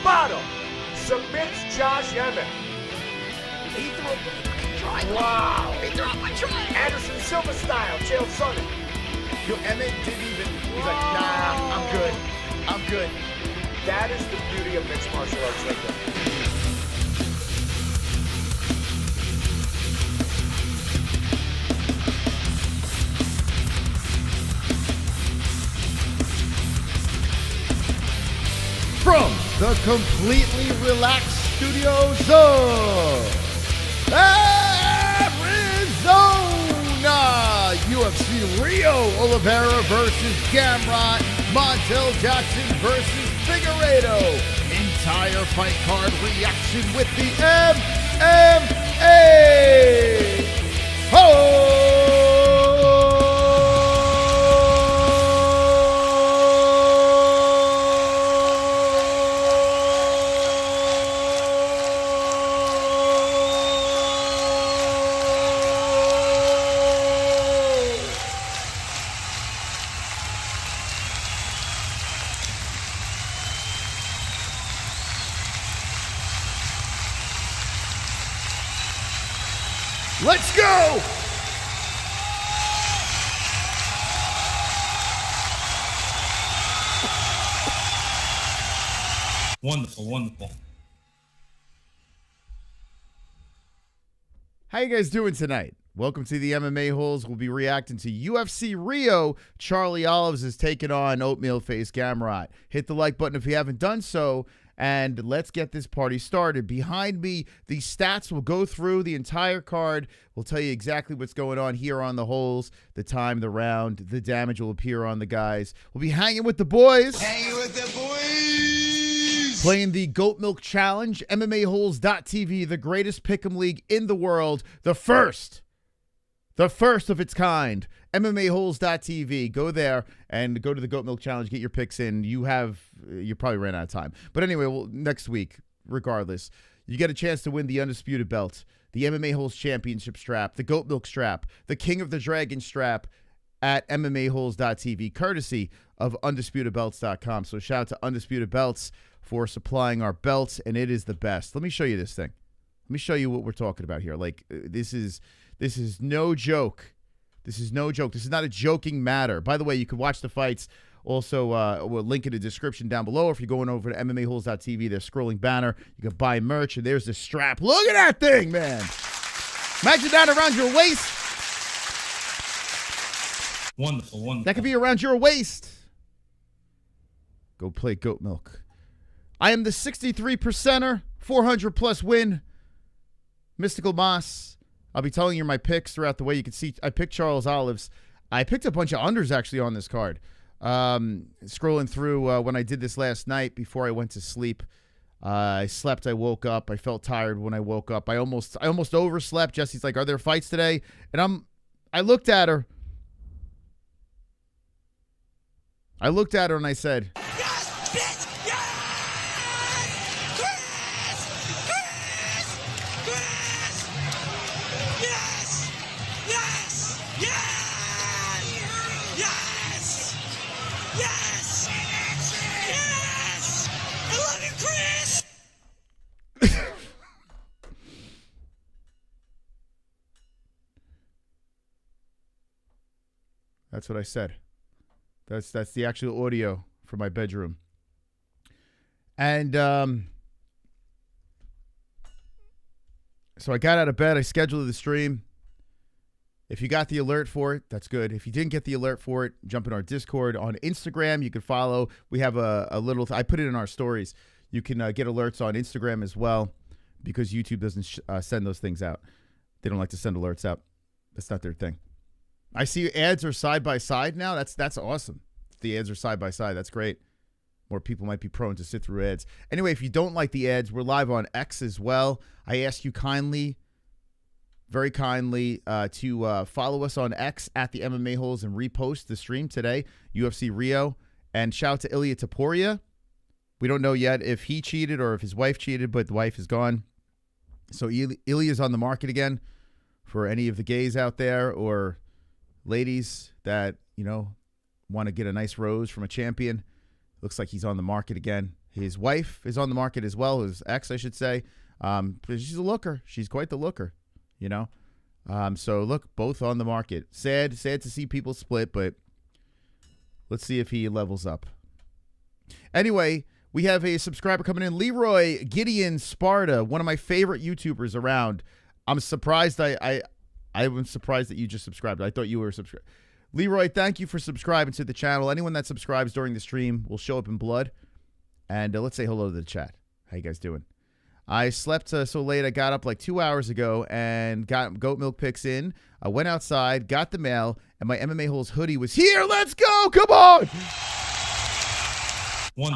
bottom submits Josh Emmett. He threw a try. Wow. He threw up my try. Anderson Silva style, Chael Sonnen. Yo, Emmett didn't even, he's like, nah, I'm good. I'm good. That is the beauty of mixed martial arts right there. From the completely relaxed studios of Arizona, UFC Rio Oliveira versus Gamrot, Montel Jackson versus Figueiredo. Entire fight card reaction with the MMA-Holes. Let's go! Wonderful, wonderful. How you guys doing tonight? Welcome to the MMA-Holes. We'll be reacting to UFC Rio. Charlie Olives is taking on Oatmeal Face Gamrot. Hit the like button if you haven't done so, and let's get this party started. Behind me, the stats will go through the entire card. We'll tell you exactly what's going on here on the holes, the time, the round, the damage will appear on the guys. We'll be hanging with the boys. Hanging with the boys. Playing the Goat Milk Challenge, MMA-Holes.tv, the greatest pick'em league in the world, the first of its kind. MMA-Holes.tv. Go there and go to the Goat Milk Challenge. Get your picks in. You probably ran out of time. But anyway, next week, regardless, you get a chance to win the Undisputed Belt, the MMA Holes Championship strap, the Goat Milk strap, the King of the Dragon strap at MMA-Holes.tv, courtesy of UndisputedBelts.com. So shout out to Undisputed Belts for supplying our belts, and it is the best. Let me show you this thing. Let me show you what we're talking about here. Like, this is no joke. This is no joke. This is not a joking matter. By the way, you can watch the fights. Also, we'll link in the description down below. If you're going over to MMAHoles.tv, there's scrolling banner. You can buy merch, and there's the strap. Look at that thing, man. Imagine that around your waist. Wonderful, wonderful. That could be around your waist. Go play Goat Milk. I am the 63%er, 400-plus win, Mystical Moss. I'll be telling you my picks throughout the way. You can see I picked Charles Olives. I picked a bunch of unders actually on this card. Scrolling through when I did this last night before I went to sleep. I slept. I woke up. I felt tired when I woke up. I almost overslept. Jesse's like, "Are there fights today?" And I looked at her. And I said, Yes, bitch! Yes! Chris! Yes! Yes! Yes! Yes! Yes! Yes! I love you, Chris! That's what I said. That's the actual audio from my bedroom. And so I got out of bed. I scheduled the stream. If you got the alert for it, that's good. If you didn't get the alert for it, jump in our Discord. On Instagram, you can follow. We have a little, I put it in our stories. You can get alerts on Instagram as well because YouTube doesn't send those things out. They don't like to send alerts out. That's not their thing. I see ads are side by side now. That's awesome. The ads are side by side. That's great. More people might be prone to sit through ads. Anyway, if you don't like the ads, we're live on X as well. I ask you kindly, very kindly, to follow us on X at the MMA Holes and repost the stream today, UFC Rio. And shout out to Ilya Taporia. We don't know yet if he cheated or if his wife cheated, but the wife is gone. So Ilya's on the market again for any of the gays out there or ladies that, want to get a nice rose from a champion. Looks like he's on the market again. His wife is on the market as well, his ex, I should say. She's a looker. She's quite the looker, you know. So, look, both on the market. Sad to see people split, but let's see if he levels up. Anyway, we have a subscriber coming in. Leroy Gideon Sparta, one of my favorite YouTubers around. I'm surprised. I'm surprised that you just subscribed. I thought you were subscribed. Leroy, thank you for subscribing to the channel. Anyone that subscribes during the stream will show up in blood. And let's say hello to the chat. How you guys doing? I slept so late. I got up like 2 hours ago and got goat milk picks in. I went outside, got the mail, and my MMA-Holes hoodie was here. Let's go. Come on.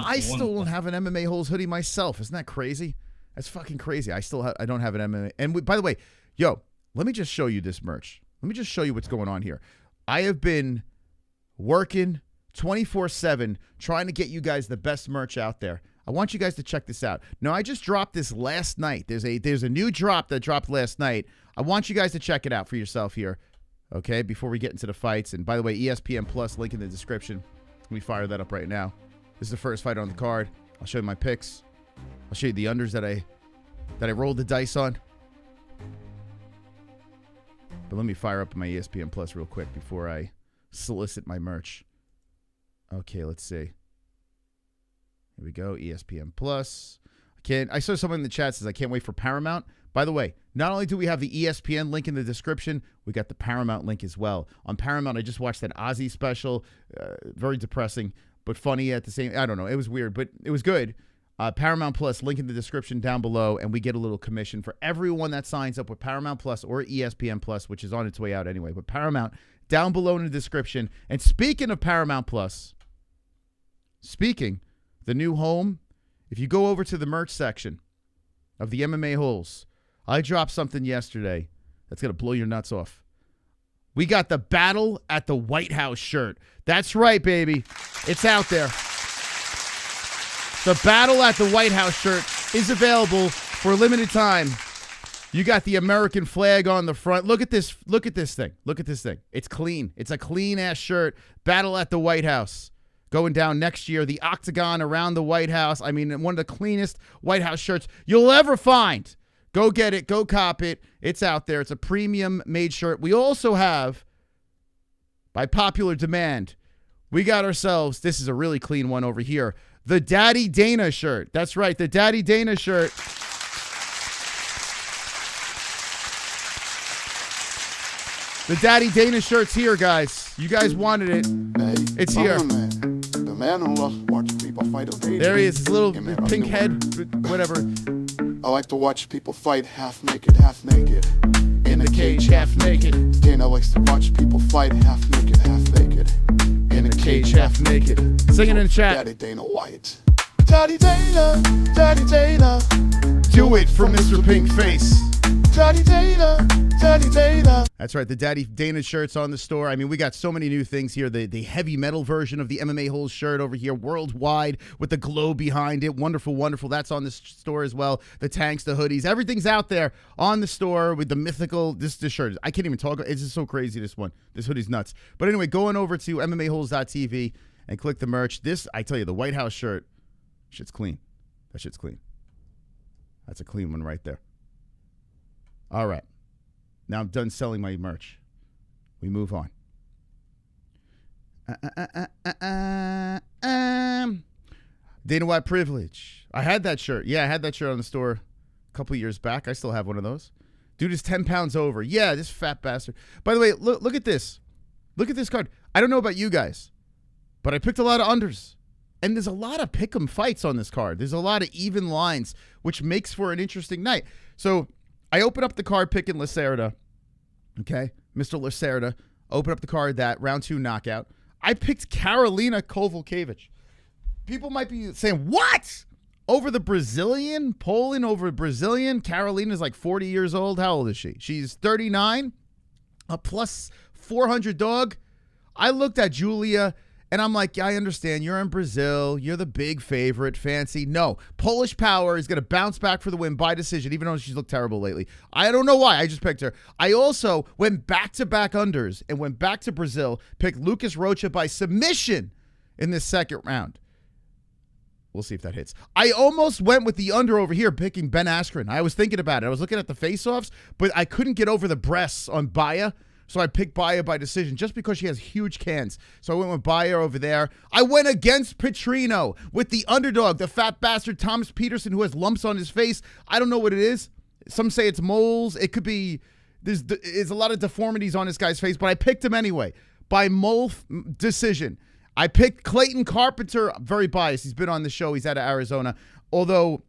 I still don't have an MMA-Holes hoodie myself. Isn't that crazy? That's fucking crazy. I don't have an MMA. And by the way, yo, let me just show you this merch. Let me just show you what's going on here. I have been working 24/7 trying to get you guys the best merch out there. I want you guys to check this out. Now, I just dropped this last night. There's a new drop that dropped last night. I want you guys to check it out for yourself here, okay, before we get into the fights. And by the way, ESPN Plus, link in the description. Let me fire that up right now. This is the first fight on the card. I'll show you my picks. I'll show you the unders that I rolled the dice on. But let me fire up my ESPN Plus real quick before I solicit my merch. Okay, let's see. Here we go, ESPN Plus. I saw someone in the chat says, I can't wait for Paramount. By the way, not only do we have the ESPN link in the description, we got the Paramount link as well. On Paramount, I just watched that Ozzy special. Very depressing, but funny at the same. I don't know. It was weird, but it was good. Paramount Plus, link in the description down below, and we get a little commission for everyone that signs up with Paramount Plus or ESPN Plus, which is on its way out anyway. But Paramount, down below in the description. And speaking of Paramount Plus, the new home, if you go over to the merch section of the MMA-Holes, I dropped something yesterday that's going to blow your nuts off. We got the Battle at the White House shirt. That's right, baby. It's out there. The Battle at the White House shirt is available for a limited time. You got the American flag on the front. Look at this. Look at this thing. Look at this thing. It's clean. It's a clean-ass shirt. Battle at the White House. Going down next year, the octagon around the White House. I mean, one of the cleanest White House shirts you'll ever find. Go get it. Go cop it. It's out there. It's a premium-made shirt. We also have, by popular demand, we got ourselves, this is a really clean one over here, the Daddy Dana shirt. That's right, the Daddy Dana shirt. The Daddy Dana shirt's here, guys. You guys wanted it. It's here. The man who loves watching people fight. There he is, his little pink head, whatever. I like to watch people fight half naked. In a cage, half naked. Dana likes to watch people fight half naked. In a cage, half naked. Sing it in the chat. Daddy Dana White. Daddy Dana, Daddy Dana. Do it for Mr. Pink Face. Daddy Dana, Daddy Dana. That's right, the Daddy Dana shirt's on the store. I mean, we got so many new things here. The heavy metal version of the MMA-Holes shirt over here, worldwide, with the glow behind it. Wonderful, wonderful. That's on the store as well. The tanks, the hoodies, everything's out there on the store with the mythical, this shirt. I can't even talk. It's just so crazy, this one. This hoodie's nuts. But anyway, going over to MMAHoles.tv and click the merch. This, I tell you, the White House shirt, shit's clean. That shit's clean. That's a clean one right there. All right. Now I'm done selling my merch. We move on. Dana White privilege. I had that shirt. Yeah, I had that shirt on the store a couple years back. I still have one of those. Dude is 10 pounds over. Yeah, this fat bastard. By the way, look at this. Look at this card. I don't know about you guys, but I picked a lot of unders. And there's a lot of pick'em fights on this card. There's a lot of even lines, which makes for an interesting night. So I open up the card picking Lacerda. Okay, Mr. Lacerda. Open up the card, that round 2 knockout. I picked Karolina Kowalkiewicz. People might be saying, what? Over the Brazilian? Poland over Brazilian? Karolina's like 40 years old. How old is she? She's 39. A plus 400 dog. I looked at Julia, and I'm like, I understand. You're in Brazil. You're the big favorite. Fancy. No. Polish Power is going to bounce back for the win by decision, even though she's looked terrible lately. I don't know why. I just picked her. I also went back-to-back unders and went back to Brazil, picked Lucas Rocha by submission in this second round. We'll see if that hits. I almost went with the under over here, picking Ben Askren. I was thinking about it. I was looking at the face-offs, but I couldn't get over the breasts on Baya, so I picked Baya by decision just because she has huge cans. So I went with Baya over there. I went against Petrino with the underdog, the fat bastard Thomas Petersen, who has lumps on his face. I don't know what it is. Some say it's moles. It could be there's a lot of deformities on this guy's face, but I picked him anyway by mole decision. I picked Clayton Carpenter. I'm very biased. He's been on the show. He's out of Arizona. Although,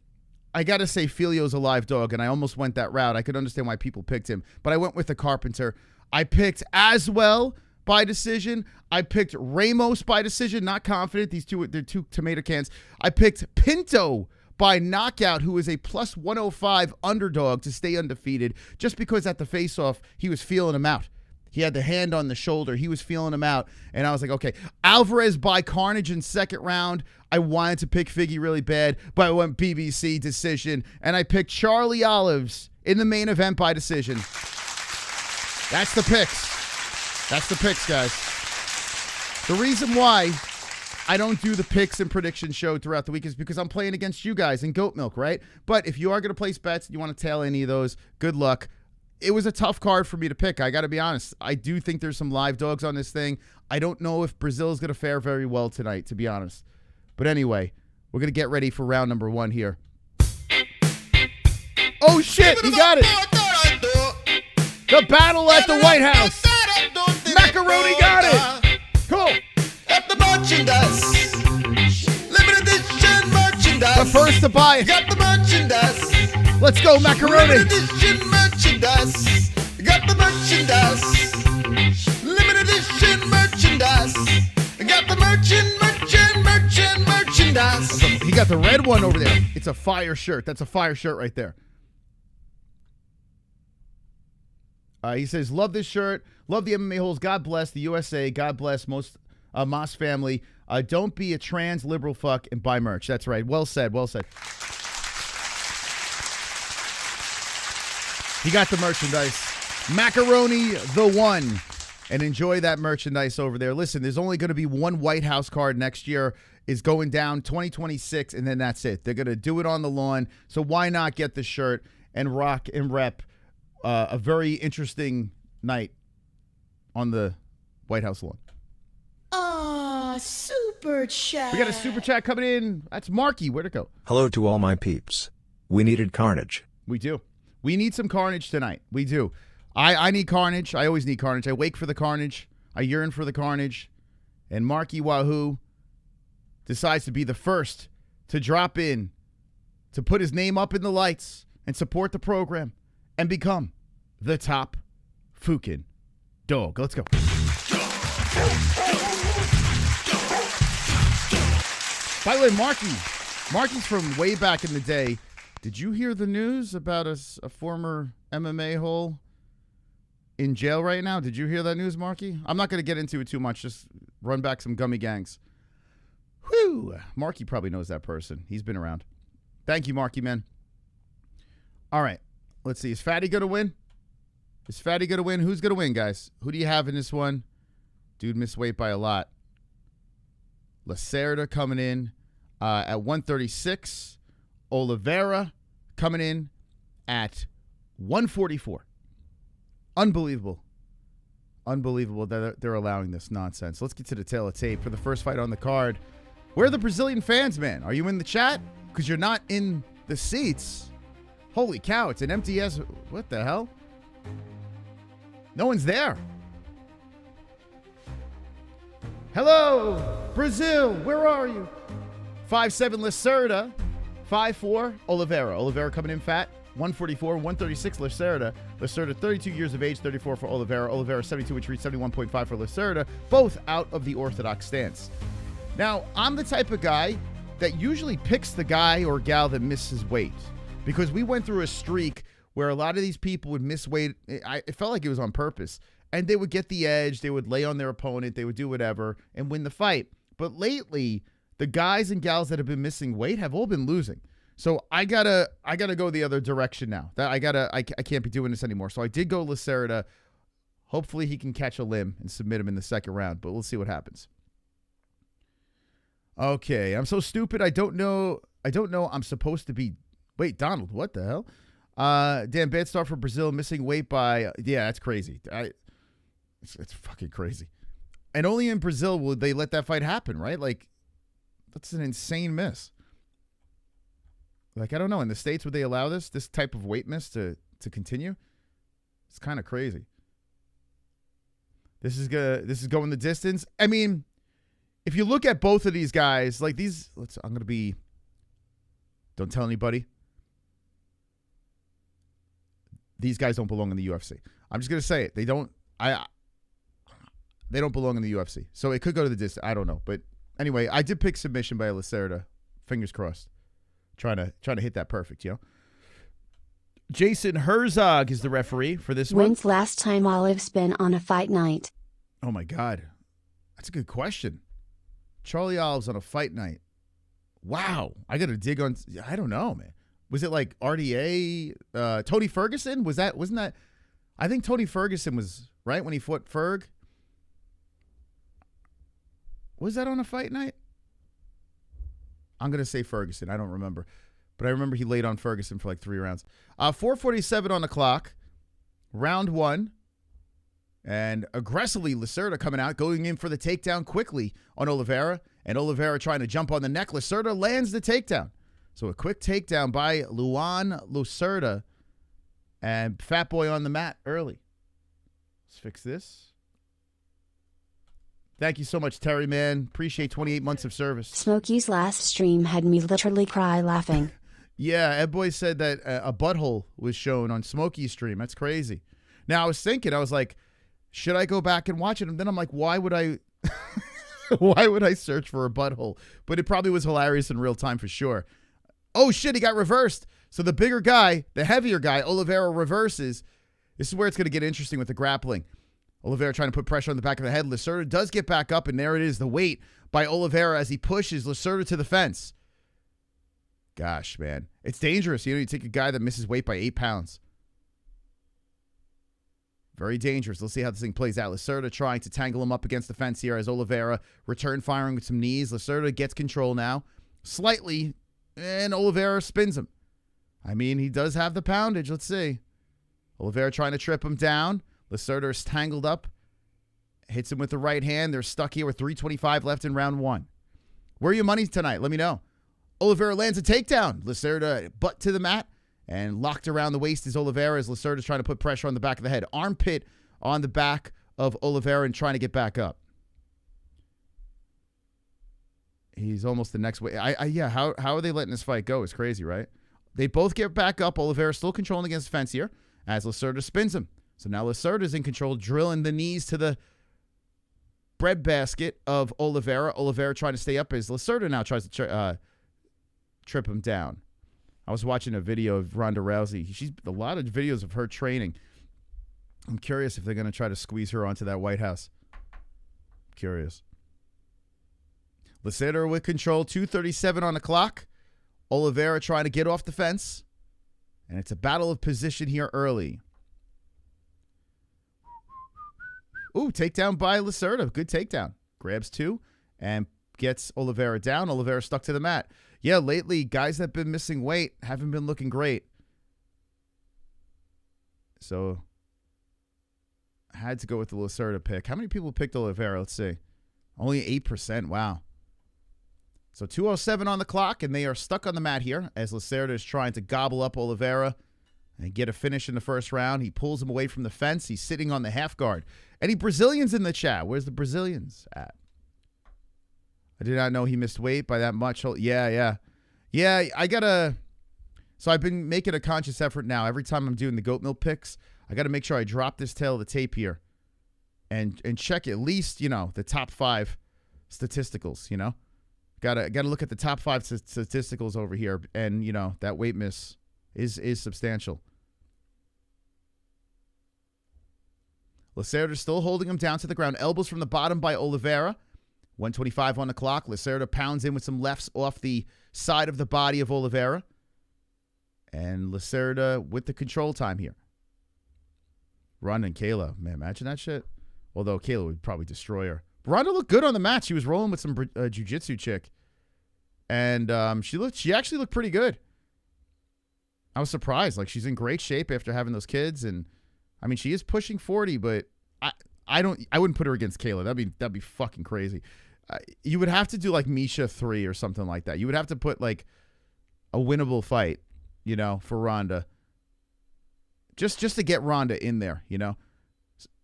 I got to say, Filho's a live dog, and I almost went that route. I could understand why people picked him, but I went with the Carpenter. I picked Aswell by decision. I picked Ramos by decision. Not confident. They're two tomato cans. I picked Pinto by knockout, who is a plus 105 underdog to stay undefeated, just because at the face-off, he was feeling him out. He had the hand on the shoulder. He was feeling him out. And I was like, okay. Alvarez by Carnage in second round. I wanted to pick Figgy really bad, but I went BBC decision. And I picked Charlie Olives in the main event by decision. That's the picks. That's the picks, guys. The reason why I don't do the picks and prediction show throughout the week is because I'm playing against you guys in Goat Milk, right? But if you are going to place bets and you want to tail any of those, good luck. It was a tough card for me to pick. I got to be honest. I do think there's some live dogs on this thing. I don't know if Brazil is going to fare very well tonight, to be honest. But anyway, we're going to get ready for round number 1 here. Oh, shit. He got it. The battle at the White House. Macaroni got it. Cool. Got the merchandise. Limited edition merchandise. The first to buy it. Got the merchandise. Let's go, Macaroni. Limited edition merchandise. Got the merchandise. Limited edition merchandise. Got the merchandise. He got the red one over there. It's a fire shirt. That's a fire shirt right there. He says, love this shirt. Love the MMA-Holes. God bless the USA. God bless Moss family. Don't be a trans liberal fuck and buy merch. That's right. Well said. Well said. He got the merchandise. Macaroni the one. And enjoy that merchandise over there. Listen, there's only going to be one White House card next year. Is going down 2026, and then that's it. They're going to do it on the lawn. So why not get the shirt and rock and rep a very interesting night on the White House lawn. Super chat. We got a super chat coming in. That's Marky. Where'd it go? Hello to all my peeps. We needed carnage. We do. We need some carnage tonight. We do. I need carnage. I always need carnage. I wake for the carnage. I yearn for the carnage. And Marky Wahoo decides to be the first to drop in, to put his name up in the lights and support the program and become the top fucking dog. Let's go. By the way, Marky's from way back in the day. Did you hear the news about a former MMA hole in jail right now? Did you hear that news, Marky? I'm not going to get into it too much. Just run back some gummy gangs. Whew. Marky probably knows that person. He's been around. Thank you, Marky, man. All right. Let's see. Is Fatty going to win? Is Fatty going to win? Who's going to win, guys? Who do you have in this one? Dude missed weight by a lot. Lacerda coming in at 136. Oliveira coming in at 144. Unbelievable. Unbelievable that they're allowing this nonsense. Let's get to the tail of tape for the first fight on the card. Where are the Brazilian fans, man? Are you in the chat? Because you're not in the seats. Holy cow, it's an empty ass. What the hell? No one's there. Hello, Brazil. Where are you? 5'7" Lacerda. 5'4" Oliveira. Oliveira coming in fat. 144, 136 Lacerda. Lacerda 32 years of age, 34 for Oliveira. Oliveira 72, which reached 71.5 for Lacerda. Both out of the orthodox stance. Now, I'm the type of guy that usually picks the guy or gal that misses weight, because we went through a streak where a lot of these people would miss weight. It felt like it was on purpose, and they would get the edge. They would lay on their opponent. They would do whatever and win the fight. But lately, the guys and gals that have been missing weight have all been losing. So I gotta go the other direction now. I can't be doing this anymore. So I did go Lacerda. Hopefully he can catch a limb and submit him in the second round, but we'll see what happens. Okay, I'm so stupid. I don't know. I'm supposed to be. Wait, Donald, what the hell? Damn, bad start for Brazil, missing weight by. Yeah, that's crazy. It's fucking crazy. And only in Brazil would they let that fight happen, right? Like, that's an insane miss. Like, I don't know. In the States, would they allow this type of weight miss to continue? It's kind of crazy. This is going the distance. I mean, if you look at both of these guys, like these, I'm going to be, don't tell anybody. These guys don't belong in the UFC. I'm just going to say it. They don't belong in the UFC. So it could go to the distance. I don't know. But anyway, I did pick submission by Lacerda. Fingers crossed. Trying to hit that perfect, you know. Jason Herzog is the referee for this one. When's last time Olive's been on a fight night? Oh my God. That's a good question. Charlie Olive's on a fight night. Wow. I got to dig on. I don't know, man. Was it like RDA? Tony Ferguson? Wasn't that? I think Tony Ferguson was right when he fought Ferg. Was that on a fight night? I'm going to say Ferguson. I don't remember. But I remember he laid on Ferguson for like 3 rounds. 4:47 on the clock. Round 1. And aggressively, Lacerda coming out, going in for the takedown quickly on Oliveira. And Oliveira trying to jump on the neck. Lacerda lands the takedown. So a quick takedown by Luan Lacerda. And Fat Boy on the mat early. Let's fix this. Thank you so much, Terry, man. Appreciate 28 months of service. Smokey's last stream had me literally cry laughing. Yeah, Ed Boy said that a butthole was shown on Smokey's stream. That's crazy. Now, I was thinking, I was like, should I go back and watch it? And then I'm like, why would I why would I search for a butthole? But it probably was hilarious in real time for sure. Oh, shit, he got reversed. So the bigger guy, the heavier guy, Oliveira reverses. This is where it's going to get interesting with the grappling. Oliveira trying to put pressure on the back of the head. Lacerda does get back up, and there it is, the weight by Oliveira as he pushes Lacerda to the fence. Gosh, man. It's dangerous. You take a guy that misses weight by 8 pounds. Very dangerous. Let's see how this thing plays out. Lacerda trying to tangle him up against the fence here as Oliveira return firing with some knees. Lacerda gets control now. Slightly, and Oliveira spins him. I mean, he does have the poundage. Let's see. Oliveira trying to trip him down. Lacerda is tangled up. Hits him with the right hand. They're stuck here with 3:25 left in round 1. Where are your money tonight? Let me know. Oliveira lands a takedown. Lacerda butt to the mat and locked around the waist is Oliveira as Lacerda is trying to put pressure on the back of the head. Armpit on the back of Oliveira and trying to get back up. He's almost the next way. Yeah, how are they letting this fight go? It's crazy, right? They both get back up. Oliveira still controlling against the fence here as Lacerda spins him. So now Lacerda's in control, drilling the knees to the breadbasket of Oliveira. Oliveira trying to stay up as Lacerda now tries to trip him down. I was watching a video of Ronda Rousey. She's a lot of videos of her training. I'm curious if they're going to try to squeeze her onto that White House. Curious. Lacerda with control, 2:37 on the clock. Oliveira trying to get off the fence. And it's a battle of position here early. Ooh, takedown by Lacerda. Good takedown. Grabs 2 and gets Oliveira down. Oliveira stuck to the mat. Yeah, lately, guys that have been missing weight haven't been looking great. So, I had to go with the Lacerda pick. How many people picked Oliveira? Let's see. Only 8%. Wow. So, 2:07 on the clock, and they are stuck on the mat here as Lacerda is trying to gobble up Oliveira and get a finish in the first round. He pulls him away from the fence. He's sitting on the half guard. Any Brazilians in the chat? Where's the Brazilians at? I did not know he missed weight by that much. Yeah, I got to... So I've been making a conscious effort now. Every time I'm doing the goat milk picks, I got to make sure I drop this tail of the tape here and check at least, the top 5 statisticals, Gotta look at the top 5 statisticals over here. And, that weight miss is substantial. Lacerda still holding him down to the ground. Elbows from the bottom by Oliveira. 1:25 on the clock. Lacerda pounds in with some lefts off the side of the body of Oliveira. And Lacerda with the control time here. Ronda and Kayla. Man, imagine that shit. Although Kayla would probably destroy her. Ronda looked good on the mat. She was rolling with some jiu-jitsu chick. And she actually looked pretty good. I was surprised. Like, she's in great shape after having those kids. And I mean, she is pushing 40, but I wouldn't put her against Kayla. That'd be fucking crazy. You would have to do like Misha 3 or something like that. You would have to put like a winnable fight, you know, for Ronda. Just to get Ronda in there, you know.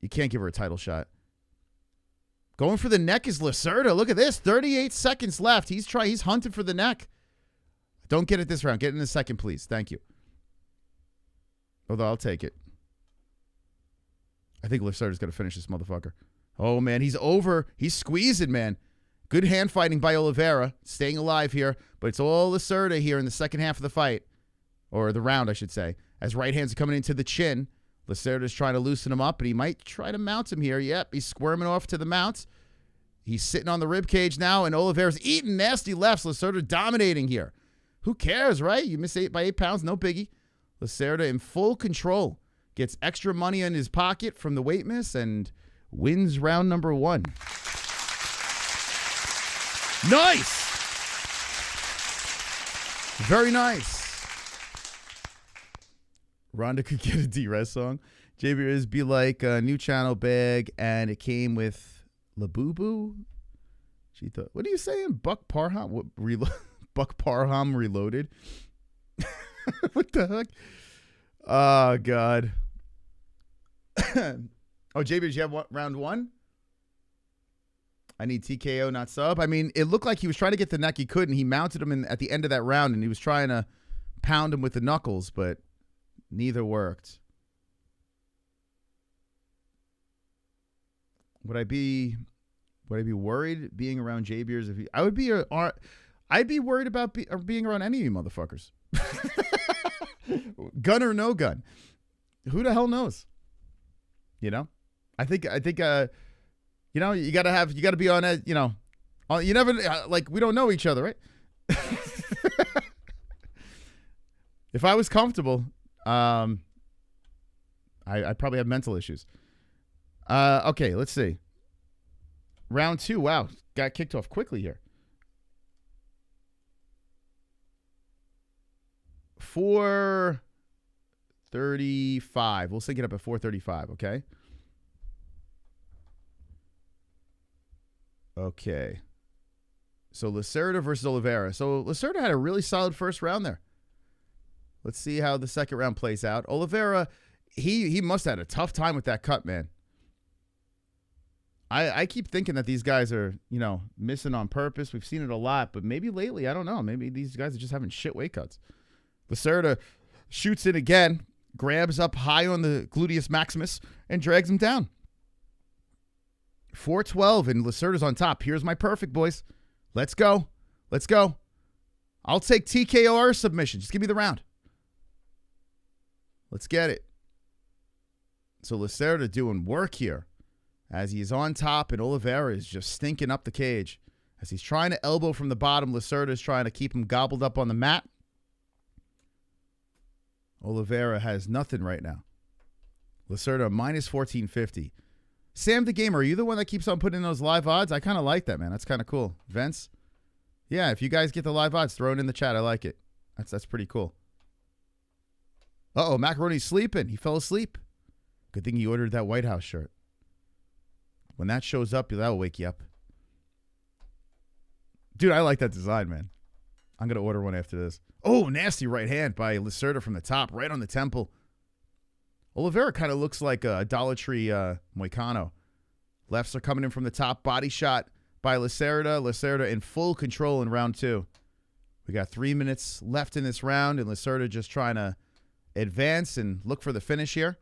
You can't give her a title shot. Going for the neck is Lacerda. Look at this. 38 seconds left. He's hunting for the neck. Don't get it this round. Get it in the second, please. Thank you. Although I'll take it. I think Lacerda's going to finish this motherfucker. Oh, man. He's over. He's squeezing, man. Good hand fighting by Oliveira. Staying alive here. But it's all Lacerda here in the second half of the fight. Or the round, I should say. As right hands are coming into the chin. Lacerda's trying to loosen him up, and he might try to mount him here. Yep, he's squirming off to the mount. He's sitting on the rib cage now, and Oliveira's eating nasty lefts. Lacerda dominating here. Who cares, right? You miss 8 by 8 pounds, no biggie. Lacerda in full control. Gets extra money in his pocket from the weight miss and wins round number 1. Nice! Very nice. Ronda could get a D-Res song. JBR's be like a new channel bag, and it came with Labubu. She thought, what are you saying? Buck Parham? What, Buck Parham Reloaded? What the heck? Oh, God. Oh, JB, did you have round 1? I need TKO, not sub. I mean, it looked like he was trying to get the neck. He couldn't. He mounted him at the end of that round, and he was trying to pound him with the knuckles, but neither worked. Would I be worried being around JBers if I would be I'd be worried about being around any of you motherfuckers. Gun or no gun. Who the hell knows? You know? I think you know, you got to be on it, you know. You never like we don't know each other, right? If I was comfortable, I probably have mental issues. Okay, let's see. Round 2. Wow, got kicked off quickly here. 4:35. We'll sync it up at 4:35. Okay. Okay. So Lacerda versus Oliveira. So Lacerda had a really solid first round there. Let's see how the second round plays out. Oliveira, he must have had a tough time with that cut, man. I keep thinking that these guys are, you know, missing on purpose. We've seen it a lot, but maybe lately, I don't know. Maybe these guys are just having shit weight cuts. Lacerda shoots it again, grabs up high on the gluteus maximus, and drags him down. 4:12, and Lacerda's on top. Here's my perfect, boys. Let's go. Let's go. I'll take TKO or submission. Just give me the round. Let's get it. So Lacerda doing work here as he's on top, and Oliveira is just stinking up the cage. As he's trying to elbow from the bottom, Lacerda is trying to keep him gobbled up on the mat. Oliveira has nothing right now. Lacerda minus 1450. Sam the Gamer, are you the one that keeps on putting in those live odds? I kind of like that, man. That's kind of cool. Vince? Yeah, if you guys get the live odds, throw it in the chat. I like it. That's pretty cool. Uh-oh, Macaroni's sleeping. He fell asleep. Good thing he ordered that White House shirt. When that shows up, that'll wake you up. Dude, I like that design, man. I'm going to order one after this. Oh, nasty right hand by Lacerda from the top, right on the temple. Oliveira kind of looks like a Dollar Tree Moicano. Lefts are coming in from the top. Body shot by Lacerda. Lacerda in full control in round 2. We got 3 minutes left in this round, and Lacerda just trying to advance and look for the finish here.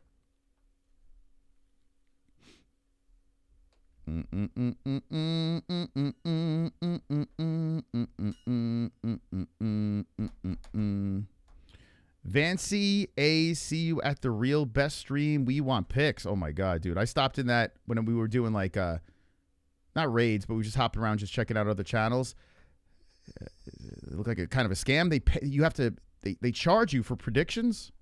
Vancy A, see you at the real best stream. We want picks. Oh my god, dude! I stopped in that when we were doing like not raids, but we were just hopping around, just checking out other channels. It looked like a kind of a scam. They charge you for predictions.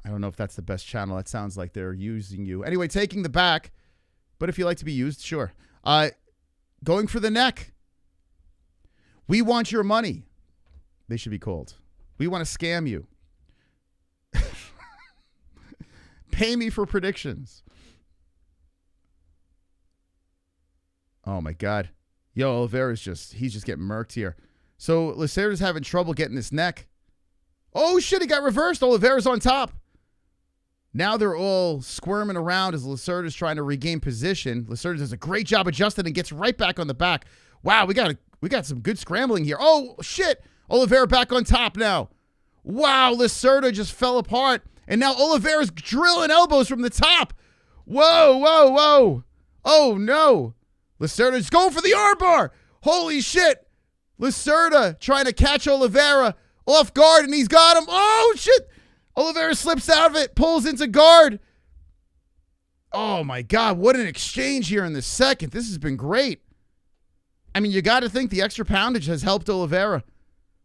I don't know if that's the best channel. That sounds like they're using you. Anyway, taking the back. But if you like to be used, sure. Going for the neck. We want your money. They should be called. We want to scam you. Pay me for predictions. Oh, my God. Yo, Oliveira's he's just getting murked here. So Lacerda's having trouble getting this neck. Oh, shit, he got reversed. Oliveira's on top. Now they're all squirming around as Lacerda's trying to regain position. Lacerda does a great job adjusting and gets right back on the back. Wow, we got some good scrambling here. Oh, shit. Oliveira back on top now. Wow, Lacerda just fell apart. And now Oliveira's drilling elbows from the top. Whoa, whoa, whoa. Oh, no. Lacerda's going for the armbar. Holy shit. Lacerda trying to catch Oliveira off guard, and he's got him. Oh, shit. Oliveira slips out of it, pulls into guard. Oh, my God. What an exchange here in the second. This has been great. I mean, you got to think the extra poundage has helped Oliveira.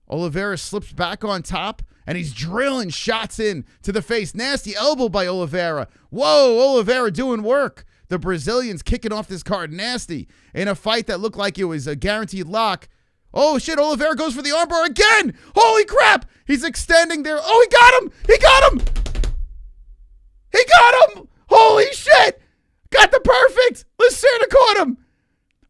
Oliveira slips back on top, and he's drilling shots in to the face. Nasty elbow by Oliveira. Whoa, Oliveira doing work. The Brazilian's kicking off this card nasty in a fight that looked like it was a guaranteed lock. Oh, shit, Oliveira goes for the armbar again. Holy crap. He's extending there. Oh, he got him. He got him. He got him. Holy shit. Got the perfect. Lacerda caught him.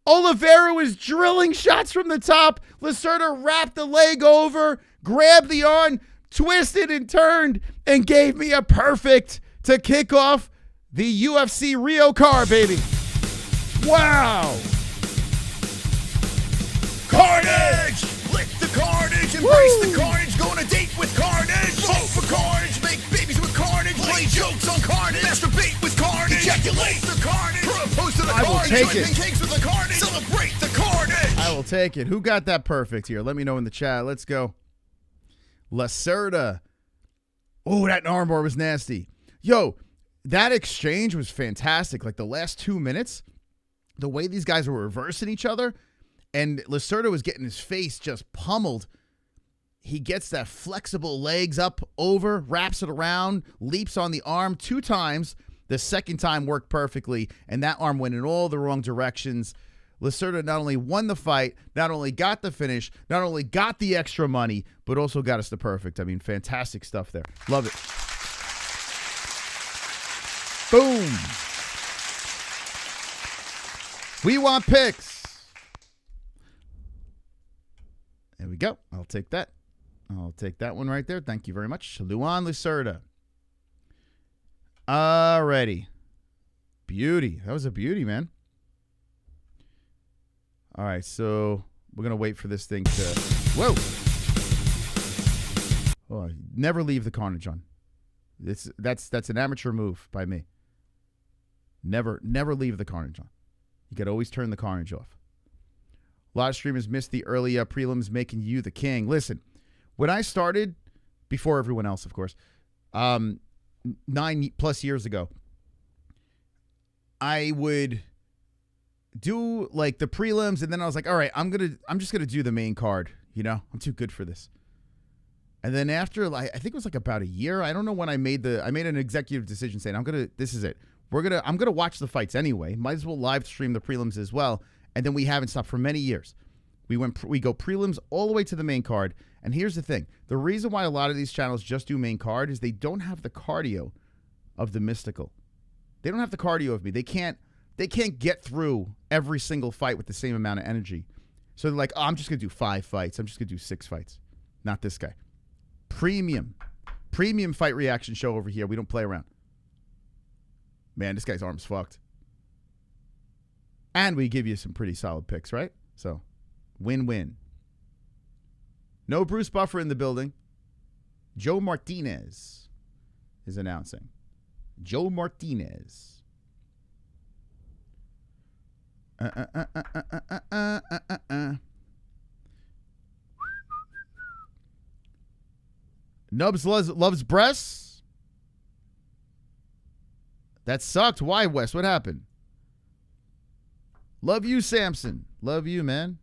Oliveira was drilling shots from the top. Lacerda wrapped the leg over, grabbed the arm, twisted and turned, and gave me a perfect to kick off the UFC Rio card, baby. Wow. Carnage! Lick the carnage, embrace the carnage, go on a date with carnage, vote for carnage, make babies with carnage, play jokes on carnage, masturbate with carnage, ejaculate the carnage, propose to the I will carnage, take join it. pancakes with the carnage, celebrate the carnage! I will take it. Who got that perfect here? Let me know in the chat. Let's go. Lacerda. Oh, that armbar was nasty. Yo, that exchange was fantastic. Like the last 2 minutes, the way these guys were reversing each other, and Lacerda was getting his face just pummeled. He gets that flexible legs up over, wraps it around, leaps on the arm 2 times. The second time worked perfectly, and that arm went in all the wrong directions. Lacerda not only won the fight, not only got the finish, not only got the extra money, but also got us the perfect. I mean, fantastic stuff there. Love it. Boom. We want picks. There we go. I'll take that. I'll take that one right there. Thank you very much. Luan Lacerda. Alrighty. Beauty. That was a beauty, man. All right, so we're going to wait for this thing to... Whoa. Oh, never leave the carnage on. That's an amateur move by me. Never leave the carnage on. You got to always turn the carnage off. A lot of streamers missed the early prelims, making you the king. Listen, when I started, before everyone else, of course, 9+ years ago, I would do like the prelims, and then I was like, all right, I'm just gonna do the main card. You know, I'm too good for this. And then after, like, I think it was like about a year, I don't know when I made an executive decision saying this is it. I'm gonna watch the fights anyway. Might as well live stream the prelims as well. And then we haven't stopped for many years. We go prelims all the way to the main card. And here's the thing: the reason why a lot of these channels just do main card is they don't have the cardio of the mystical. They don't have the cardio of me. They can't get through every single fight with the same amount of energy. So they're like, oh, I'm just going to do 5 fights. I'm just going to do 6 fights. Not this guy. Premium fight reaction show over here. We don't play around. Man, this guy's arm's fucked. And we give you some pretty solid picks, right? So, win-win. No Bruce Buffer in the building. Joe Martinez is announcing. Joe Martinez. Nubs loves breasts. That sucked. Why, Wes? What happened? Love you, Samson. Love you, man.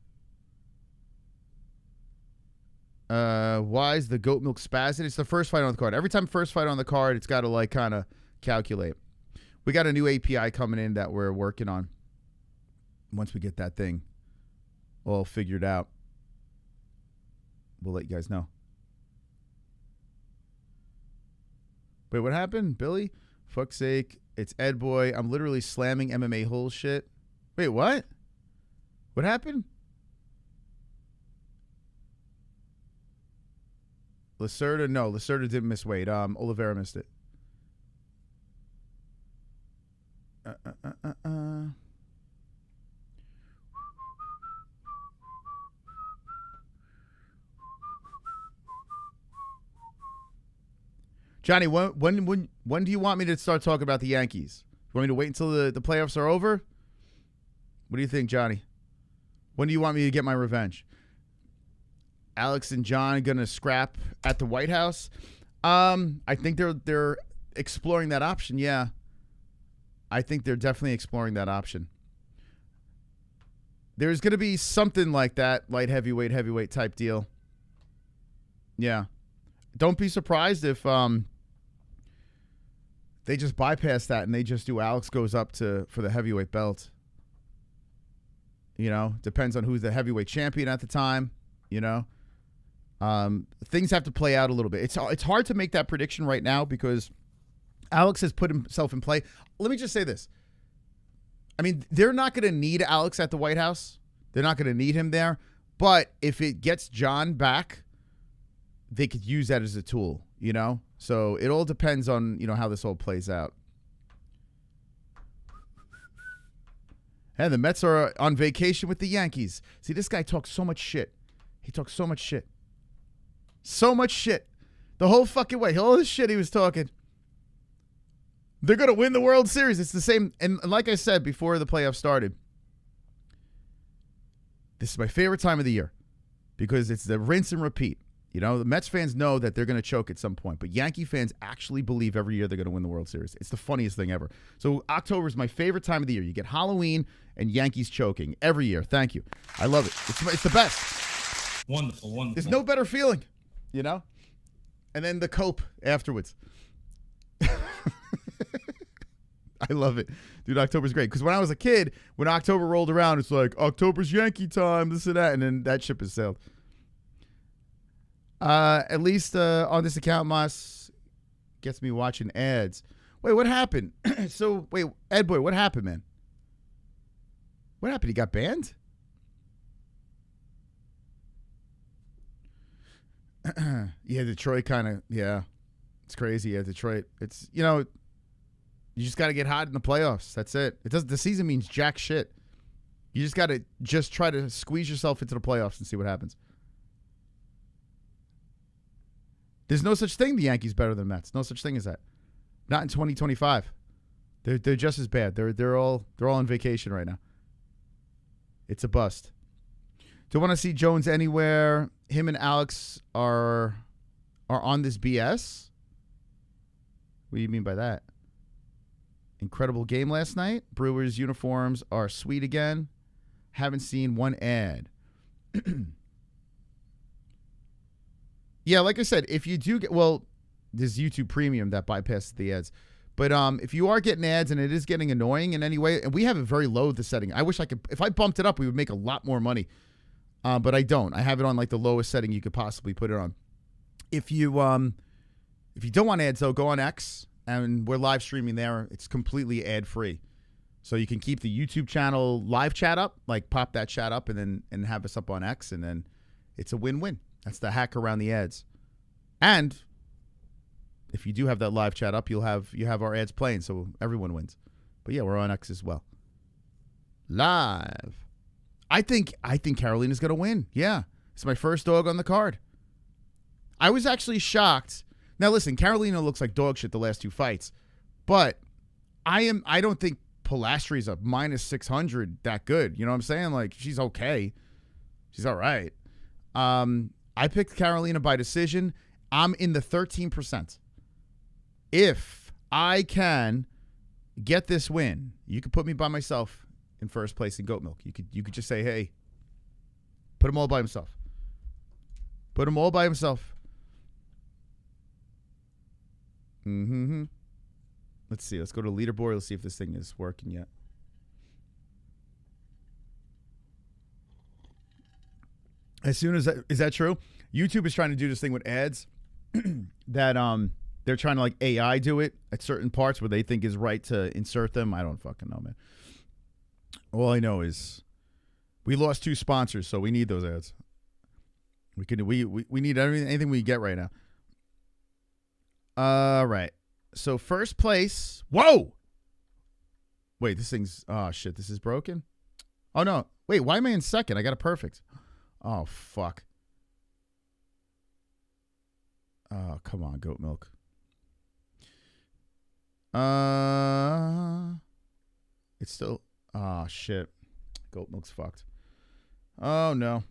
Why is the goat milk spazzing? It's the first fight on the card. Every time first fight on the card, it's got to like kind of calculate. We got a new API coming in that we're working on. Once we get that thing all figured out. we'll let you guys know. Wait, what happened? Billy? Fuck's sake. It's Ed Boy. I'm literally slamming MMA-Holes shit. Wait, what? What happened? Lacerda? No, Lacerda didn't miss weight. Oliveira missed it. Johnny, when do you want me to start talking about the Yankees? You want me to wait until the playoffs are over? What do you think, Johnny? When do you want me to get my revenge? Alex and John going to scrap at the White House? I think they're exploring that option, yeah. I think they're definitely exploring that option. There's going to be something like that, light heavyweight type deal. Yeah. Don't be surprised if they just bypass that and they just do Alex goes up for the heavyweight belt. You know, depends on who's the heavyweight champion at the time, you know. Things have to play out a little bit. It's hard to make that prediction right now because Alex has put himself in play. Let me just say this. I mean, they're not going to need Alex at the White House. They're not going to need him there. But if it gets John back, they could use that as a tool, you know? So it all depends on, you know, how this all plays out. And the Mets are on vacation with the Yankees. See, this guy talks so much shit. He talks so much shit. So much shit. The whole fucking way. All this shit he was talking. They're going to win the World Series. It's the same. And like I said before the playoffs started, this is my favorite time of the year because it's the rinse and repeat. You know, the Mets fans know that they're going to choke at some point, but Yankee fans actually believe every year they're going to win the World Series. It's the funniest thing ever. So October is my favorite time of the year. You get Halloween and Yankees choking every year. Thank you. I love it. It's the best. Wonderful. There's no better feeling, you know? And then the cope afterwards. I love it. Dude, October's great. Because when I was a kid, when October rolled around, it's like, October's Yankee time, this and that. And then that ship has sailed. At least on this account, Moss gets me watching ads. Wait, what happened? Wait, Ed Boy, what happened, man? What happened? He got banned? Yeah, Detroit kind of, yeah. It's crazy. Yeah, Detroit. It's, you know, you just got to get hot in the playoffs. That's it. The season means jack shit. You just got to try to squeeze yourself into the playoffs and see what happens. There's no such thing the Yankees better than Mets. No such thing as that. Not in 2025. They're just as bad. They're all on vacation right now. It's a bust. Don't want to see Jones anywhere. Him and Alex are on this BS. What do you mean by that? Incredible game last night. Brewers uniforms are sweet again. Haven't seen one ad. Yeah, like I said, if you do get, well, there's YouTube Premium that bypasses the ads. But if you are getting ads and it is getting annoying in any way, and we have it very low, the setting. I wish I could, if I bumped it up, we would make a lot more money. But I don't. I have it on like the lowest setting you could possibly put it on. If you don't want ads though, go on X and we're live streaming there. It's completely ad free. So you can keep the YouTube channel live chat up, like pop that chat up and have us up on X, and then it's a win-win. That's the hack around the ads. And if you do have that live chat up, you have our ads playing, so everyone wins. But yeah, we're on X as well. Live. I think Karolina's going to win. Yeah. It's my first dog on the card. I was actually shocked. Now listen, Karolina looks like dog shit the last two fights. But I don't think Polastri's a minus 600 that good. You know what I'm saying? Like, she's okay. She's all right. I picked Karolina by decision. I'm in the 13%. If I can get this win, you could put me by myself in first place in goat milk. You could just say, hey, put him all by himself. Put him all by himself. Mm-hmm. Let's see. Let's go to leaderboard. Let's see if this thing is working yet. As soon as is that true? YouTube is trying to do this thing with ads that they're trying to like AI do it at certain parts where they think is right to insert them. I don't fucking know, man. All I know is we lost 2 sponsors, so we need those ads. We need anything we get right now. All right. So first place. Whoa. Wait, this thing's shit. This is broken. Oh no. Wait, why am I in second? I got a perfect. Oh fuck. Oh, come on, goat milk. It's still shit. Goat milk's fucked. Oh no.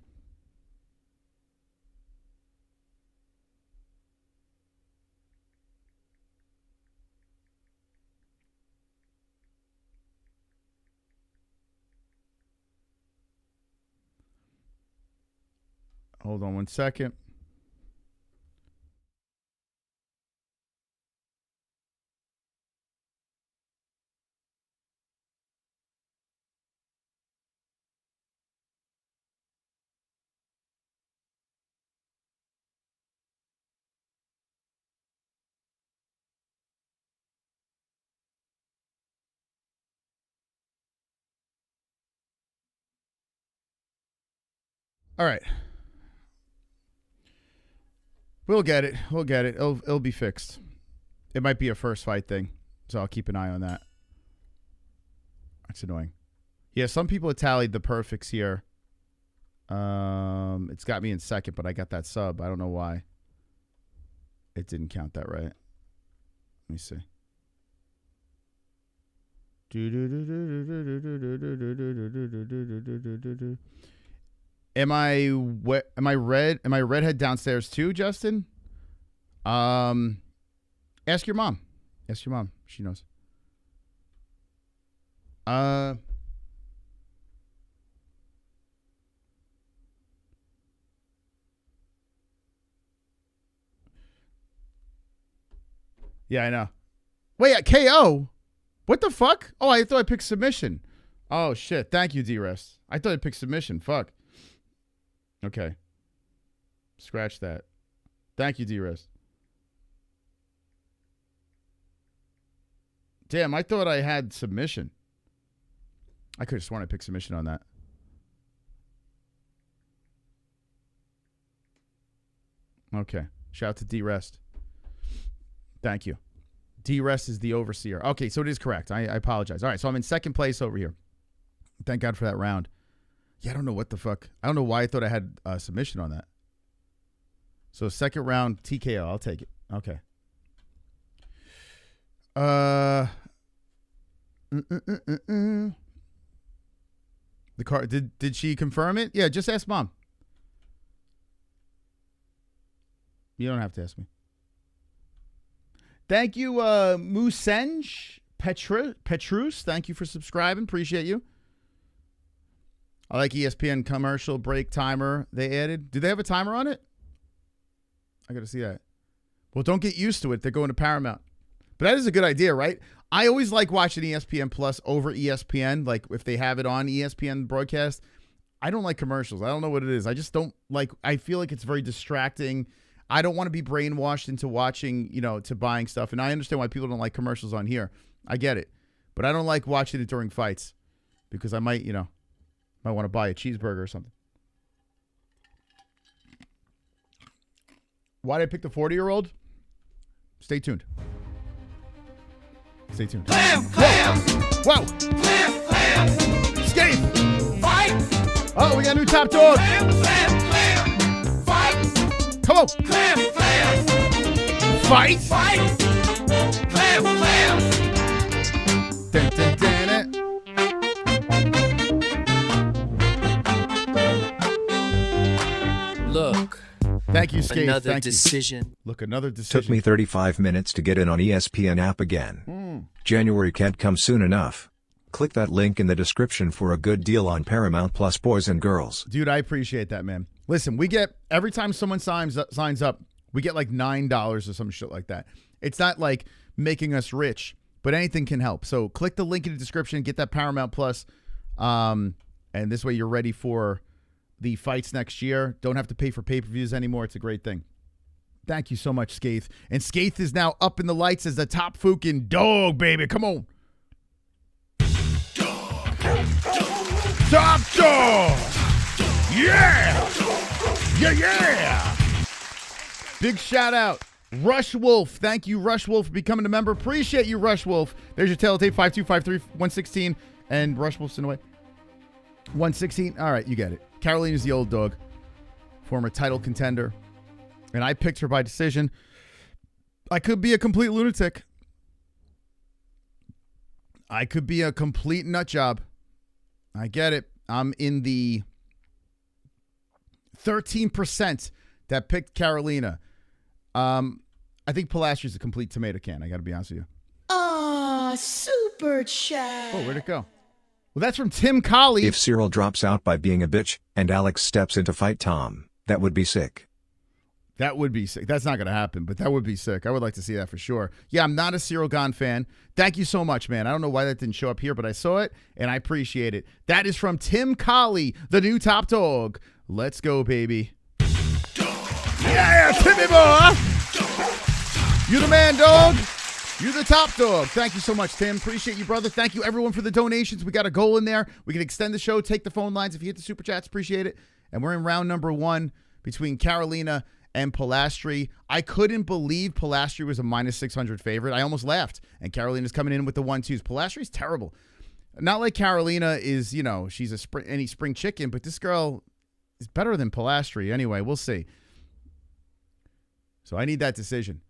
Hold on one second. All right. We'll get it. We'll get it. It'll be fixed. It might be a first fight thing, so I'll keep an eye on that. That's annoying. Yeah, some people have tallied the perfects here. It's got me in second, but I got that sub. I don't know why. It didn't count that right. Let me see. Am I red? Am I redhead downstairs too, Justin? Ask your mom. Ask your mom. She knows. Yeah, I know. Wait, KO? What the fuck? Oh, I thought I picked submission. Oh shit! Thank you, D-Rest. I thought I picked submission. Fuck. Okay. Scratch that. Thank you, D-Rest. Damn, I thought I had submission. I could have sworn I picked submission on that. Okay. Shout out to D-Rest. Thank you. D-Rest is the overseer. Okay, so it is correct. I apologize. All right, so I'm in second place over here. Thank God for that round. Yeah, I don't know what the fuck. I don't know why I thought I had submission on that. So second round TKO. I'll take it. Okay. The car did she confirm it? Yeah, just ask mom. You don't have to ask me. Thank you, Musenj Petrus. Thank you for subscribing. Appreciate you. I like ESPN commercial break timer they added. Do they have a timer on it? I got to see that. Well, don't get used to it. They're going to Paramount. But that is a good idea, right? I always like watching ESPN Plus over ESPN. Like if they have it on ESPN broadcast. I don't like commercials. I don't know what it is. I just don't like, I feel like it's very distracting. I don't want to be brainwashed into watching, to buying stuff. And I understand why people don't like commercials on here. I get it. But I don't like watching it during fights because I might, might want to buy a cheeseburger or something. Why did I pick the 40-year-old? Stay tuned. Stay tuned. Clam, clam. Whoa! Clam, clam. Skate! Fight! Oh, we got a new top dog. Clam, clam, clam. Fight! Come on. Clam, clam. Fight! Fight! Clam, clam. Dun, dun, dun, dun. Look. Thank you, Skate. Another Thank decision. You. Look, another decision. Took me 35 minutes to get in on ESPN app again. January can't come soon enough. Click that link in the description for a good deal on Paramount Plus boys and girls. Dude, I appreciate that, man. Listen, we get, every time someone signs up, we get like $9 or some shit like that. It's not like making us rich, but anything can help. So click the link in the description, get that Paramount Plus, and this way you're ready for the fights next year. Don't have to pay for pay-per-views anymore. It's a great thing. Thank you so much, Skaith. And Skaith is now up in the lights as the top fucking dog, baby. Come on. Top dog. Yeah. Yeah. Big shout out. Rush Wolf. Thank you, Rush Wolf, for becoming a member. Appreciate you, Rush Wolf. There's your tape 5253 116. And Rush Wolf's in the way. 116. All right, you get it. Karolina's the old dog. Former title contender. And I picked her by decision. I could be a complete lunatic. I could be a complete nut job. I get it. I'm in the 13% that picked Karolina. I think Polastri's a complete tomato can. I got to be honest with you. Super chat. Oh, where'd it go? Well, that's from Tim Colley. If Cyril drops out by being a bitch and Alex steps in to fight Tom, that would be sick. That would be sick. That's not going to happen, but that would be sick. I would like to see that for sure. Yeah, I'm not a Cyril Gahn fan. Thank you so much, man. I don't know why that didn't show up here, but I saw it, and I appreciate it. That is from Tim Colley, the new top dog. Let's go, baby. Yeah, Timmy boy. You the man, dog. You the top dog. Thank you so much, Tim. Appreciate you, brother. Thank you, everyone, for the donations. We got a goal in there. We can extend the show, take the phone lines. If you hit the super chats, appreciate it. And we're in round number 1 between Karolina and Polastri. I couldn't believe Polastri was a minus 600 favorite. I almost laughed. And Karolina's coming in with the 1-2s. Polastri's terrible. Not like Karolina is, you know, she's any spring chicken, but this girl is better than Polastri. Anyway, we'll see. So I need that decision.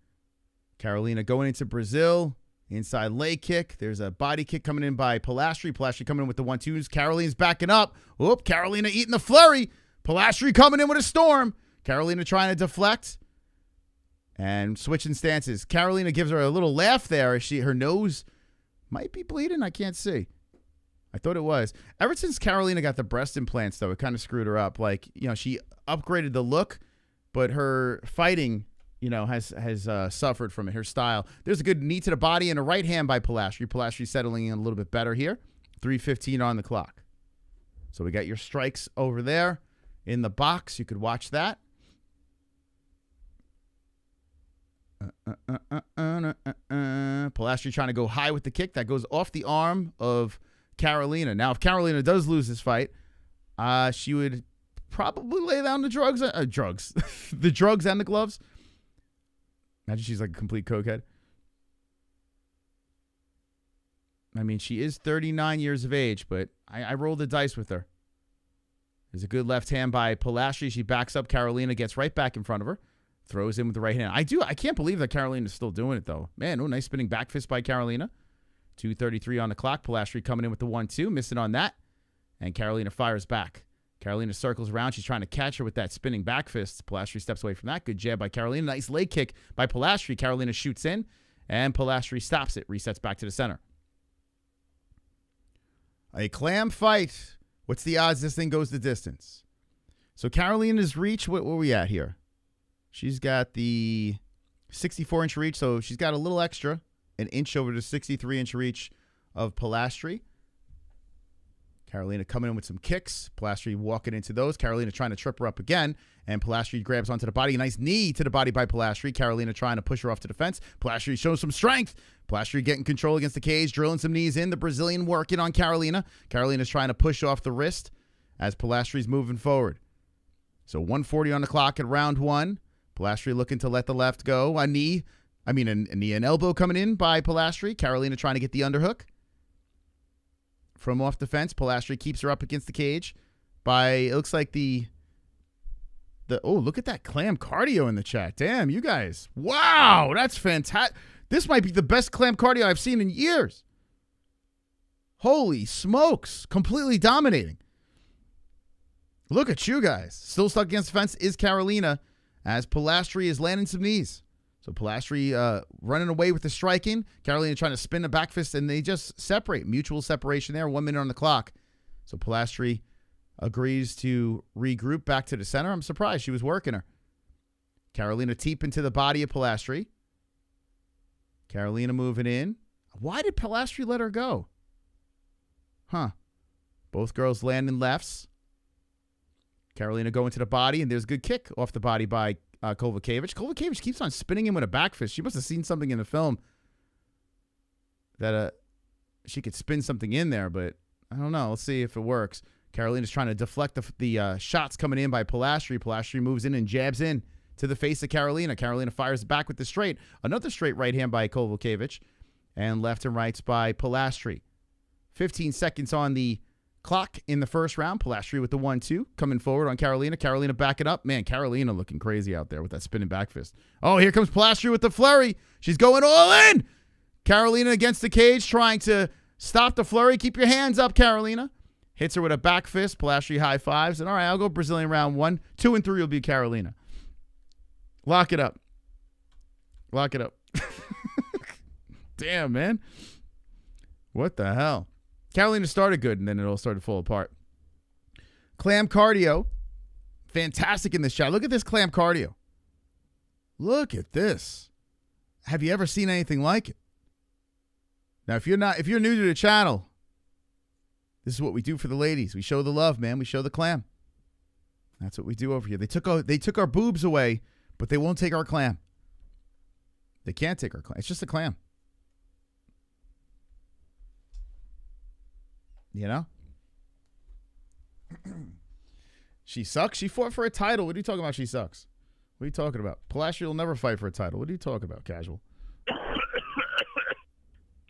Karolina going into Brazil. Inside leg kick. There's a body kick coming in by Polastri. Polastri coming in with the 1-2s. Karolina's backing up. Whoop, Karolina eating the flurry. Polastri coming in with a storm. Karolina trying to deflect and switching stances. Karolina gives her a little laugh there. Her nose might be bleeding. I can't see. I thought it was. Ever since Karolina got the breast implants, though, it kind of screwed her up. Like, you know, she upgraded the look, but her fighting, you know, has suffered from it. Her style. There's a good knee to the body and a right hand by Polastri. Polastri settling in a little bit better here. 3:15 on the clock. So we got your strikes over there in the box. You could watch that. Polastri trying to go high with the kick. That goes off the arm of Karolina. Now, if Karolina does lose this fight, she would probably lay down the drugs. The drugs and the gloves. Imagine she's like a complete cokehead. I mean, she is 39 years of age, but I rolled the dice with her. There's a good left hand by Polastri. She backs up. Karolina gets right back in front of her. Throws in with the right hand. I can't believe that Karolina's still doing it, though. Man, nice spinning back fist by Karolina. 2:33 on the clock. Polastri coming in with the 1-2. Missing on that. And Karolina fires back. Karolina circles around. She's trying to catch her with that spinning back fist. Polastri steps away from that. Good jab by Karolina. Nice leg kick by Polastri. Karolina shoots in. And Polastri stops it. Resets back to the center. A clam fight. What's the odds this thing goes the distance? So Karolina's reach, what are we at here? She's got the 64-inch reach, so she's got a little extra, an inch over the 63-inch reach of Polastri. Karolina coming in with some kicks. Polastri walking into those. Karolina trying to trip her up again, and Polastri grabs onto the body. A nice knee to the body by Polastri. Karolina trying to push her off to the fence. Polastri shows some strength. Polastri getting control against the cage, drilling some knees in. The Brazilian working on Karolina. Karolina's trying to push off the wrist as Polastri's moving forward. So 1:40 on the clock at round 1. Polastri looking to let the left go. A knee and elbow coming in by Polastri. Karolina trying to get the underhook. From off the fence, Polastri keeps her up against the cage by, it looks like oh, look at that clam cardio in the chat. Damn, you guys. Wow, that's fantastic. This might be the best clam cardio I've seen in years. Holy smokes. Completely dominating. Look at you guys. Still stuck against the fence is Karolina, as Polastri is landing some knees. So Polastri running away with the striking. Karolina trying to spin the back fist, and they just separate. Mutual separation there. 1 minute on the clock. So Polastri agrees to regroup back to the center. I'm surprised. She was working her. Karolina teep into the body of Polastri. Karolina moving in. Why did Polastri let her go? Huh. Both girls landing lefts. Karolina going to the body, and there's a good kick off the body by Kowalkiewicz. Kowalkiewicz keeps on spinning him with a back fist. She must have seen something in the film that she could spin something in there, but I don't know. Let's see if it works. Karolina's trying to deflect the shots coming in by Polastri. Polastri moves in and jabs in to the face of Karolina. Karolina fires back with the straight. Another straight right hand by Kowalkiewicz, and left and rights by Polastri. 15 seconds on the clock in the first round. Polastri with the 1-2. Coming forward on Karolina. Karolina backing up. Man, Karolina looking crazy out there with that spinning back fist. Oh, here comes Polastri with the flurry. She's going all in. Karolina against the cage, trying to stop the flurry. Keep your hands up, Karolina. Hits her with a back fist. Polastri high fives. And all right, I'll go Brazilian round 1. 2 and 3 will be Karolina. Lock it up. Lock it up. Damn, man. What the hell? Karolina started good, and then it all started to fall apart. Clam cardio. Fantastic in this shot. Look at this clam cardio. Look at this. Have you ever seen anything like it? Now, if you're new to the channel, this is what we do for the ladies. We show the love, man. We show the clam. That's what we do over here. They took our boobs away, but they won't take our clam. They can't take our clam. It's just a clam. You know? She sucks. She fought for a title. What are you talking about? She sucks. What are you talking about? Polastri will never fight for a title. What are you talking about, casual?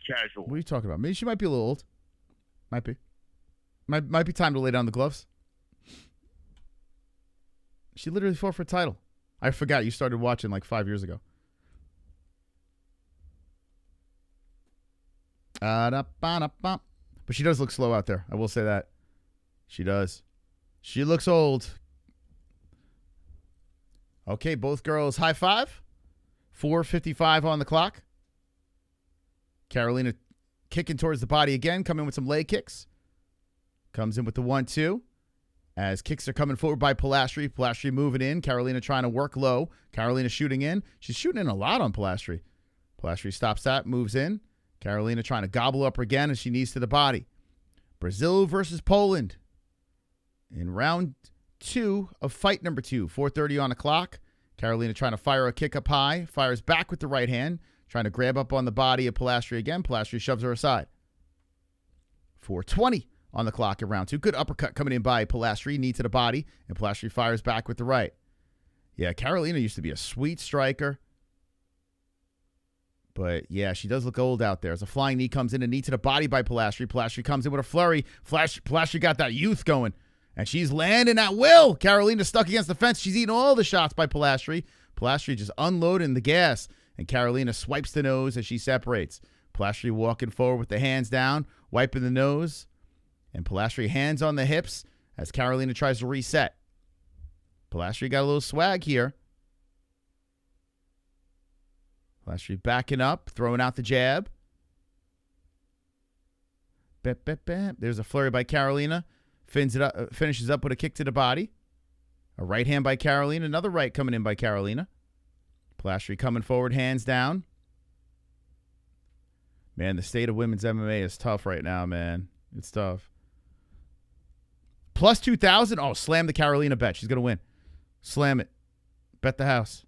Casual. What are you talking about? Maybe she might be a little old. Might be. Might be time to lay down the gloves. She literally fought for a title. I forgot you started watching like 5 years ago. But she does look slow out there. I will say that. She does. She looks old. Okay, both girls high five. 4:55 on the clock. Karolina kicking towards the body again, coming with some leg kicks. Comes in with the 1-2. As kicks are coming forward by Polastri. Polastri moving in. Karolina trying to work low. Karolina shooting in. She's shooting in a lot on Polastri. Polastri stops that, moves in. Karolina trying to gobble up her again as she knees to the body. Brazil versus Poland. In round 2 of fight number 2. 4:30 on the clock. Karolina trying to fire a kick up high. Fires back with the right hand. Trying to grab up on the body of Polastri again. Polastri shoves her aside. 4:20 on the clock in round 2. Good uppercut coming in by Polastri. Knee to the body. And Polastri fires back with the right. Yeah, Karolina used to be a sweet striker. But, yeah, she does look old out there. As a flying knee comes in, a knee to the body by Polastri. Polastri comes in with a flurry. Polastri got that youth going. And she's landing at will. Karolina stuck against the fence. She's eating all the shots by Polastri. Polastri just unloading the gas. And Karolina swipes the nose as she separates. Polastri walking forward with the hands down, wiping the nose. And Polastri hands on the hips as Karolina tries to reset. Polastri got a little swag here. Polastri backing up, throwing out the jab. There's a flurry by Karolina. Finishes up with a kick to the body. A right hand by Karolina. Another right coming in by Karolina. Polastri coming forward, hands down. Man, the state of women's MMA is tough right now, man. It's tough. Plus 2,000. Oh, slam the Karolina bet. She's going to win. Slam it. Bet the house.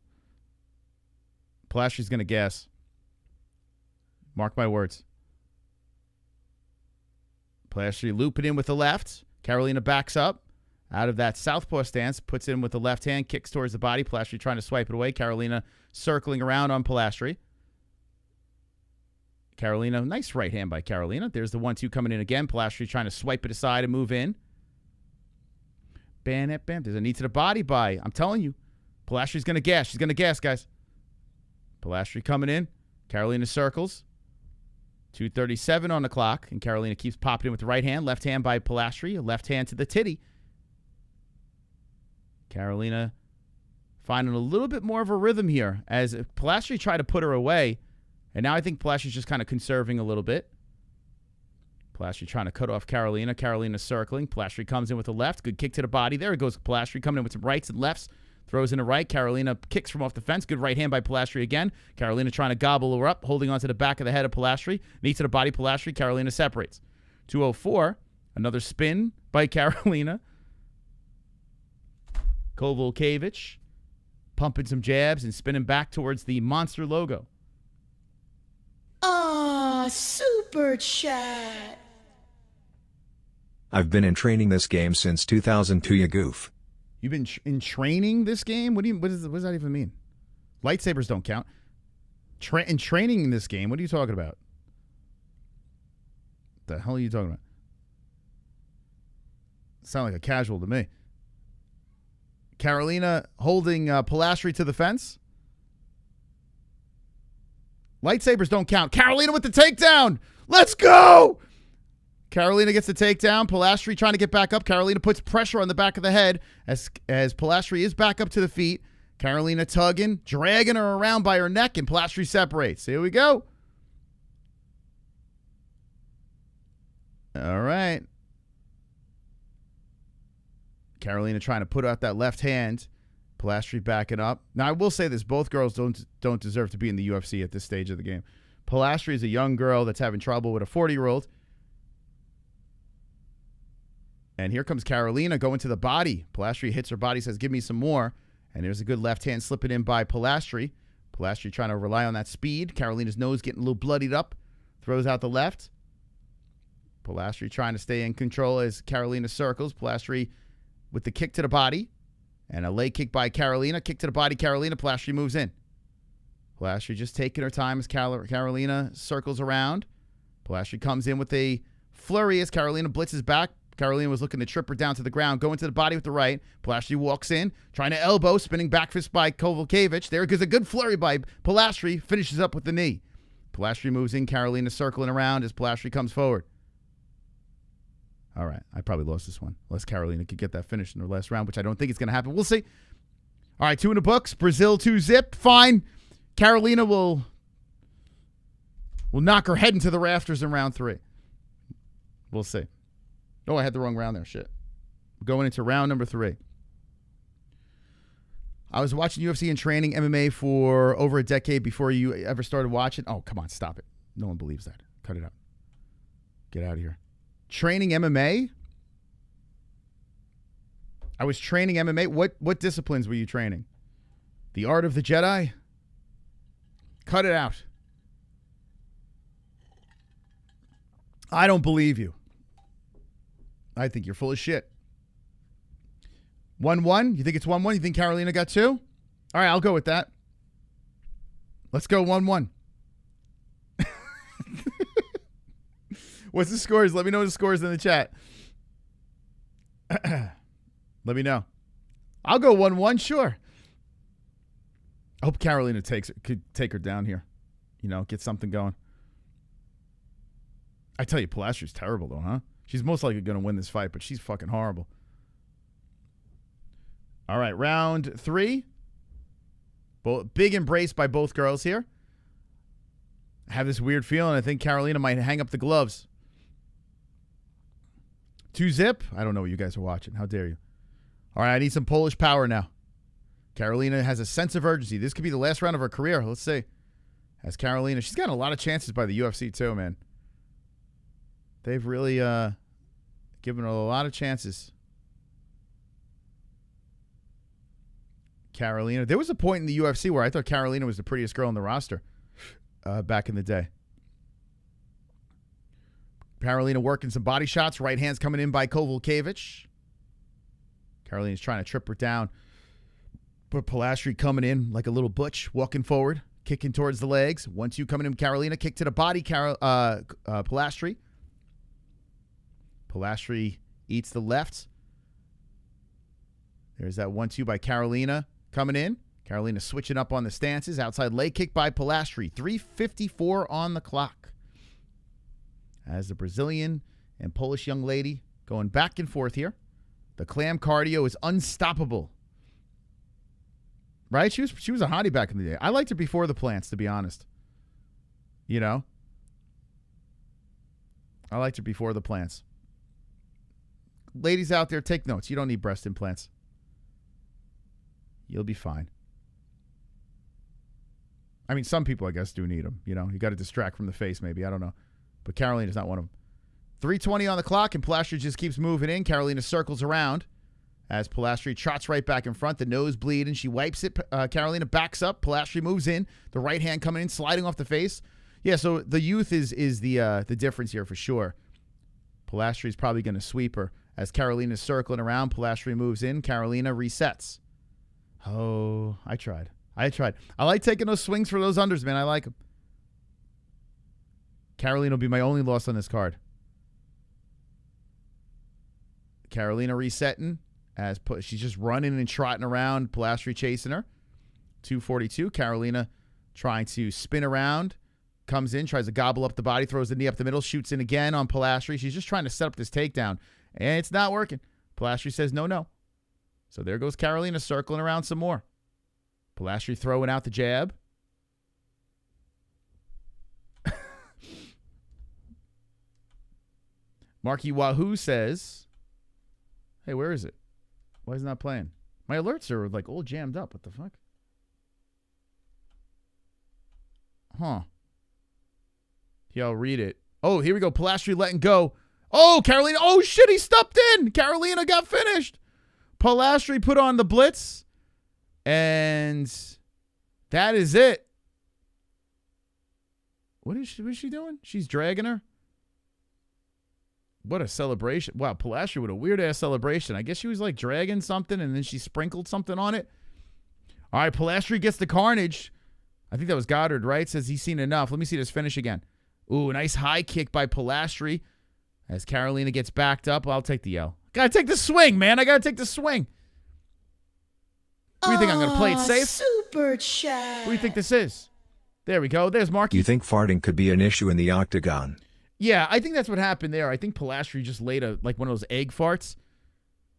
Polastri's going to gas. Mark my words. Polastri looping in with the left. Karolina backs up out of that southpaw stance, puts in with the left hand, kicks towards the body. Polastri trying to swipe it away. Karolina circling around on Polastri. Karolina, nice right hand by Karolina. There's the 1-2 coming in again. Polastri trying to swipe it aside and move in. Bam, bam. There's a knee to the body by, I'm telling you, Polastri's going to gas. She's going to gas, guys. Polastri coming in. Karolina circles. 2:37 on the clock, and Karolina keeps popping in with the right hand. Left hand by Polastri. A left hand to the titty. Karolina finding a little bit more of a rhythm here as Polastri tried to put her away, and now I think Polastri's just kind of conserving a little bit. Polastri trying to cut off Karolina. Karolina circling. Polastri comes in with a left. Good kick to the body. There it goes. Polastri coming in with some rights and lefts. Throws in a right. Karolina kicks from off the fence. Good right hand by Polastri again. Karolina trying to gobble her up, holding onto the back of the head of Polastri. Knee to the body, Polastri. Karolina separates. 2:04. Another spin by Karolina. Kowalkiewicz pumping some jabs and spinning back towards the monster logo. Super chat. I've been in training this game since 2002, you goof. You've been in training this game? What does that even mean? Lightsabers don't count. In training in this game, what are you talking about? The hell are you talking about? Sound like a casual to me. Karolina holding Polastri to the fence. Lightsabers don't count. Karolina with the takedown. Let's go. Karolina gets the takedown. Polastri trying to get back up. Karolina puts pressure on the back of the head as Polastri is back up to the feet. Karolina tugging, dragging her around by her neck, and Polastri separates. Here we go. All right. Karolina trying to put out that left hand. Polastri backing up. Now, I will say this. Both girls don't deserve to be in the UFC at this stage of the game. Polastri is a young girl that's having trouble with a 40-year-old. And here comes Karolina going to the body. Polastri hits her body, says, give me some more. And there's a good left hand slipping in by Polastri. Polastri trying to rely on that speed. Karolina's nose getting a little bloodied up. Throws out the left. Polastri trying to stay in control as Karolina circles. Polastri with the kick to the body. And a leg kick by Karolina. Kick to the body, Karolina. Polastri moves in. Polastri just taking her time as Karolina circles around. Polastri comes in with a flurry as Karolina blitzes back. Karolina was looking to trip her down to the ground, going to the body with the right. Polastri walks in, trying to elbow, spinning back fist by Kowalkiewicz. There goes a good flurry by Polastri, finishes up with the knee. Polastri moves in, Karolina circling around as Polastri comes forward. All right, I probably lost this one, unless Karolina could get that finish in her last round, which I don't think it's going to happen. We'll see. All right, 2 in the books. Brazil 2-zip. Fine. Karolina will knock her head into the rafters in round 3. We'll see. Oh, I had the wrong round there. Shit. Going into round number 3. I was watching UFC and training MMA for over a decade before you ever started watching. Oh, come on. Stop it. No one believes that. Cut it out. Get out of here. Training MMA? I was training MMA. What disciplines were you training? The Art of the Jedi? Cut it out. I don't believe you. I think you're full of shit. 1-1? You think it's 1-1? You think Karolina got 2? All right, I'll go with that. Let's go 1-1. What's the scores? Let me know the scores in the chat. Let me know. I'll go 1-1, sure. I hope Karolina could take her down here. You know, get something going. I tell you, Polastri's terrible, though, huh? She's most likely going to win this fight, but she's fucking horrible. All right, round 3. Big embrace by both girls here. I have this weird feeling. I think Karolina might hang up the gloves. 2-zip? I don't know what you guys are watching. How dare you? All right, I need some Polish power now. Karolina has a sense of urgency. This could be the last round of her career. Let's see. As Karolina, she's gotten a lot of chances by the UFC too, man. They've really given her a lot of chances. Karolina. There was a point in the UFC where I thought Karolina was the prettiest girl on the roster back in the day. Karolina working some body shots. Right hand's coming in by Kowalkiewicz. Karolina's trying to trip her down. But Polastri coming in like a little butch, walking forward, kicking towards the legs. 1-2 coming in. Karolina kick to the body. Polastri. Polastri eats the left. There's that 1-2 by Karolina coming in. Karolina switching up on the stances. Outside leg kick by Polastri. 3:54 on the clock. As the Brazilian and Polish young lady going back and forth here. The clam cardio is unstoppable. Right? She was a hottie back in the day. I liked her before the plants, to be honest. You know? I liked her before the plants. Ladies out there, take notes. You don't need breast implants. You'll be fine. I mean, some people, I guess, do need them. You know, you got to distract from the face, maybe. I don't know. But Karolina's not one of them. 3:20 on the clock, and Polastri just keeps moving in. Karolina circles around as Polastri trots right back in front, the nose bleed, and she wipes it. Karolina backs up. Polastri moves in. The right hand coming in, sliding off the face. Yeah, so the youth is the difference here for sure. Polastri is probably going to sweep her. As Karolina's circling around, Polastri moves in. Karolina resets. Oh, I tried. I like taking those swings for those unders, man. I like them. Karolina will be my only loss on this card. Karolina resetting as she's just running and trotting around. Polastri chasing her. 242. Karolina trying to spin around. Comes in, tries to gobble up the body, throws the knee up the middle, shoots in again on Polastri. She's just trying to set up this takedown, and it's not working. Polastri says no. So there goes Karolina circling around some more. Polastri throwing out the jab. Marky Wahoo says, hey, where is it? Why is it not playing? My alerts are like all jammed up. What the fuck? Huh. Yeah, I'll read it. Oh, here we go. Polastri letting go. Oh, Karolina. Oh, shit. He stepped in. Karolina got finished. Polastri put on the blitz. And that is it. What is she doing? She's dragging her. What a celebration. Wow, Polastri with a weird-ass celebration. I guess she was like dragging something and then she sprinkled something on it. All right, Polastri gets the carnage. I think that was Goddard, right? Says he's seen enough. Let me see this finish again. Ooh, nice high kick by Polastri. As Karolina gets backed up, I'll take the L. Gotta take the swing, man. I gotta take the swing. What do you think? I'm gonna play it safe? Super chat. What do you think this is? There we go. There's Marky. You think farting could be an issue in the octagon? Yeah, I think that's what happened there. I think Polastri just laid one of those egg farts.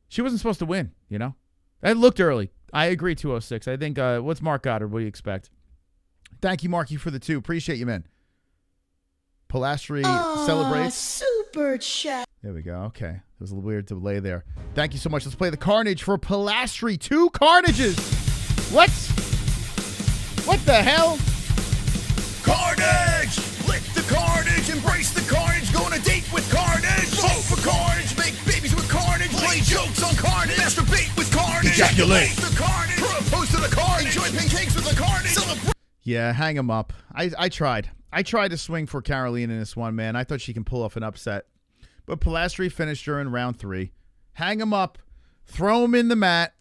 She wasn't supposed to win, you know? That looked early. I agree, 206. I think, what's Mark Goddard? What do you expect? Thank you, Marky, for the 2. Appreciate you, man. Polastri celebrates. Super chat. There we go. Okay. There was a little weird delay there. Thank you so much. Let's play the Carnage for Polastri. 2 Carnages. What? What the hell? Carnage! Lick the carnage, embrace the carnage, go on a date with carnage. Vote for carnage, make babies with carnage, play jokes on carnage, masturbate with carnage, ejaculate the carnage, propose to the carnage, enjoy pancakes with the carnage, celebrate. Yeah, hang him up. I tried. I tried to swing for Karolina in this one, man. I thought she can pull off an upset. But Polastri finished her in round 3. Hang him up. Throw him in the mat.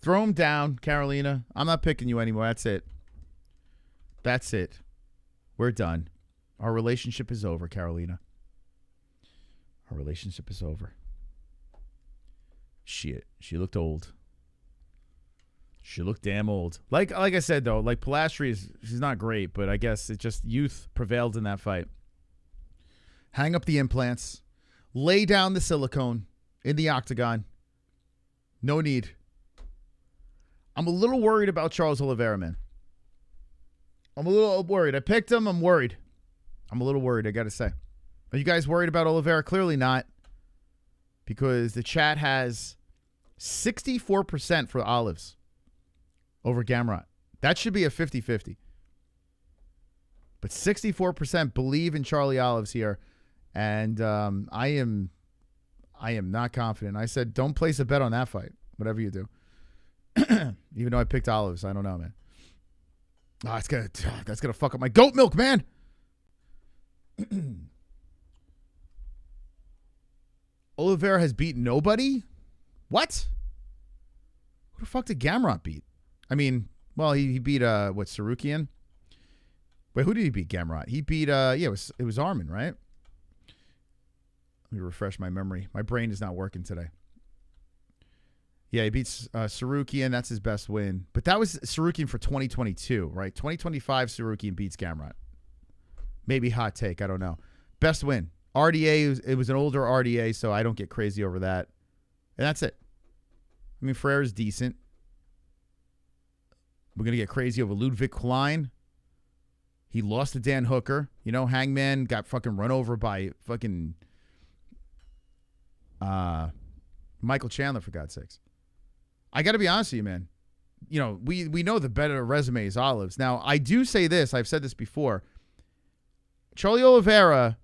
Throw him down, Karolina. I'm not picking you anymore. That's it. That's it. We're done. Our relationship is over, Karolina. Our relationship is over. Shit. She looked old. She looked damn old. Like I said, though, like Polastri she's not great, but I guess it just youth prevailed in that fight. Hang up the implants. Lay down the silicone in the octagon. No need. I'm a little worried about Charles Oliveira, man. I'm a little worried. I picked him. I'm worried. I'm a little worried, I got to say. Are you guys worried about Oliveira? Clearly not. Because the chat has 64% for Olives over Gamrot. That should be a 50-50. But 64% believe in Charlie Olives here. And I am not confident. I said, don't place a bet on that fight, whatever you do. Even though I picked Olives. I don't know, man. Oh, that's gonna fuck up my goat milk, man. Oliveira has beaten nobody? What? Who the fuck did Gamrot beat? I mean, well, he beat Sarukian? Wait, who did he beat, Gamrot? He beat it was Armin, right? Let me refresh my memory. My brain is not working today. Yeah, he beats Sarukian. That's his best win. But that was Sarukian for 2022, right? 2025, Sarukian beats Gamrot. Maybe hot take. I don't know. Best win. RDA, it was an older RDA, so I don't get crazy over that. And that's it. I mean, Ferrer's decent. We're going to get crazy over Ludwig Klein. He lost to Dan Hooker. You know, Hangman got fucking run over by fucking Michael Chandler, for God's sakes. I got to be honest with you, man. You know, we know the better resume is Olives. Now, I do say this. I've said this before. Charlie Oliveira,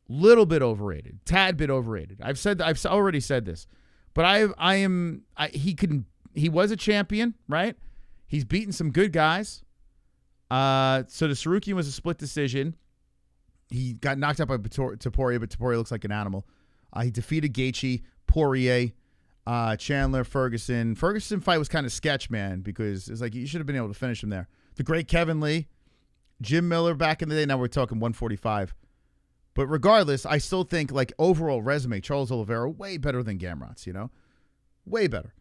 Little bit overrated. Tad bit overrated. I've already said this. But he was a champion, right? He's beaten some good guys. So the Sarukian was a split decision. He got knocked out by Topuria, but Topuria looks like an animal. He defeated Gaethje, Poirier, Chandler, Ferguson. Ferguson fight was kind of sketch, man, because it's like you should have been able to finish him there. The great Kevin Lee, Jim Miller back in the day. Now we're talking 145. But regardless, I still think like overall resume, Charles Oliveira way better than Gamrot's, way better.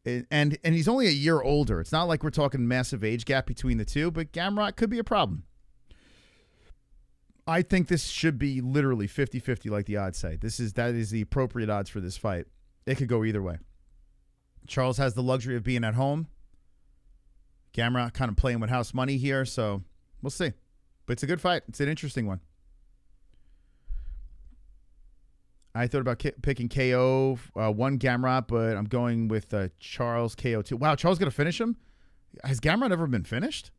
And he's only a year older. It's not like we're talking massive age gap between the two, but Gamrot could be a problem. I think this should be literally 50-50 like the odds say. That is the appropriate odds for this fight. It could go either way. Charles has the luxury of being at home. Gamrot kind of playing with house money here, so we'll see. But it's a good fight. It's an interesting one. I thought about picking KO, one Gamrot, but I'm going with Charles KO 2. Wow, Charles going to finish him? Has Gamrot ever been finished?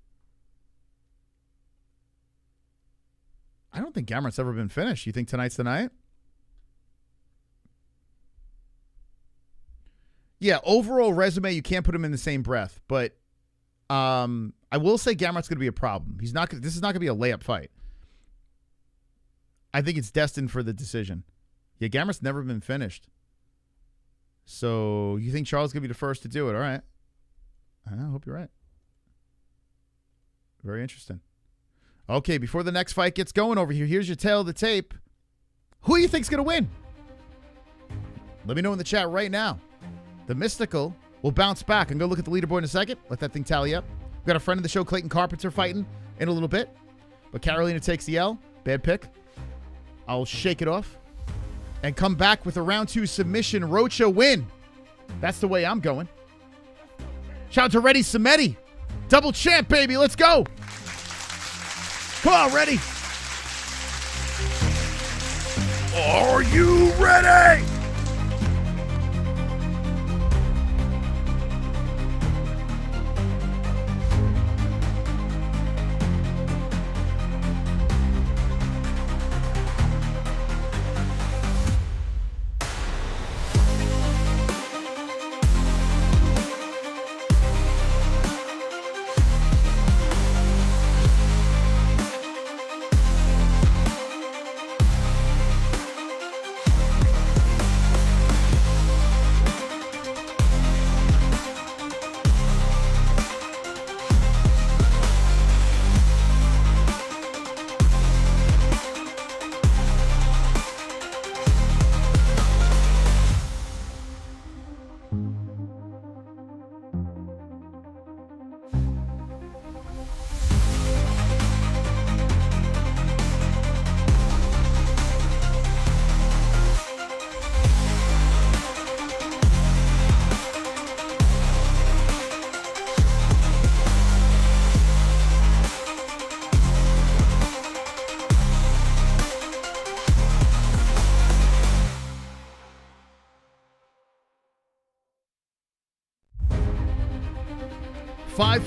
I don't think Gamrot's ever been finished. You think tonight's the night? Yeah, overall resume, you can't put him in the same breath, but I will say Gamrot's going to be a problem. This is not going to be a layup fight. I think it's destined for the decision. Yeah, Gamrot's never been finished. So you think Charles is going to be the first to do it? All right. I hope you're right. Very interesting. Okay, before the next fight gets going over here, here's your tail of the tape. Who do you think's going to win? Let me know in the chat right now. The Mystical will bounce back. I'm going to look at the leaderboard in a second. Let that thing tally up. We've got a friend of the show, Clayton Carpenter, fighting in a little bit. But Karolina takes the L. Bad pick. I'll shake it off. And come back with a round 2 submission Rocha win. That's the way I'm going. Shout out to Reddy Samedi. Double champ, baby. Let's go. Come on, Reddy. Are you ready?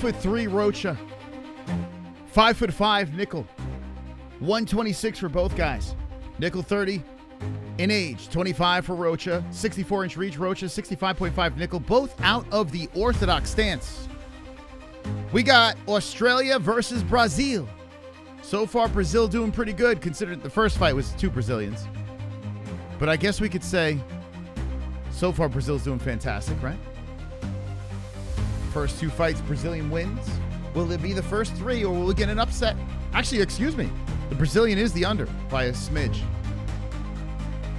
.3 Rocha. 5'5" Nicoll. 126 for both guys. Nicoll 30 in age. 25 for Rocha. 64-inch reach Rocha. 65.5 Nicoll. Both out of the orthodox stance. We got Australia versus Brazil. So far, Brazil doing pretty good, considering the first fight was 2 Brazilians. But I guess we could say, so far, Brazil's doing fantastic, right? First 2 fights, Brazilian wins. Will it be the first 3, or will we get an upset? Actually, excuse me. The Brazilian is the under by a smidge.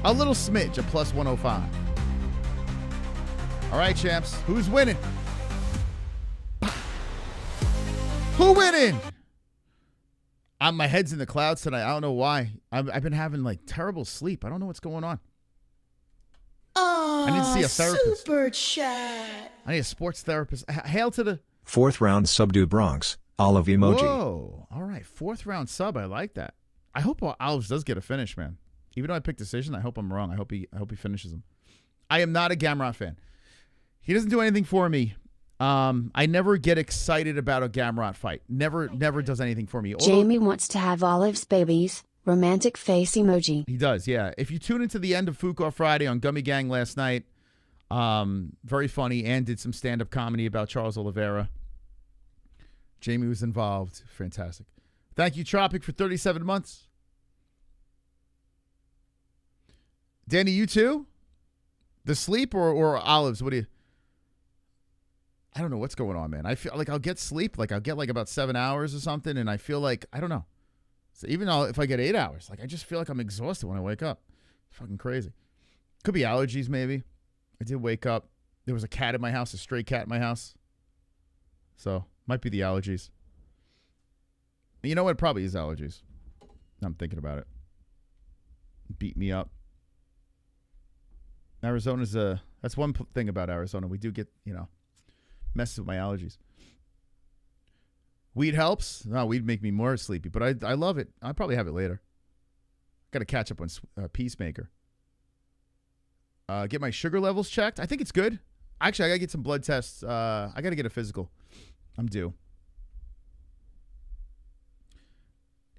A little smidge, a plus 105. All right, champs. Who's winning? Who winning? My head's in the clouds tonight. I don't know why. I've been having like terrible sleep. I don't know what's going on. I need to see a therapist. Super chat. I need a sports therapist. Hail to the 4th round subdue Bronx. Olive emoji. Whoa. All right. 4th round sub. I like that. I hope Olives does get a finish, man. Even though I picked decision, I hope I'm wrong. I hope he finishes him. I am not a Gamrot fan. He doesn't do anything for me. I never get excited about a Gamrot fight. Never does anything for me. Jamie wants to have Olive's babies. Romantic face emoji. He does, yeah. If you tune into the end of Fuqua Friday on Gummy Gang last night, very funny, and did some stand-up comedy about Charles Oliveira. Jamie was involved. Fantastic. Thank you, Tropic, for 37 months. Danny, you too? The sleep or olives? What do you... I don't know what's going on, man. I feel like I'll get sleep. Like I'll get like about 7 hours or something, and I feel like, I don't know. So even though if I get 8 hours, like I just feel like I'm exhausted when I wake up. It's fucking crazy. Could be allergies, maybe. I did wake up. There was a cat in my house, a stray cat in my house. So, might be the allergies. You know what? It probably is allergies. I'm thinking about it. Beat me up. Arizona's that's one thing about Arizona. We do get, messes with my allergies. Weed helps. No, weed make me more sleepy, but I love it. I'll probably have it later. Got to catch up on Peacemaker. Get my sugar levels checked. I think it's good. Actually, I got to get some blood tests. I got to get a physical. I'm due.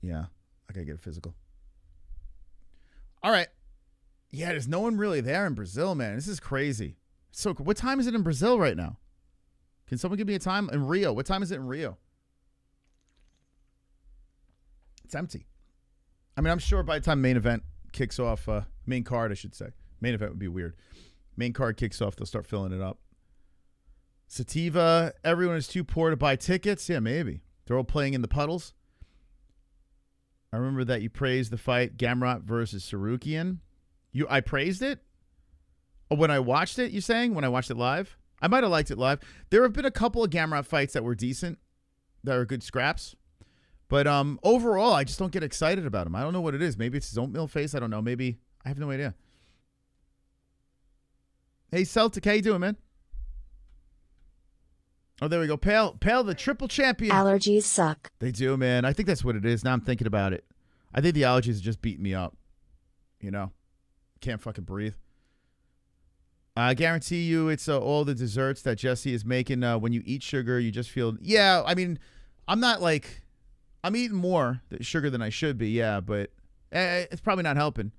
Yeah, I got to get a physical. All right. Yeah, there's no one really there in Brazil, man. This is crazy. So, what time is it in Brazil right now? Can someone give me a time? In Rio. What time is it in Rio? It's empty. I mean, I'm sure by the time main event kicks off, main card, I should say. Main event would be weird. Main card kicks off, they'll start filling it up. Sativa, everyone is too poor to buy tickets. Yeah, maybe. They're all playing in the puddles. I remember that you praised the fight, Gamrot versus Sarukian. I praised it? Oh, when I watched it, you saying? When I watched it live? I might have liked it live. There have been a couple of Gamrot fights that were decent, that are good scraps. But overall, I just don't get excited about him. I don't know what it is. Maybe it's his oatmeal face. I don't know. Maybe. I have no idea. Hey, Celtic, how you doing, man? Oh, there we go. Pale, the triple champion. Allergies suck. They do, man. I think that's what it is. Now I'm thinking about it. I think the allergies are just beating me up. Can't fucking breathe. I guarantee you it's all the desserts that Jesse is making. When you eat sugar, you just feel... Yeah, I mean, I'm not like... I'm eating more sugar than I should be, yeah, but it's probably not helping.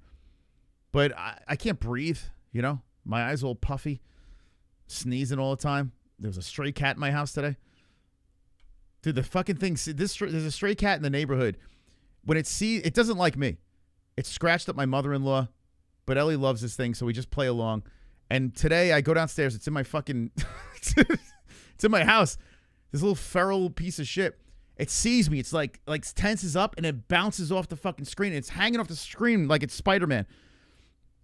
But I can't breathe, My eyes all puffy, sneezing all the time. There was a stray cat in my house today. Dude, the fucking thing, there's a stray cat in the neighborhood. When it doesn't like me. It scratched up my mother-in-law, but Ellie loves this thing, so we just play along. And today I go downstairs. It's in my fucking... it's in my house. This little feral piece of shit. It sees me. It's like tenses up, and it bounces off the fucking screen. It's hanging off the screen like it's Spider-Man.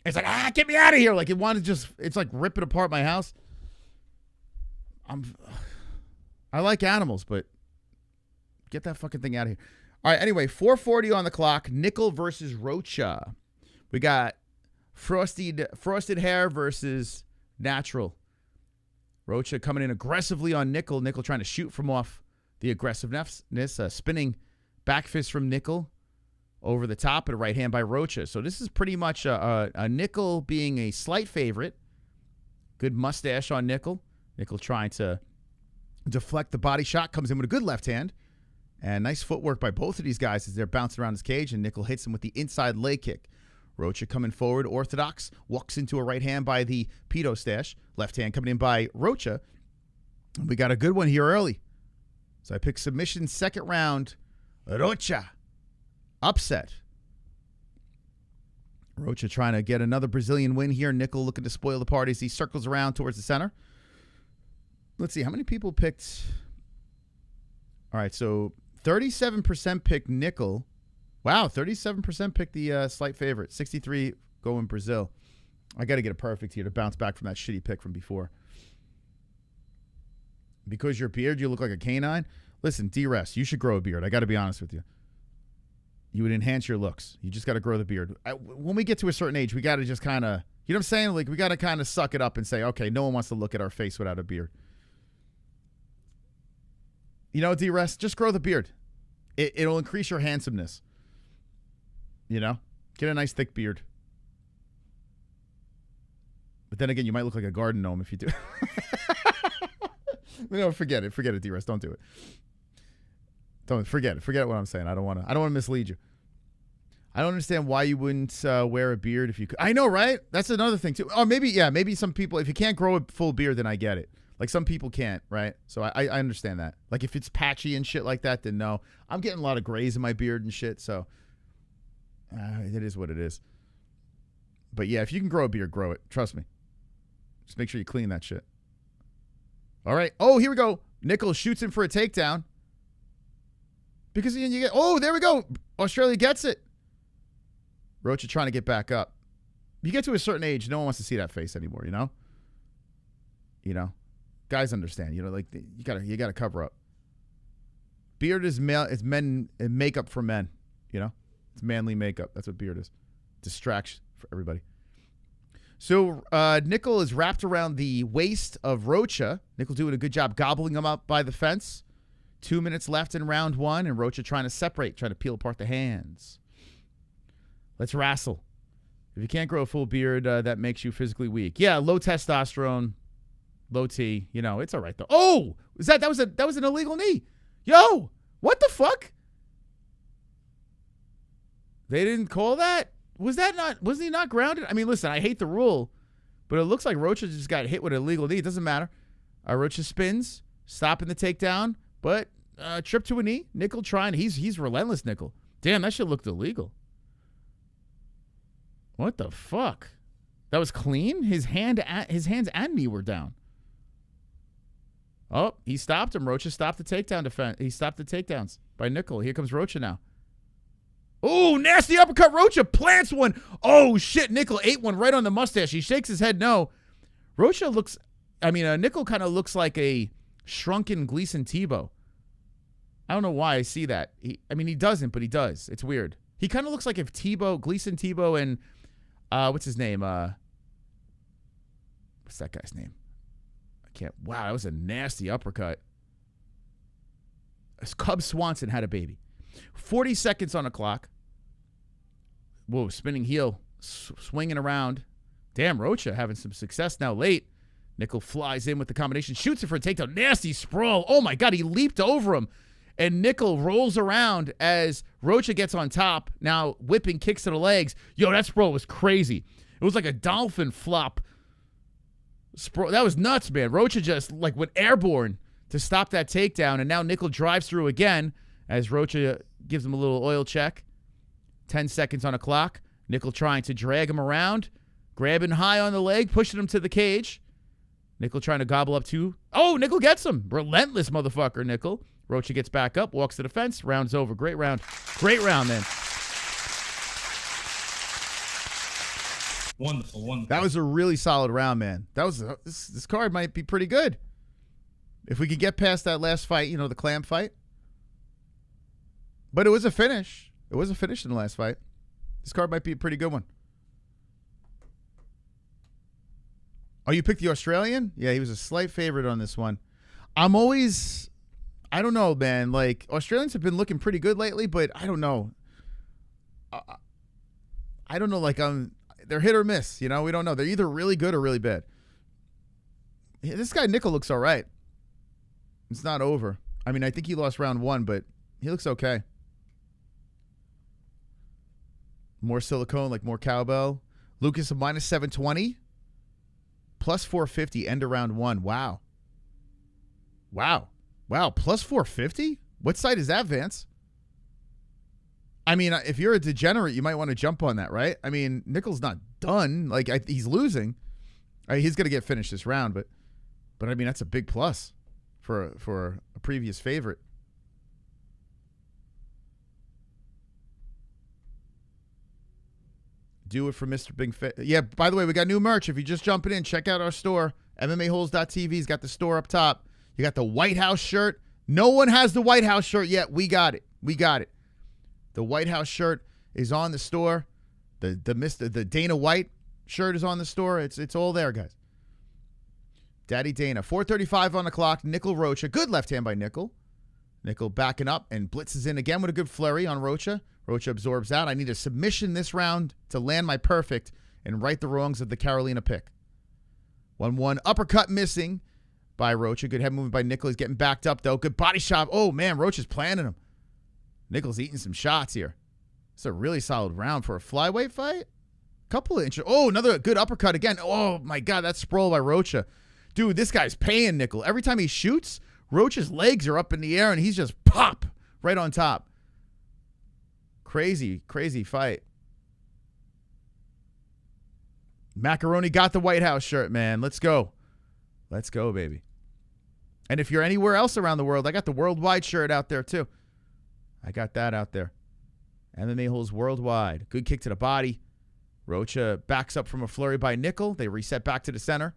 It's like, get me out of here. Like it wanted to just... It's like ripping apart my house. I like animals, but get that fucking thing out of here. All right, anyway, 4:40 on the clock. Nicoll versus Rocha. We got frosted hair versus natural. Rocha coming in aggressively on Nicoll. Nicoll trying to shoot from off the aggressiveness. Spinning back fist from Nicoll over the top and a right hand by Rocha. So this is pretty much a Nicoll being a slight favorite. Good mustache on Nicoll. Nicoll trying to deflect the body shot. Comes in with a good left hand. And nice footwork by both of these guys as they're bouncing around his cage. And Nicoll hits him with the inside leg kick. Rocha coming forward, orthodox. Walks into a right hand by the pedo stash. Left hand coming in by Rocha. And we got a good one here early. So I picked submission second round. Rocha. Upset. Rocha trying to get another Brazilian win here. Nicoll looking to spoil the party as he circles around towards the center. Let's see. How many people picked? All right. So 37% picked Nicoll. Wow. 37% picked the slight favorite. 63 going Brazil. I got to get a perfect here to bounce back from that shitty pick from before. Because your beard, you look like a canine. Listen, D-Rest, you should grow a beard. I got to be honest with you. You would enhance your looks. You just got to grow the beard. When we get to a certain age, we got to just kind of, you know what I'm saying? Like, we got to kind of suck it up and say, okay, no one wants to look at our face without a beard. D-Rest, just grow the beard. It'll increase your handsomeness. Get a nice thick beard. But then again, you might look like a garden gnome if you do. No, forget it, D-Rest. Don't do it. Don't forget it. Forget what I'm saying. I don't want to mislead you. I don't understand why you wouldn't wear a beard if you could. I know, right? That's another thing too. Or maybe some people, if you can't grow a full beard, then I get it. Like some people can't, right? So I understand that. Like if it's patchy and shit like that, then no. I'm getting a lot of grays in my beard and shit, so it is what it is. But yeah, if you can grow a beard, grow it. Trust me. Just make sure you clean that shit. All right. Oh, here we go. Nicoll shoots him for a takedown. Because you get, oh, there we go. Australia gets it. Rocha trying to get back up. You get to a certain age, no one wants to see that face anymore, you know? You know? Guys understand, you know, like you gotta cover up. Beard is men makeup for men, you know? It's manly makeup. That's what beard is. Distraction for everybody. So Nicoll is wrapped around the waist of Rocha. Nicoll doing a good job gobbling him up by the fence. 2 minutes left in round 1, and Rocha trying to separate, trying to peel apart the hands. Let's wrestle. If you can't grow a full beard, that makes you physically weak. Yeah, low testosterone, low T. You know, it's all right though. Oh, that was an illegal knee. Yo, what the fuck? They didn't call that? Wasn't he not grounded? I mean, listen, I hate the rule, but it looks like Rocha just got hit with an illegal knee. It doesn't matter. Rocha spins, stopping the takedown, but trip to a knee. Nicoll trying. He's relentless, Nicoll. Damn, that shit looked illegal. What the fuck? That was clean? His hands and knee were down. Oh, he stopped him. Rocha stopped the takedown defense. He stopped the takedowns by Nicoll. Here comes Rocha now. Oh, nasty uppercut. Rocha plants one. Oh, shit. Nicoll ate one right on the mustache. He shakes his head no. Rocha looks, Nicoll kind of looks like a shrunken Gleason Tebow. I don't know why I see that. He doesn't, but he does. It's weird. He kind of looks like if Gleason Tebow and, what's his name? What's that guy's name? Wow, that was a nasty uppercut. Cub Swanson had a baby. 40 seconds on the clock. Whoa, spinning heel, swinging around. Damn, Rocha having some success now late. Nicoll flies in with the combination, shoots it for a takedown. Nasty sprawl. Oh, my God, he leaped over him. And Nicoll rolls around as Rocha gets on top, now whipping kicks to the legs. Yo, that sprawl was crazy. It was like a dolphin flop. That was nuts, man. Rocha just like went airborne to stop that takedown, and now Nicoll drives through again as Rocha gives him a little oil check. 10 seconds on the clock. Nicoll trying to drag him around, grabbing high on the leg, pushing him to the cage. Nicoll trying to gobble up two. Oh, Nicoll gets him. Relentless motherfucker, Nicoll. Rocha gets back up, walks to the fence. Round's over. Great round. Great round, man. Wonderful. That was a really solid round, man. This card might be pretty good. If we could get past that last fight, you know, the clam fight. But it was a finish. It was a finish in the last fight. This card might be a pretty good one. Oh, you picked the Australian? Yeah, he was a slight favorite on this one. I don't know, man. Like, Australians have been looking pretty good lately, but I don't know. I don't know, like, they're hit or miss, you know? We don't know. They're either really good or really bad. This guy, Nicoll, looks all right. It's not over. I mean, I think he lost round 1, but he looks okay. More silicone, like more cowbell. Lucas, a minus 720. Plus 450, end of round 1. Wow. Plus 450? What site is that, Vance? I mean, if you're a degenerate, you might want to jump on that, right? I mean, Nicoll's not done. Like, he's losing. He's going to get finished this round, but I mean, that's a big plus for a previous favorite. Do it for Mr. Big Fit. Yeah, by the way, we got new merch. If you're just jumping in, check out our store. MMA-Holes.tv's got the store up top. You got the White House shirt. No one has the White House shirt yet. We got it. The White House shirt is on the store. The Dana White shirt is on the store. It's all there, guys. Daddy Dana. 4:35 on the clock. Nicoll Rocha. Good left hand by Nicoll. Nicoll backing up and blitzes in again with a good flurry on Rocha. Rocha absorbs that. I need a submission this round to land my perfect and right the wrongs of the Karolina pick. 1-1. Uppercut missing by Rocha. Good head movement by Nicoll. He's getting backed up, though. Good body shot. Oh, man, Rocha's planning him. Nicoll's eating some shots here. It's a really solid round for a flyweight fight. Couple of inches. Oh, another good uppercut again. Oh, my God, that sprawl by Rocha. Dude, this guy's paying Nicoll. Every time he shoots, Rocha's legs are up in the air, and he's just pop right on top. Crazy, crazy fight. Macaroni got the White House shirt, man. Let's go. Let's go, baby. And if you're anywhere else around the world, I got the worldwide shirt out there, too. I got that out there. MMA-Holes worldwide. Good kick to the body. Rocha backs up from a flurry by Nicoll. They reset back to the center.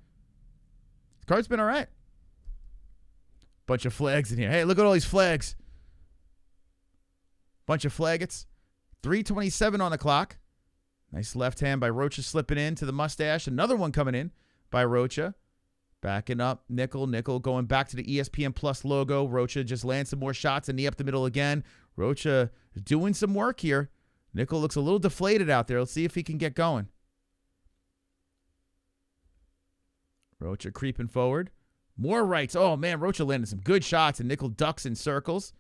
The card's been all right. Bunch of flags in here. Hey, look at all these flags. Bunch of flaggots. 3:27 on the clock. Nice left hand by Rocha slipping in to the mustache. Another one coming in by Rocha. Backing up Nicoll. Nicoll going back to the ESPN Plus logo. Rocha just lands some more shots and knee up the middle again. Rocha doing some work here. Nicoll looks a little deflated out there. Let's see if he can get going. Rocha creeping forward. More rights. Oh, man, Rocha landed some good shots, and Nicoll ducks in circles.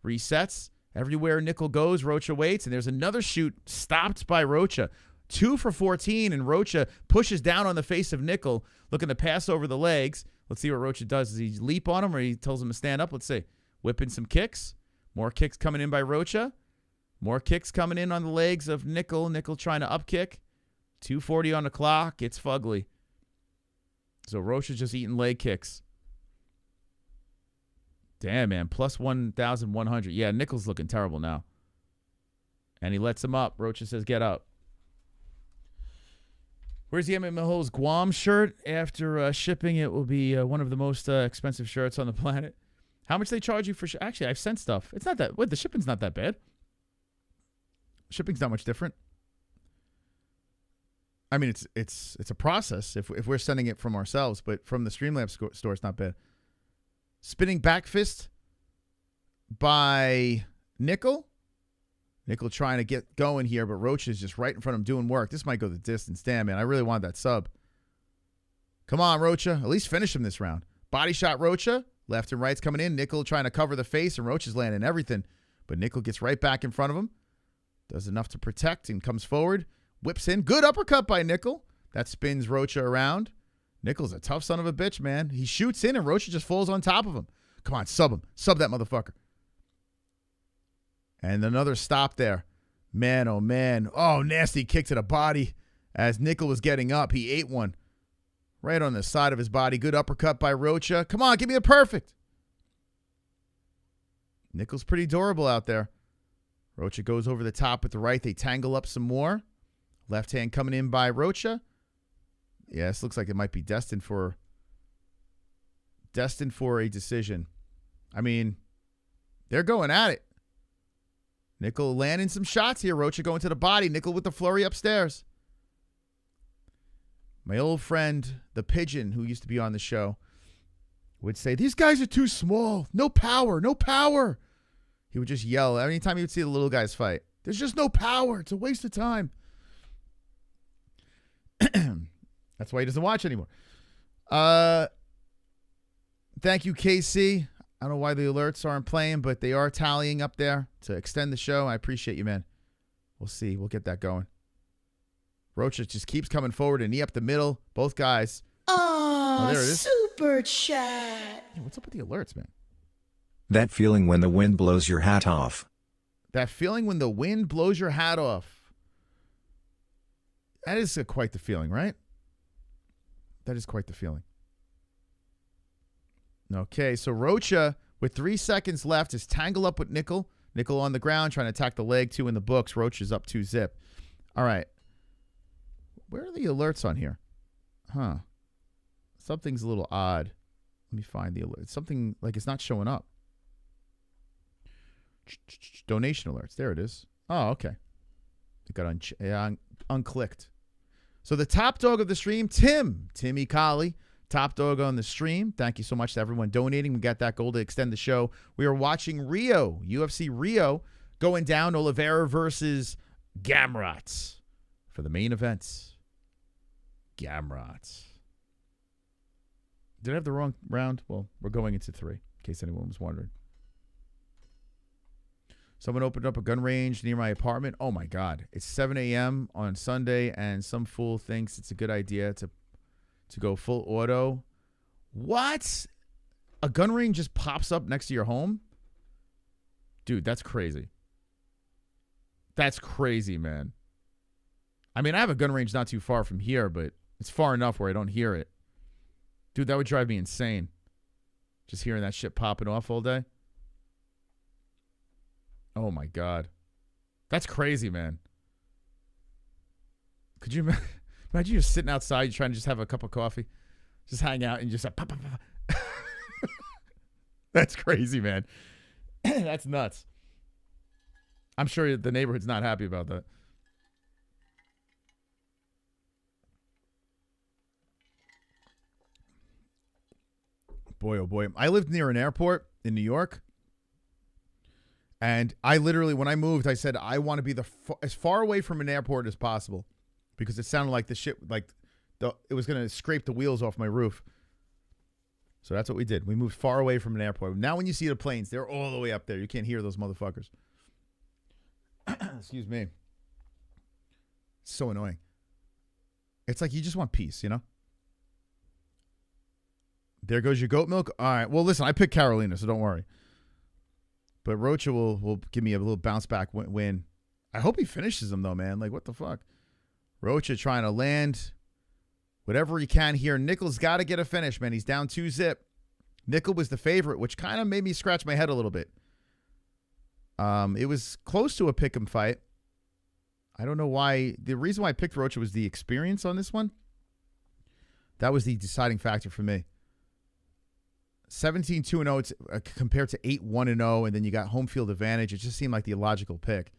Resets. Everywhere Nicoll goes, Rocha waits, and there's another shoot stopped by Rocha. 2 for 14, and Rocha pushes down on the face of Nicoll, looking to pass over the legs. Let's see what Rocha does. Does he leap on him, or he tells him to stand up? Let's see. Whipping some kicks. More kicks coming in by Rocha. More kicks coming in on the legs of Nicoll. Nicoll trying to up kick. 2:40 on the clock. It's fugly. So Rocha's just eating leg kicks. Damn, man. Plus 1,100. Yeah, Nicoll's looking terrible now. And he lets him up. Rocha says, get up. Where's the MMA-Holes Guam shirt? After shipping, it will be one of the most expensive shirts on the planet. How much they charge you for Actually, I've sent stuff. It's not that... Wait, the shipping's not that bad. Shipping's not much different. I mean, it's a process if we're sending it from ourselves, but from the Streamlabs store, it's not bad. Spinning back fist by Nicoll. Nicoll trying to get going here, but Rocha is just right in front of him doing work. This might go the distance. Damn, man, I really want that sub. Come on, Rocha. At least finish him this round. Body shot Rocha. Left and right's coming in. Nicoll trying to cover the face, and Rocha's landing everything. But Nicoll gets right back in front of him. Does enough to protect and comes forward. Whips in. Good uppercut by Nicoll. That spins Rocha around. Nicoll's a tough son of a bitch, man. He shoots in, and Rocha just falls on top of him. Come on, sub him. Sub that motherfucker. And another stop there. Man, oh, man. Oh, nasty kick to the body. As Nicoll was getting up, he ate one. Right on the side of his body. Good uppercut by Rocha. Come on, give me a perfect. Nicoll's pretty durable out there. Rocha goes over the top with the right. They tangle up some more. Left hand coming in by Rocha. Yeah, this looks like it might be destined for a decision. I mean, they're going at it. Nicoll landing some shots here. Rocha going to the body. Nicoll with the flurry upstairs. My old friend, the Pigeon, who used to be on the show, would say, these guys are too small. No power, no power. He would just yell anytime he would see the little guys fight. There's just no power. It's a waste of time. That's why he doesn't watch anymore. Thank you, KC. I don't know why the alerts aren't playing, but they are tallying up there to extend the show. I appreciate you, man. We'll see. We'll get that going. Rocha just keeps coming forward and knee up the middle. Both guys. Oh, there it is. super chat. Hey, what's up with the alerts, man? That feeling when the wind blows your hat off. That feeling when the wind blows your hat off. That is quite the feeling, right? That is quite the feeling. Okay, so Rocha, with 3 seconds left, is tangled up with Nicoll. Nicoll on the ground, trying to attack the leg. 2 in the books. Rocha's up 2-zip. All right. Where are the alerts on here? Huh. Something's a little odd. Let me find the alert. Something like it's not showing up. Donation alerts. There it is. Oh, okay. It got unclicked. So the top dog of the stream, Timmy Colley, top dog on the stream. Thank you so much to everyone donating. We got that goal to extend the show. We are watching Rio, UFC Rio, going down Oliveira versus Gamrot for the main event. Gamrot. Did I have the wrong round? Well, we're going into 3, in case anyone was wondering. Someone opened up a gun range near my apartment. Oh, my God. It's 7 a.m. on Sunday, and some fool thinks it's a good idea to go full auto. What? A gun range just pops up next to your home? Dude, that's crazy. That's crazy, man. I mean, I have a gun range not too far from here, but it's far enough where I don't hear it. Dude, that would drive me insane. Just hearing that shit popping off all day. Oh, my God. That's crazy, man. Could you imagine you're sitting outside, you're trying to just have a cup of coffee, just hang out, and just like, pop, pop, pop. That's crazy, man. That's nuts. I'm sure the neighborhood's not happy about that. Boy, oh boy. I lived near an airport in New York. And I literally, when I moved, I said, I want to be as far away from an airport as possible. Because it sounded like the shit, it was going to scrape the wheels off my roof. So that's what we did. We moved far away from an airport. Now when you see the planes, they're all the way up there. You can't hear those motherfuckers. Excuse me. So annoying. It's like you just want peace, you know? There goes your goat milk. All right. Well, listen, I picked Karolina, so don't worry. But Rocha will give me a little bounce back win. I hope he finishes him, though, man. Like, what the fuck? Rocha trying to land whatever he can here. Nicoll's got to get a finish, man. He's down 2-0. Nicoll was the favorite, which kind of made me scratch my head a little bit. It was close to a pick'em fight. I don't know why. The reason why I picked Rocha was the experience on this one. That was the deciding factor for me. 17-2-0 compared to 8-1-0, and then you got home field advantage. It just seemed like the illogical pick.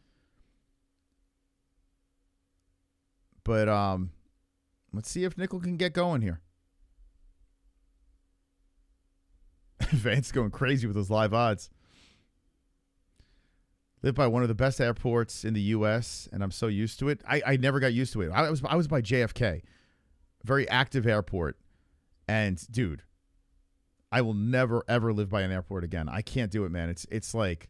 But let's see if Nicoll can get going here. Vance going crazy with those live odds. Live by one of the best airports in the U.S., and I'm so used to it. I never got used to it. I was by JFK, very active airport, and dude, I will never ever live by an airport again. I can't do it, man. It's like,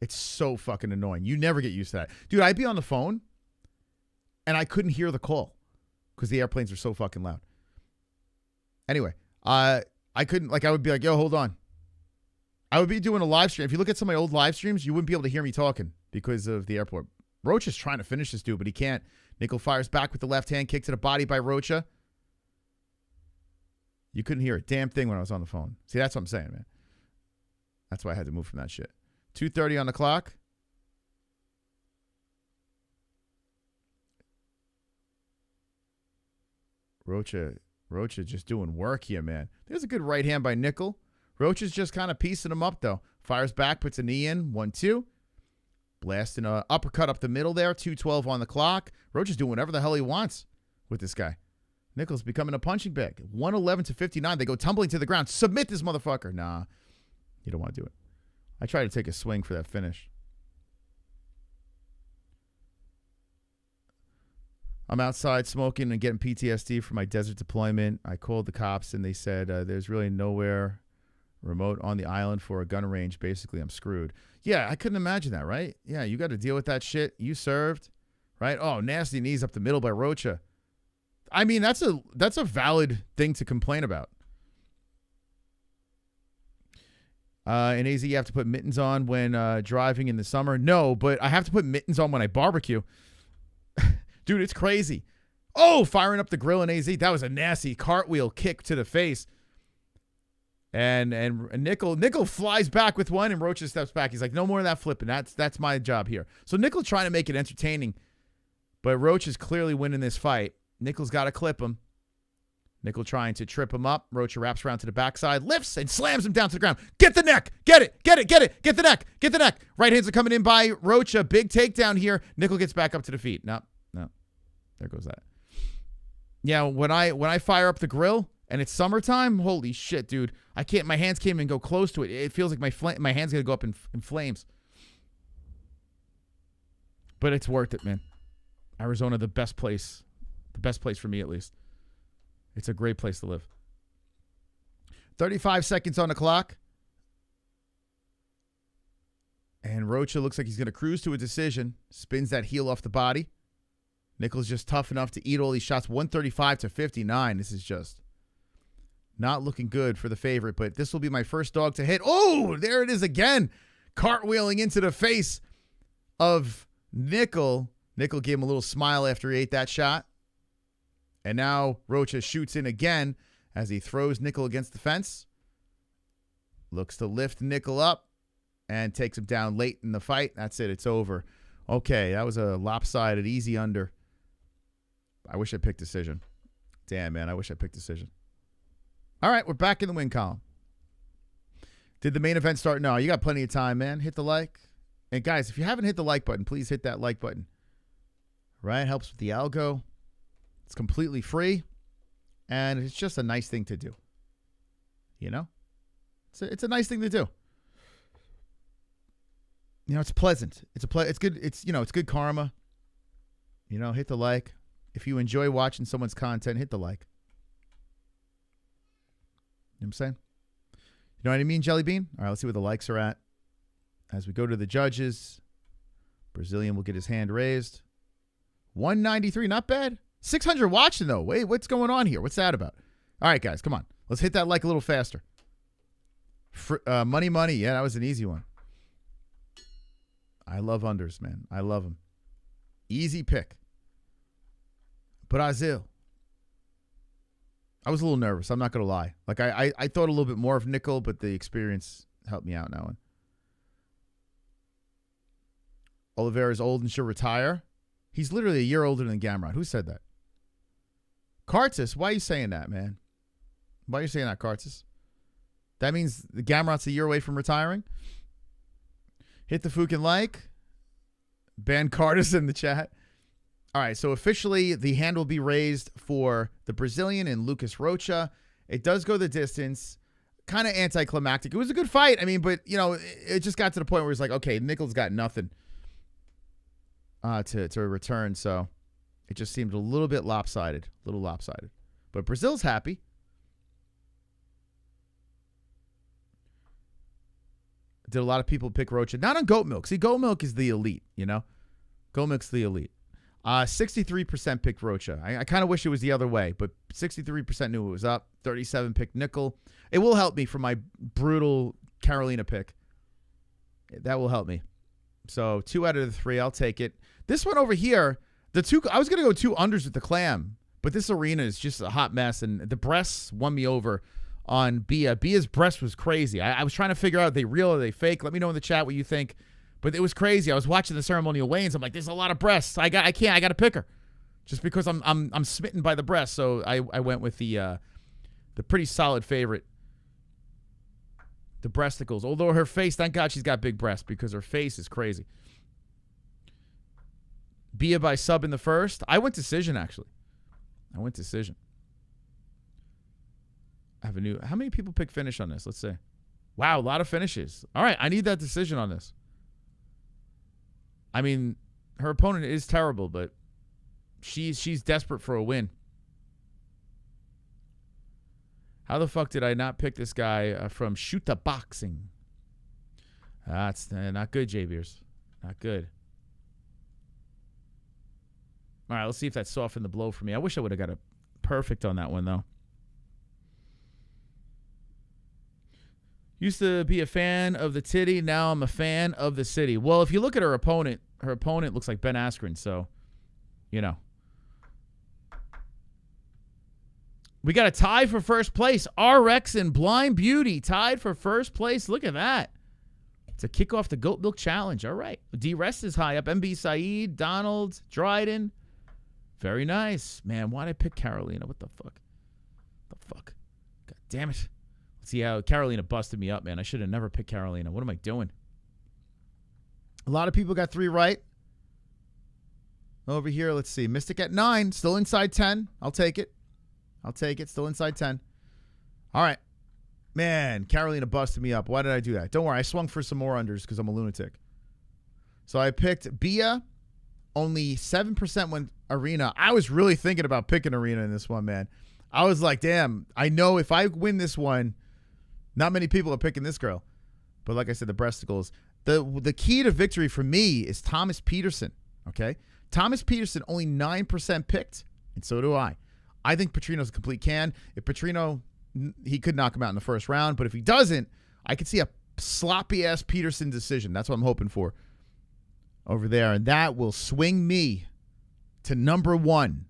it's so fucking annoying. You never get used to that, dude. I'd be on the phone, and I couldn't hear the call because the airplanes are so fucking loud. Anyway, I couldn't, I would be like, yo, hold on. I would be doing a live stream. If you look at some of my old live streams, you wouldn't be able to hear me talking because of the airport. Rocha's trying to finish this dude, but he can't. Nicoll fires back with the left hand, kick to the body by Rocha. You couldn't hear a damn thing when I was on the phone. See, that's what I'm saying, man. That's why I had to move from that shit. 2:30 on the clock. Rocha just doing work here, man. There's a good right hand by Nicoll. Rocha's just kind of piecing him up, though. Fires back, puts a knee in. 1-2. Blasting an uppercut up the middle there. 2:12 on the clock. Rocha's doing whatever the hell he wants with this guy. Nicoll's becoming a punching bag. 111-59. They go tumbling to the ground. Submit this motherfucker. Nah, you don't want to do it. I tried to take a swing for that finish. I'm outside smoking and getting PTSD from my desert deployment. I called the cops, and they said there's really nowhere remote on the island for a gun range. Basically, I'm screwed. Yeah, I couldn't imagine that, right? Yeah, you got to deal with that shit. You served, right? Oh, nasty knees up the middle by Rocha. I mean, that's a valid thing to complain about. In AZ, you have to put mittens on when driving in the summer. No, but I have to put mittens on when I barbecue. Dude, it's crazy. Oh, firing up the grill in AZ. That was a nasty cartwheel kick to the face. And Nicoll flies back with one, and Rocha steps back. He's like, no more of that flipping. That's my job here. So Nicoll trying to make it entertaining, but Rocha's clearly winning this fight. Nicoll's got to clip him. Nicoll trying to trip him up. Rocha wraps around to the backside, lifts, and slams him down to the ground. Get the neck. Get it. Get it. Get it. Get the neck. Get the neck. Right hands are coming in by Rocha. Big takedown here. Nicoll gets back up to the feet. No. There goes that. Yeah, when I fire up the grill and it's summertime, holy shit, dude. I can't. My hands can't even go close to it. It feels like my hands going to go up in flames. But it's worth it, man. Arizona, the best place. The best place for me, at least. It's a great place to live. 35 seconds on the clock. And Rocha looks like he's going to cruise to a decision. Spins that heel off the body. Nicoll's just tough enough to eat all these shots. 135 to 59. This is just not looking good for the favorite, but this will be my first dog to hit. Oh, there it is again. Cartwheeling into the face of Nicoll. Nicoll gave him a little smile after he ate that shot. And now Rocha shoots in again as he throws Nicoll against the fence. Looks to lift Nicoll up and takes him down late in the fight. That's it. It's over. Okay, that was a lopsided, easy under. I wish I picked decision. Damn, man, I wish I picked decision. All right, we're back in the win column. Did the main event start? No, you got plenty of time, man. Hit the like. And guys, if you haven't hit the like button, please hit that like button. Right? Helps with the algo. It's completely free. And it's just a nice thing to do. You know? It's a nice thing to do. You know, it's pleasant. It's good. It's good karma. You know, hit the like. If you enjoy watching someone's content, hit the like. You know what I'm saying? You know what I mean, Jelly Bean? All right, let's see where the likes are at. As we go to the judges, Brazilian will get his hand raised. 193, not bad. 600 watching, though. Wait, what's going on here? What's that about? All right, guys, come on. Let's hit that like a little faster. Money. Yeah, that was an easy one. I love unders, man. I love them. Easy pick. Brazil. I was a little nervous. I'm not going to lie. Like, I thought a little bit more of Nicoll, but the experience helped me out in that one. Oliveira's old and should retire. He's literally a year older than Gamrot. Who said that? Kartis, why are you saying that, man? Why are you saying that, Kartis? That means the Gamrot's a year away from retiring? Hit the fucking like. Ban Kartis in the chat. All right, so officially the hand will be raised for the Brazilian and Lucas Rocha. It does go the distance. Kind of anticlimactic. It was a good fight. I mean, but, you know, it just got to the point where it's like, okay, Nicoll's got nothing to return, so it just seemed a little bit lopsided. But Brazil's happy. Did a lot of people pick Rocha? Not on goat milk. See, goat milk is the elite, you know? Goat milk's the elite. 63% picked Rocha. I kind of wish it was the other way, but 63% knew it was up. 37% picked Nicoll. It will help me for my brutal Karolina pick. That will help me. So 2 out of the 3, I'll take it. This one over here, I was going to go 2 unders with the clam, but this arena is just a hot mess, and the breasts won me over on Bia. Bia's breast was crazy. I was trying to figure out, are they real, are they fake? Let me know in the chat what you think. But it was crazy. I was watching the ceremonial weigh-ins. I'm like, there's a lot of breasts. I got to pick her, just because I'm smitten by the breasts. So I went with the pretty solid favorite, the breasticles. Although her face, thank God she's got big breasts, because her face is crazy. Bia by sub in the first. I went decision, actually. I have a new. How many people pick finish on this? Let's see. Wow, a lot of finishes. All right, I need that decision on this. I mean, her opponent is terrible, but she's desperate for a win. How the fuck did I not pick this guy from Shoota Boxing? That's not good, J-Beers. Not good. All right, let's see if that softened the blow for me. I wish I would have got a perfect on that one, though. Used to be a fan of the titty. Now I'm a fan of the city. Well, if you look at her opponent looks like Ben Askren. So, you know. We got a tie for first place. RX and Blind Beauty tied for first place. Look at that. To kick off the Goat Milk Challenge. All right. D-Rest is high up. MB Saeed, Donald, Dryden. Very nice. Man, why'd I pick Karolina? What the fuck? God damn it. See how Karolina busted me up, man. I should have never picked Karolina. What am I doing? A lot of people got 3 right. Over here, let's see. Mystic at 9. Still inside 10. I'll take it. Still inside 10. All right. Man, Karolina busted me up. Why did I do that? Don't worry. I swung for some more unders because I'm a lunatic. So I picked Bia. Only 7% went Irina. I was really thinking about picking Irina in this one, man. I was like, damn, I know if I win this one, not many people are picking this girl. But like I said, the breasticles. The key to victory for me is Thomas Petersen, okay? Thomas Petersen only 9% picked, and so do I. I think Petrino's a complete can. If Petrino, he could knock him out in the first round, but if he doesn't, I could see a sloppy-ass Petersen decision. That's what I'm hoping for over there, and that will swing me to number 1.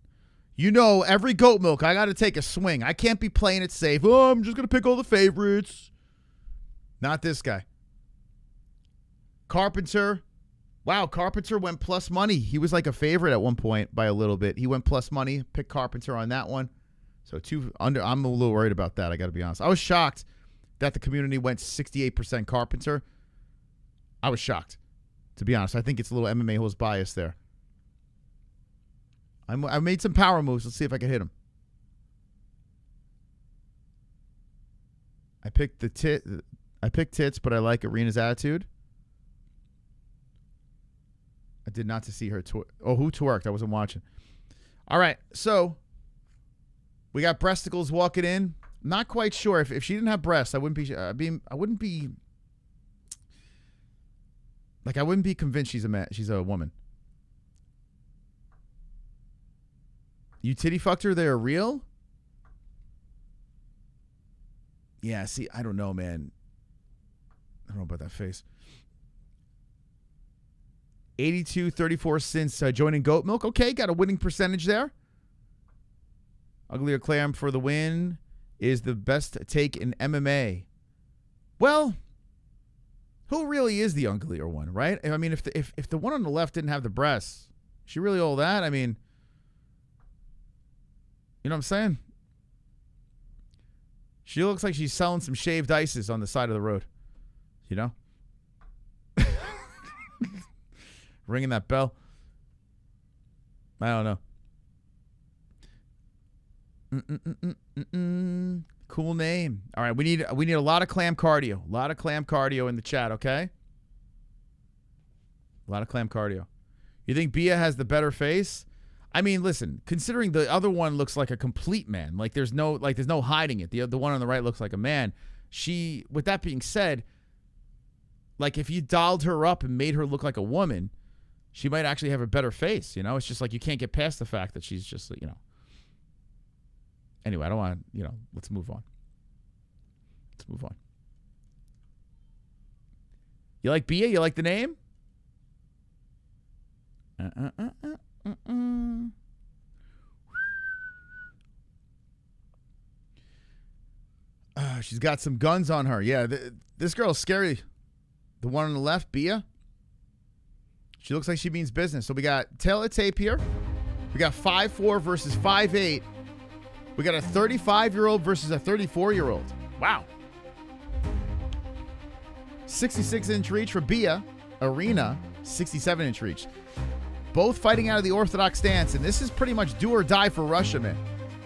You know, every goat milk, I got to take a swing. I can't be playing it safe. Oh, I'm just going to pick all the favorites. Not this guy. Carpenter. Wow, Carpenter went plus money. He was like a favorite at one point by a little bit. He went plus money. Pick Carpenter on that one. So I'm a little worried about that, I got to be honest. I was shocked that the community went 68% Carpenter. I was shocked, to be honest. I think it's a little MMA-Holes bias there. I made some power moves. Let's see if I can hit him. I picked tits, but I like Irina's attitude. I did not to see her twerk. Oh, who twerked? I wasn't watching. All right, so we got breasticles walking in. Not quite sure if she didn't have breasts, I wouldn't be convinced she's a man. She's a woman. You titty fucked her? They're real? Yeah, see, I don't know, man. I don't know about that face. 82-34 since joining Goat Milk. Okay, got a winning percentage there. Uglier Clam for the win is the best take in MMA. Well, who really is the uglier one, right? I mean, if the one on the left didn't have the breasts, she really all that? I mean, you know what I'm saying? She looks like she's selling some shaved ices on the side of the road. You know? Ringing that bell. I don't know. Cool name. All right, we need a lot of clam cardio. A lot of clam cardio in the chat, okay? A lot of clam cardio. You think Bia has the better face? I mean, listen, considering the other one looks like a complete man, like there's no hiding it. The one on the right looks like a man. With that being said, like if you dolled her up and made her look like a woman, she might actually have a better face, you know? It's just like you can't get past the fact that she's just, you know. Anyway, I don't want to, let's move on. Let's move on. You like Bia? You like the name? She's got some guns on her. Yeah, this girl's scary. The one on the left, Bia. She looks like she means business. So we got tail of tape here. We got 5'4" versus 5'8". We got a 35-year-old versus a 34-year-old. Wow. 66-inch reach for Bia. Irina, 67-inch reach. Both fighting out of the orthodox stance, and this is pretty much do or die for Russia, man.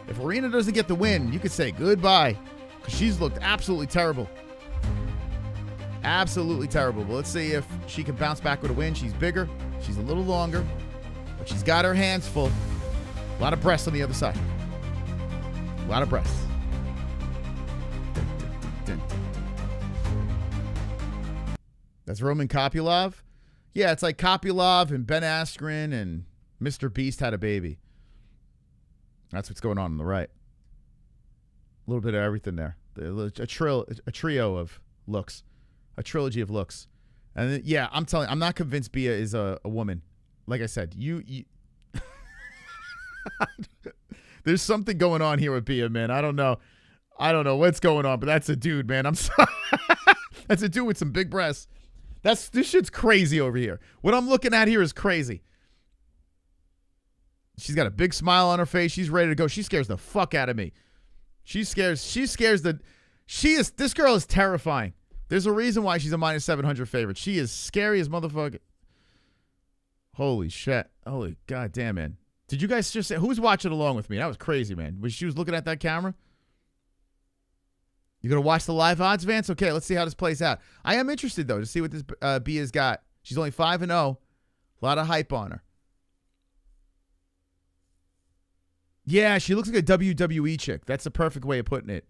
If Irina doesn't get the win, you could say goodbye, because she's looked absolutely terrible. Absolutely terrible. But let's see if she can bounce back with a win. She's bigger. She's a little longer. But she's got her hands full. A lot of breasts on the other side. A lot of breasts. That's Roman Kopylov. Yeah, it's like Kopylov and Ben Askren and Mr. Beast had a baby. That's what's going on the right. A little bit of everything there. A trio of looks. A trilogy of looks. And then, yeah, I'm not convinced Bia is a woman. Like I said, you there's something going on here with Bia, man. I don't know what's going on, but that's a dude, man. I'm sorry. That's a dude with some big breasts. This shit's crazy over here. What I'm looking at here is crazy. She's got a big smile on her face. She's ready to go. She scares the fuck out of me. This girl is terrifying. There's a reason why she's a minus 700 favorite. She is scary as motherfucker. Holy shit. Holy goddamn, man. Did you guys just say, who's watching along with me? That was crazy, man. She was looking at that camera? You going to watch the live odds, Vance? Okay, let's see how this plays out. I am interested, though, to see what this Bia's got. She's only 5-0. A lot of hype on her. Yeah, she looks like a WWE chick. That's the perfect way of putting it.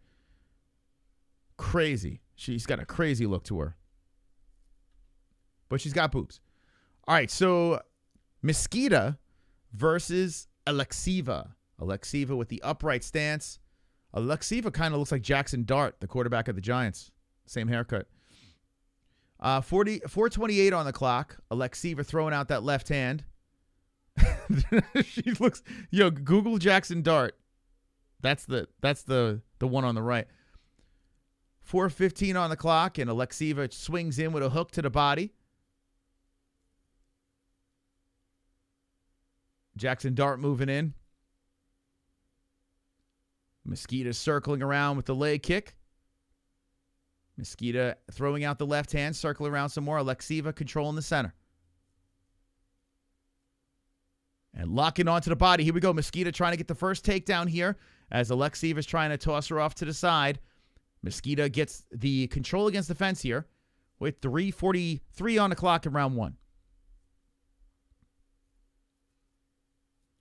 Crazy. She's got a crazy look to her. but she's got boobs. All right, so Mesquita versus Alekseeva. Alekseeva with the upright stance. Alekseeva kind of looks like Jackson Dart, the quarterback of the Giants. Same haircut. 4:28 on the clock. Alekseeva throwing out that left hand. She looks, Google Jackson Dart. That's the one on the right. 4:15 on the clock, and Alekseeva swings in with a hook to the body. Jackson Dart moving in. Mesquita circling around with the leg kick. Mesquita throwing out the left hand, circling around some more. Alekseeva controlling the center. And locking onto the body. Here we go. Mesquita trying to get the first takedown here as Alekseeva is trying to toss her off to the side. Mesquita gets the control against the fence here with 3:43 on the clock in round 1.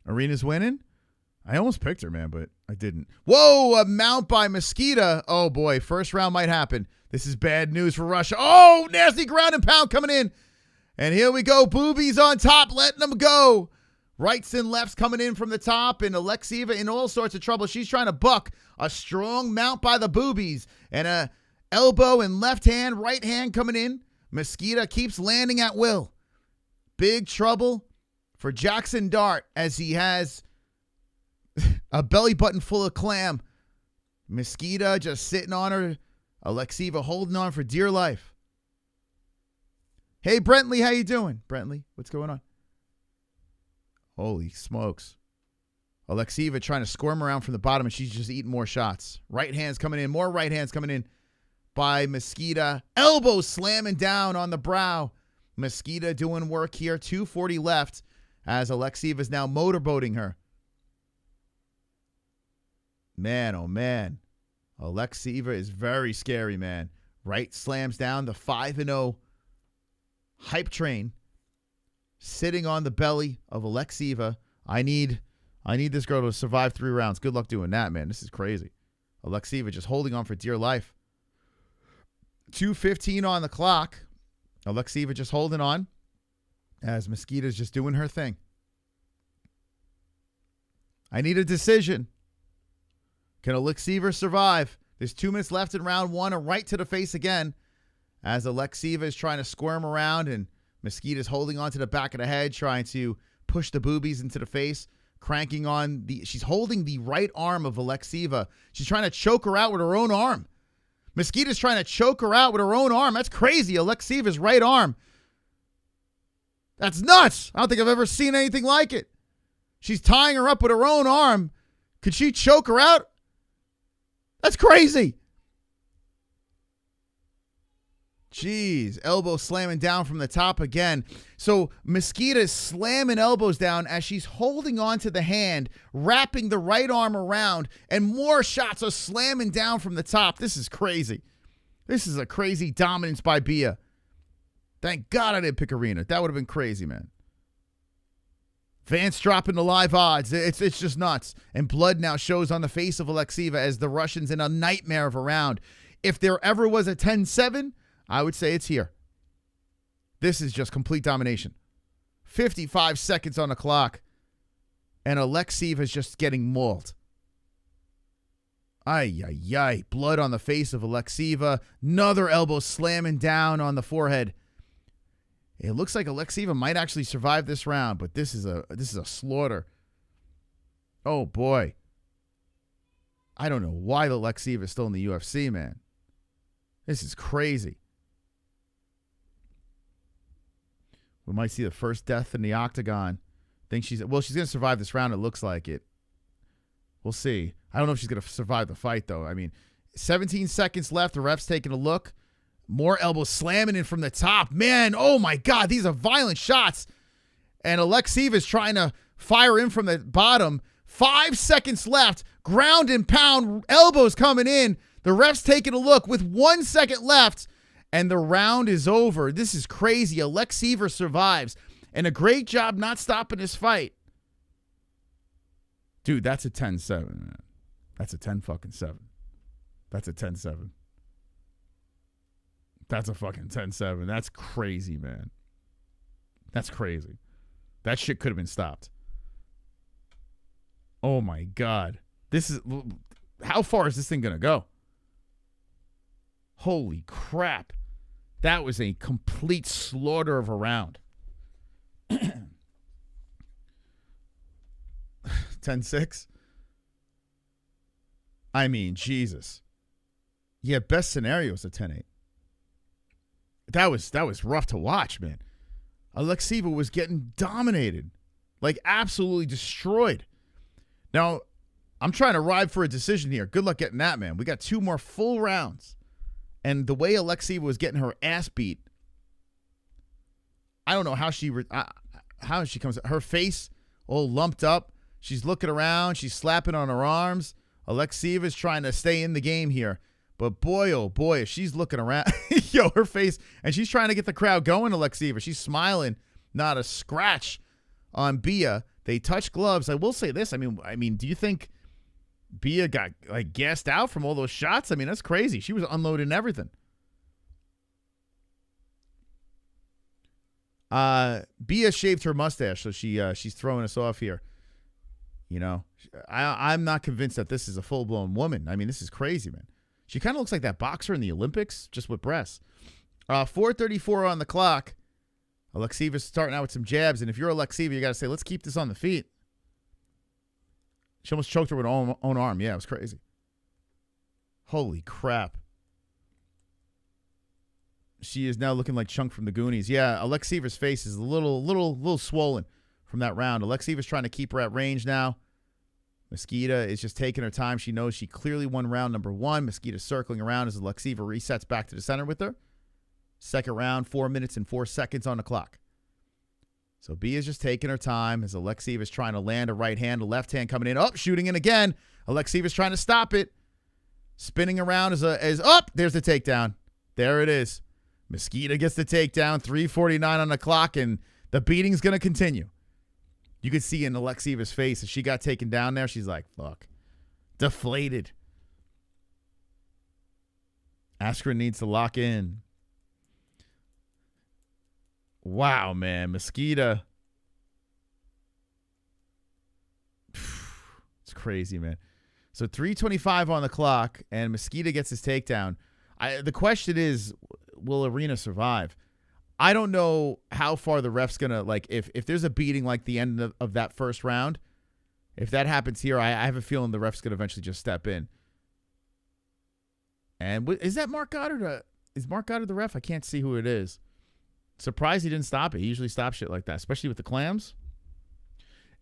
Irina's winning. I almost picked her, man, but I didn't. Whoa, a mount by Mesquita. Oh, boy, first round might happen. This is bad news for Rocha. Oh, nasty ground and pound coming in. And here we go. Boobies on top, letting them go. Rights and lefts coming in from the top, and Alekseeva in all sorts of trouble. She's trying to buck a strong mount by the boobies. And a elbow and left hand, right hand coming in. Mesquita keeps landing at will. Big trouble for Jackson Dart as he has a belly button full of clam. Mesquita just sitting on her. Alekseeva holding on for dear life. Hey, Brentley, how you doing? Brentley, what's going on? Holy smokes. Alekseeva trying to squirm around from the bottom, and she's just eating more shots. Right hands coming in. More right hands coming in by Mesquita. Elbow slamming down on the brow. Mesquita doing work here. 2:40 left as Alekseeva is now motorboating her. Man, oh, man. Alekseeva is very scary, man. Right slams down the 5-0 hype train. Sitting on the belly of Alekseeva. I need this girl to survive 3 rounds. Good luck doing that, man. This is crazy. Alekseeva just holding on for dear life. 2:15 on the clock. Alekseeva just holding on as Mesquita's just doing her thing. I need a decision. Can Alekseeva survive? There's 2 minutes left in round 1. A right to the face again as Alekseeva is trying to squirm around, and Mesquita's holding on to the back of the head, trying to push the boobies into the face, cranking on she's holding the right arm of Alekseeva. She's trying to choke her out with her own arm. Mesquita's trying to choke her out with her own arm. That's crazy. Alekseeva's right arm. That's nuts. I don't think I've ever seen anything like it. She's tying her up with her own arm. Could she choke her out? That's crazy. Jeez, elbow slamming down from the top again. So Mesquita is slamming elbows down as she's holding on to the hand, wrapping the right arm around, and more shots are slamming down from the top. This is crazy. This is a crazy dominance by Bia. Thank God I didn't pick Irina. That would have been crazy, man. Vance dropping the live odds. It's just nuts. And blood now shows on the face of Alekseeva as the Russians in a nightmare of a round. If there ever was a 10-7, I would say it's here. This is just complete domination. 55 seconds on the clock. And Alekseeva is just getting mauled. Ay, ay, ay. Blood on the face of Alekseeva. Another elbow slamming down on the forehead. It looks like Alekseeva might actually survive this round, but this is a slaughter. Oh, boy. I don't know why Alekseeva is still in the UFC, man. This is crazy. We might see the first death in the octagon. Think she's going to survive this round. It looks like it. We'll see. I don't know if she's going to survive the fight, though. I mean, 17 seconds left. The ref's taking a look. More elbows slamming in from the top. Man, oh, my God. These are violent shots. And Alekseeva is trying to fire in from the bottom. 5 seconds left. Ground and pound. Elbows coming in. The ref's taking a look with 1 second left. And the round is over. This is crazy. Alekseeva survives. And a great job not stopping this fight. Dude, that's a 10-7, man. That's a 10-fucking-7. That's a 10-7. That's a fucking 10-7. That's crazy, man. That's crazy. That shit could have been stopped. Oh, my God. How far is this thing going to go? Holy crap. That was a complete slaughter of a round. 10-6? I mean, Jesus. Yeah, best scenario is a 10-8. That was rough to watch, man. Alekseeva was getting dominated. Like, absolutely destroyed. Now, I'm trying to ride for a decision here. Good luck getting that, man. We got 2 more full rounds. And the way Alekseeva was getting her ass beat, I don't know how she comes. Her face all lumped up. She's looking around. She's slapping on her arms. Alekseeva's trying to stay in the game here. But boy, oh boy, if she's looking around, yo, her face, and she's trying to get the crowd going, Alekseeva. She's smiling, not a scratch on Bia. They touch gloves. I will say this. I mean, do you think Bia got like gassed out from all those shots? I mean, that's crazy. She was unloading everything. Bia shaved her mustache, so she's throwing us off here. You know, I'm not convinced that this is a full-blown woman. I mean, this is crazy, man. She kind of looks like that boxer in the Olympics, just with breasts. 4:34 on the clock. Alekseeva's starting out with some jabs, and if you're Alekseeva, you got to say, let's keep this on the feet. She almost choked her with her own arm. Yeah, it was crazy. Holy crap. She is now looking like Chunk from the Goonies. Yeah, Alekseeva's face is a little swollen from that round. Alekseeva's trying to keep her at range now. Mesquita is just taking her time. She knows she clearly won round number 1. Mesquita's circling around as Alekseeva resets back to the center with her. Second round, 4 minutes and 4 seconds on the clock. So B is just taking her time as Alekseeva's trying to land a right hand, a left hand coming in. Up, shooting in again. Alekseeva's trying to stop it. Spinning around as up. There's the takedown. There it is. Mesquita gets the takedown. 3:49 on the clock, and the beating's going to continue. You could see in Alekseeva's face as she got taken down there, she's like, fuck. Deflated. Askren needs to lock in. Wow, man. Mesquita. It's crazy, man. So 3:25 on the clock, and Mesquita gets his takedown. The question is, will Irina survive? I don't know how far the ref's going to, like, if there's a beating like the end of that first round, if that happens here, I have a feeling the ref's going to eventually just step in. And is that Mark Goddard? Is Mark Goddard the ref? I can't see who it is. Surprised he didn't stop it. He usually stops shit like that, especially with the clams.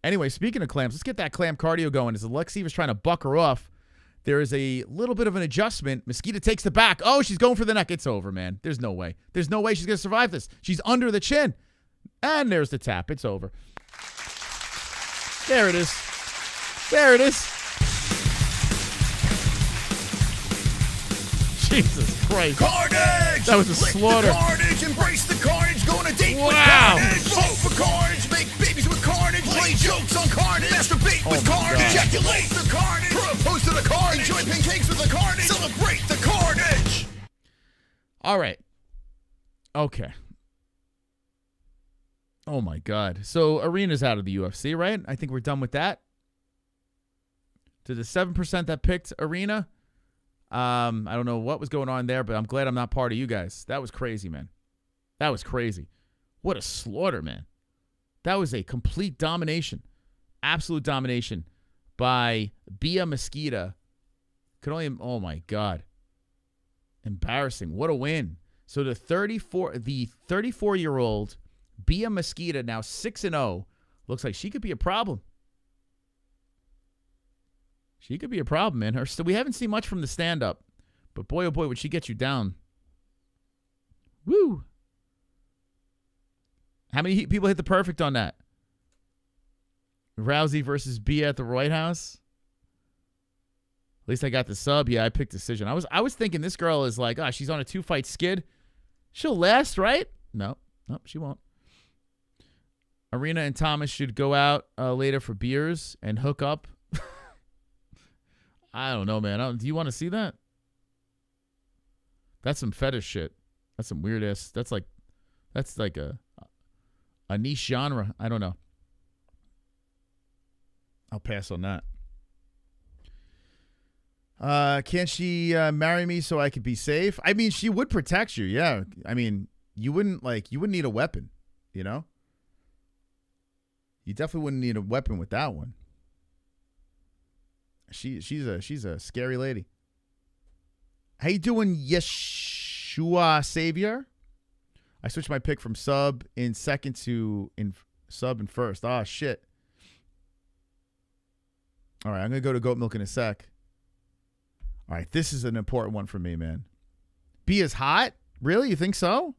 Anyway, speaking of clams, let's get that clam cardio going. As Alekseeva's trying to buck her off, there is a little bit of an adjustment. Mesquita takes the back. Oh, she's going for the neck. It's over, man. There's no way. There's no way she's going to survive this. She's under the chin. And there's the tap. It's over. There it is. There it is. Jesus Christ. Carnage! That was a Lick slaughter. The carnage, embrace the carnage, go on a date with Wow. carnage. Vote for carnage, make babies with carnage, play jokes on carnage, masturbate with carnage, ejaculate the carnage, propose to the carnage, enjoy pancakes with the carnage, celebrate the carnage. All right. Okay. Oh, my God. So, Irina's out of the UFC, right? I think we're done with that. To the 7% that picked Irina, I don't know what was going on there, but I'm glad I'm not part of you guys. That was crazy, man. That was crazy. What a slaughter, man. That was a complete domination. Absolute domination by Bia Mesquita. Oh, my God. Embarrassing. What a win. So the 34-year-old Bia Mesquita, now 6-0, looks like she could be a problem. She could be a problem, man. So we haven't seen much from the stand-up, but boy, oh boy, would she get you down. Woo. How many people hit the perfect on that? Rousey versus Bia at the White House. At least I got the sub. Yeah, I picked decision. I was thinking this girl is like, she's on a 2-fight skid. She'll last, right? No, she won't. Irina and Thomas should go out later for beers and hook up. I don't know, man. Do you want to see that? That's some fetish shit. That's some weird ass. That's like a A niche genre. I don't know. I'll pass on that. Can't she marry me so I could be safe? I mean, she would protect you. Yeah. I mean, you wouldn't need a weapon, you know? You definitely wouldn't need a weapon with that one. She's a scary lady. How you doing, Yeshua Savior? I switched my pick from sub in second to sub in first. Ah, shit. All right, I'm going to go to goat milk in a sec. All right, this is an important one for me, man. B is hot? Really? You think so?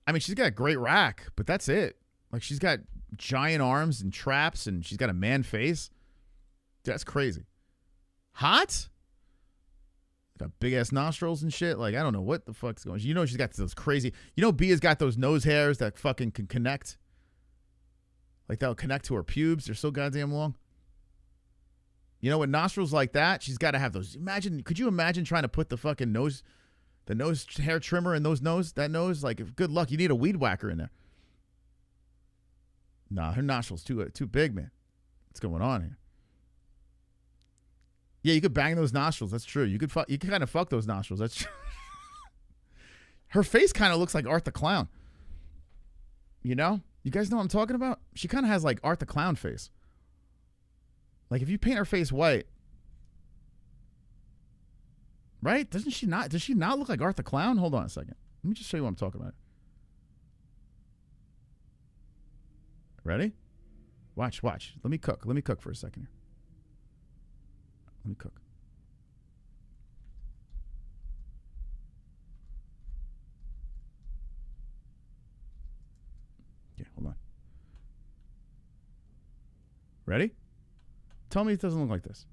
I mean, she's got a great rack, but that's it. Like, she's got giant arms and traps, and she's got a man face. Dude, that's crazy. Hot? Got big-ass nostrils and shit. Like, I don't know what the fuck's going on. You know she's got those crazy... You know B has got those nose hairs that fucking can connect. Like, that'll connect to her pubes. They're so goddamn long. You know, with nostrils like that, she's got to have those. Could you imagine trying to put the fucking nose hair trimmer in that nose? Like, good luck. You need a weed whacker in there. Nah, her nostrils too big, man. What's going on here? Yeah, you could bang those nostrils. That's true. You could kind of fuck those nostrils. That's true. Her face kind of looks like Art the Clown. You know? You guys know what I'm talking about? She kind of has like Art the Clown face. Like, if you paint her face white, right? Does she not look like Art the Clown? Hold on a second. Let me just show you what I'm talking about. Ready? Watch. Let me cook for a second here. Let me cook. Okay, hold on. Ready? Tell me it doesn't look like this.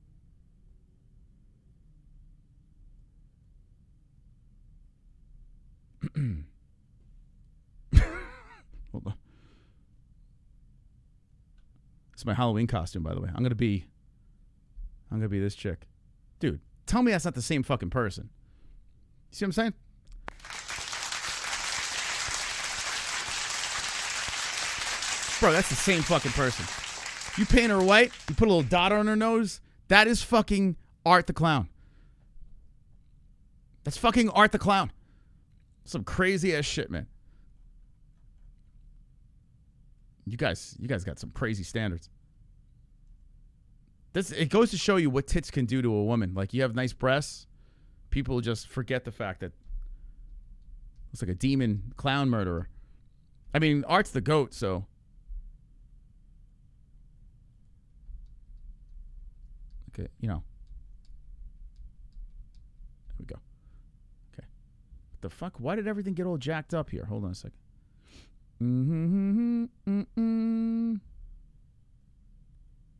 Hold on. It's my Halloween costume, by the way. I'm gonna be this chick. Dude, tell me that's not the same fucking person. You see what I'm saying? Bro, that's the same fucking person. You paint her white, you put a little dot on her nose, that is fucking Art the Clown. That's fucking Art the Clown. Some crazy ass shit, man. You guys got some crazy standards. It goes to show you what tits can do to a woman. Like, you have nice breasts, people just forget the fact that it's like a demon clown murderer. I mean, Art's the GOAT, so. Okay, you know. There we go. Okay. What the fuck? Why did everything get all jacked up here? Hold on a second.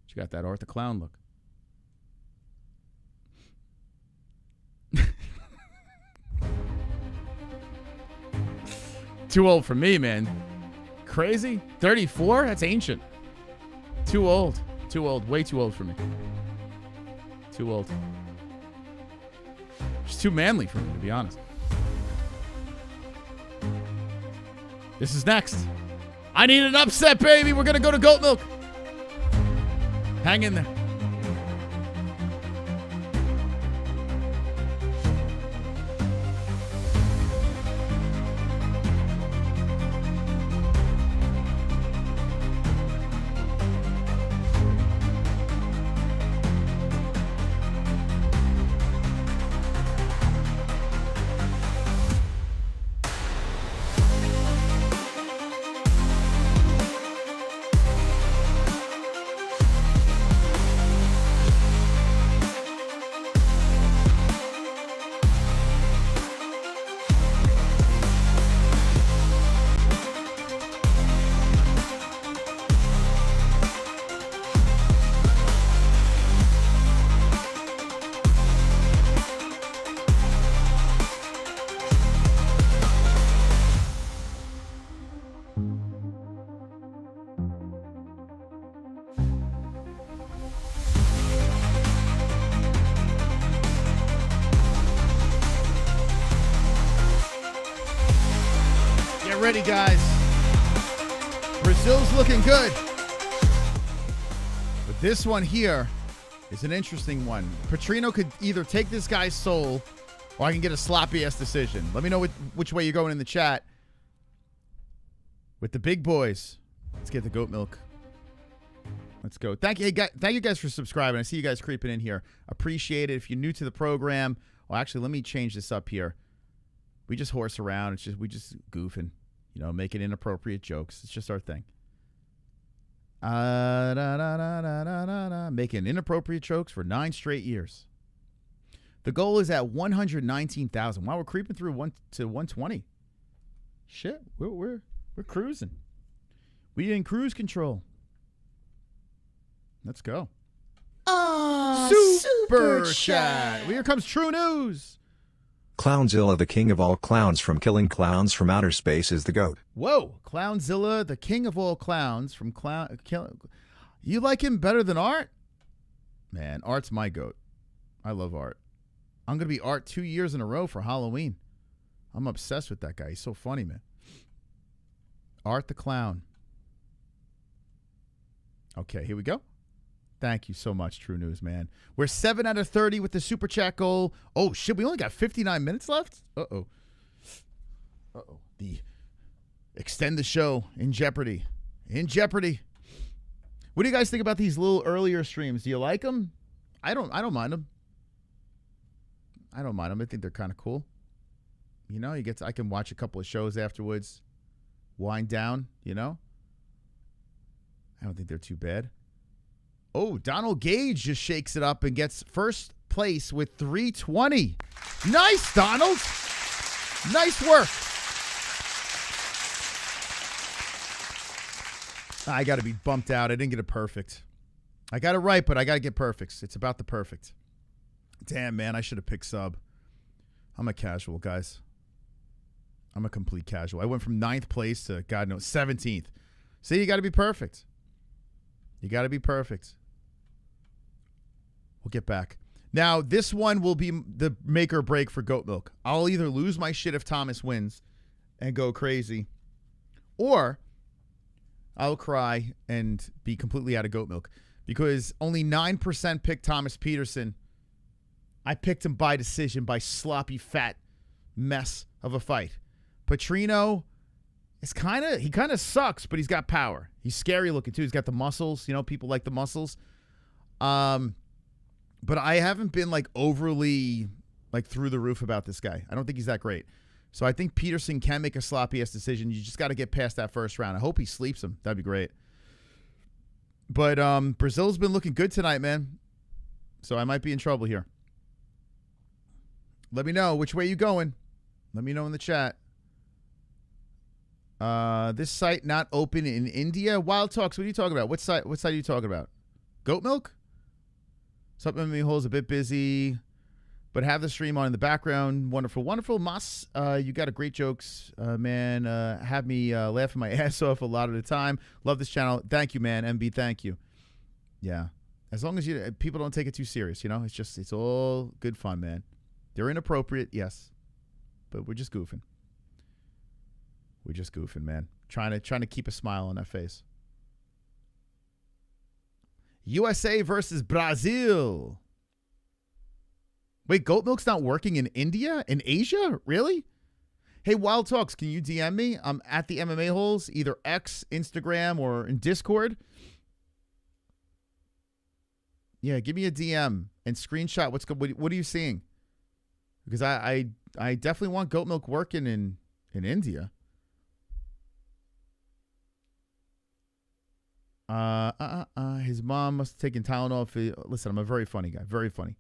She got that Art the Clown look. Too old for me, man. Crazy? 34? That's ancient. Too old. Too old. Way too old for me. Too old. She's too manly for me, to be honest. This is next. I need an upset, baby. We're going to go to goat milk. Hang in there. Ready, guys. Brazil's looking good. But this one here is an interesting one. Petrino could either take this guy's soul or I can get a sloppy-ass decision. Let me know which way you're going in the chat. With the big boys. Let's get the goat milk. Let's go. Thank you guys for subscribing. I see you guys creeping in here. Appreciate it. If you're new to the program, well, actually, let me change this up here. We just horse around. We just goofing, making inappropriate jokes. It's just our thing. Making inappropriate jokes for 9 straight years. The goal is at 119,000. Wow, we're creeping through 120. Shit, we're cruising. We in cruise control. Let's go. Oh, Super chat. Here comes True News. Clownzilla, the king of all clowns from killing clowns from outer space, is the GOAT. Whoa, Clownzilla, the king of all clowns from You like him better than Art? Man, Art's my GOAT. I love Art. I'm going to be Art 2 years in a row for Halloween. I'm obsessed with that guy. He's so funny, man. Art the Clown. Okay, here we go. Thank you so much, True News, man. We're 7 out of 30 with the Super Chat goal. Oh, shit, we only got 59 minutes left? Uh-oh. The extend the show in jeopardy. In jeopardy. What do you guys think about these little earlier streams? Do you like them? I don't mind them. I don't mind them. I think they're kind of cool. I can watch a couple of shows afterwards. Wind down, I don't think they're too bad. Oh, Donald Gage just shakes it up and gets first place with 320. Nice, Donald. Nice work. I got to be bumped out. I didn't get it perfect. I got it right, but I got to get perfects. It's about the perfect. Damn, man, I should have picked sub. I'm a casual, guys. I'm a complete casual. I went from 9th place to, God knows, 17th. See, you got to be perfect. You got to be perfect. We'll get back. Now, this one will be the make or break for Goat Milk. I'll either lose my shit if Thomas wins and go crazy, or I'll cry and be completely out of Goat Milk because only 9% picked Thomas Petersen. I picked him by decision, by sloppy, fat mess of a fight. Petrino is he kind of sucks, but he's got power. He's scary looking too. He's got the muscles. People like the muscles. But I haven't been overly through the roof about this guy. I don't think he's that great. So I think Petersen can make a sloppy ass decision. You just got to get past that first round. I hope he sleeps him. That'd be great. But Brazil's been looking good tonight, man. So I might be in trouble here. Let me know which way you going. Let me know in the chat. This site not open in India. Wild Talks. What are you talking about? What site are you talking about? Goat Milk? Something MMA-Holes a bit busy, but have the stream on in the background. Wonderful, wonderful. Mas, you got a great jokes, man. Have me laughing my ass off a lot of the time. Love this channel. Thank you, man. MB, thank you. Yeah. As long as people don't take it too serious, it's all good fun, man. They're inappropriate, yes, but we're just goofing. We're just goofing, man. Trying to keep a smile on that face. USA versus Brazil. Wait, Goat Milk's not working in India? In Asia? Really? Hey, Wild Talks, can you DM me? I'm at the MMA-Holes, either X, Instagram, or in Discord. Yeah, give me a DM and screenshot what are you seeing? Because I definitely want Goat Milk working in India. His mom must have taken Tylenol. Listen, I'm a very funny guy. Very funny.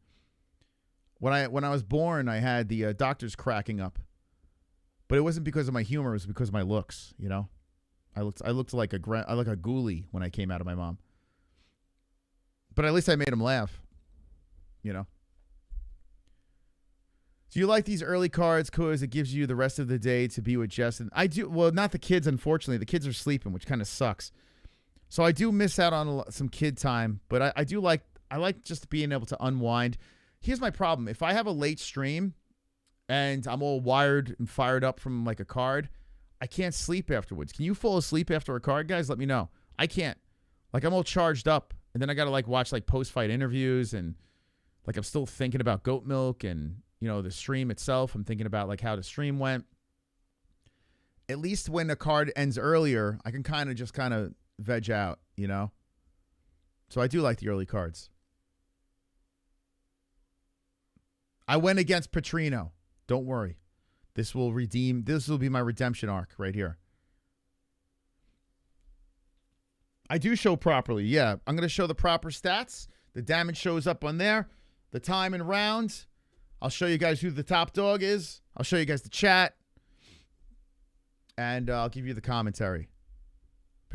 When I was born, I had the doctors cracking up, but it wasn't because of my humor. It was because of my looks. I looked like a ghoulie when I came out of my mom. But at least I made him laugh. Do you like these early cards because it gives you the rest of the day to be with Jess? And I do. Well, not the kids, unfortunately. The kids are sleeping, which kind of sucks. So I do miss out on some kid time, but I like just being able to unwind. Here's my problem. If I have a late stream and I'm all wired and fired up from a card, I can't sleep afterwards. Can you fall asleep after a card, guys? Let me know. I can't. Like, I'm all charged up, and then I got to, like, watch, like, post-fight interviews, and, like, I'm still thinking about goat milk and, you know, the stream itself. I'm thinking about, like, how the stream went. At least when the card ends earlier, I can kind of veg out, you know? So I do like the early cards. I went against Petrino. Don't worry. This will be my redemption arc right here. I do show properly. Yeah, I'm going to show the proper stats. The damage shows up on there. The time and rounds. I'll show you guys who the top dog is. I'll show you guys the chat. And I'll give you the commentary.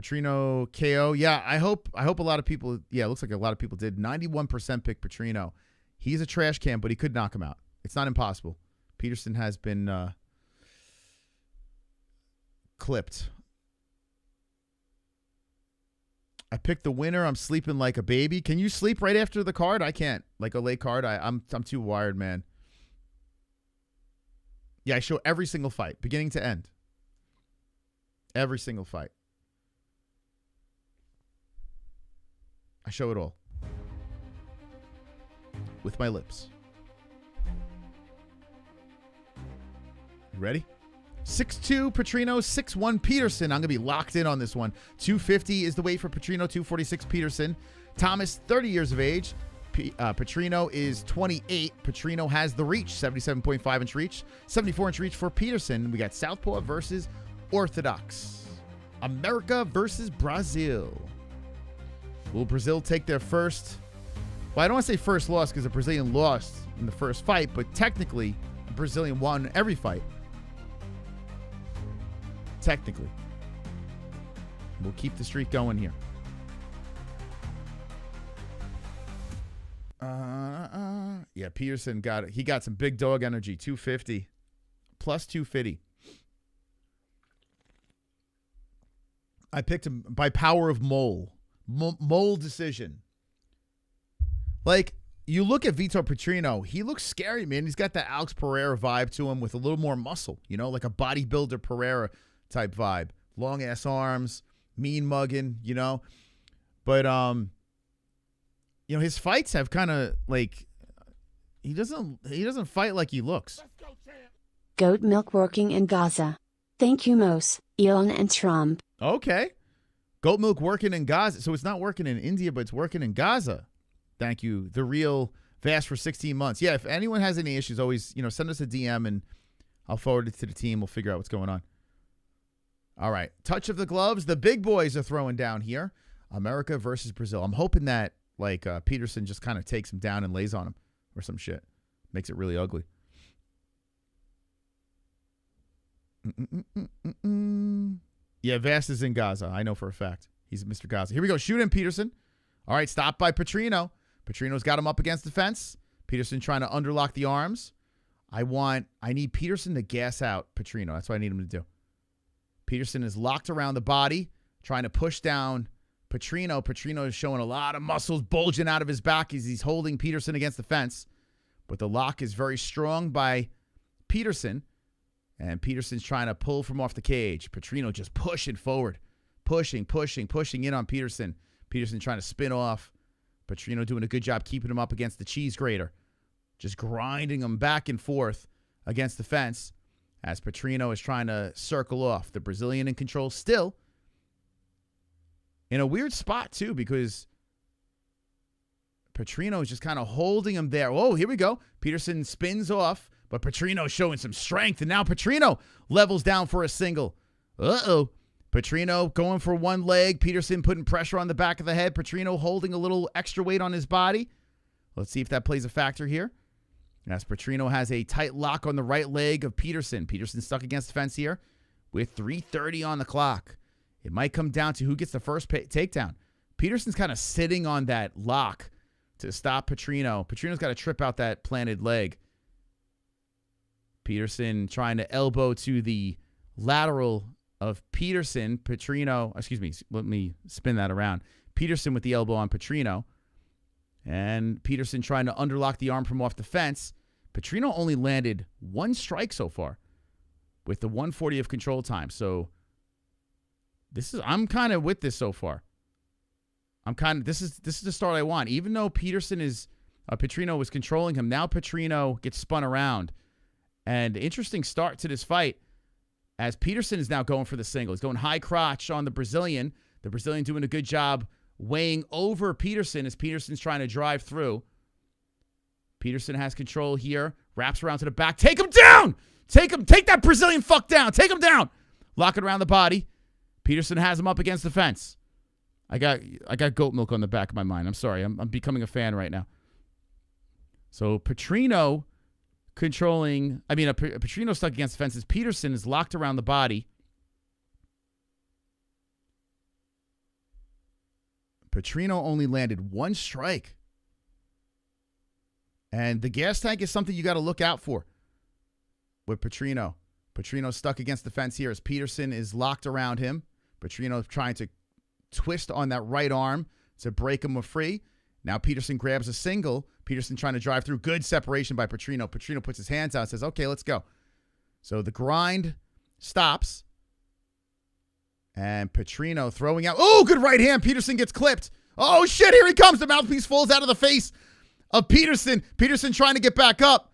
Petrino KO. Yeah, I hope a lot of people, it looks like a lot of people did. 91% pick Petrino. He's a trash can, but he could knock him out. It's not impossible. Petersen has been clipped. I picked the winner. I'm sleeping like a baby. Can you sleep right after the card? I can't. Like a late card, I'm too wired, man. Yeah, I show every single fight, beginning to end. Every single fight. I show it all. With my lips. You ready? 6'2", Petrino, 6'1", Petersen. I'm going to be locked in on this one. 250 is the weight for Petrino, 246 Petersen. Thomas, 30 years of age. Petrino is 28. Petrino has the reach, 77.5-inch reach. 74-inch reach for Petersen. We got Southpaw versus Orthodox. America versus Brazil. Will Brazil take their first... Well, I don't want to say first loss because the Brazilian lost in the first fight, but technically, the Brazilian won every fight. Technically. We'll keep the streak going here. Yeah, Petersen got it. He got some big dog energy. 250. Plus 250. I picked him by power of mole. Mole decision. Like, you look at Vitor Petrino, he looks scary, man. He's got that Alex Pereira vibe to him with a little more muscle, you know, like a bodybuilder Pereira type vibe. Long ass arms, mean mugging, you know. But you know, his fights have kind of like he doesn't fight like he looks. Goat milk working in Gaza. Thank you, Mos, Elon, and Trump. Okay. Goat milk working in Gaza. So it's not working in India, but it's working in Gaza. Thank you. The real Vast for 16 months. Yeah, if anyone has any issues, always, you know, send us a DM and I'll forward it to the team. We'll figure out what's going on. All right. Touch of the gloves. The big boys are throwing down here. America versus Brazil. I'm hoping that, like, Petersen just kind of takes him down and lays on him or some shit. Makes it really ugly. Yeah, Vast is in Gaza. I know for a fact. He's Mr. Gaza. Here we go. Shoot him, Petersen. All right, stopped by Petrino. Petrino's got him up against the fence. Petersen trying to underlock the arms. I need Petersen to gas out Petrino. That's what I need him to do. Petersen is locked around the body, trying to push down Petrino. Petrino is showing a lot of muscles bulging out of his back as he's holding Petersen against the fence. But the lock is very strong by Petersen. And Petersen's trying to pull from off the cage. Petrino just pushing forward. Pushing in on Petersen. Petersen trying to spin off. Petrino doing a good job keeping him up against the cheese grater. Just grinding him back and forth against the fence as Petrino is trying to circle off. The Brazilian in control still. In a weird spot, too, because Petrino is just kind of holding him there. Oh, here we go. Petersen spins off, but Petrino showing some strength. And now Petrino levels down for a single. Uh-oh. Petrino going for one leg. Petersen putting pressure on the back of the head. Petrino holding a little extra weight on his body. Let's see if that plays a factor here. As Petrino has a tight lock on the right leg of Petersen. Petersen stuck against the fence here with 3:30 on the clock. It might come down to who gets the first takedown. Petersen's kind of sitting on that lock to stop Petrino. Petrino's got to trip out that planted leg. Petersen trying to elbow to the lateral of Petersen. Petrino, excuse me, let me spin that around. Petersen with the elbow on Petrino. And Petersen trying to underlock the arm from off the fence. Petrino only landed one strike so far. with the 140 of control time. So I'm kind of with this so far. This is the start I want. Even though Petrino was controlling him, now Petrino gets spun around. And interesting start to this fight as Petersen is now going for the single. He's going high crotch on the Brazilian. The Brazilian doing a good job weighing over Petersen as Petersen's trying to drive through. Petersen has control here. Wraps around to the back. Take him down! Take that Brazilian fuck down. Take him down. Lock it around the body. Petersen has him up against the fence. I got goat milk on the back of my mind. I'm sorry. I'm becoming a fan right now. So Petrino Petrino stuck against the fences. Petersen is locked around the body. Petrino only landed one strike. And the gas tank is something you got to look out for with Petrino. Petrino stuck against the fence here as Petersen is locked around him. Petrino trying to twist on that right arm to break him free. Now Petersen grabs a single. Petersen trying to drive through. Good separation by Petrino. Petrino puts his hands out and says, okay, let's go. So the grind stops. And Petrino throwing out. Oh, good right hand. Petersen gets clipped. Oh, shit. Here he comes. The mouthpiece falls out of the face of Petersen. Petersen trying to get back up.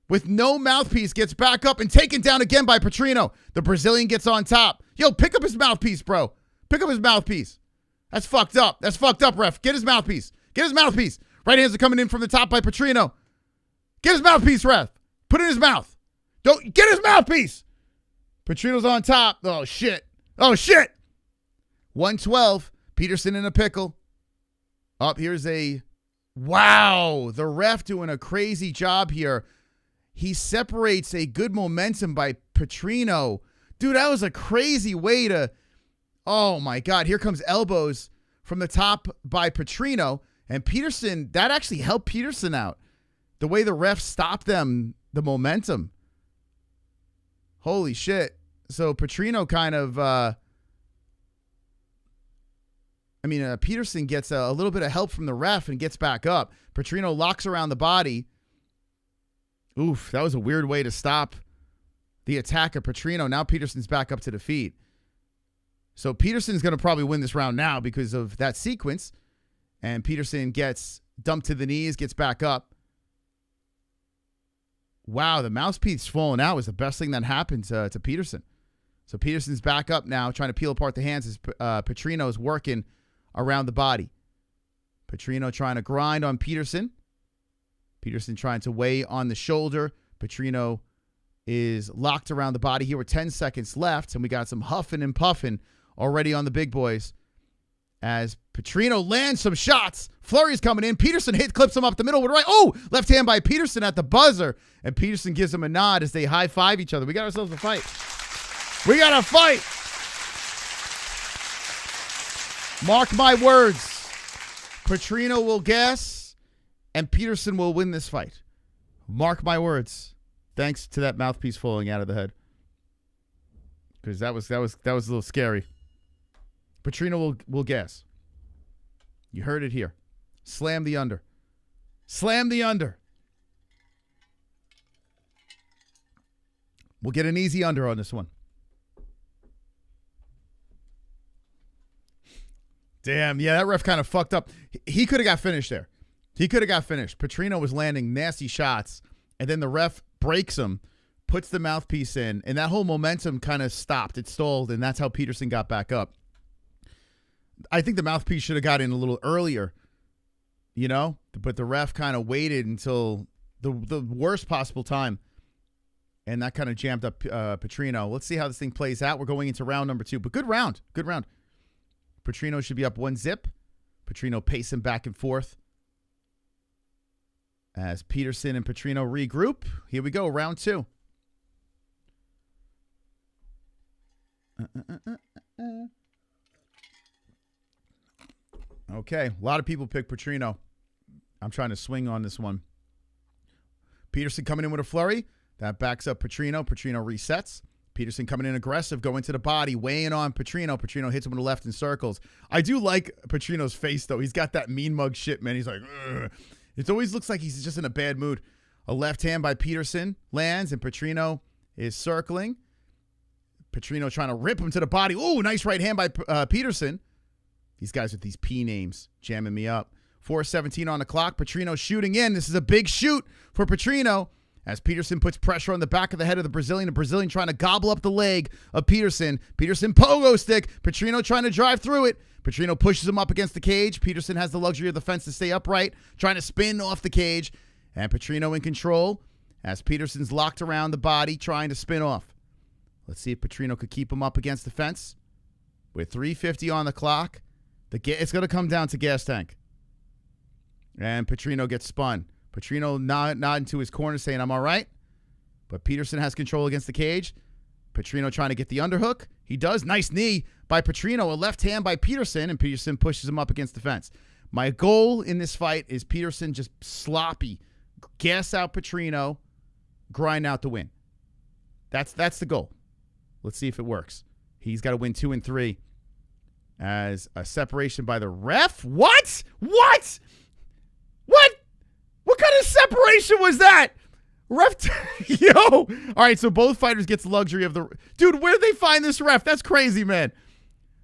With no mouthpiece, gets back up and taken down again by Petrino. The Brazilian gets on top. Yo, pick up his mouthpiece, bro. Pick up his mouthpiece. That's fucked up. That's fucked up, ref. Get his mouthpiece. Get his mouthpiece. Right hands are coming in from the top by Petrino. Get his mouthpiece, ref. Put it in his mouth. Don't get his mouthpiece. Petrino's on top. Oh, shit. Oh, shit. 112. Petersen in a pickle. Up here's a... Wow. The ref doing a crazy job here. He separates a good momentum by Petrino. Dude, that was a crazy way to... Oh, my God. Here comes elbows from the top by Petrino. And Petersen, that actually helped Petersen out. The way the ref stopped them, the momentum. Holy shit. So Petrino kind of... Petersen gets a little bit of help from the ref and gets back up. Petrino locks around the body. Oof, that was a weird way to stop the attack of Petrino. Now Petersen's back up to the feet. So Petersen's going to probably win this round now because of that sequence. And Petersen gets dumped to the knees, gets back up. Wow, the mouthpiece falling out was the best thing that happened to Petersen. So Petersen's back up now, trying to peel apart the hands as Petrino's working around the body. Petrino trying to grind on Petersen. Petersen trying to weigh on the shoulder. Petrino is locked around the body here with 10 seconds left, and we got some huffing and puffing already on the big boys. As Petrino lands some shots. Flurry's coming in. Petersen clips him up the middle with right. Oh, left hand by Petersen at the buzzer. And Petersen gives him a nod as they high-five each other. We got ourselves a fight. We got a fight. Mark my words. Petrino will gas. And Petersen will win this fight. Mark my words. Thanks to that mouthpiece falling out of the head. Because that was a little scary. Petrino will gas. You heard it here. Slam the under. Slam the under. We'll get an easy under on this one. Damn, yeah, that ref kind of fucked up. He could have got finished there. He could have got finished. Petrino was landing nasty shots, and then the ref breaks him, puts the mouthpiece in, and that whole momentum kind of stopped. It stalled, and that's how Petersen got back up. I think the mouthpiece should have got in a little earlier, but the ref kind of waited until the worst possible time, and that kind of jammed up Petrino. Let's see how this thing plays out. We're going into round number 2, but good round. Good round. Petrino should be up 1-0. Petrino pacing back and forth. As Petersen and Petrino regroup, here we go, round 2. Okay, a lot of people pick Petrino. I'm trying to swing on this one. Petersen coming in with a flurry. That backs up Petrino. Petrino resets. Petersen coming in aggressive, going to the body, weighing on Petrino. Petrino hits him with the left in circles. I do like Petrino's face, though. He's got that mean mug shit, man. He's like, ugh. It always looks like he's just in a bad mood. A left hand by Petersen lands, and Petrino is circling. Petrino trying to rip him to the body. Ooh, nice right hand by Petersen. These guys with these P names jamming me up. 4:17 on the clock. Petrino shooting in. This is a big shoot for Petrino as Petersen puts pressure on the back of the head of the Brazilian. The Brazilian trying to gobble up the leg of Petersen. Petersen pogo stick. Petrino trying to drive through it. Petrino pushes him up against the cage. Petersen has the luxury of the fence to stay upright, trying to spin off the cage. And Petrino in control as Petersen's locked around the body, trying to spin off. Let's see if Petrino could keep him up against the fence. With 3:50 on the clock, it's going to come down to gas tank. And Petrino gets spun. Petrino nodding to his corner saying, I'm all right. But Petersen has control against the cage. Petrino trying to get the underhook. He does. Nice knee by Petrino. A left hand by Petersen, and Petersen pushes him up against the fence. My goal in this fight is Petersen just sloppy. Gas out Petrino. Grind out the win. That's the goal. Let's see if it works. He's got to win 2 and 3 as a separation by the ref. What? What? What kind of separation was that? Ref, yo. All right, so both fighters gets the luxury of the... Dude, where did they find this ref? That's crazy, man.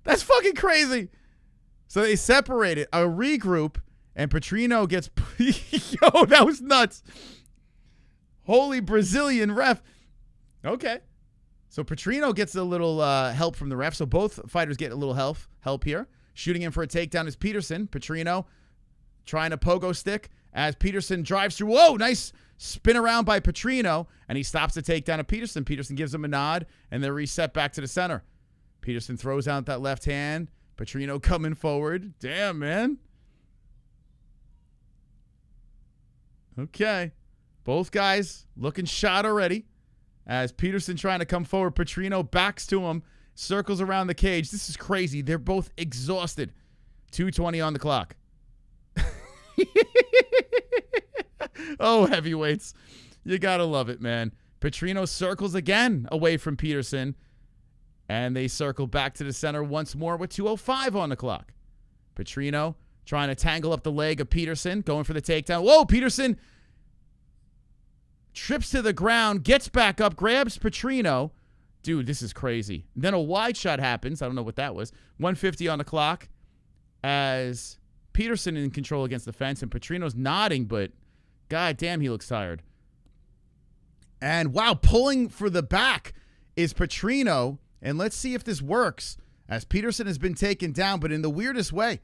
That's fucking crazy. So they separated, a regroup, and Petrino gets... Yo, that was nuts. Holy Brazilian ref. Okay. So Petrino gets a little help from the ref. So both fighters get a little help here. Shooting in for a takedown is Petersen. Petrino trying to pogo stick as Petersen drives through. Whoa, nice spin around by Petrino. And he stops the takedown of Petersen. Petersen gives him a nod, and they're reset back to the center. Petersen throws out that left hand. Petrino coming forward. Damn, man. Okay. Both guys looking shot already. As Petersen trying to come forward, Petrino backs to him, circles around the cage. This is crazy. They're both exhausted. 2:20 on the clock. Oh, heavyweights. You got to love it, man. Petrino circles again away from Petersen, and they circle back to the center once more with 2:05 on the clock. Petrino trying to tangle up the leg of Petersen, going for the takedown. Whoa, Petersen trips to the ground, gets back up, grabs Petrino. Dude, this is crazy. Then a wide shot happens. I don't know what that was. 1:50 on the clock as Petersen in control against the fence, and Petrino's nodding, but god damn, he looks tired. And wow, pulling for the back is Petrino, and let's see if this works as Petersen has been taken down, but in the weirdest way.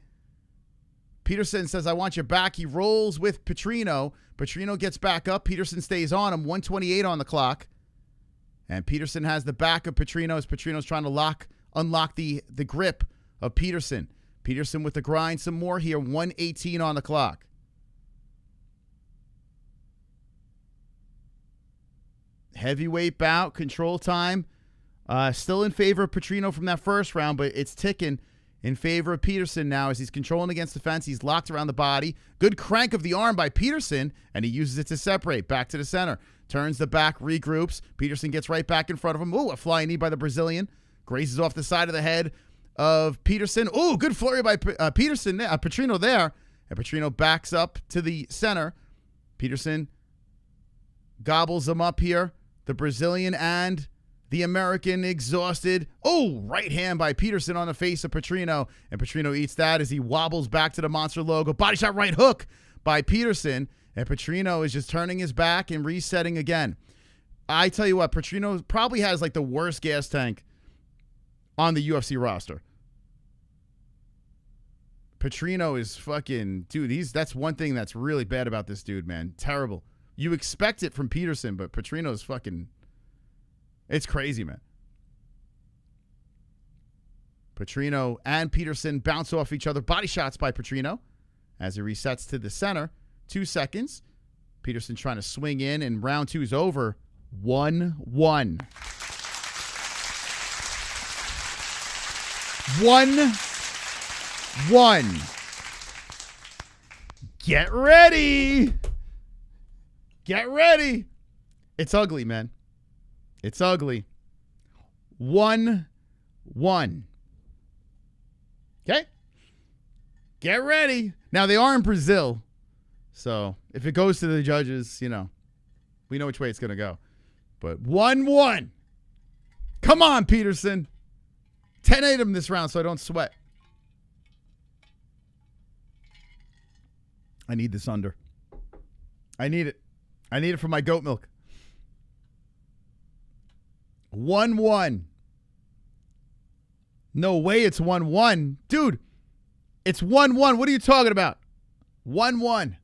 Petersen says, I want your back. He rolls with Petrino. Petrino gets back up. Petersen stays on him. 1:28 on the clock. And Petersen has the back of Petrino as Petrino's trying to unlock the grip of Petersen. Petersen with the grind some more here. 1:18 on the clock. Heavyweight bout. Control time. Still in favor of Petrino from that first round, but it's ticking in favor of Petersen now as he's controlling against the fence. He's locked around the body. Good crank of the arm by Petersen, and he uses it to separate. Back to the center. Turns the back, regroups. Petersen gets right back in front of him. Ooh, a flying knee by the Brazilian. Grazes off the side of the head of Petersen. Ooh, good flurry by Petrino there. And Petrino backs up to the center. Petersen gobbles him up here. The Brazilian and the American exhausted. Oh, right hand by Petersen on the face of Petrino. And Petrino eats that as he wobbles back to the monster logo. Body shot right hook by Petersen. And Petrino is just turning his back and resetting again. I tell you what, Petrino probably has like the worst gas tank on the UFC roster. Petrino is fucking, dude, that's one thing that's really bad about this dude, man. Terrible. You expect it from Petersen, but Petrino's fucking, it's crazy, man. Petrino and Petersen bounce off each other. Body shots by Petrino as he resets to the center. 2 seconds. Petersen trying to swing in, and round 2 is over. 1-1. 1-1. Get ready. Get ready. It's ugly, man. It's ugly. 1-1. Okay? Get ready. Now, they are in Brazil. So, if it goes to the judges, you know, we know which way it's going to go. But 1-1. Come on, Petersen. 10-8 him this round so I don't sweat. I need this under. I need it. I need it for my goat milk. 1-1. No way it's 1-1. Dude, it's 1-1. What are you talking about? 1-1.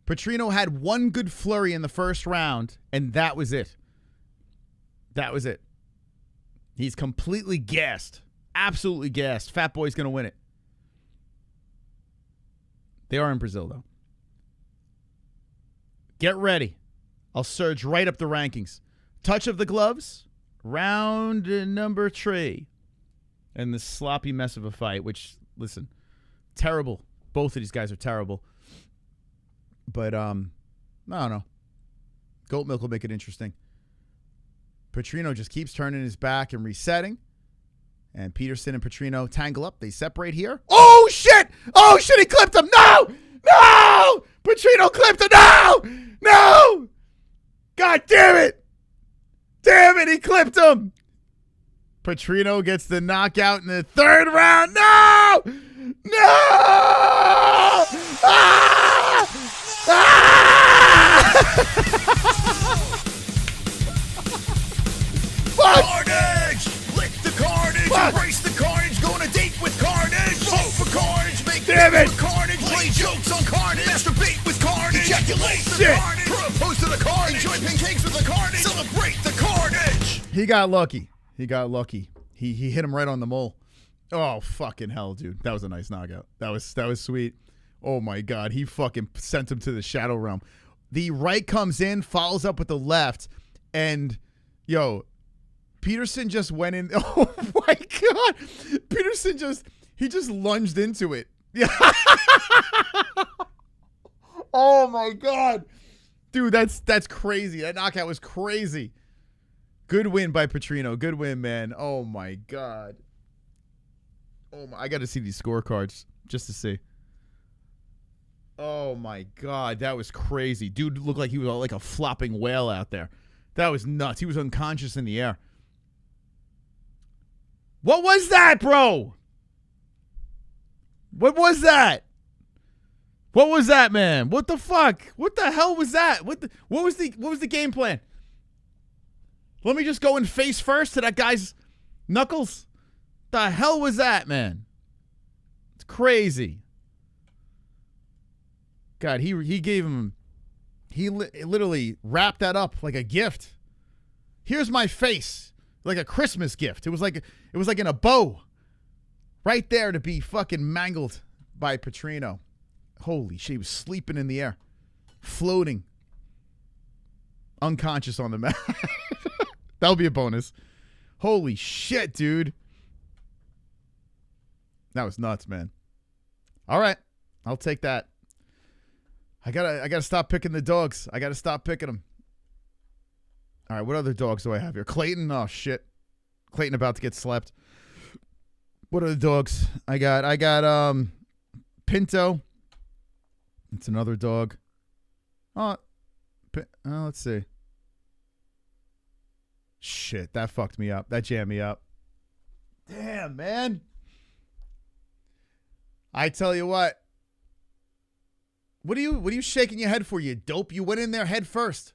Petrino had one good flurry in the first round, and that was it. That was it. He's completely gassed. Absolutely gassed. Fat Boy's going to win it. They are in Brazil, though. Get ready. I'll surge right up the rankings. Touch of the gloves. Round number 3. And this sloppy mess of a fight, which, listen, terrible. Both of these guys are terrible. But, I don't know. Goat milk will make it interesting. Petrino just keeps turning his back and resetting. And Petersen and Petrino tangle up. They separate here. Oh, shit! Oh, shit, he clipped him! No! No! Petrino clipped him! No! No! God damn it! Damn it, he clipped him! Petrino gets the knockout in the 3rd round. No! No! Ah! Ah! Carnage! Lick the carnage! Embrace the carnage! Go on a date with carnage! Vote for carnage! Make babies with carnage! Play jokes on carnage! Masturbate with carnage! Ejaculate the carnage! Propose to the carnage! Enjoy pancakes with the carnage! Celebrate the carnage! He got lucky. He got lucky. He hit him right on the mole. Oh, fucking hell, dude. That was a nice knockout. That was sweet. Oh, my God. He fucking sent him to the shadow realm. The right comes in, follows up with the left, and, yo, Petersen just went in. Oh, my God. Petersen just lunged into it. Yeah. Oh, my God. Dude, that's crazy. That knockout was crazy. Good win by Petrino. Good win, man. Oh, my God. Oh, my. I got to see these scorecards just to see. Oh, my God. That was crazy. Dude looked like he was like a flopping whale out there. That was nuts. He was unconscious in the air. What was that, bro? What was that? What was that, man? What the fuck? What the hell was that? What was the game plan? Let me just go and face first to that guy's knuckles. The hell was that, man? It's crazy. God, he gave him. He literally wrapped that up like a gift. Here's my face, like a Christmas gift. It was like in a bow, right there to be fucking mangled by Petrino. Holy shit, he was sleeping in the air, floating, unconscious on the mat. That'll be a bonus. Holy shit, dude. That was nuts, man. All right, I'll take that. I gotta stop picking the dogs. I gotta stop picking them. All right, what other dogs do I have here? Clayton. Oh shit, Clayton about to get slept. What are the dogs? I got Pinto. It's another dog. Oh, let's see. Shit, that fucked me up. That jammed me up. Damn, man. I tell you what. What are you shaking your head for, you dope? You went in there head first.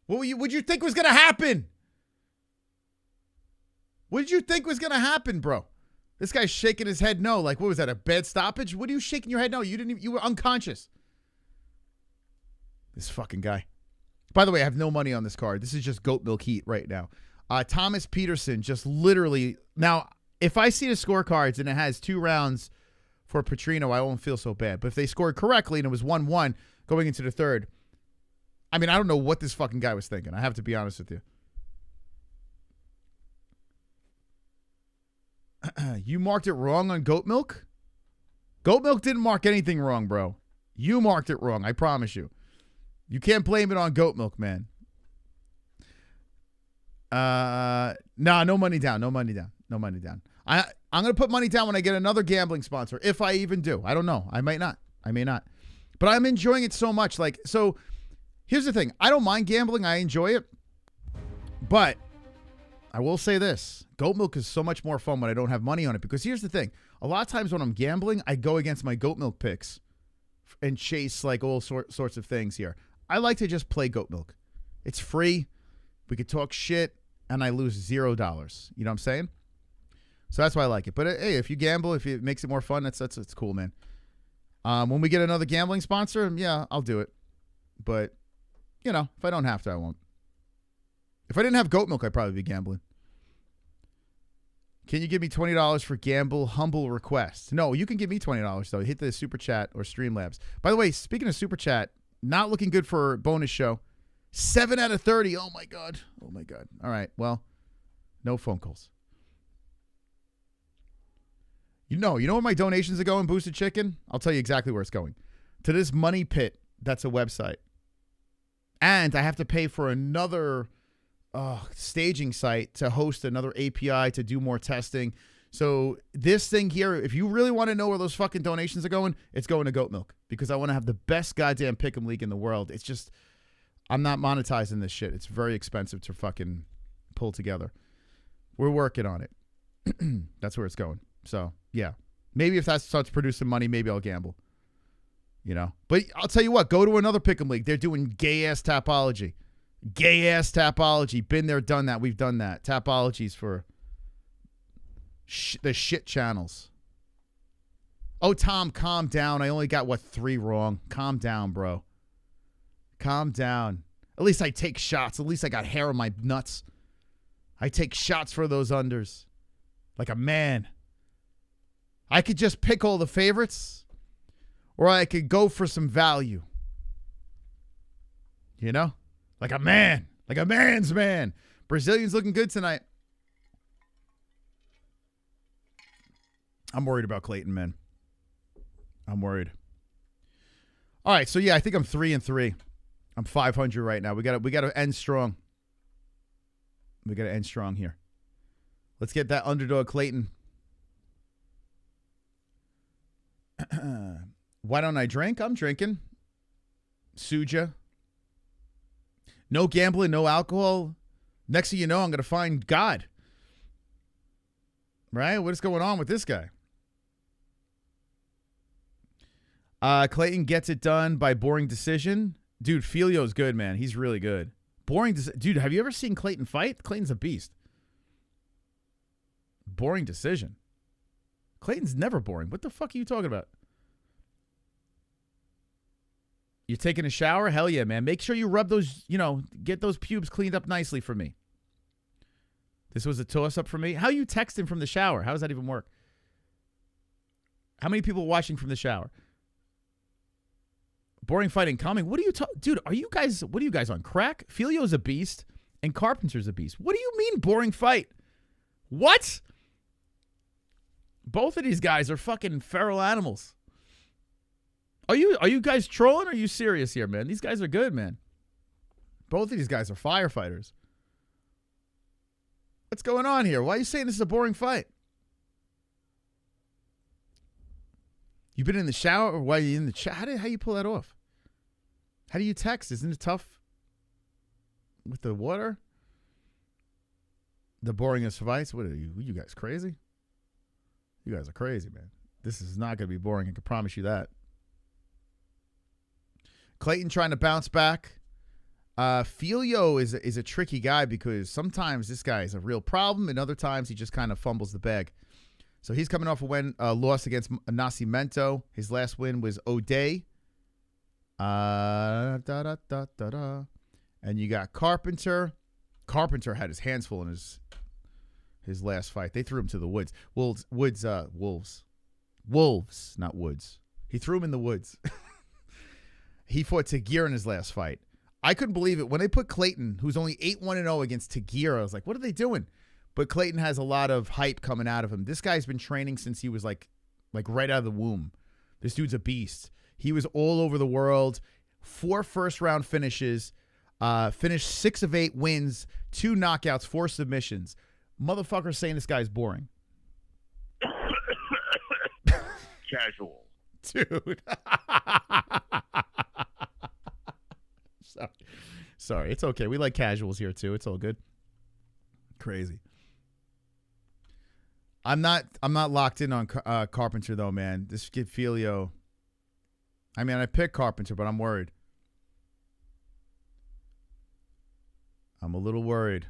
What'd you think was gonna happen? What did you think was gonna happen, bro? This guy's shaking his head no. Like, what was that, a bad stoppage? What are you shaking your head no? You were unconscious. This fucking guy. By the way, I have no money on this card. This is just goat milk heat right now. Thomas Petersen just literally. Now, if I see the scorecards and it has 2 rounds for Petrino, I won't feel so bad. But if they scored correctly and it was 1-1 going into the 3rd, I mean, I don't know what this fucking guy was thinking. I have to be honest with you. You marked it wrong on goat milk? Goat milk didn't mark anything wrong, bro. You marked it wrong, I promise you. You can't blame it on goat milk, man. Nah, no money down. No money down. No money down. I'm going to put money down when I get another gambling sponsor, if I even do. I don't know. I might not. I may not. But I'm enjoying it so much. Like, so here's the thing. I don't mind gambling. I enjoy it. But I will say this. Goat milk is so much more fun when I don't have money on it, because here's the thing. A lot of times when I'm gambling, I go against my goat milk picks and chase like all sorts of things here. I like to just play goat milk. It's free. We could talk shit and I lose $0. You know what I'm saying? So that's why I like it. But hey, if you gamble, if it makes it more fun, that's cool, man. When we get another gambling sponsor, yeah, I'll do it. But, you know, if I don't have to, I won't. If I didn't have goat milk, I'd probably be gambling. Can you give me $20 for gamble? Humble request. No, you can give me $20, though. Hit the Super Chat or Streamlabs. By the way, speaking of Super Chat, not looking good for bonus show. 7 out of 30. Oh, my God. Oh, my God. All right. Well, no phone calls. You know where my donations are going, Boosted Chicken? I'll tell you exactly where it's going. To this Money Pit. That's a website. And I have to pay for another staging site to host another API to do more testing. So this thing here, if you really want to know where those fucking donations are going, it's going to goat milk, because I want to have the best goddamn pick'em league in the world. It's just, I'm not monetizing this shit. It's very expensive to fucking pull together. We're working on it. That's where it's going. So yeah, maybe if that starts producing money, maybe I'll gamble. You know, but I'll tell you what, go to another pick'em league. They're doing gay ass Tapology. Gay ass Tapology. Been there, done that. We've done that. Tapology's for the shit channels. Oh, Tom, calm down. I only got, 3 wrong. Calm down, bro. Calm down. At least I take shots. At least I got hair on my nuts. I take shots for those unders. Like a man. I could just pick all the favorites, or I could go for some value. You know? Like a man. Like a man's man. Brazilian's looking good tonight. I'm worried about Clayton, man. I'm worried. All right, so yeah, I think I'm 3-3. I'm 500 right now. We got to end strong. We got to end strong here. Let's get that underdog Clayton. Why don't I drink? I'm drinking. Suja. No gambling, no alcohol. Next thing you know, I'm going to find God. Right? What is going on with this guy? Clayton gets it done by boring decision. Dude, Filho's good, man. He's really good. Dude, have you ever seen Clayton fight? Clayton's a beast. Boring decision. Clayton's never boring. What the fuck are you talking about? You taking a shower? Hell yeah, man. Make sure you rub those, get those pubes cleaned up nicely for me. This was a toss-up for me. How are you texting from the shower? How does that even work? How many people watching from the shower? Boring fighting coming. What are you talking? Dude, what are you guys on crack? Filho's a beast and Carpenter's a beast. What do you mean boring fight? What? Both of these guys are fucking feral animals. Are you guys trolling or are you serious here, man? These guys are good, man. Both of these guys are firefighters. What's going on here? Why are you saying this is a boring fight? You been in the shower, or why are you in the chat? How do you pull that off? How do you text? Isn't it tough with the water? The boringest fights? What are you guys crazy? You guys are crazy, man. This is not going to be boring. I can promise you that. Clayton trying to bounce back. Filho is a tricky guy because sometimes this guy is a real problem and other times he just kind of fumbles the bag. So he's coming off a loss against Nascimento. His last win was O'Day. And you got Carpenter. Carpenter had his hands full in his last fight. They threw him to the woods. Wolves, not woods. He threw him in the woods. He fought Tagir in his last fight. I couldn't believe it. When they put Clayton, who's only 8-1-0 against Tagir, I was like, what are they doing? But Clayton has a lot of hype coming out of him. This guy's been training since he was like right out of the womb. This dude's a beast. He was all over the world. 4 first-round finishes. Finished 6 of 8 wins, 2 knockouts, 4 submissions. Motherfuckers saying this guy's boring. Casual. Dude. Sorry. It's okay. We like casuals here, too. It's all good. Crazy. I'm not locked in on Carpenter though, man. This kid Filho. I mean, I picked Carpenter, but I'm worried. I'm a little worried.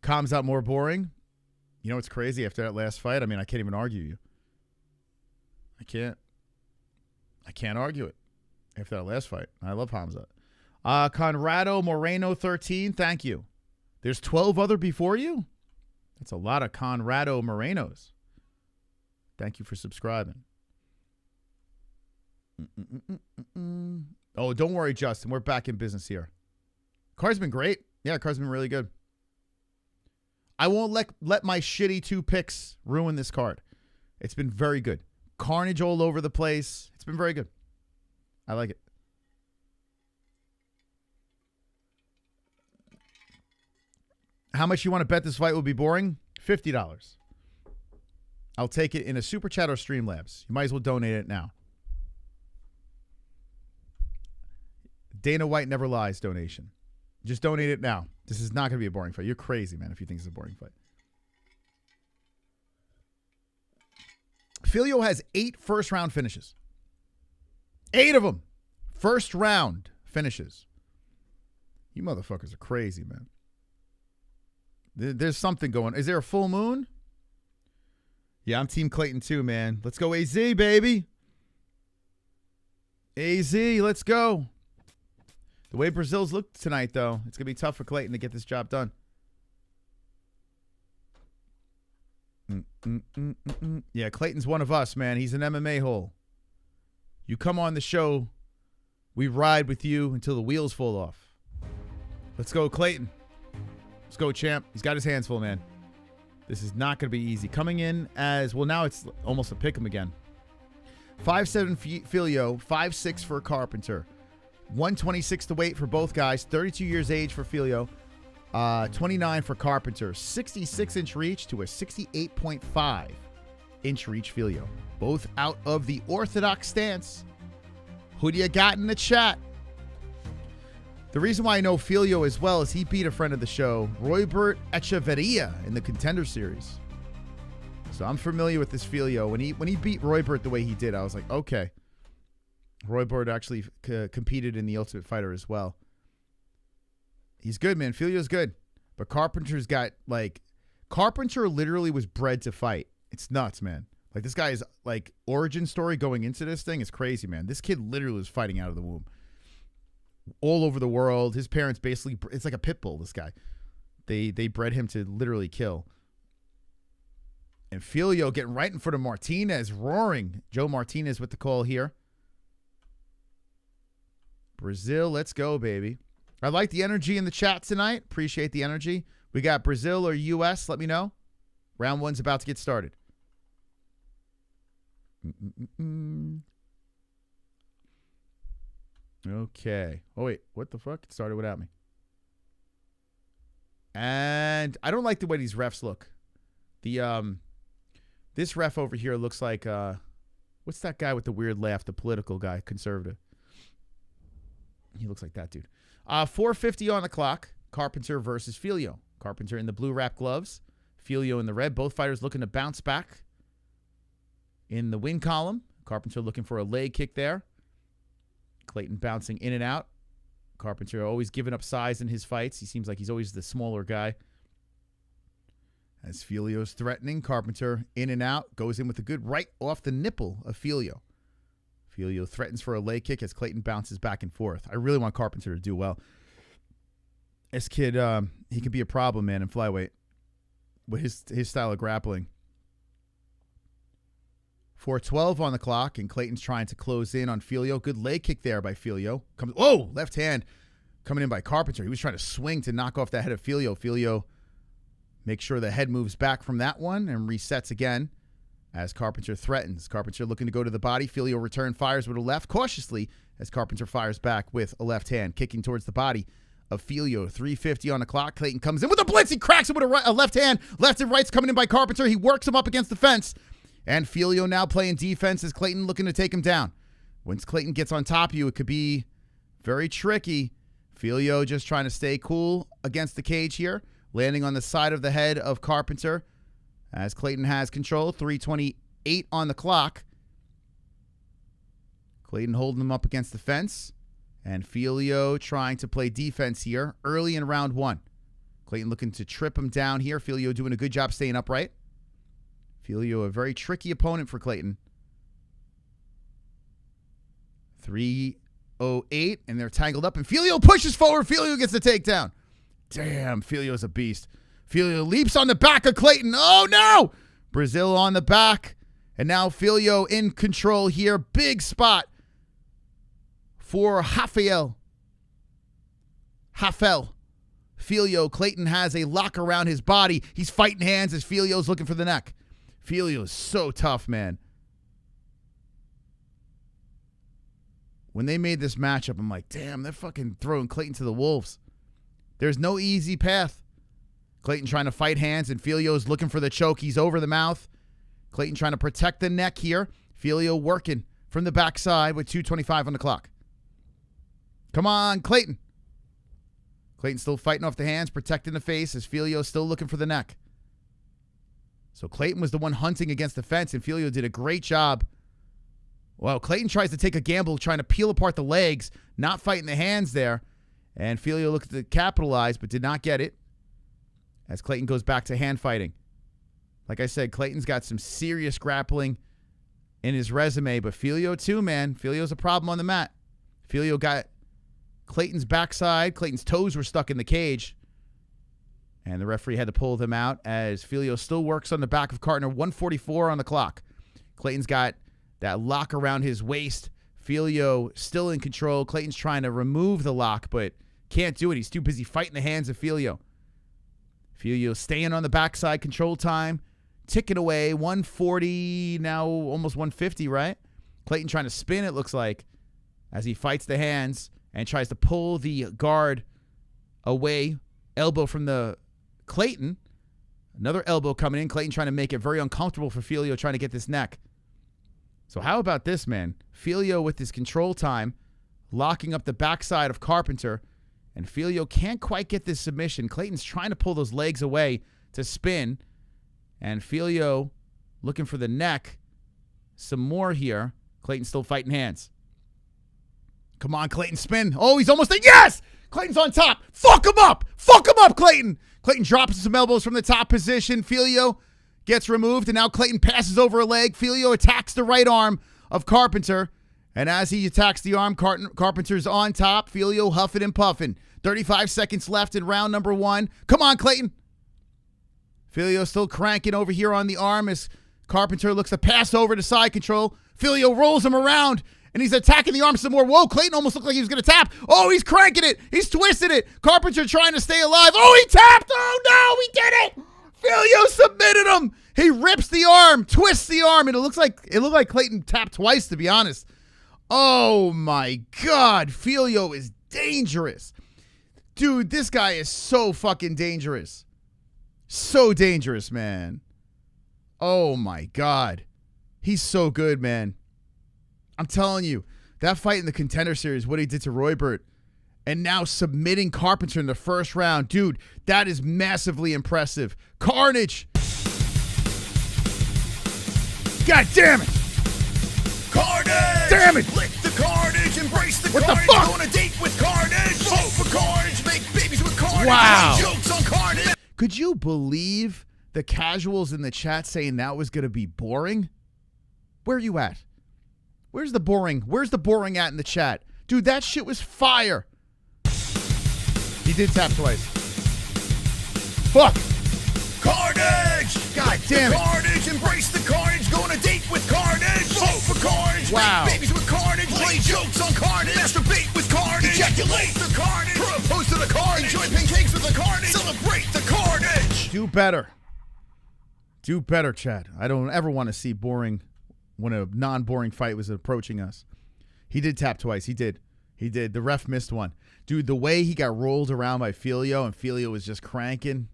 Calms out more boring. You know what's crazy after that last fight? I mean, I can't even argue you. I can't argue it after that last fight. I love Hamza. Conrado Moreno 13. Thank you. There's 12 other before you? That's a lot of Conrado Morenos. Thank you for subscribing. Oh, don't worry, Justin. We're back in business here. Card's been great. Yeah, card's been really good. I won't let my shitty 2 picks ruin this card. It's been very good. Carnage all over the place. It's been very good. I like it. How much you want to bet this fight will be boring? $50. I'll take it in a Super Chat or Streamlabs. You might as well donate it now. Dana White never lies donation. Just donate it now. This is not going to be a boring fight. You're crazy, man, if you think it's a boring fight. Filho has 8 first-round finishes. 8 of them. First-round finishes. You motherfuckers are crazy, man. There's something going. Is there a full moon? Yeah, I'm Team Clayton too, man. Let's go AZ, baby. AZ, let's go. The way Brazil's looked tonight, though, it's going to be tough for Clayton to get this job done. Yeah, Clayton's one of us, man. He's an MMA-hole. You come on the show, we ride with you until the wheels fall off. Let's go, Clayton. Let's go, champ. He's got his hands full, man. This is not going to be easy. Coming in as, well, now it's almost a pick 'em again. 5'7" Filho, 5'6" for Carpenter. 126 to weight for both guys. 32 years age for Filho. 29 for Carpenter. 66-inch reach to a 68.5-inch reach Filho. Both out of the orthodox stance. Who do you got in the chat? The reason why I know Filho as well is he beat a friend of the show, Roybert Echeverria, in the Contender Series. So I'm familiar with this Filho. When he beat Roybert the way he did, I was like, okay. Roybert actually competed in the Ultimate Fighter as well. He's good, man. Filho's good. But Carpenter's got, like, Carpenter literally was bred to fight. It's nuts, man. Like, this guy's, like, origin story going into this thing is crazy, man. This kid literally was fighting out of the womb. All over the world. His parents basically, it's like a pit bull, this guy. They bred him to literally kill. And Filho getting right in front of Martinez, roaring. Joe Martinez with the call here. Brazil, let's go, baby. I like the energy in the chat tonight. Appreciate the energy. We got Brazil or U.S. Let me know. Round 1's about to get started. Okay. Oh, wait. What the fuck? It started without me. And I don't like the way these refs look. This ref over here looks like, what's that guy with the weird laugh? The political guy, conservative. He looks like that dude. 4:50 on the clock. Carpenter versus Filho. Carpenter in the blue wrap gloves. Filho in the red. Both fighters looking to bounce back in the win column. Carpenter looking for a leg kick there. Clayton bouncing in and out. Carpenter always giving up size in his fights. He seems like he's always the smaller guy. As Filho's threatening, Carpenter in and out. Goes in with a good right off the nipple of Filho. Filho threatens for a leg kick as Clayton bounces back and forth. I really want Carpenter to do well. This kid, he could be a problem, man, in flyweight with his style of grappling. 4:12 on the clock, and Clayton's trying to close in on Filho. Good leg kick there by Filho. Whoa, left hand coming in by Carpenter. He was trying to swing to knock off the head of Filho. Filho makes sure the head moves back from that one and resets again. As Carpenter threatens. Carpenter looking to go to the body. Filho return fires with a left cautiously as Carpenter fires back with a left hand, kicking towards the body of Filho. 3:50 on the clock. Clayton comes in with a blitz. He cracks him with a left hand. Left and right's coming in by Carpenter. He works him up against the fence. And Filho now playing defense as Clayton looking to take him down. Once Clayton gets on top of you, it could be very tricky. Filho just trying to stay cool against the cage here, landing on the side of the head of Carpenter as Clayton has control. 3:28 on the clock. Clayton holding him up against the fence. And Filho trying to play defense here early in round 1. Clayton looking to trip him down here. Filho doing a good job staying upright. Filho, a very tricky opponent for Clayton. 3:08, and they're tangled up. And Filho pushes forward. Filho gets the takedown. Damn, Filho's a beast. Filho leaps on the back of Clayton. Oh, no! Brazil on the back. And now Filho in control here. Big spot for Jafel. Filho, Clayton has a lock around his body. He's fighting hands as Filho's looking for the neck. Filho is so tough, man. When they made this matchup, I'm like, damn, they're fucking throwing Clayton to the wolves. There's no easy path. Clayton trying to fight hands, and Filho's looking for the choke. He's over the mouth. Clayton trying to protect the neck here. Filho working from the backside with 2:25 on the clock. Come on, Clayton. Clayton still fighting off the hands, protecting the face as Filho still looking for the neck. So Clayton was the one hunting against the fence, and Filho did a great job. Well, Clayton tries to take a gamble, trying to peel apart the legs, not fighting the hands there. And Filho looked to capitalize, but did not get it as Clayton goes back to hand fighting. Like I said, Clayton's got some serious grappling in his resume, but Filho too, man. Filho's a problem on the mat. Filho got Clayton's backside. Clayton's toes were stuck in the cage. And the referee had to pull them out as Filho still works on the back of Carpenter. 1:44 on the clock. Clayton's got that lock around his waist. Filho still in control. Clayton's trying to remove the lock, but can't do it. He's too busy fighting the hands of Filho. Filho staying on the backside. Control time. Ticking away. 140, now almost 150, right? Clayton trying to spin, it looks like, as he fights the hands and tries to pull the guard away. Elbow from the Clayton. Another elbow coming in. Clayton trying to make it very uncomfortable for Filho trying to get this neck. So how about this, man? Filho with his control time, locking up the backside of Carpenter, and Filho can't quite get this submission. Clayton's trying to pull those legs away to spin, and Filho looking for the neck. Some more here. Clayton still fighting hands. Come on, Clayton, spin. Oh, he's almost there. Yes! Clayton's on top. Fuck him up. Fuck him up, Clayton. Clayton drops some elbows from the top position. Filho gets removed, and now Clayton passes over a leg. Filho attacks the right arm of Carpenter, and as he attacks the arm, Carpenter's on top. Filho huffing and puffing. 35 seconds left in round number 1. Come on, Clayton. Filho still cranking over here on the arm as Carpenter looks to pass over to side control. Filho rolls him around, and he's attacking the arm some more. Whoa, Clayton almost looked like he was going to tap. Oh, he's cranking it. He's twisting it. Carpenter trying to stay alive. Oh, he tapped. Oh, no, he did it. Filho submitted him. He rips the arm, twists the arm, and it looked like Clayton tapped twice, to be honest. Oh, my God. Filho is dangerous. Dude, this guy is so fucking dangerous. So dangerous, man. Oh, my God. He's so good, man. I'm telling you, that fight in the Contender Series, what he did to Roybert, and now submitting Carpenter in the first round. Dude, that is massively impressive. Carnage. God damn it. Carnage! Damn it! Lick the carnage, embrace the What the carnage. fuck? Go on a date with carnage. Vote for carnage, make babies with carnage. Wow. Play jokes on carnage. Could you believe the casuals in the chat saying that was going to be boring? Where are you at? Where's the boring? Where's the boring at in the chat? Dude, that shit was fire. He did tap twice. Fuck. Carnage! God Lick damn the it. carnage, embrace the carnage. Go on a date with carnage. Vote for carnage. Wow. Make babies with carnage. Play jokes on carnage. Masturbate with carnage. Ejaculate the carnage. Propose to the carnage. Enjoy pancakes with the carnage. Celebrate the carnage. Do better. Do better, Chad. I don't ever want to see boring when a non-boring fight was approaching us. He did tap twice. He did. The ref missed one. Dude, the way he got rolled around by Filho, and Filho was just cranking.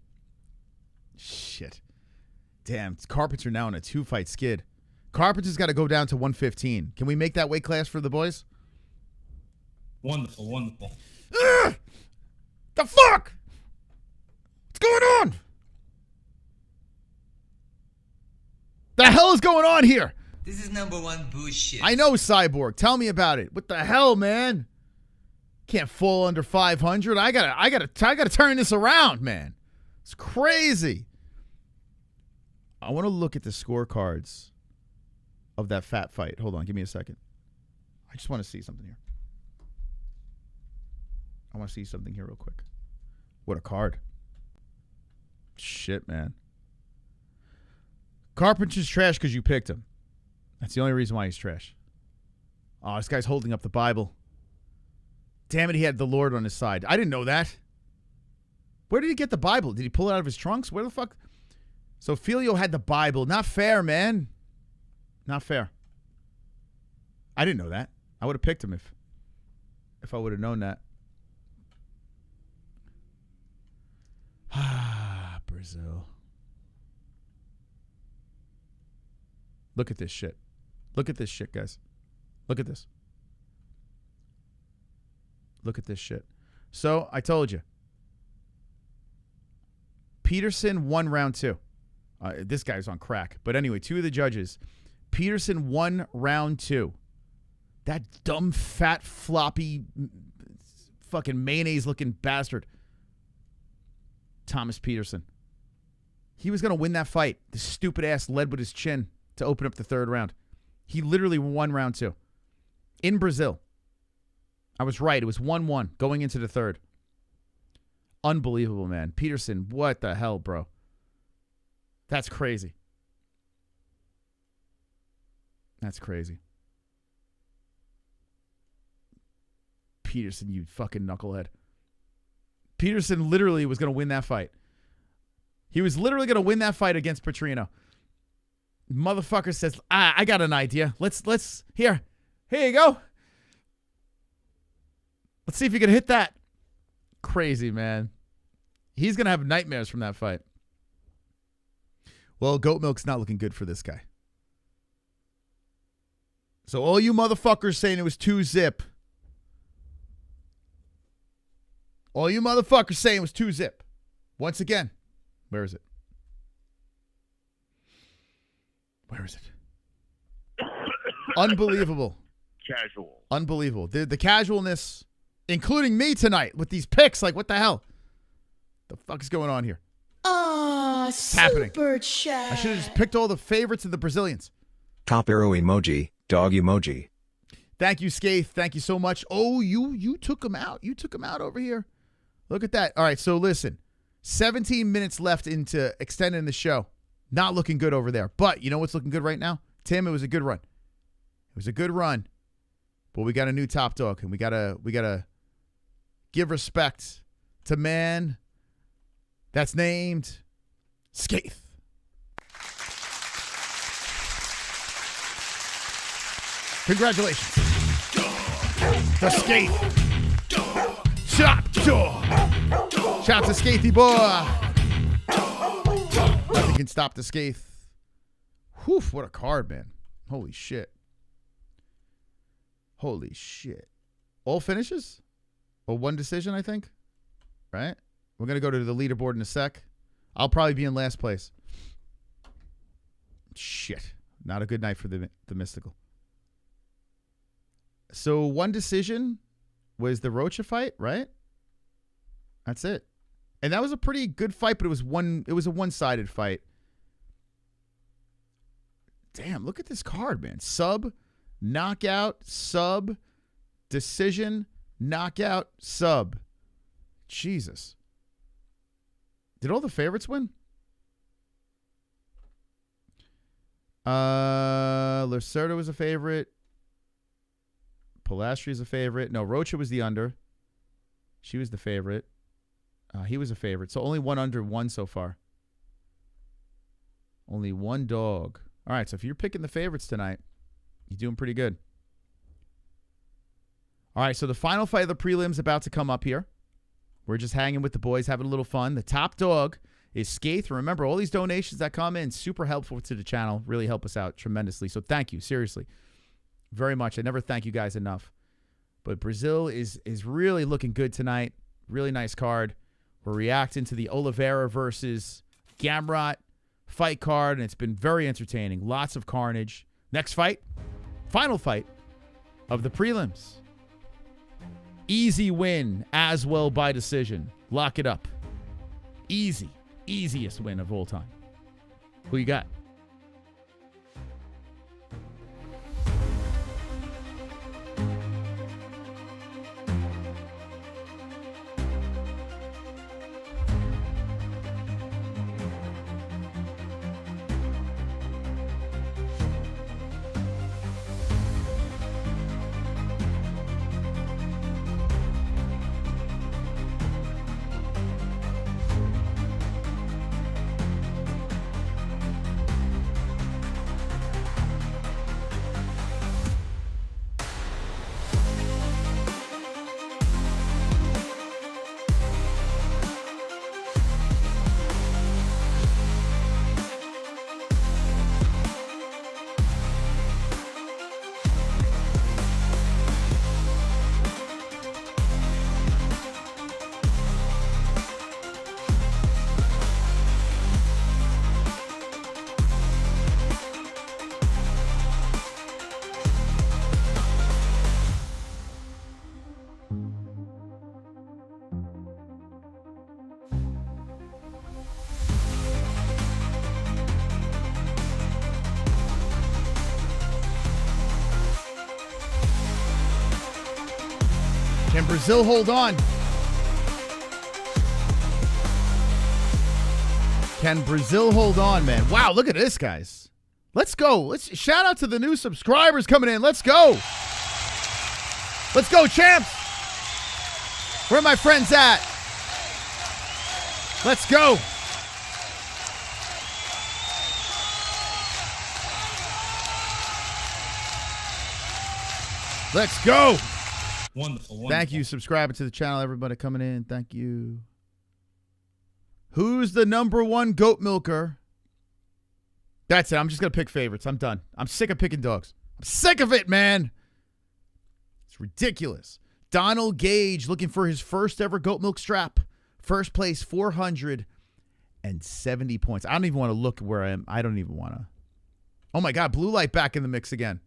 Shit. Damn, it's Carpenter now in a 2-fight skid. Carpenter's got to go down to 115. Can we make that weight class for the boys? Wonderful, wonderful. Ugh! The fuck? What's going on? The hell is going on here? This is number one bullshit. I know, Cyborg. Tell me about it. What the hell, man? Can't fall under 500. I gotta turn this around, man. It's crazy. I want to look at the scorecards of that fat fight. Hold on, give me a second. I just want to see something here. I want to see something here real quick. What a card. Shit, man. Carpenter's trash because you picked him. That's the only reason why he's trash. Oh, this guy's holding up the Bible. Damn it, he had the Lord on his side. I didn't know that. Where did he get the Bible? Did he pull it out of his trunks? Where the fuck? So Filho had the Bible. Not fair, man. Not fair. I didn't know that. I would have picked him if I would have known that. Ah, Brazil. Look at this shit. Look at this shit, guys. Look at this. Look at this shit. So, I told you. Petersen won round 2. This guy's on crack. But anyway, 2 of the judges. Petersen won round 2. That dumb, fat, floppy, fucking mayonnaise-looking bastard. Thomas Petersen. He was going to win that fight. The stupid ass led with his chin to open up the 3rd round. He literally won round 2. In Brazil. I was right. It was 1-1 going into the 3rd. Unbelievable, man. Petersen, what the hell, bro? That's crazy. That's crazy. Petersen, you fucking knucklehead. Petersen literally was going to win that fight. He was literally going to win that fight against Petrino. Motherfucker says, I got an idea. Here you go. Let's see if you can hit that. Crazy, man. He's going to have nightmares from that fight. Well, goat milk's not looking good for this guy. So all you motherfuckers saying it was 2-zip. All you motherfuckers saying it was 2-zip. Once again, where is it? Where is it? Unbelievable. Casual. Unbelievable. The casualness, including me tonight with these picks. Like, what the hell? The fuck is going on here? Ah, happening? super chat. I should have just picked all the favorites of the Brazilians. Top arrow emoji, dog emoji. Thank you, Skaith. Thank you so much. Oh, you took him out. You took him out over here. Look at that. All right, so listen. 17 minutes left into extending the show. Not looking good over there. But you know what's looking good right now? Tim, it was a good run. It was a good run. But we got a new top dog, and we gotta give respect to man that's named Skaith. Congratulations. The Skaith. Top dog. Shout out to Skatey boy. Nothing can stop the Skaith. Whew, what a card, man. Holy shit. Holy shit. All finishes? Or one decision, I think? Right? We're going to go to the leaderboard in a sec. I'll probably be in last place. Shit. Not a good night for the Mystical. So one decision was the Rocha fight, right? That's it. And that was a pretty good fight, but it was a one-sided fight. Damn, look at this card, man. Sub, knockout, sub, decision, knockout, sub. Jesus. Did all the favorites win? Lacerda was a favorite. Polastri is a favorite. No, Rocha was the under. She was the favorite. He was a favorite. So only one under, one so far. Only one dog. All right, so if you're picking the favorites tonight, you're doing pretty good. All right, so the final fight of the prelims about to come up here. We're just hanging with the boys, having a little fun. The top dog is Skaith. Remember, all these donations that come in, super helpful to the channel, really help us out tremendously. So thank you, seriously, very much. I never thank you guys enough. But Brazil is really looking good tonight. Really nice card. We're reacting to the Oliveira versus Gamrot fight card, and it's been very entertaining. Lots of carnage. Next fight, final fight of the prelims. Easy win, Aswell by decision. Lock it up. Easy. Easiest win of all time. Who you got? Can Brazil hold on? Can Brazil hold on, man? Wow, look at this, guys. Let's go. Let's shout out to the new subscribers coming in. Let's go. Let's go, champs. Where are my friends at? Let's go. Let's go. Wonderful. Thank you, subscribing to the channel, everybody coming in. Thank you. Who's the number one goat milker? That's it. I'm just going to pick favorites. I'm done. I'm sick of picking dogs. I'm sick of it, man. It's ridiculous. Donald Gage looking for his first ever goat milk strap. First place, 470 points. I don't even want to look where I am. I don't even want to. Oh, my God. Blue Light back in the mix again.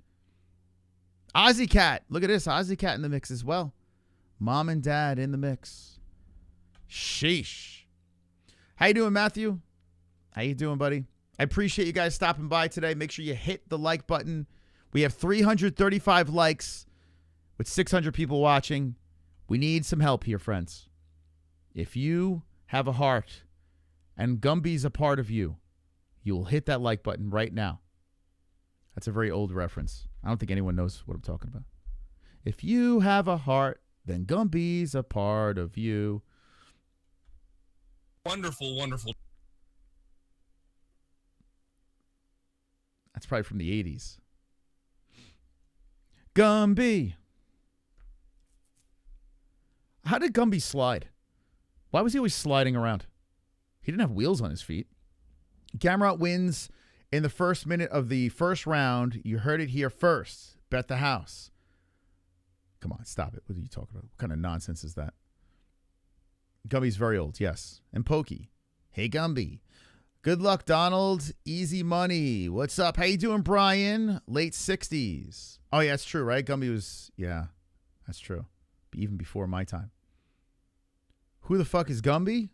Ozzy Cat. Look at this. Ozzy Cat in the mix as well. Mom and Dad in the mix. Sheesh. How you doing, Matthew? How you doing, buddy? I appreciate you guys stopping by today. Make sure you hit the like button. We have 335 likes with 600 people watching. We need some help here, friends. If you have a heart and Gumby's a part of you, you will hit that like button right now. That's a very old reference. I don't think anyone knows what I'm talking about. If you have a heart, then Gumby's a part of you. Wonderful, wonderful. That's probably from the 80s. Gumby. How did Gumby slide? Why was he always sliding around? He didn't have wheels on his feet. Gamrot wins in the first minute of the first round. You heard it here first. Bet the house. Come on, stop it. What are you talking about? What kind of nonsense is that? Gumby's very old, yes. And Pokey. Hey, Gumby. Good luck, Donald. Easy money. What's up? How you doing, Brian? Late 60s. Oh, yeah, that's true, right? Gumby was, yeah, that's true. Even before my time. Who the fuck is Gumby?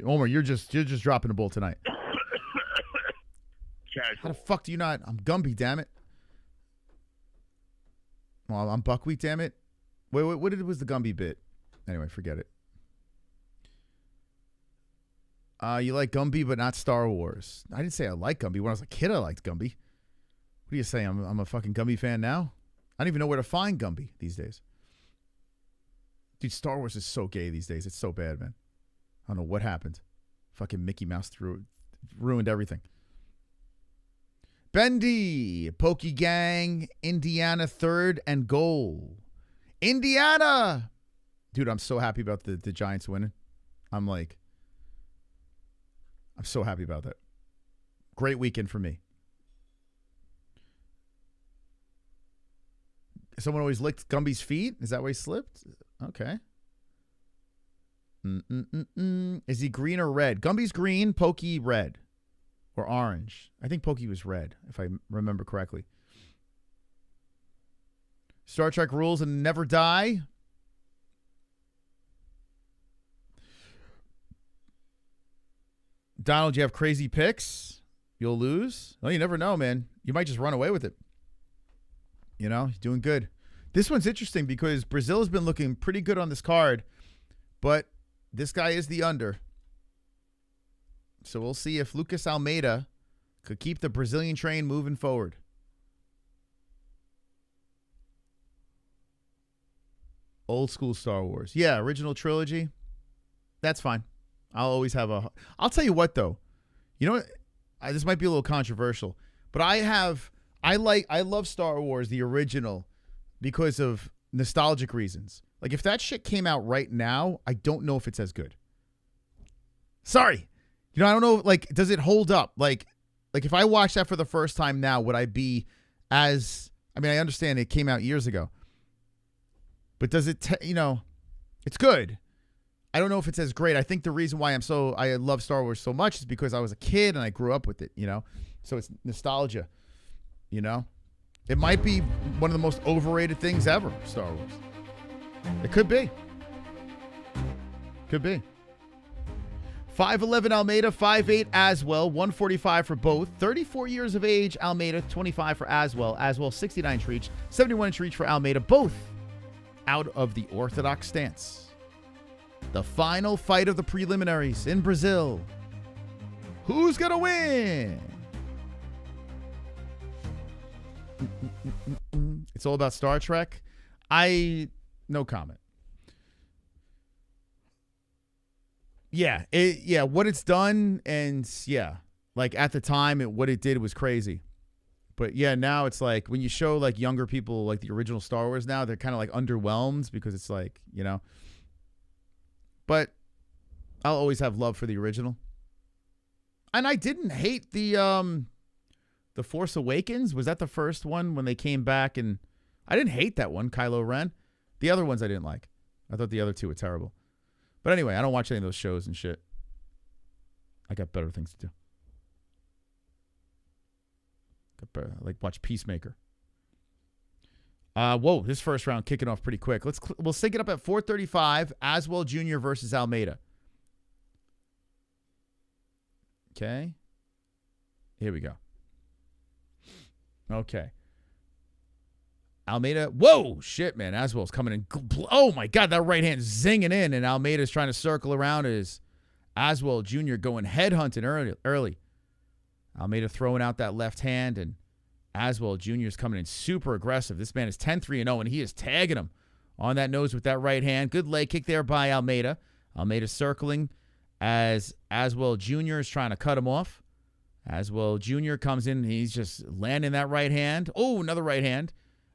Omar, you're just dropping the ball tonight. How the fuck do you not? I'm Gumby, damn it. Well, I'm Buckwheat, damn it. Wait, what was the Gumby bit? Anyway, forget it. You like Gumby, but not Star Wars. I didn't say I like Gumby. When I was a kid, I liked Gumby. What do you say? I'm a fucking Gumby fan now? I don't even know where to find Gumby these days. Dude, Star Wars is so gay these days. It's so bad, man. I don't know what happened. Fucking Mickey Mouse ruined everything. Bendy, Pokey Gang, Indiana 3rd and goal. Indiana! Dude, I'm so happy about the Giants winning. I'm like, I'm so happy about that. Great weekend for me. Someone always licked Gumby's feet? Is that why he slipped? Okay. Is he green or red? Gumby's green, Pokey red. Or orange. I think Pokey was red, if I remember correctly. Star Trek rules and never die. Donald, you have crazy picks. You'll lose. Well, you never know, man. You might just run away with it. You know, he's doing good. This one's interesting because Brazil has been looking pretty good on this card, but this guy is the under. So we'll see if Lucas Almeida could keep the Brazilian train moving forward. Old school Star Wars. Yeah, original trilogy. That's fine. I'll always have a... I'll tell you what, though. You know what? This might be a little controversial, but I love Star Wars, the original, because of nostalgic reasons. Like, if that shit came out right now, I don't know if it's as good. Sorry. You know, I don't know, like, does it hold up? Like if I watched that for the first time now, would I be as... I mean, I understand it came out years ago. But does it, it's good. I don't know if it's as great. I think the reason why I love Star Wars so much is because I was a kid and I grew up with it, So it's nostalgia, It might be one of the most overrated things ever, Star Wars. It could be. Could be. 5'11" Almeida, 5'8" Aswell, 145 for both. 34 years of age, Almeida, 25 for Aswell. Aswell, 69-inch reach, 71-inch reach for Almeida, both out of the orthodox stance. The final fight of the preliminaries in Brazil. Who's going to win? It's all about Star Trek. No comment. Yeah, what it's done, and like at the time, what it did was crazy. But yeah, now it's like when you show like younger people like the original Star Wars now, they're kind of like underwhelmed because it's like, But I'll always have love for the original. And I didn't hate the Force Awakens. Was that the first one when they came back? And I didn't hate that one, Kylo Ren. The other ones I didn't like. I thought the other two were terrible. But anyway, I don't watch any of those shows and shit. I got better things to do. Like watch Peacemaker. Whoa, this first round kicking off pretty quick. We'll sync it up at 4:35. Aswell Jr. versus Almeida. Okay. Here we go. Okay. Almeida. Whoa, shit, man. Aswell's coming in. Oh, my God. That right hand zinging in, and Almeida's trying to circle around as Aswell Jr. going headhunting early. Almeida throwing out that left hand, and Aswell Jr. is coming in super aggressive. This man is 10-3-0, and he is tagging him on that nose with that right hand. Good leg kick there by Almeida. Almeida circling as Aswell Jr. is trying to cut him off. Aswell Jr. comes in, and he's just landing that right hand. Oh, another right hand.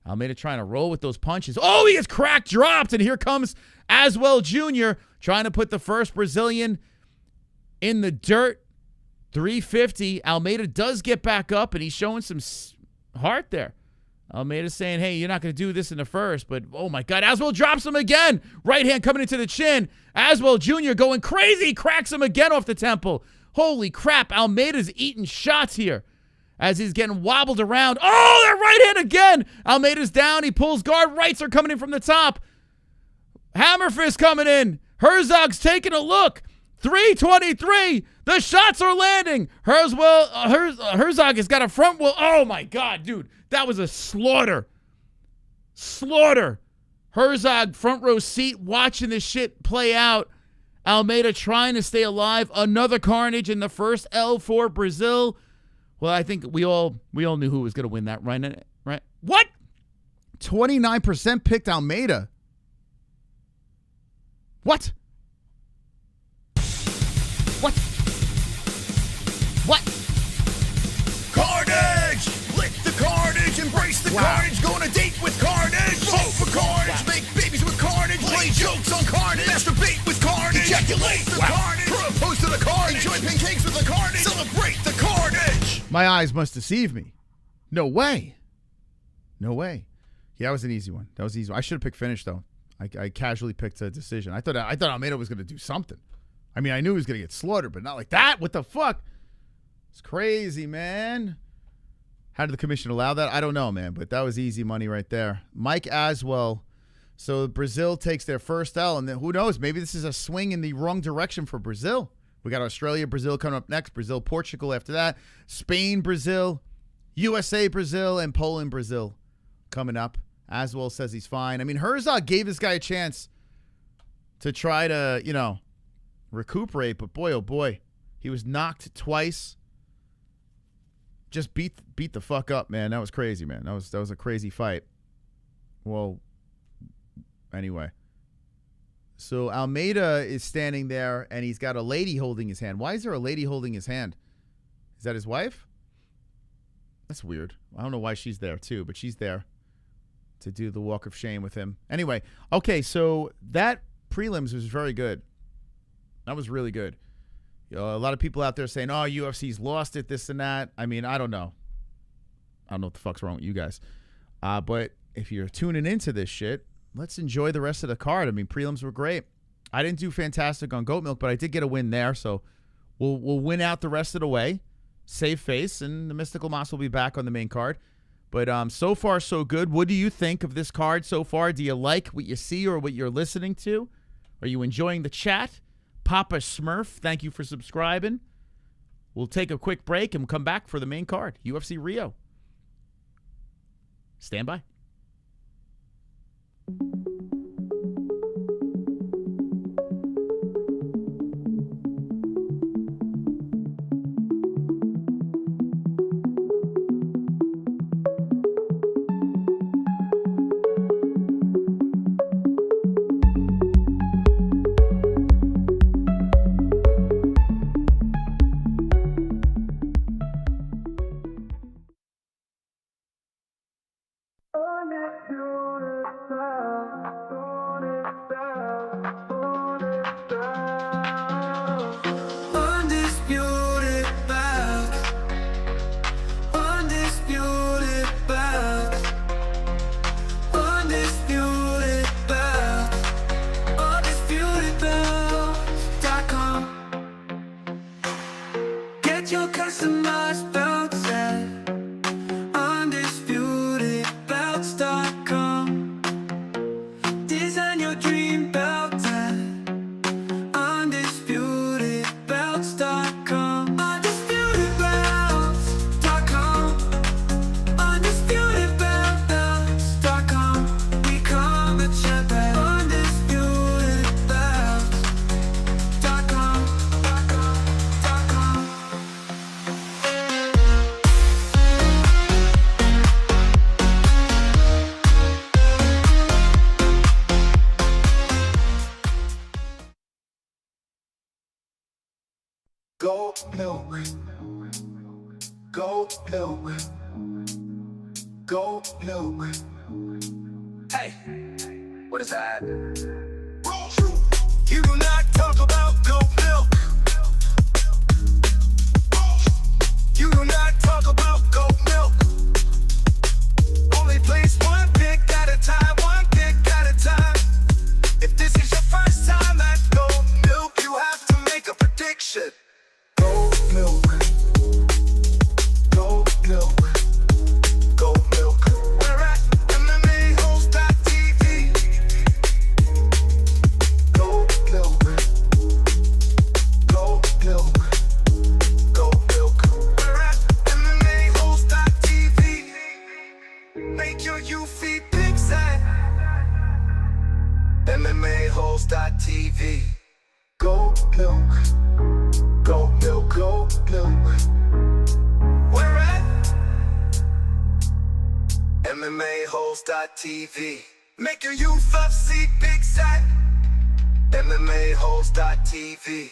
Almeida trying to roll with those punches. Oh, he gets cracked, dropped, and here comes Aswell Jr. trying to put the first Brazilian in the dirt. 350. Almeida does get back up, and he's showing some heart there. Almeida's saying, hey, you're not going to do this in the first, but oh my God, Aswell drops him again. Right hand coming into the chin. Aswell Jr. going crazy, cracks him again off the temple. Holy crap, Almeida's eating shots here as he's getting wobbled around. Oh, that right hand again. Almeida's down. He pulls guard. Rights are coming in from the top. Hammer fist coming in. Herzog's taking a look. 323. The shots are landing. Herzog has got a front wheel. Oh, my God, dude. That was a slaughter. Slaughter. Herzog, front row seat, watching this shit play out. Almeida trying to stay alive. Another carnage in the first L for Brazil. Well, I think we all knew who was going to win that, right? What? 29% picked Almeida. What? What? Carnage! Lick the carnage, embrace the carnage, go on a date with carnage, vote for carnage, make babies with carnage, play jokes on carnage, masturbate with carnage, Ejaculate the carnage. Propose to the carnage. Enjoy pancakes with the carnage. Celebrate the carnage. My eyes must deceive me. No way. No way. Yeah, that was an easy one. That was an easy one. I should have picked finish, though. I casually picked a decision. I thought Almeida was going to do something. I mean, I knew he was going to get slaughtered, but not like that. What the fuck? It's crazy, man. How did the commission allow that? I don't know, man, but that was easy money right there. Mike Aswell. So Brazil takes their first L, and then who knows? Maybe this is a swing in the wrong direction for Brazil. We got Australia, Brazil coming up next. Brazil, Portugal after that. Spain, Brazil. USA, Brazil, and Poland, Brazil coming up. Aswell says he's fine. I mean, Herzog gave this guy a chance to try to, recuperate, but boy, oh boy, he was knocked twice. Just beat the fuck up, man. That was crazy, man. That was a crazy fight. Well, anyway. So Almeida is standing there, and he's got a lady holding his hand. Why is there a lady holding his hand? Is that his wife? That's weird. I don't know why she's there, too, but she's there to do the walk of shame with him. Anyway, okay, so that prelims was very good. That was really good. A lot of people out there saying, oh, UFC's lost it, this and that. I mean, I don't know. I don't know what the fuck's wrong with you guys. But if you're tuning into this shit, let's enjoy the rest of the card. I mean, prelims were great. I didn't do fantastic on Goat Milk, but I did get a win there, so we'll win out the rest of the way. Save face, and the Mystical Moss will be back on the main card. But so far, so good. What do you think of this card so far? Do you like what you see or what you're listening to? Are you enjoying the chat? Papa Smurf, thank you for subscribing. We'll take a quick break and come back for the main card, UFC Rio. Stand by. Goat milk. Goat milk. Goat milk. Hey, what is that? You do not talk about goat milk. You do not talk about goat milk. Only place one pick at a time, one pick at a time. If this is your first time at goat milk, you have to make a prediction. Goat milk. Goat milk. Goat milk. We're at MMA-Holes.tv. Goat milk. Goat milk. Goat milk. We're at MMA-Holes.tv. Make your UFI picks at MMA-Holes.tv. Goat milk. Goat milk. Goat milk. We're at MMA-Holes.tv. Make your UFC picks at MMA-Holes.tv.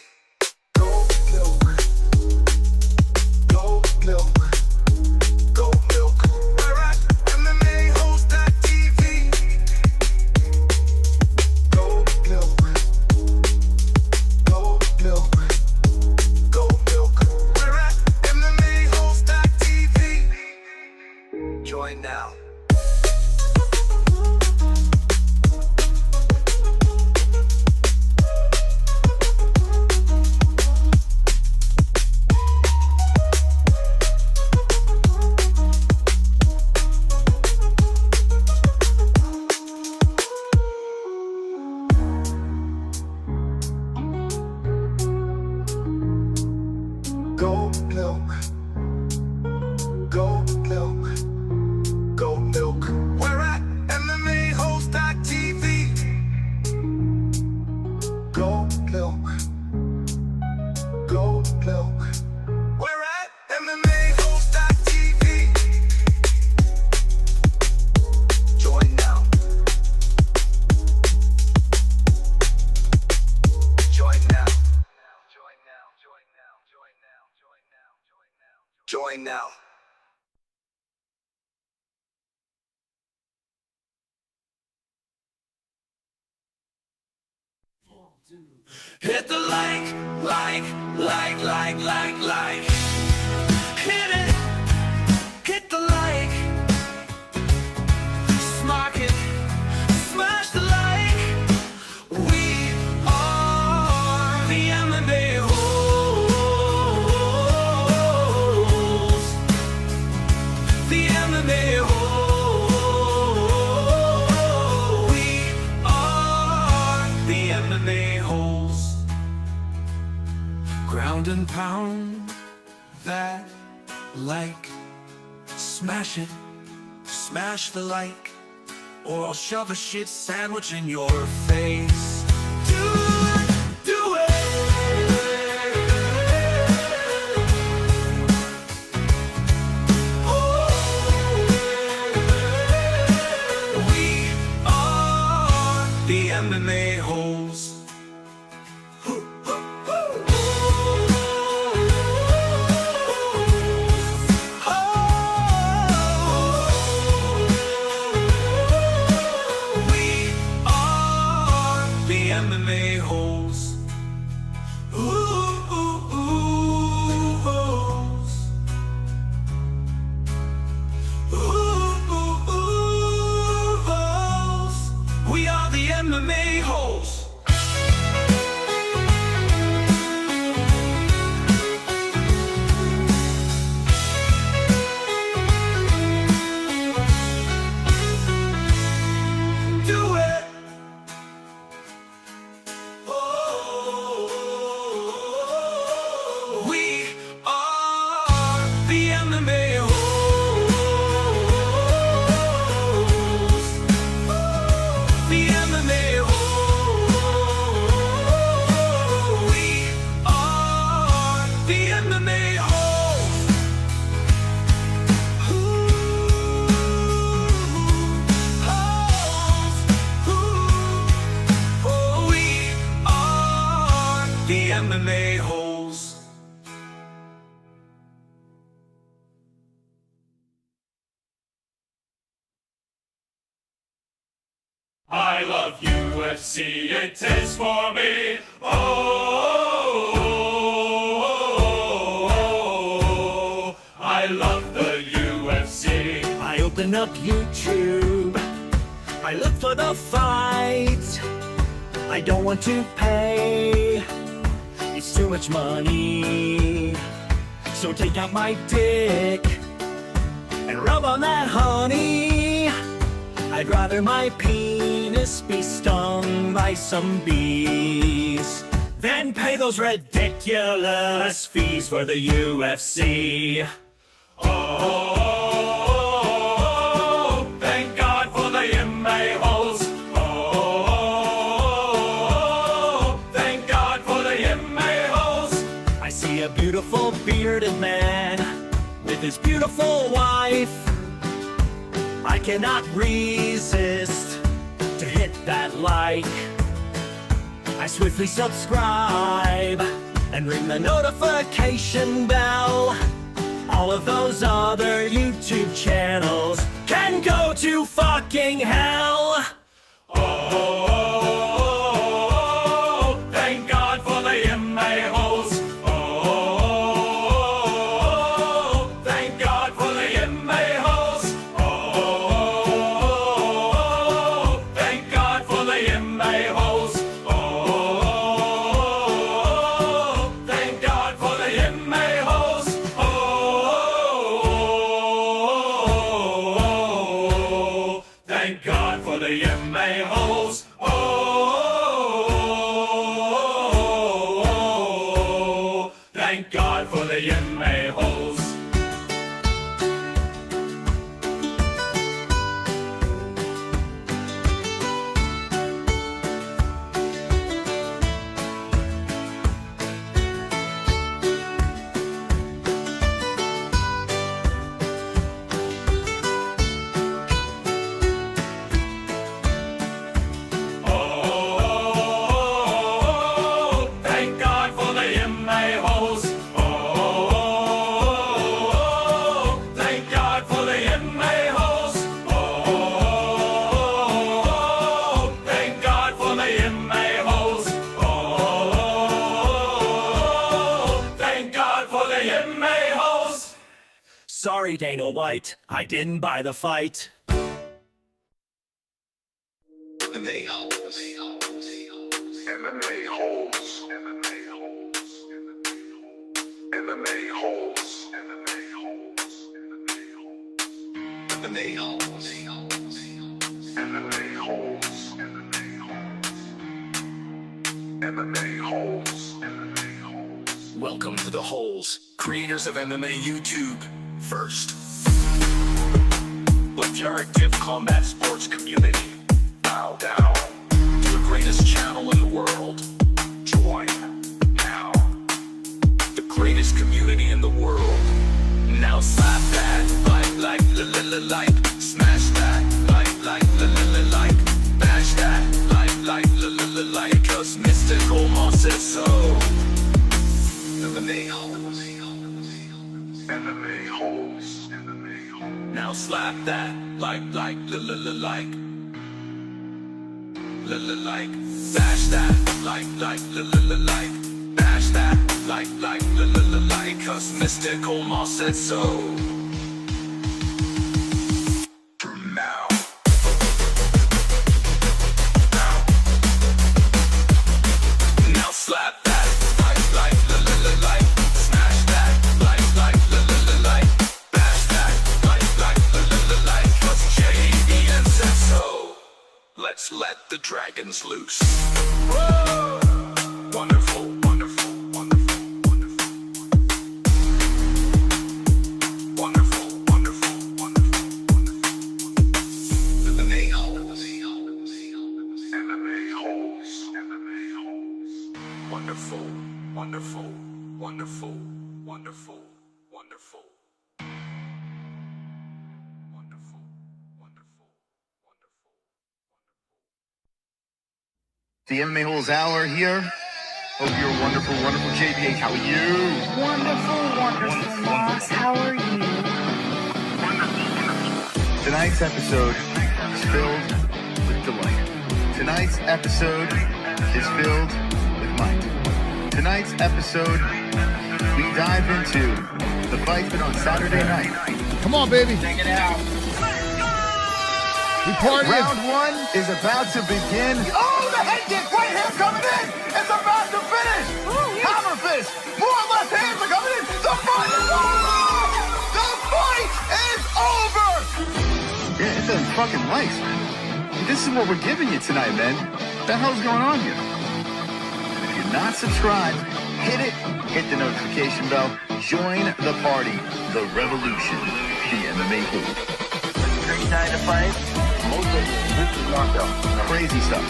Goat milk. Goat milk. Goat milk. We're at MMA-Holes.tv. Goat milk. Join now. Goat milk. Goat milk. Goat milk. We're at MMA-Holes.tv. Goat milk. Goat milk. We're at MMA-Holes.tv. Join now. Join now. Join now. Join now. Join now. Join now. Join now. Join now. Hit the like. Hit it. Hit the like. Smack it. Smash the like. We are the MMA-Holes. The MMA-Holes. We are the MMA-Holes. Ground and pound that like. Smash it, smash the like, or I'll shove a shit sandwich in your face. Do it. We are the MMA-Holes. We are the MMA-Holes. We are the MMA-Holes. Do it. We are the MMA-Holes. The MMA-Holes. We are the MMA-Holes. We are the MMA-Holes. I love UFC, it is for me. Oh, I love the UFC. I open up YouTube. I look for the fight. I don't want to pay. It's too much money. So take out my dick and rub on that honey. I'd rather my penis be stung by some bees than pay those ridiculous fees for the UFC. Oh, thank God for the MMA-Holes. Oh, thank God for the MMA-Holes. I see a beautiful bearded man with his beautiful wife. I cannot resist to hit that like. I swiftly subscribe and ring the notification bell. All of those other YouTube channels can go to fucking hell. Oh, thank God for the MMA-Holes. Oh, thank God for the MMA-Holes. Oh, the MMA-Holes. Oh, thank God for the MMA-Holes. Sorry, Dana White, I didn't buy the fight. MMA-Holes. MMA-Holes. MMA-Holes. MMA-Holes. Welcome to the Holes, creators of MMA YouTube. First, with your active combat sports community, bow down to the greatest channel in the world. Join now. The greatest community in the world. Now slap that, like, smash that, like, bash that, like, cause mystical moss is so. MMA-Holes. Now slap that, like, bash that, like, bash that, like, cause mystical moss said so. Now. Now slap that, like, smash that, like, bash that, like, cause JBN said so. Let's let the dragons loose. Whoa! Wonderful, wonderful, wonderful, wonderful. Wonderful, wonderful, wonderful, wonderful. MMA-Holes. MMA-Holes. MMA-Holes. Wonderful, wonderful, wonderful, wonderful, wonderful. The MMA Holes Hour here. Hope you're wonderful, wonderful. JBH, how are you? Wonderful, Moss. How are you? Tonight's episode is filled with delight. Tonight's episode is filled with might. Tonight's episode, we dive into the fight that on Saturday night. Come on, baby. Check it out. We partying. Round one is about to begin. Oh, the head kick right hand coming in. It's about to finish. Hammer fist. More left hands are coming in. The fight is over. The fight is over. Yeah, it's a fucking life, man. This is what we're giving you tonight, man. What the hell's going on here? If you're not subscribed, hit it. Hit the notification bell. Join the party. The revolution. The MMA Holes. Great night to fight. This is knockout. Crazy stuff.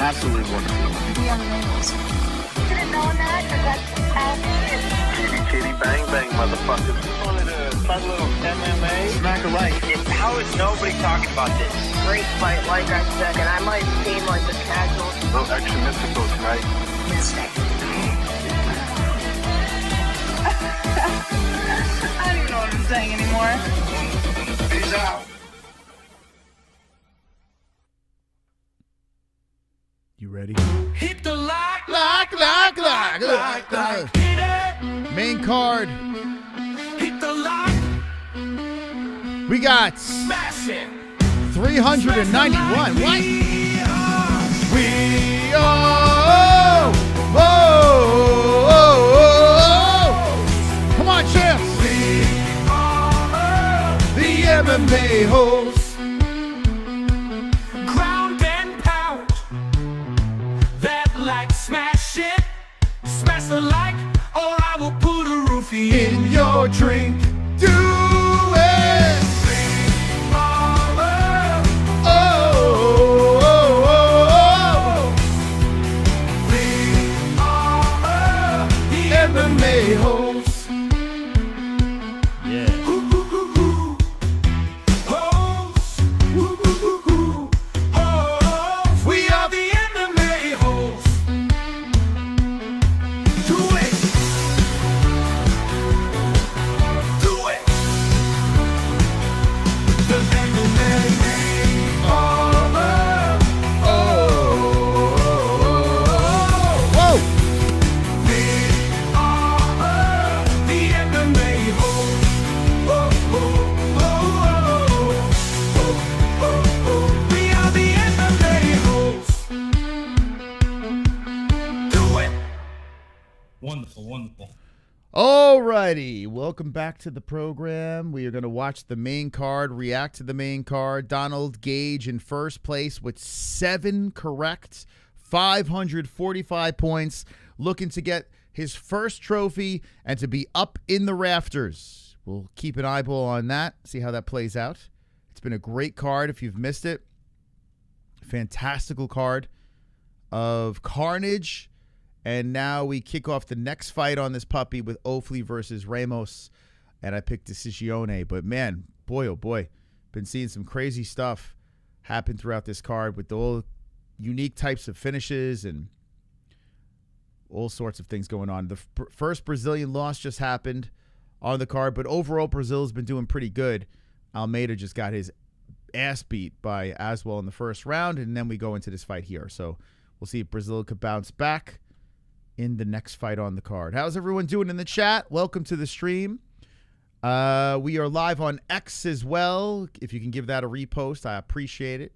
Absolutely wonderful. The MMA Holes. Should have known that, because that's how it is. Kitty bang bang, motherfuckers. Wanted a fun little MMA. Smack a like. How is nobody talking about this? Great fight, like I said, and I might seem like the casual. No extra mystical tonight. Mystic. I don't even know what I'm saying anymore. Peace out. You ready? Hit the like. Main card. Hit the like. We got Smash it. 391. What? We are. Come on, champs. We are The MMA Holes. wonderful, wonderful. Alrighty, welcome back to the program. We are going to watch the main card, react to the main card. Donald Gage in first place with 7 correct, 545 points, looking to get his first trophy and to be up in the rafters. We'll keep an eyeball on that, see how that plays out. It's been a great card if you've missed it. Fantastical card of carnage. And now we kick off the next fight on this puppy with Ofli versus Ramos. And I picked Decisione. But, man, boy, oh, boy. Been seeing some crazy stuff happen throughout this card with all unique types of finishes and all sorts of things going on. The first Brazilian loss just happened on the card. But overall, Brazil's been doing pretty good. Almeida just got his ass beat by Aswell in the first round. And then we go into this fight here. So we'll see if Brazil could bounce back in the next fight on the card. How's everyone doing in the chat? Welcome to the stream. We are live on X as well. If you can give that a repost, I appreciate it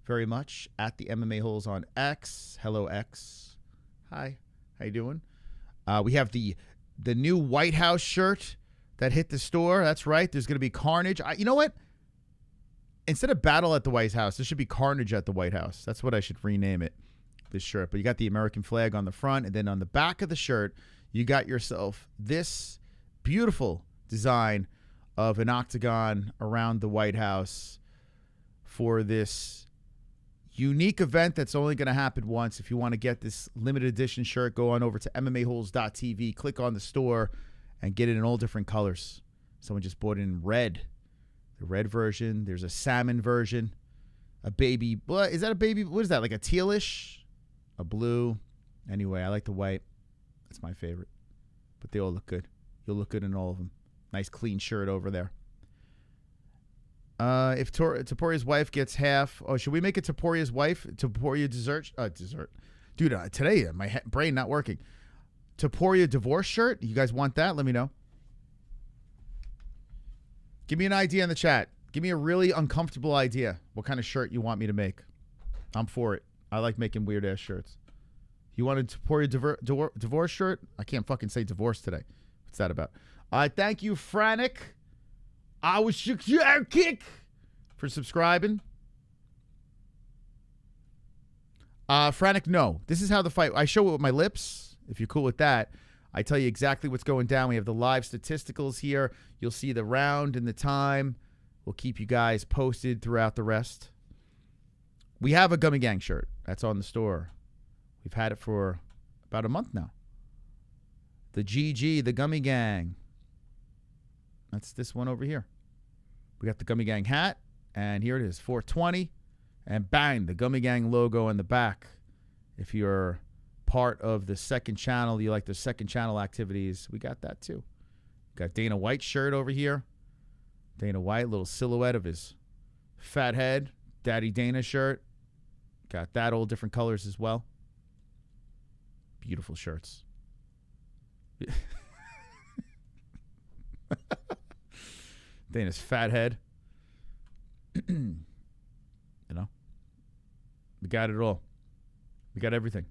very much. At the MMA-Holes on X. Hello, X. Hi. How you doing? We have the new White House shirt that hit the store. That's right. There's going to be carnage. You know what? Instead of battle at the White House, there should be carnage at the White House. That's what I should rename it. This shirt, but you got the American flag on the front, and then on the back of the shirt you got yourself this beautiful design of an octagon around the White House for this unique event that's only going to happen once. If you want to get this limited edition shirt, go on over to MMAHoles.tv, click on the store, and get it in all different colors. Someone just bought it in red, the red version. There's a salmon version, a baby. What is that? A baby? What is that? Like a tealish? A blue. Anyway, I like the white. That's my favorite. But they all look good. You'll look good in all of them. Nice clean shirt over there. If Toporia's wife gets half. Oh, should we make it Toporia's wife? Toporia dessert? Dude, today my brain not working. Toporia divorce shirt? You guys want that? Let me know. Give me an idea in the chat. Give me a really uncomfortable idea. What kind of shirt you want me to make? I'm for it. I like making weird-ass shirts. You wanted to pour your divorce shirt? I can't fucking say divorce today. What's that about? Thank you, Franic. I was kick for subscribing. Franic, no. This is how the fight... I show it with my lips, if you're cool with that. I tell you exactly what's going down. We have the live statisticals here. You'll see the round and the time. We'll keep you guys posted throughout the rest. We have a Gummy Gang shirt. That's on the store. We've had it for about a month now. The GG, the Gummy Gang. That's this one over here. We got the Gummy Gang hat, and here it is, 420. And bang, the Gummy Gang logo in the back. If you're part of the second channel, you like the second channel activities, we got that too. Got Dana White's shirt over here. Dana White, little silhouette of his fat head. Daddy Dana shirt. Got that, all different colors as well. Beautiful shirts. Dana's fat head. You know, we got it all. We got everything.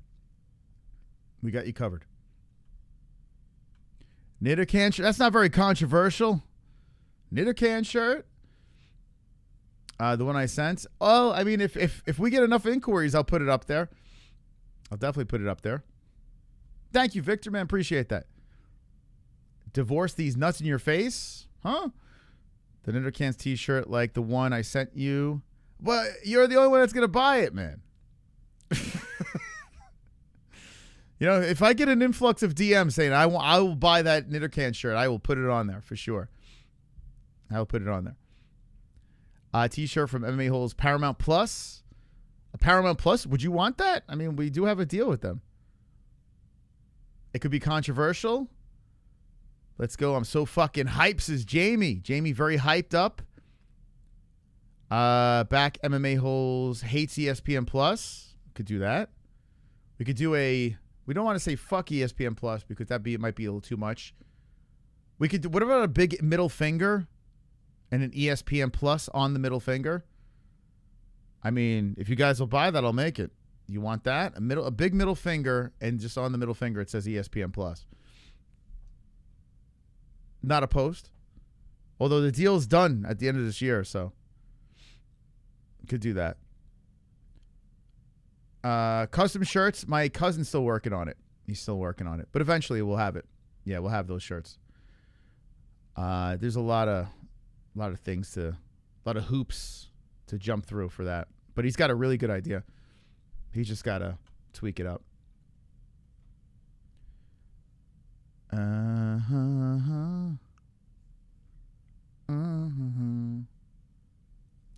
We got you covered. Knitter can shirt. That's not very controversial. Knitter can shirt. The one I sent. Oh, I mean, if we get enough inquiries, I'll put it up there. I'll definitely put it up there. Thank you, Victor, man. Appreciate that. Divorce these nuts in your face? Huh? The Knitter Cans t-shirt like the one I sent you. But you're the only one that's going to buy it, man. You know, if I get an influx of DMs saying I will buy that Knitter Can shirt, I will put it on there for sure. I will put it on there. T-shirt from MMA-Holes Paramount Plus. A Paramount Plus? Would you want that? I mean, we do have a deal with them. It could be controversial. Let's go. I'm so fucking hyped, says Jamie. Jamie very hyped up. Back MMA-Holes hates ESPN Plus. Could do that. We could do a... We don't want to say fuck ESPN Plus because it might be a little too much. We could do... What about a big middle finger and an ESPN Plus on the middle finger? I mean, if you guys will buy that, I'll make it. You want that? A big middle finger, and just on the middle finger it says ESPN Plus. not opposed. Although the deal's done at the end of this year, so could do that. Custom shirts. My cousin's still working on it. He's still working on it, but eventually we'll have it. Yeah, we'll have those shirts. There's a lot of things a lot of hoops to jump through for that. But he's got a really good idea. He's just got to tweak it up.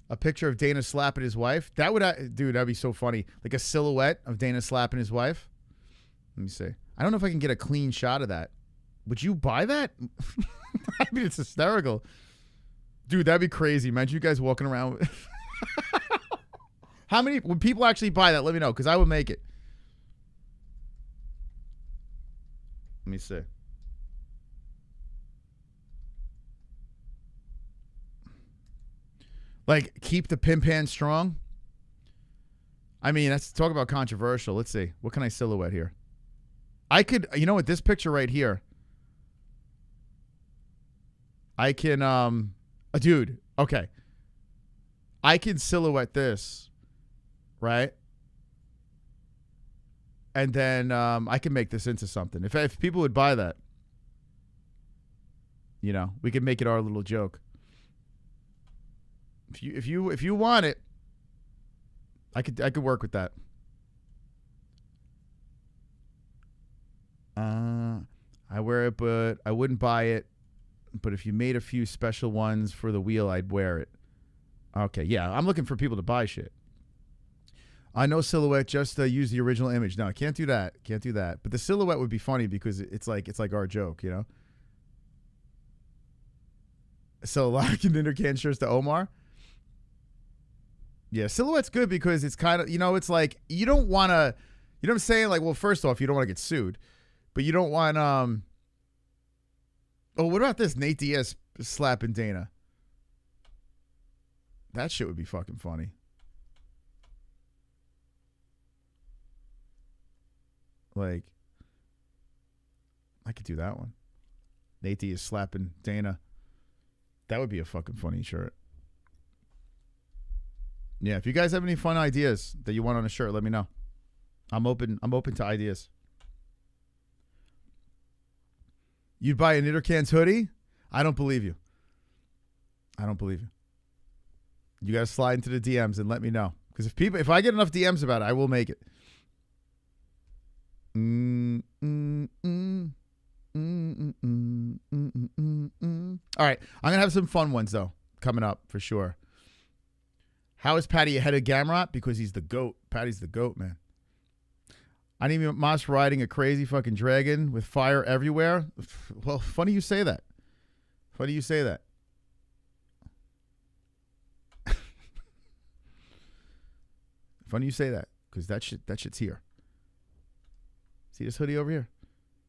A picture of Dana slapping his wife. That would, dude, that'd be so funny. Like a silhouette of Dana slapping his wife. Let me see. I don't know if I can get a clean shot of that. Would you buy that? I mean, it's hysterical. Dude, that'd be crazy. Imagine you guys walking around with How many would people actually buy that? Let me know, because I would make it. Let me see. Like, keep the pimp hand strong. I mean, let's talk about controversial. Let's see. What can I silhouette here? I could, you know what, this picture right here. I can, dude, okay. I can silhouette this, right? And then I can make this into something. If people would buy that, you know, we can make it our little joke. If you want it, I could work with that. I wear it, but I wouldn't buy it. But if you made a few special ones for the wheel, I'd wear it. Okay, yeah, I'm looking for people to buy shit. I know silhouette, just use the original image. No, I can't do that. Can't do that. But the silhouette would be funny because it's like our joke, you know? So locking intercan shirts to Omar. Yeah, silhouette's good because it's kind of, you know, it's like you don't want to, you know what I'm saying? Like, well, first off, you don't want to get sued, but you don't want, oh, what about this? Nate Diaz slapping Dana. That shit would be fucking funny. Like, I could do that one. Nate Diaz slapping Dana. That would be a fucking funny shirt. Yeah, if you guys have any fun ideas that you want on a shirt, let me know. I'm open to ideas. You'd buy a Knittercans hoodie? I don't believe you. I don't believe you. You guys slide into the DMs and let me know. Because if I get enough DMs about it, I will make it. All right, I'm gonna have some fun ones though coming up for sure. How is Patty ahead of Gamrot? Because he's the GOAT. Patty's the GOAT, man. I didn't even Moss riding a crazy fucking dragon with fire everywhere. Well, funny you say that. Funny you say that. Funny you say that, because that shit's here. See this hoodie over here?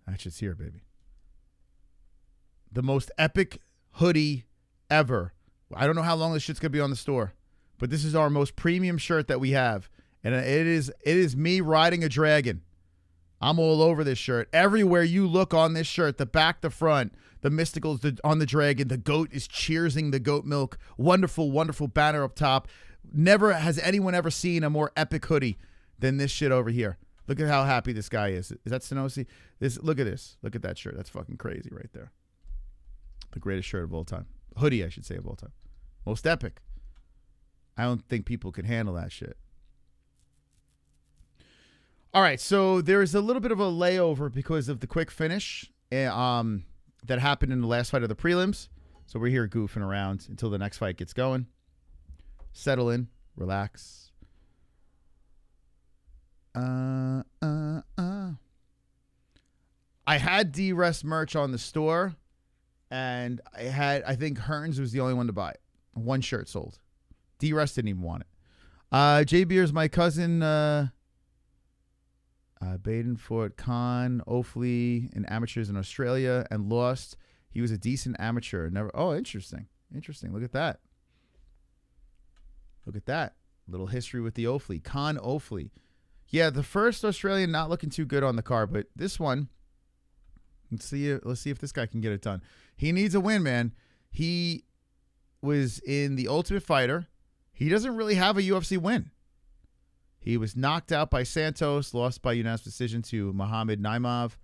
That shit's here, baby. The most epic hoodie ever. I don't know how long this shit's gonna be on the store, but this is our most premium shirt that we have. And it is me riding a dragon. I'm all over this shirt. Everywhere you look on this shirt, the back, the front, the mysticals on the dragon, the goat is cheersing the goat milk. Wonderful, wonderful banner up top. Never has anyone ever seen a more epic hoodie than this shit over here. Look at how happy this guy is. Is that Sonosi? Look at this. Look at that shirt. That's fucking crazy right there. The greatest shirt of all time. Hoodie, I should say, of all time. Most epic. I don't think people can handle that shit. All right, so there's a little bit of a layover because of the quick finish that happened in the last fight of the prelims. So we're here goofing around until the next fight gets going. Settle in, relax. I had D-Rest merch on the store, and I think Hearns was the only one to buy it. One shirt sold. D-Rest didn't even want it. J Beer's my cousin. Badenford Khan, Ofley in amateurs in Australia and lost. He was a decent amateur. Never. Oh, interesting. Interesting. Look at that. Look at that. Little history with the Ofley. Khan Ofley. Yeah, the first Australian not looking too good on the card, but this one, Let's see if this guy can get it done. He needs a win, man. He was in the Ultimate Fighter. He doesn't really have a UFC win. He was knocked out by Santos, lost by unanimous decision to Muhammad Naimov.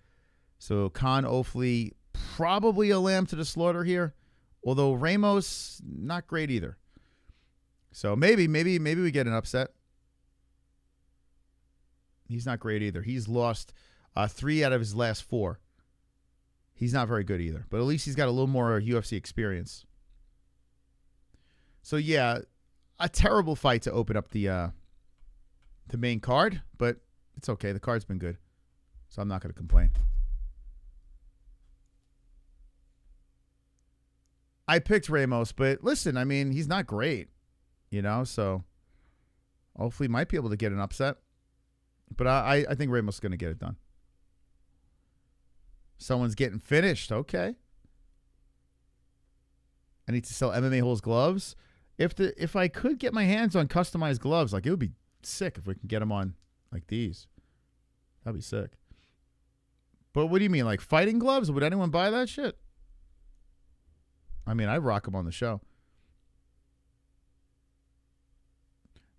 So Khan Ofli, probably a lamb to the slaughter here. Although Ramos, not great either. So maybe we get an upset. He's not great either. He's lost 3 out of his last 4. He's not very good either. But at least he's got a little more UFC experience. So yeah, a terrible fight to open up the main card, but it's okay. The card's been good, so I'm not going to complain. I picked Ramos, but listen, I mean, he's not great, so hopefully might be able to get an upset. But I think Ramos is going to get it done. Someone's getting finished. Okay. I need to sell MMA-Holes gloves. If I could get my hands on customized gloves, like, it would be sick if we can get them on like these. That'd be sick. But what do you mean, like fighting gloves? Would anyone buy that shit? I mean, I'd rock them on the show.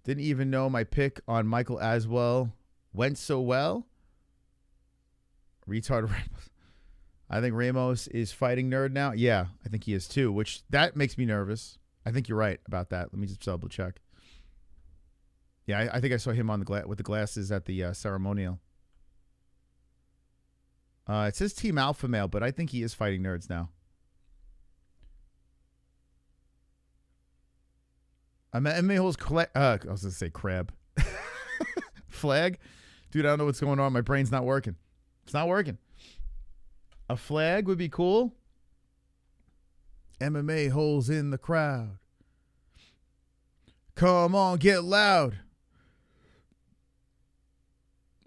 Didn't even know my pick on Michael Aswell went so well. Retard Ramos. I think Ramos is fighting nerd now. Yeah, I think he is too, which that makes me nervous. I think you're right about that. Let me just double check. Yeah, I think I saw him on with the glasses at the ceremonial. It says Team Alpha Male, but I think he is fighting nerds now. I'm at MMA-Holes. I was going to say crab. Flag? Dude, I don't know what's going on. My brain's not working. It's not working. A flag would be cool. MMA-Holes in the crowd. Come on, get loud.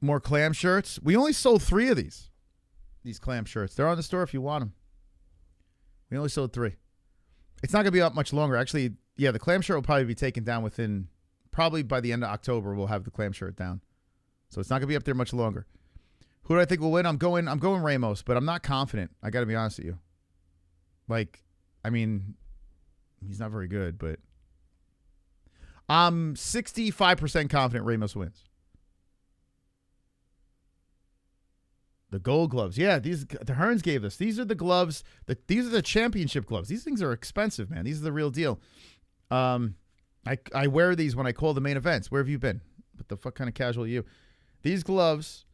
More clam shirts. We only sold 3 of these clam shirts. They're on the store if you want them. We only sold 3. It's not going to be up much longer. Actually, yeah, the clam shirt will probably be taken down probably by the end of October, we'll have the clam shirt down. So it's not going to be up there much longer. Who do I think will win? I'm going Ramos, but I'm not confident. I got to be honest with you. Like, I mean, he's not very good, but I'm 65% confident Ramos wins. The gold gloves. Yeah, the Hearns gave this. These are the gloves. These are the championship gloves. These things are expensive, man. These are the real deal. I wear these when I call the main events. Where have you been? What the fuck kind of casual are you? These gloves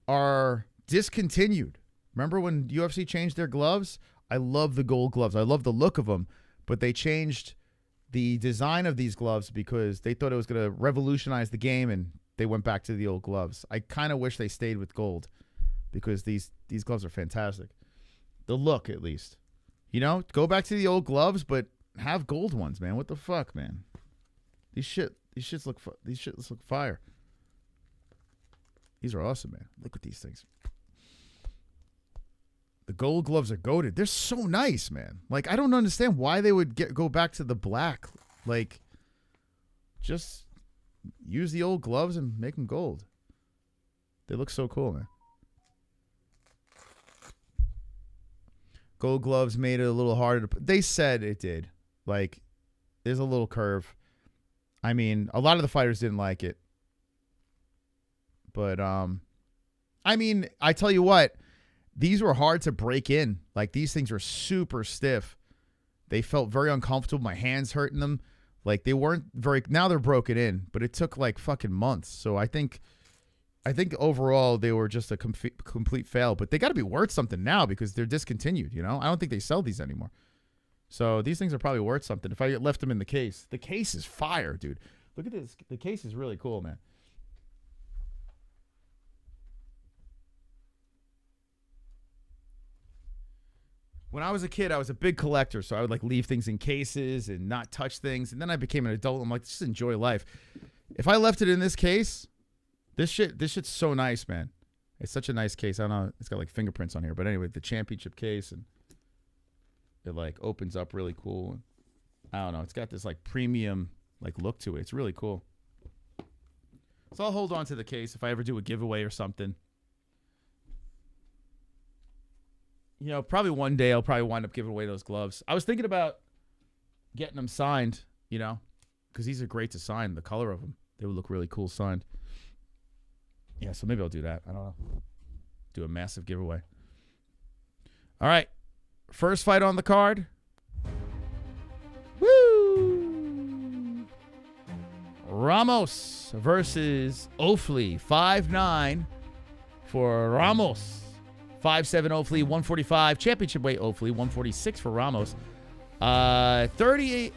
are discontinued. Remember when UFC changed their gloves? I love the gold gloves. I love the look of them, but they changed the design of these gloves because they thought it was going to revolutionize the game, and they went back to the old gloves. I kind of wish they stayed with gold because these gloves are fantastic. The look, at least. Go back to the old gloves, but have gold ones, man. What the fuck, man? These shits look fire. These are awesome, man. Look at these things. The gold gloves are goated. They're so nice, man. Like, I don't understand why they would go back to the black. Like, just use the old gloves and make them gold. They look so cool, man. Gold gloves made it a little harder to. They said it did. Like, there's a little curve. I mean, a lot of the fighters didn't like it. But, I mean, I tell you what, these were hard to break in. Like, these things were super stiff. They felt very uncomfortable. My hands hurting them. Like, they weren't very, now they're broken in, but it took like fucking months. So I think overall they were just a complete fail, but they got to be worth something now because they're discontinued, I don't think they sell these anymore. So these things are probably worth something if I left them in the case. The case is fire, dude. Look at this. The case is really cool, man. When I was a kid, I was a big collector, so I would like leave things in cases and not touch things. And then I became an adult. I'm like, just enjoy life. If I left it in this case, this shit's so nice, man. It's such a nice case. I don't know. It's got like fingerprints on here, but anyway, the championship case, and it like opens up really cool. I don't know. It's got this like premium like look to it. It's really cool. So I'll hold on to the case if I ever do a giveaway or something. You know, probably one day I'll probably wind up giving away those gloves. I was thinking about getting them signed, you know, because these are great to sign. The color of them, they would look really cool signed. Yeah, so maybe I'll do that. I don't know. Do a massive giveaway. All right. First fight on the card. Woo! Ramos versus Ofli. 5'9" for Ramos. 5'7" Ofli, 145. Championship weight Ofli, 146 for Ramos. 30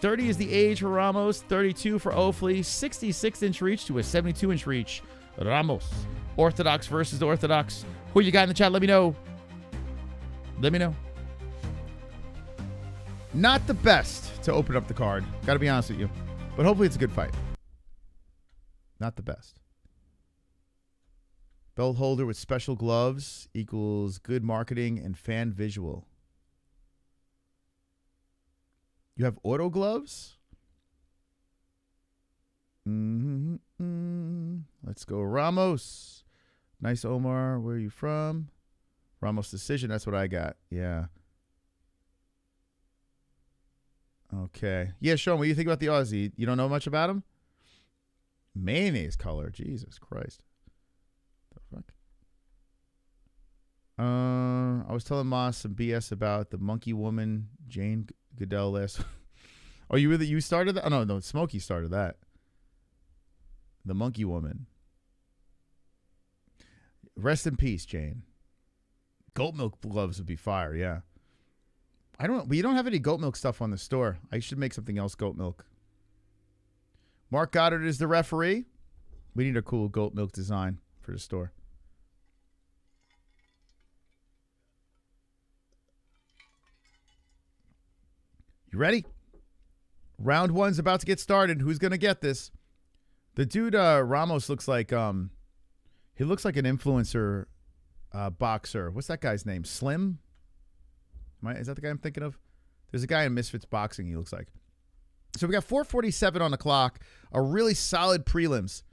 is the age for Ramos. 32 for Ofli. 66-inch reach to a 72-inch reach. Ramos. Orthodox versus Orthodox. Who you got in the chat? Let me know. Let me know. Not the best to open up the card. Got to be honest with you. But hopefully it's a good fight. Not the best. Belt holder with special gloves equals good marketing and fan visual. You have auto gloves? Let's go Ramos. Nice, Omar. Where are you from? Ramos decision. That's what I got. Yeah. Okay. Yeah, Sean, what do you think about the Aussie? You don't know much about him? Mayonnaise color. Jesus Christ. The fuck? I was telling Moss some BS about the monkey woman, Jane Goodell last. Oh, you started that? Oh, no, Smokey started that. The monkey woman. Rest in peace, Jane. Goat milk gloves would be fire, yeah. But you don't have any goat milk stuff on the store. I should make something else goat milk. Mark Goddard is the referee. We need a cool goat milk design for the store. You ready? Round one's about to get started. Who's going to get this? The dude, Ramos, looks like, he looks like an influencer boxer. What's that guy's name? Slim? Is that the guy I'm thinking of? There's a guy in Misfits Boxing he looks like. So we got 4:47 on the clock. A really solid prelims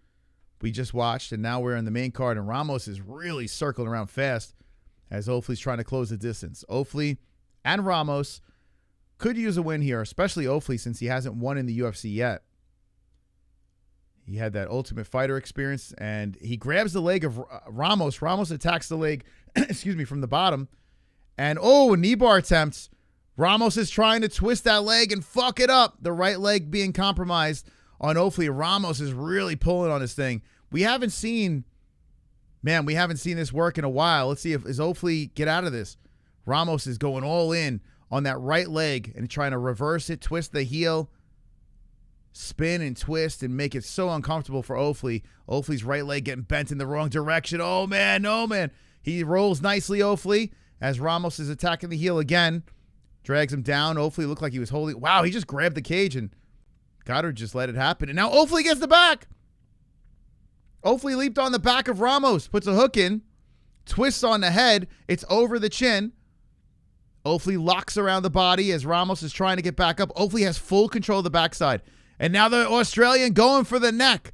we just watched, and now we're in the main card, and Ramos is really circling around fast as Ofli's trying to close the distance. Ofli and Ramos could use a win here, especially Ofli since he hasn't won in the UFC yet. He had that Ultimate Fighter experience, and he grabs the leg of Ramos. Ramos attacks the leg, excuse me, from the bottom. And, a knee bar attempt. Ramos is trying to twist that leg and fuck it up. The right leg being compromised on Ofli. Ramos is really pulling on this thing. We haven't seen this work in a while. Let's see if Ofli get out of this. Ramos is going all in on that right leg and trying to reverse it, twist the heel, spin and twist and make it so uncomfortable for Ofli. Ofli's right leg getting bent in the wrong direction. Oh, man, no, man. He rolls nicely, Ofli, as Ramos is attacking the heel again. Drags him down. Ofli looked like he was holding. Wow, he just grabbed the cage and Goddard just let it happen. And now Ofli gets the back. Ofli leaped on the back of Ramos, puts a hook in, twists on the head. It's over the chin. Ofli locks around the body as Ramos is trying to get back up. Ofli has full control of the backside. And now the Australian going for the neck.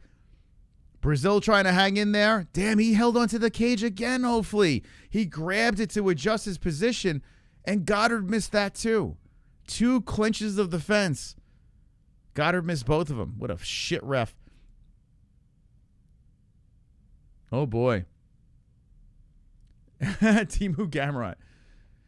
Brazil trying to hang in there. Damn, he held onto the cage again, Ofli. He grabbed it to adjust his position, and Goddard missed that too. 2 clinches of the fence. Goddard missed both of them. What a shit ref. Oh, boy. Timu Gamrot.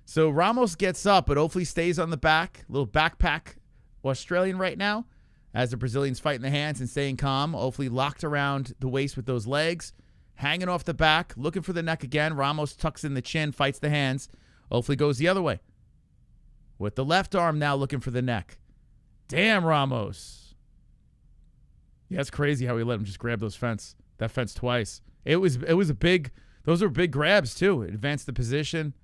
So Ramos gets up, but Ofli stays on the back. Little backpack Australian right now. As the Brazilians fighting the hands and staying calm. Ofli locked around the waist with those legs. Hanging off the back. Looking for the neck again. Ramos tucks in the chin. Fights the hands. Ofli goes the other way. With the left arm now looking for the neck. Damn, Ramos. Yeah, it's crazy how he let him just grab that fence twice. It was a big, those were big grabs too. It advanced the position.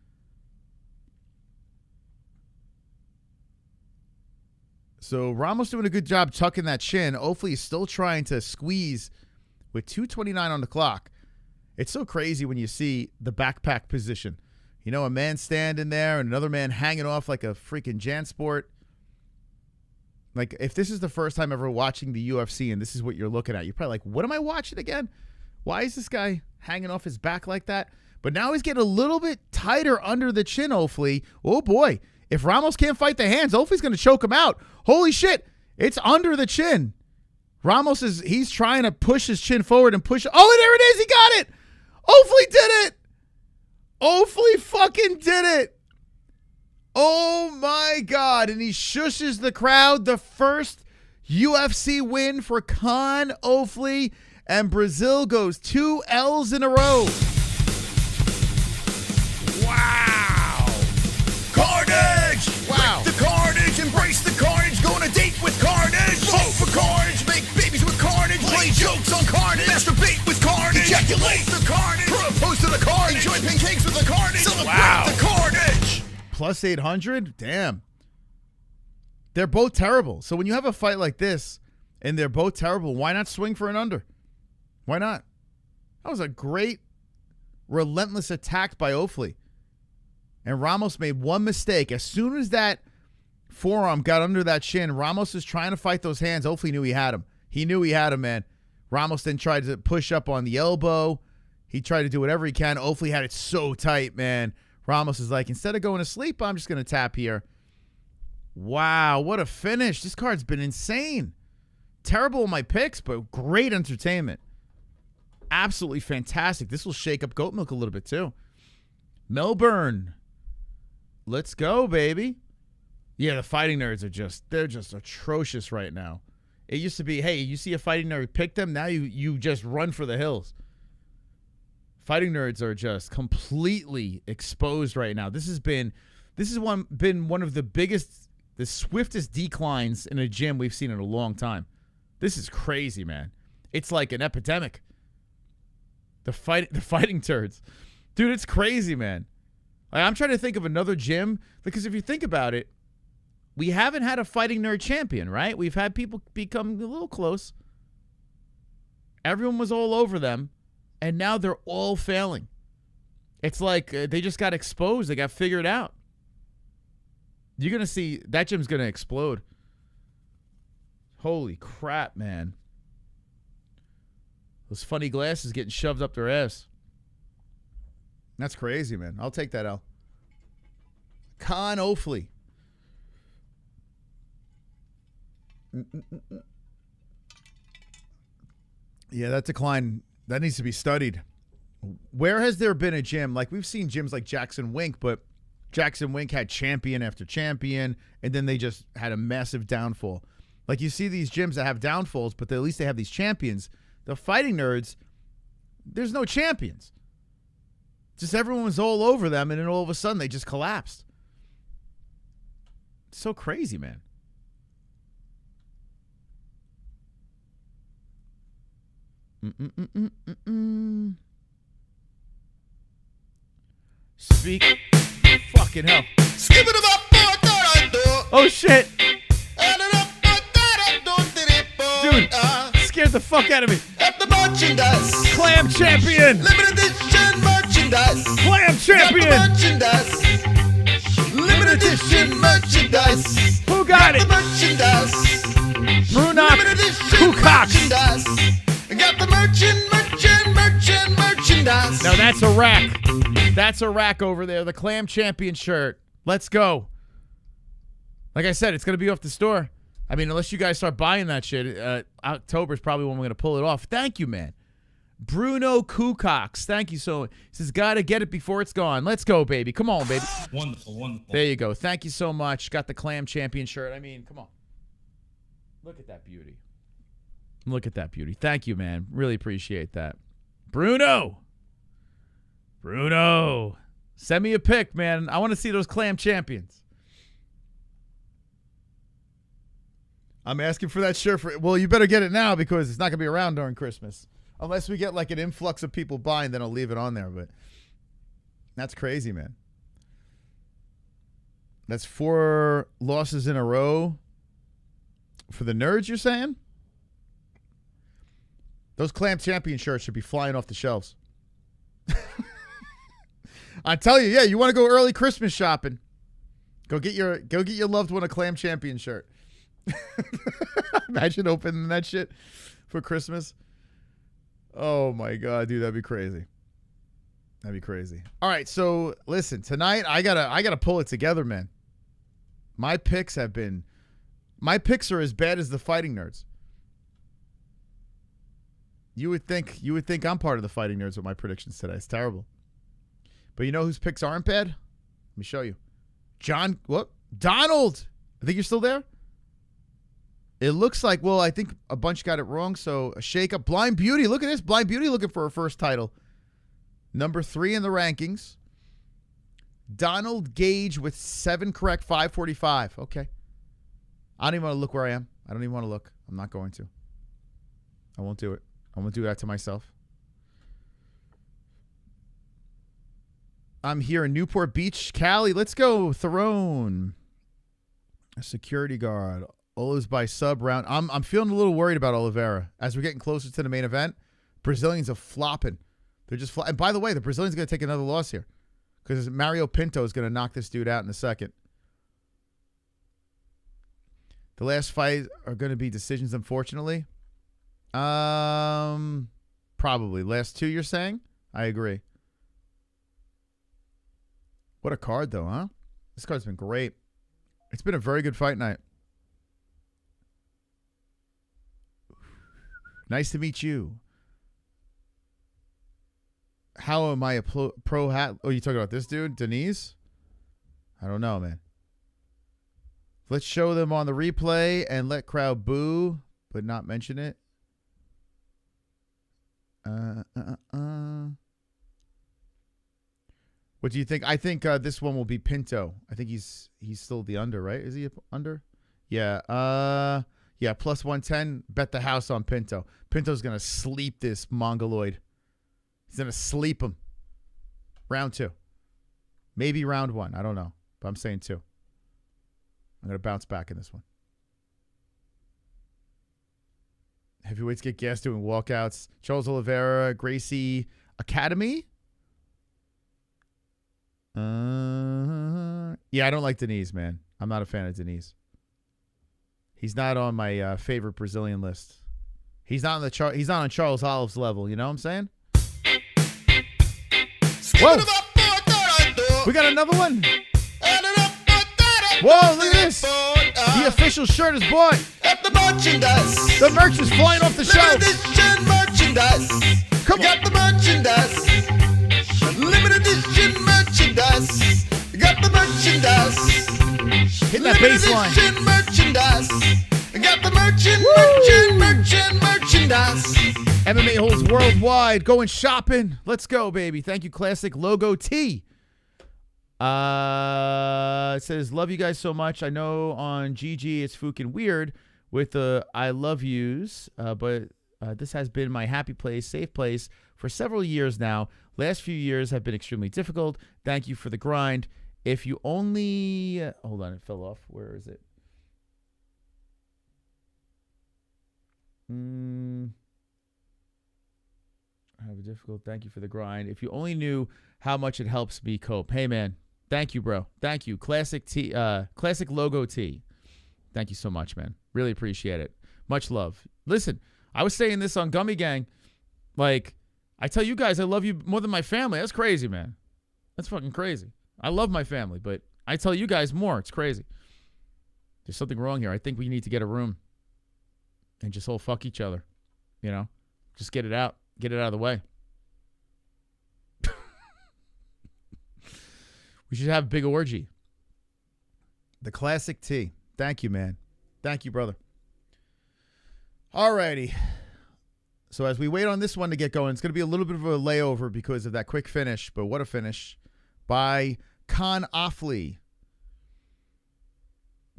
So Ramos doing a good job tucking that chin. Ofli is still trying to squeeze with 2:29 on the clock. It's so crazy when you see the backpack position. You know, a man standing there and another man hanging off like a freaking JanSport. Like, if this is the first time ever watching the UFC and this is what you're looking at, you're probably like, what am I watching again? Why is this guy hanging off his back like that? But now he's getting a little bit tighter under the chin, Hopefully. Oh, boy. If Ramos can't fight the hands, Hopefully's going to choke him out. Holy shit. It's under the chin. Ramos he's trying to push his chin forward and push. Oh, there it is. He got it. Hopefully did it. Hopefully fucking did it. Oh, my God. And he shushes the crowd. The first UFC win for Khan Ofli. And Brazil goes 2 L's in a row. Wow. Carnage! Wow. Lick the carnage, embrace the carnage, go on a date with carnage. Vote for carnage, make babies with carnage, play jokes on carnage, masturbate with carnage, ejaculate the carnage, propose to the carnage, enjoy pancakes with the carnage, celebrate the carnage. Plus 800? Damn. They're both terrible. So when you have a fight like this and they're both terrible, why not swing for an under? Why not? That was a great, relentless attack by Ofli. And Ramos made one mistake. As soon as that forearm got under that shin, Ramos is trying to fight those hands. Ofli knew he had him. He knew he had him, man. Ramos then tried to push up on the elbow. He tried to do whatever he can. Ofli had it so tight, man. Ramos is like, instead of going to sleep, I'm just going to tap here. Wow, what a finish. This card's been insane. Terrible in my picks, but great entertainment. Absolutely fantastic. This will shake up Goat Milk a little bit, too. Melbourne. Let's go, baby. Yeah, the fighting nerds are they're just atrocious right now. It used to be, hey, you see a fighting nerd, pick them. Now you just run for the hills. Fighting nerds are just completely exposed right now. This has been one of the biggest, the swiftest declines in a gym we've seen in a long time. This is crazy, man. It's like an epidemic. The fighting turds. Dude, it's crazy, man. Like, I'm trying to think of another gym, because if you think about it, we haven't had a fighting nerd champion, right? We've had people become a little close. Everyone was all over them, and now they're all failing. It's like they just got exposed. They got figured out. You're going to see that gym's going to explode. Holy crap, man. Those funny glasses getting shoved up their ass. That's crazy, man. I'll take that L. Khan Ofli. Yeah, that decline, that needs to be studied. Where has there been a gym? Like, we've seen gyms like Jackson Wink, but Jackson Wink had champion after champion, and then they just had a massive downfall. Like, you see these gyms that have downfalls, but at least they have these champions. The fighting nerds, there's no champions. Just everyone was all over them, and then all of a sudden they just collapsed. It's so crazy, man. Speak. Fucking hell. Skip it up, oh, shit. Dude, scared the fuck out of me. At the merchandise. Clam champion. Limited edition merchandise. Clam champion. Got the merchandise. Limited edition merchandise. Who got it? The merchandise. Bruno Limited edition Kukoc. merchandise. Got the merchandise. Now that's a rack. That's a rack over there. The Clam Champion shirt. Let's go. Like I said, it's going to be off the store. I mean, unless you guys start buying that shit, October is probably when we're going to pull it off. Thank you, man. Bruno Kukoc. Thank you so much. He says, got to get it before it's gone. Let's go, baby. Come on, baby. Wonderful, wonderful. There you go. Thank you so much. Got the Clam Champion shirt. I mean, come on. Look at that beauty. Look at that beauty. Thank you, man. Really appreciate that. Bruno. Send me a pic, man. I want to see those Clam Champions. I'm asking for that shirt. Well, you better get it now because it's not going to be around during Christmas. Unless we get like an influx of people buying, then I'll leave it on there. But that's crazy, man. That's 4 losses in a row for the nerds, you're saying? Those Clam Champion shirts should be flying off the shelves. I tell you, yeah, you want to go early Christmas shopping. Go get your loved one a Clam Champion shirt. Imagine opening that shit for Christmas. Oh my God, dude, that'd be crazy. That'd be crazy. All right, so listen, tonight I gotta pull it together, man. My picks are as bad as the fighting nerds. You would think I'm part of the fighting nerds with my predictions today. It's terrible. But you know whose picks aren't bad? Let me show you. Donald. I think you're still there. It looks like, well, I think a bunch got it wrong, so a shake-up. Blind Beauty, look at this. Blind Beauty looking for her first title. Number 3 in the rankings. Donald Gage with 7 correct, 545. Okay. I don't even want to look where I am. I don't even want to look. I'm not going to. I won't do it. I won't do that to myself. I'm here in Newport Beach, Cali. Let's go, Throne. A security guard. Ola's by sub round. I'm feeling a little worried about Oliveira. As we're getting closer to the main event, Brazilians are flopping. They're just flopping. And by the way, the Brazilian's going to take another loss here because Mario Pinto is going to knock this dude out in a second. The last fight are going to be decisions, unfortunately. Probably. Last 2, you're saying? I agree. What a card, though, huh? This card's been great. It's been a very good fight night. Nice to meet you. How am I a pro hat? Oh, you talking about this dude, Denise? I don't know, man. Let's show them on the replay and let crowd boo, but not mention it. What do you think? I think this one will be Pinto. I think he's still the under, right? Is he under? Yeah. Yeah, plus 110. Bet the house on Pinto. Pinto's going to sleep this Mongoloid. He's going to sleep him. Round 2. Maybe round 1. I don't know. But I'm saying 2. I'm going to bounce back in this one. Heavyweights get gas doing walkouts. Charles Oliveira, Gracie Academy. Yeah, I don't like Denise, man. I'm not a fan of Denise. He's not on my favorite Brazilian list. He's not on he's not on Charles Olive's level. You know what I'm saying? Whoa! We got another one. Whoa! Look at this. The official shirt is bought. The merchandise. The merch is flying off the shelf. Edition merchandise. Come on. Got the merchandise. Limited edition merchandise. Got the merchandise. Hit that baseline. Edition merchandise. Got the merchandise. MMA-Holes worldwide. Going shopping. Let's go, baby. Thank you, Classic Logo T. It says, love you guys so much. I know on GG it's fucking weird with the I love yous, but this has been my happy place, safe place for several years now. Last few years have been extremely difficult. Thank you for the grind. If you only... hold on, it fell off. Where is it? I have a difficult... Thank you for the grind. If you only knew how much it helps me cope. Hey, man. Thank you, bro. Thank you. Classic Logo T. Thank you so much, man. Really appreciate it. Much love. Listen, I was saying this on Gummy Gang. Like, I tell you guys I love you more than my family. That's crazy, man. That's fucking crazy. I love my family, but I tell you guys more. It's crazy. There's something wrong here. I think we need to get a room and just all fuck each other. You know? Just get it out. Get it out of the way. We should have a big orgy. The Classic T. Thank you, man. Thank you, brother. All righty. So as we wait on this one to get going, it's going to be a little bit of a layover because of that quick finish, but what a finish by Con Offley.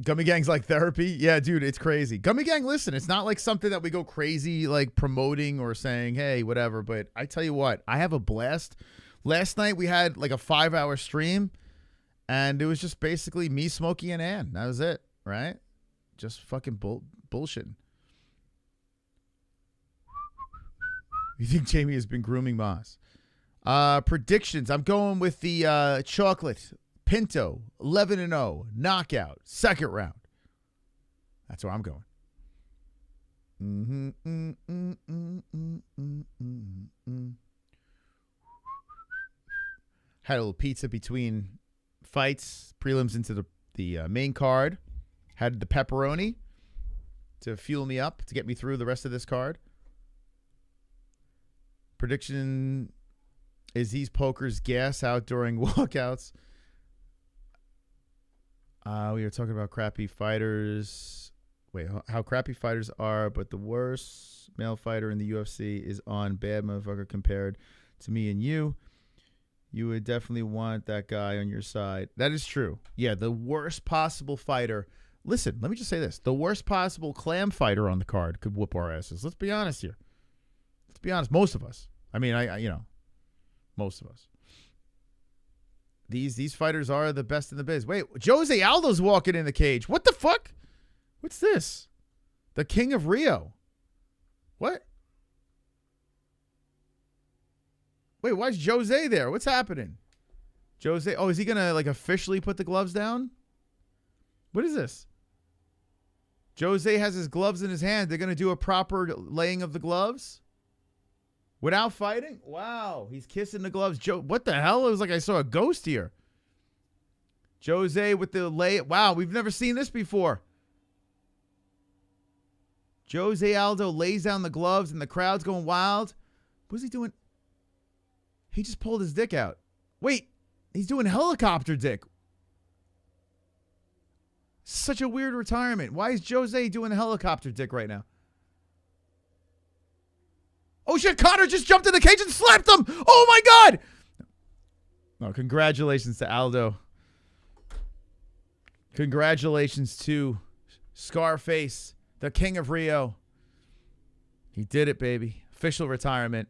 Gummy Gang's like therapy. Yeah, dude, it's crazy. Gummy Gang, listen, it's not like something that we go crazy like promoting or saying, hey, whatever, but I tell you what, I have a blast. Last night we had like a 5-hour stream. And it was just basically me, Smokey, and Ann. That was it, right? Just fucking bullshitting. You think Jamie has been grooming Moss? Predictions. I'm going with the chocolate. Pinto, 11-0. Knockout. Second round. That's where I'm going. Had a little pizza between fights, prelims into the main card. Had the pepperoni to fuel me up, to get me through the rest of this card. Prediction is these pokers gas out during walkouts. We were talking about crappy fighters. Wait, how crappy fighters are, but the worst male fighter in the UFC is on bad motherfucker compared to me and you. You would definitely want that guy on your side. That is true. Yeah, the worst possible fighter. Listen, let me just say this. The worst possible clam fighter on the card could whoop our asses. Let's be honest here. Let's be honest. Most of us. I mean, most of us. These fighters are the best in the biz. Wait, Jose Aldo's walking in the cage. What the fuck? What's this? The King of Rio. What? Wait, why is Jose there? What's happening? Jose, is he going to like officially put the gloves down? What is this? Jose has his gloves in his hand. They're going to do a proper laying of the gloves? Without fighting? Wow, he's kissing the gloves. What the hell? It was like I saw a ghost here. Jose with the lay. Wow, we've never seen this before. Jose Aldo lays down the gloves and the crowd's going wild. What's he doing? He just pulled his dick out. Wait, he's doing helicopter dick. Such a weird retirement. Why is Jose doing helicopter dick right now? Oh shit, Connor just jumped in the cage and slapped him. Oh my God. No, congratulations to Aldo. Congratulations to Scarface, the King of Rio. He did it, baby. Official retirement.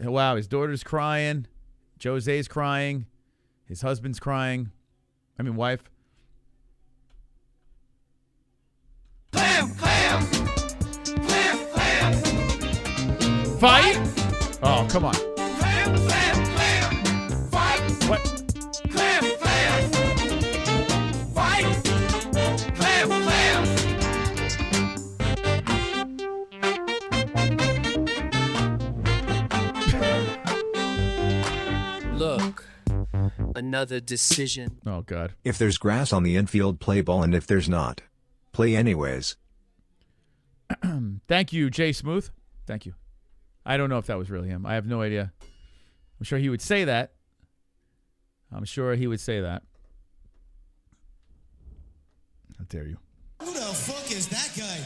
Wow, his daughter's crying. Jose's crying. His husband's crying. I mean, wife. Clam, clam. Clam, clam. Fight? Oh, come on. Clam, clam, clam. Fight. What? Clam, clam. Fight. Clam, clam. Look, another decision. Oh, God. If there's grass on the infield, play ball, and if there's not, play anyways. Thank you, Jay Smooth. Thank you. I don't know if that was really him. I have no idea. I'm sure he would say that. How dare you? Who the fuck is that guy?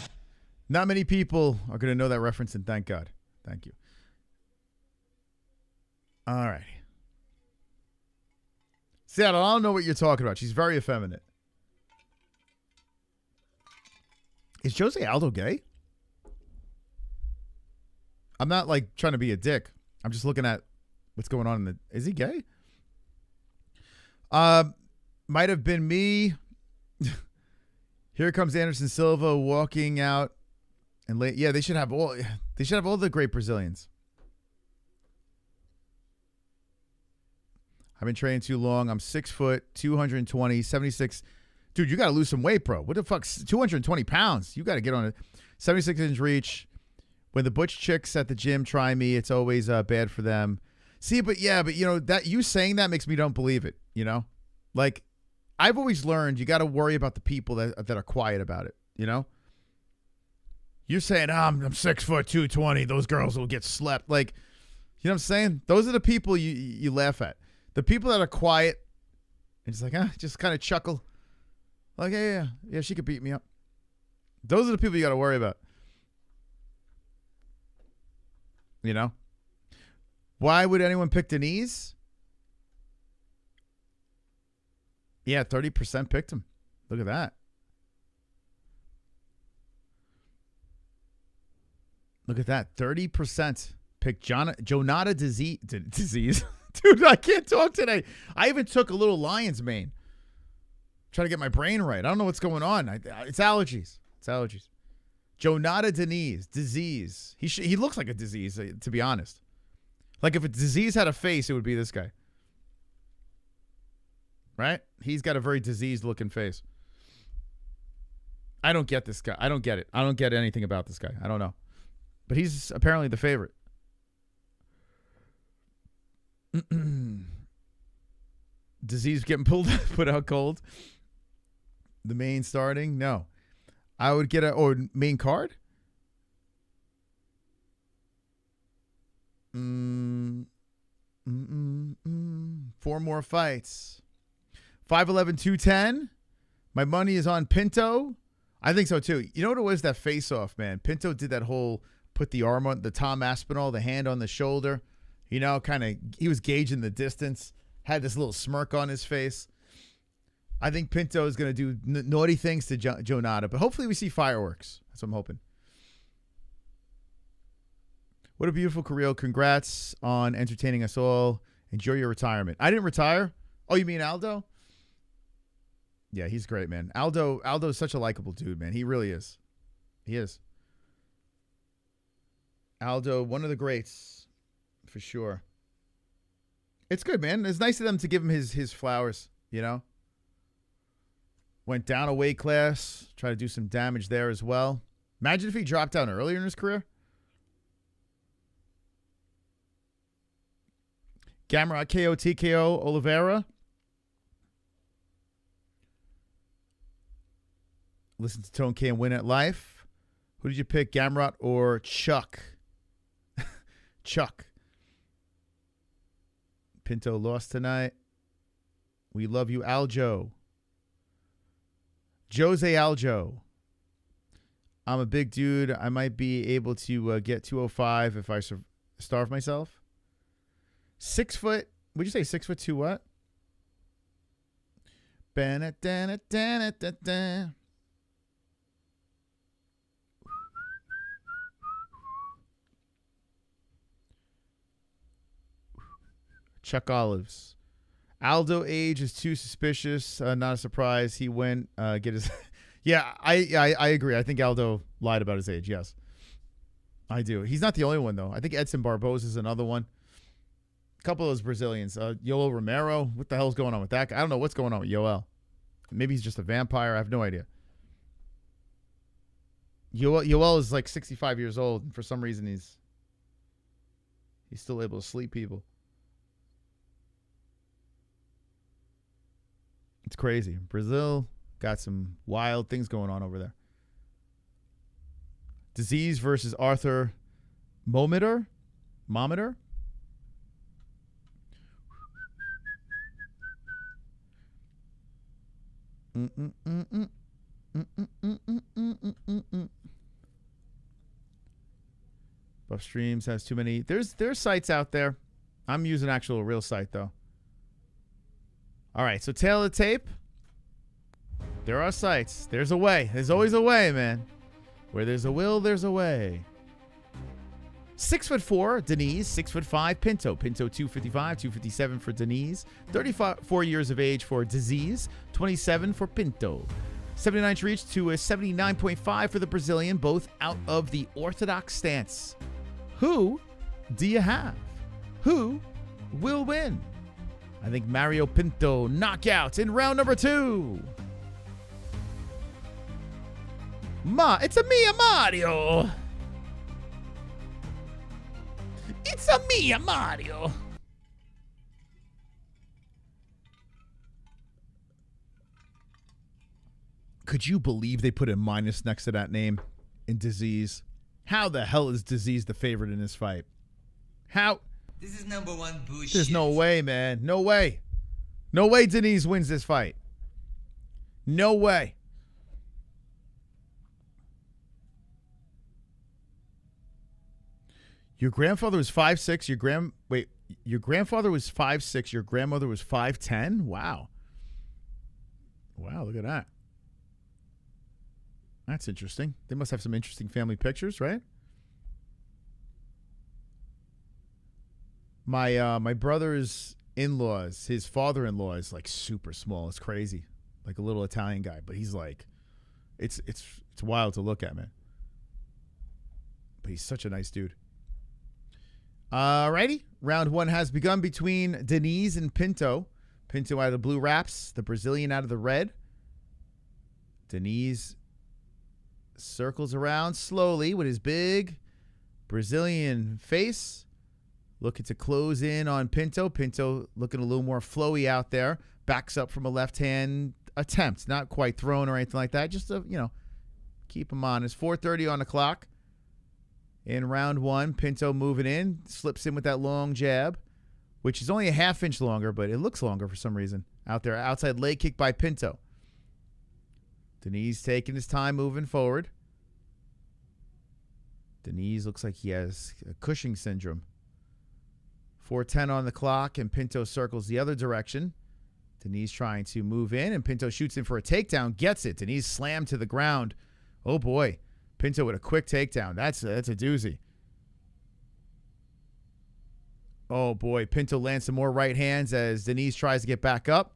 Not many people are going to know that reference, and thank God. Thank you. All right. Seattle, I don't know what you're talking about. She's very effeminate. Is Jose Aldo gay? I'm not like trying to be a dick. I'm just looking at what's going on in the. Is he gay? Might have been me. Here comes Anderson Silva walking out, and yeah, they should have all. They should have all the great Brazilians. I've been training too long. I'm 6 foot, 220, 76. Dude, you got to lose some weight, bro. What the fuck? 220 pounds. You got to get on it. 76-inch reach. When the butch chicks at the gym try me, it's always bad for them. See, but you know, that you saying that makes me don't believe it, you know? Like, I've always learned you got to worry about the people that are quiet about it, you know? You're saying, I'm 6 foot, 220. Those girls will get slept. Like, you know what I'm saying? Those are the people you laugh at. The people that are quiet and just like, just kind of chuckle. Like, yeah, she could beat me up. Those are the people you got to worry about. You know? Why would anyone pick Denise? Yeah, 30% picked him. Look at that. Look at that. 30% picked Jonata disease. Dude, I can't talk today. I even took a little lion's mane. Trying to get my brain right. I don't know what's going on. It's allergies. Jonata disease. He looks like a disease, to be honest. Like if a disease had a face, it would be this guy. Right? He's got a very diseased-looking face. I don't get this guy. I don't get it. I don't get anything about this guy. I don't know. But he's apparently the favorite. Disease getting put out cold. The main starting? No. I would get main card? Four more fights. 5'11", 210. My money is on Pinto. I think so too. You know what it was? That face-off, man. Pinto did that whole put the arm on the Tom Aspinall, the hand on the shoulder. You know, kind of he was gauging the distance. Had this little smirk on his face. I think Pinto is going to do naughty things to Joe Nada, but hopefully we see fireworks. That's what I'm hoping. What a beautiful career. Congrats on entertaining us all. Enjoy your retirement. I didn't retire. Oh, you mean Aldo? Yeah, he's great, man. Aldo is such a likable dude, man. He really is. He is. Aldo, one of the greats, for sure. It's good, man. It's nice of them to give him his flowers, you know? Went down a weight class, try to do some damage there as well. Imagine if he dropped down earlier in his career. Gamrot KO TKO Oliveira. Listen to Tone K and win at life. Who did you pick, Gamrot or Chuck? Chuck. Pinto lost tonight. We love you, Aljo. Jose Aljo. I'm a big dude. I might be able to get 205 if I starve myself. 6 foot. Would you say 6'2" what? Chuck Olives. Aldo age is too suspicious. Not a surprise. He went get his. Yeah, I agree. I think Aldo lied about his age. Yes, I do. He's not the only one though. I think Edson Barboza is another one. A couple of those Brazilians. Yoel Romero. What the hell's going on with that guy? I don't know what's going on with Yoel. Maybe he's just a vampire. I have no idea. Yoel is like 65 years old, and for some reason he's still able to sleep people. It's crazy. Brazil got some wild things going on over there. Disease versus Arthur Mometer. Buff Streams has too many. There's sites out there. I'm using actual real site though. All right, so tail of the tape. There are sites. There's a way. There's always a way, man. Where there's a will, there's a way. 6'4", Denise. 6'5", Pinto. Pinto 255, 257 for Denise. 34 years of age for Disease. 27 for Pinto. 79 reach to a 79.5 for the Brazilian, both out of the orthodox stance. Who do you have? Who will win? I think Mario Pinto knockout in round number 2. It's a Mia Mario. It's a Mia Mario. Could you believe they put a minus next to that name in Disease? How the hell is Disease the favorite in this fight? How? This is number one bullshit. There's no way, man. No way. No way Denise wins this fight. No way. Your grandfather was 5'6". Your grandfather was 5'6". Your grandmother was 5'10". Wow. Wow, look at that. That's interesting. They must have some interesting family pictures, right? My brother's in-laws, his father-in-law is like super small. It's crazy. Like a little Italian guy, but he's like it's wild to look at, man. But he's such a nice dude. Alrighty. Round 1 has begun between Denise and Pinto. Pinto out of the blue wraps, the Brazilian out of the red. Denise circles around slowly with his big Brazilian face. looking to close in on Pinto. Pinto looking a little more flowy out there. Backs up from a left-hand attempt. Not quite thrown or anything like that. Just to, keep him honest. 4:30 on the clock. In round one, Pinto moving in. Slips in with that long jab, which is only a half-inch longer, but it looks longer for some reason. Out there, outside leg kick by Pinto. Deniz taking his time moving forward. Deniz looks like he has a Cushing syndrome. 4:10 on the clock, and Pinto circles the other direction. Deniz trying to move in, and Pinto shoots in for a takedown, gets it. Deniz slammed to the ground. Oh, boy. Pinto with a quick takedown. That's a doozy. Oh, boy. Pinto lands some more right hands as Deniz tries to get back up.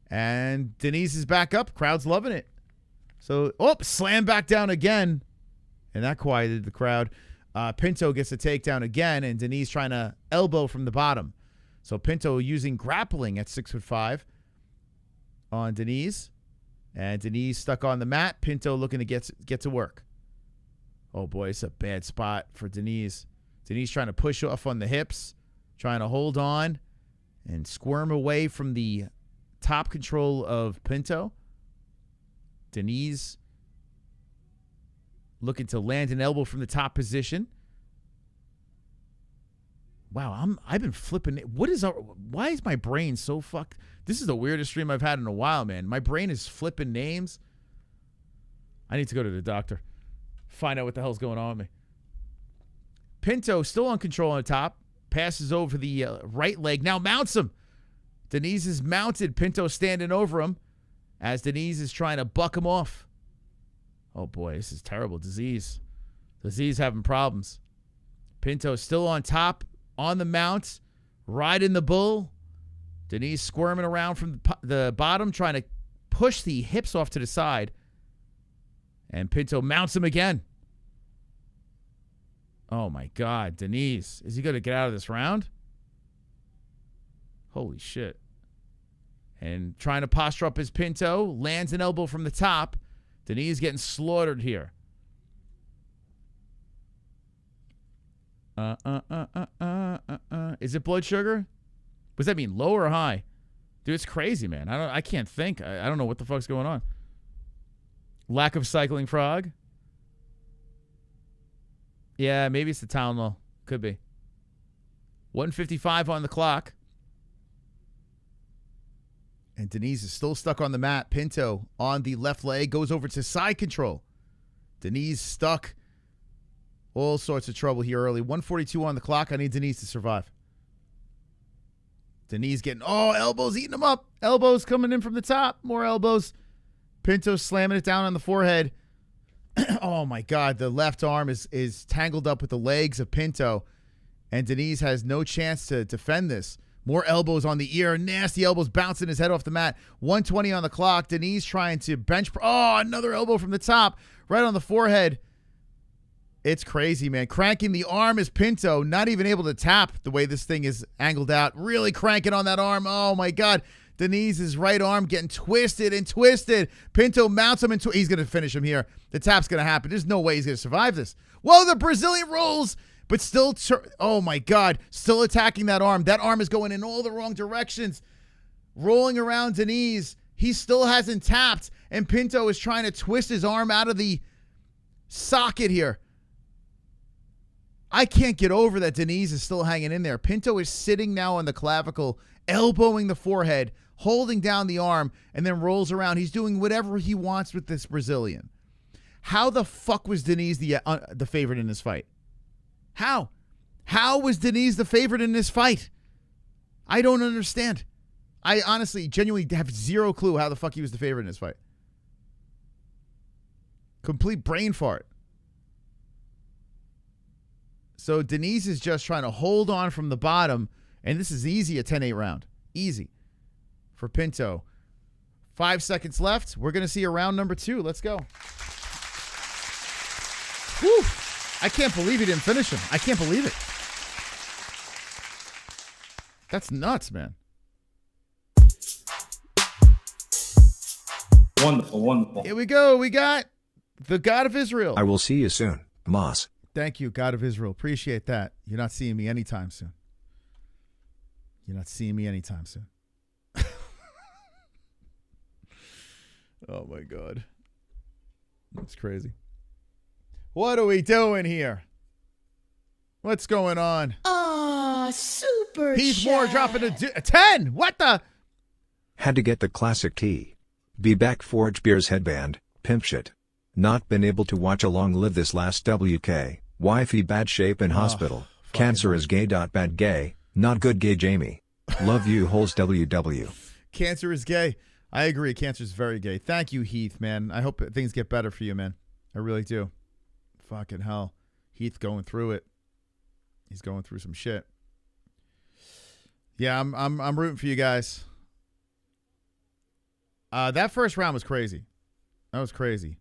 And Deniz is back up. Crowd's loving it. So, slam back down again. And that quieted the crowd. Pinto gets a takedown again, and Deniz trying to elbow from the bottom. So Pinto using grappling at 6'5" on Deniz. And Deniz stuck on the mat. Pinto looking to get to work. Oh, boy, it's a bad spot for Deniz. Deniz trying to push off on the hips, trying to hold on and squirm away from the top control of Pinto. Deniz looking to land an elbow from the top position. Wow, I've been flipping. Why is my brain so fucked? This is the weirdest stream I've had in a while, man. My brain is flipping names. I need to go to the doctor. Find out what the hell's going on with me. Pinto still on control on the top. Passes over the right leg. Now mounts him. Deniz is mounted. Pinto standing over him as Deniz is trying to buck him off. Oh, boy, this is terrible. Disease having problems. Pinto still on top, on the mount, riding the bull. Deniz squirming around from the bottom, trying to push the hips off to the side. And Pinto mounts him again. Oh, my God. Deniz, is he going to get out of this round? Holy shit. And trying to posture up his Pinto, lands an elbow from the top. Deniz getting slaughtered here. Is it blood sugar? What does that mean, low or high? Dude, it's crazy, man. I can't think. I don't know what the fuck's going on. Lack of cycling frog. Yeah, maybe it's the Tylenol. Could be. 1:55 on the clock. And Deniz is still stuck on the mat. Pinto on the left leg goes over to side control. Deniz stuck. All sorts of trouble here early. 1:42 on the clock. I need Deniz to survive. Deniz getting, elbows eating him up. Elbows coming in from the top. More elbows. Pinto slamming it down on the forehead. Oh, my God. The left arm is tangled up with the legs of Pinto. And Deniz has no chance to defend this. More elbows on the ear. Nasty elbows bouncing his head off the mat. 1:20 on the clock. Deniz trying to bench. Another elbow from the top. Right on the forehead. It's crazy, man. Cranking the arm is Pinto. Not even able to tap the way this thing is angled out. Really cranking on that arm. Oh, my God. Deniz's right arm getting twisted and twisted. Pinto mounts him into. He's going to finish him here. The tap's going to happen. There's no way he's going to survive this. Whoa, the Brazilian rolls. But still, oh, my God, still attacking that arm. That arm is going in all the wrong directions. Rolling around Deniz. He still hasn't tapped. And Pinto is trying to twist his arm out of the socket here. I can't get over that Deniz is still hanging in there. Pinto is sitting now on the clavicle, elbowing the forehead, holding down the arm, and then rolls around. He's doing whatever he wants with this Brazilian. How the fuck was Deniz the favorite in this fight? How? How was Deniz the favorite in this fight? I don't understand. I honestly, genuinely have zero clue how the fuck he was the favorite in this fight. Complete brain fart. So Deniz is just trying to hold on from the bottom, and this is easy, a 10-8 round. Easy for Pinto. 5 seconds left. We're going to see a round number 2. Let's go. Whew. I can't believe he didn't finish him. I can't believe it. That's nuts, man. Wonderful, wonderful. Here we go. We got the God of Israel. I will see you soon, Moss. Thank you, God of Israel. Appreciate that. You're not seeing me anytime soon. You're not seeing me anytime soon. Oh, my God. That's crazy. What are we doing here? What's going on? Ah, super Heath chat. Moore dropping a 10. What the? Had to get the classic T. Be back Forge Beer's headband, pimp shit. Not been able to watch along live this last WK. Wifey bad shape in hospital. Cancer is gay. Bad gay. Not good gay Jamie. Love you Holes WW. Cancer is gay. I agree. Cancer is very gay. Thank you, Heath, man. I hope things get better for you, man. I really do. Fucking hell. Heath going through it. He's going through some shit. Yeah, I'm rooting for you guys. That first round was crazy. That was crazy.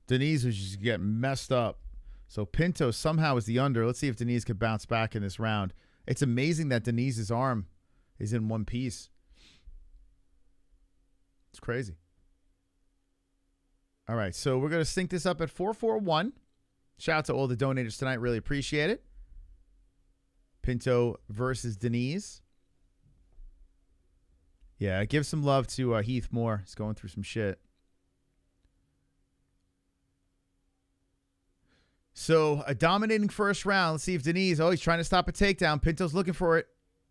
Denise was just getting messed up. So Pinto somehow is the under. Let's see if Denise could bounce back in this round. It's amazing that Denise's arm is in one piece. It's crazy. All right, so we're going to sync this up at 441. Shout out to all the donators tonight. Really appreciate it. Pinto versus Denise. Yeah, give some love to Heath Moore. He's going through some shit. So a dominating first round. Let's see if Denise, he's trying to stop a takedown. Pinto's looking for it.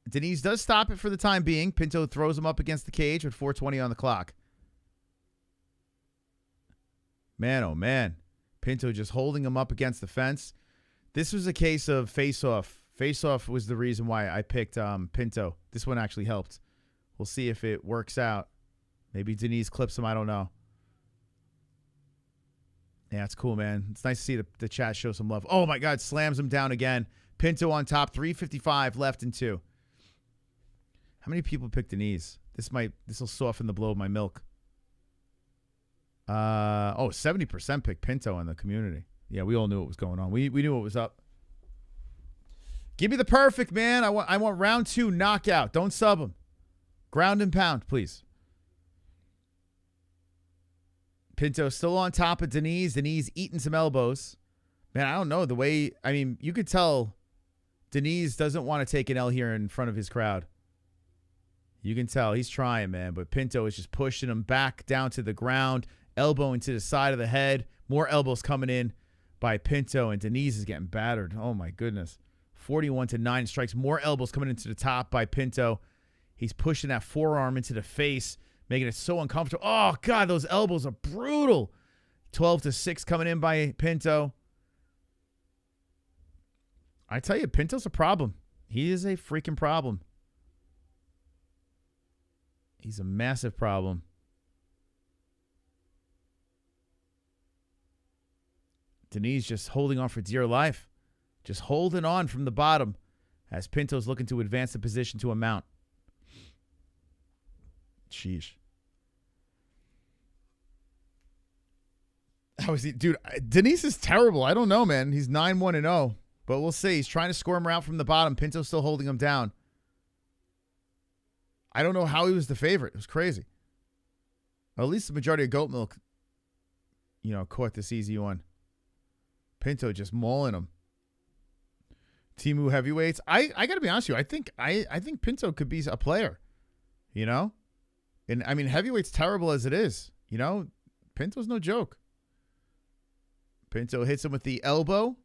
Denise does stop it for the time being. Pinto throws him up against the cage with 4:20 on the clock. Man, oh man. Pinto just holding him up against the fence. This was a case of face-off. Face-off was the reason why I picked Pinto. This one actually helped. We'll see if it works out. Maybe Denise clips him. I don't know. Yeah, it's cool, man. It's nice to see the chat show some love. Oh, my God. Slams him down again. Pinto on top. 3:55 left in 2. How many people picked Denise? This will soften the blow of my milk. 70% picked Pinto in the community. Yeah, we all knew what was going on. We knew what was up. Give me the perfect, man. I want round 2 knockout. Don't sub him. Ground and pound, please. Pinto still on top of Denise. Denise eating some elbows. Man, I don't know. You could tell Denise doesn't want to take an L here in front of his crowd. You can tell. He's trying, man. But Pinto is just pushing him back down to the ground, elbowing to the side of the head. More elbows coming in by Pinto, and Denise is getting battered. Oh, my goodness. 41-9 strikes. More elbows coming into the top by Pinto. He's pushing that forearm into the face, making it so uncomfortable. Oh, God, those elbows are brutal. 12-6 coming in by Pinto. I tell you, Pinto's a problem. He is a freaking problem. He's a massive problem. Denise just holding on for dear life. Just holding on from the bottom as Pinto's looking to advance the position to a mount. Sheesh. Dude, Denise is terrible. I don't know, man. He's 9-1-0, but we'll see. He's trying to score him around from the bottom. Pinto's still holding him down. I don't know how he was the favorite. It was crazy. At least the majority of goat milk, caught this easy one. Pinto just mauling him. Timu heavyweights. I got to be honest with you. I think Pinto could be a player. And I mean, heavyweight's terrible as it is. Pinto's no joke. Pinto hits him with the elbow,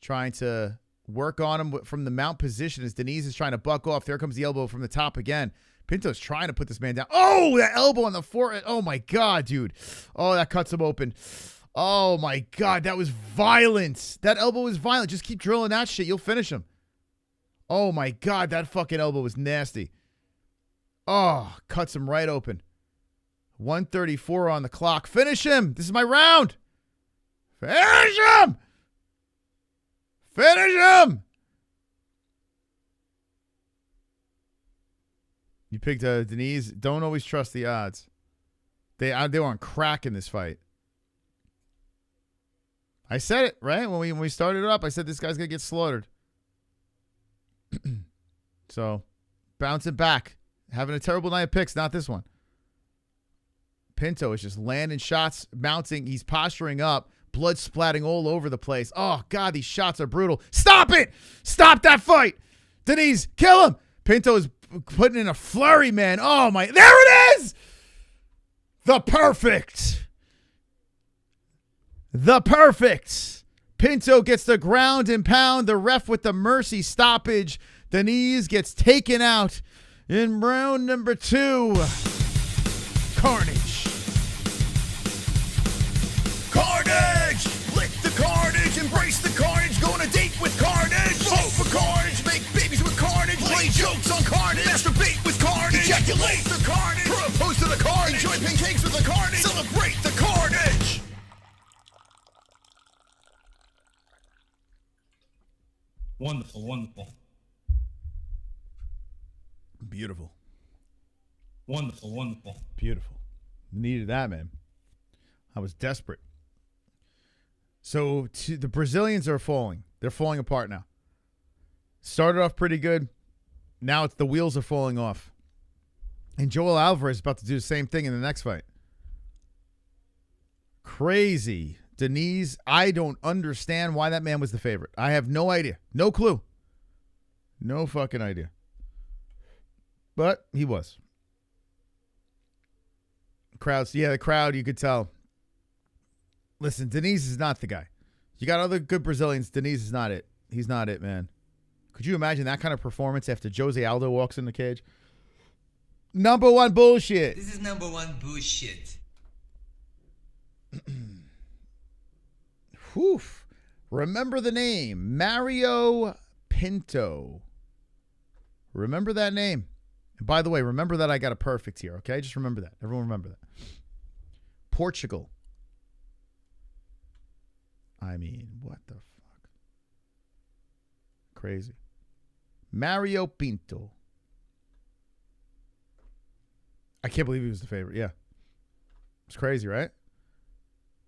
trying to work on him from the mount position as Denise is trying to buck off. There comes the elbow from the top again. Pinto's trying to put this man down. Oh, that elbow on the forehead. Oh, my God, dude. Oh, that cuts him open. Oh, my God. That was violent. That elbow was violent. Just keep drilling that shit. You'll finish him. Oh, my God. That fucking elbow was nasty. Oh, cuts him right open. 1:34 on the clock. Finish him. This is my round. Finish him. Finish him. You picked Denise. Don't always trust the odds. They were on crack in this fight. I said it, right? When we started it up, I said this guy's going to get slaughtered. So, bouncing back. Having a terrible night of picks, not this one. Pinto is just landing shots, mounting. He's posturing up, blood splatting all over the place. Oh, God, these shots are brutal. Stop it! Stop that fight! Denise, kill him! Pinto is putting in a flurry, man. Oh, my. There it is! The perfect. Pinto gets the ground and pound. The ref with the mercy stoppage. Denise gets taken out in round number 2. Carnage. Carnage! Lick the carnage, embrace the carnage, go on a date with carnage. Vote for carnage, make babies with carnage, play jokes on carnage, masturbate with carnage, ejaculate the carnage, propose to the carnage, enjoy pancakes with the carnage, celebrate the carnage. Wonderful, wonderful. Beautiful. Wonderful, wonderful. Beautiful. Needed that, man. I was desperate. So the Brazilians are falling. They're falling apart now. Started off pretty good. Now the wheels are falling off. And Joel Alvarez is about to do the same thing in the next fight. Crazy. Denise, I don't understand why that man was the favorite. I have no idea. No clue. No fucking idea. But he was. Crowds, yeah, the crowd, you could tell. Listen, Denise is not the guy. You got other good Brazilians. Denise is not it. He's not it, man. Could you imagine that kind of performance after Jose Aldo walks in the cage? Number one bullshit. This is number one bullshit. Whew. Remember the name. Mario Pinto. Remember that name. And by the way, remember that I got a perfect here, okay? Just remember that. Everyone remember that. Portugal. I mean, what the fuck? Crazy. Mario Pinto. I can't believe he was the favorite. Yeah. It's crazy, right?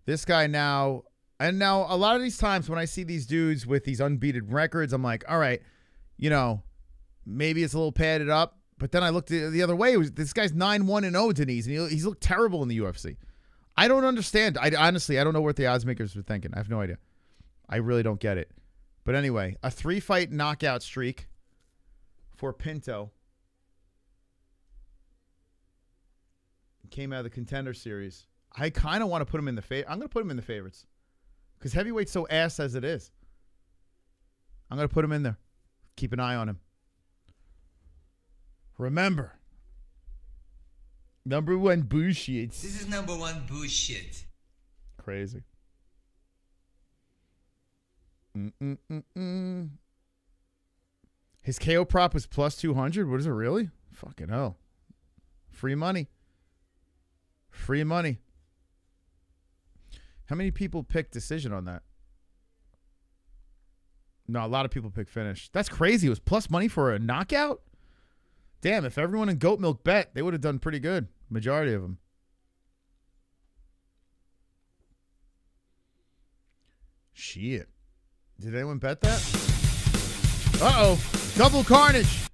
This guy now, and now a lot of these times when I see these dudes with these unbeaten records, I'm like, all right, you know, maybe it's a little padded up. But then I looked the other way. This guy's 9-1-0, Denise, and he's looked terrible in the UFC. I don't understand. Honestly, I don't know what the odds makers were thinking. I have no idea. I really don't get it. But anyway, a 3-fight knockout streak for Pinto. Came out of the Contender Series. I kind of want to put him in the I'm going to put him in the favorites. Because heavyweight's so ass as it is. I'm going to put him in there. Keep an eye on him. Remember. Number one bullshit. This is number one bullshit. Crazy. His KO prop was plus 200. What is it, really? Fucking hell. Free money. Free money. How many people picked decision on that? No, a lot of people picked finish. That's crazy. It was plus money for a knockout? Damn, if everyone in Goat Milk bet, they would have done pretty good. Majority of them. Shit. Did anyone bet that? Uh-oh. Double carnage.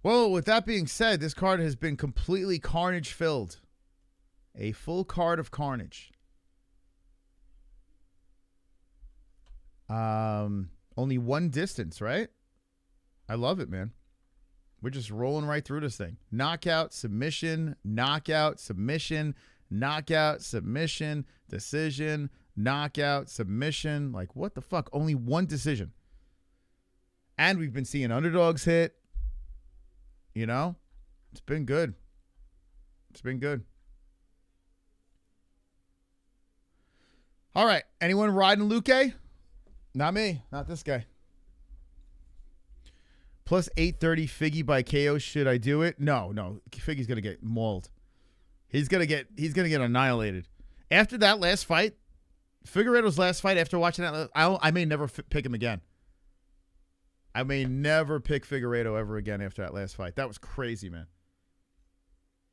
Well, with that being said, this card has been completely carnage-filled. A full card of carnage. Only one distance, right? I love it, man. We're just rolling right through this thing. Knockout, submission, knockout, submission, knockout, submission, decision, knockout, submission. Like, what the fuck? Only one decision. And we've been seeing underdogs hit. You know? It's been good. It's been good. All right. Anyone riding Luque? Not me. Not this guy. Plus 830 Figgy by KO. Should I do it? No. Figgy's gonna get mauled. He's gonna get annihilated. After that last fight, Figueiredo's last fight. After watching that, I may never pick him again. I may never pick Figueiredo ever again after that last fight. That was crazy, man.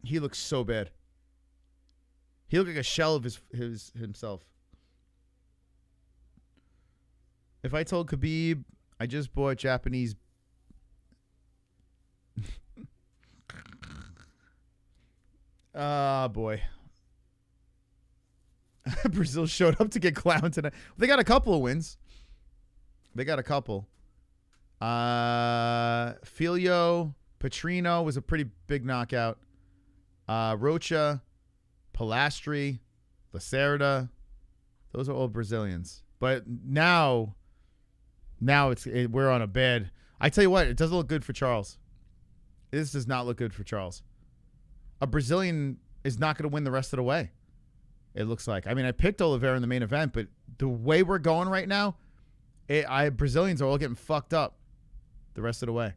He looks so bad. He looked like a shell of himself. If I told Khabib I just bought Japanese. Ah, boy. Brazil showed up to get clowned tonight. They got a couple of wins. They got a couple. Filho, Petrino was a pretty big knockout. Rocha, Polastri, Lacerda. Those are all Brazilians. But now we're on a bed. I tell you what, it doesn't look good for Charles. This does not look good for Charles. A Brazilian is not going to win the rest of the way. It looks like. I mean, I picked Oliveira in the main event, but the way we're going right now, Brazilians are all getting fucked up the rest of the way.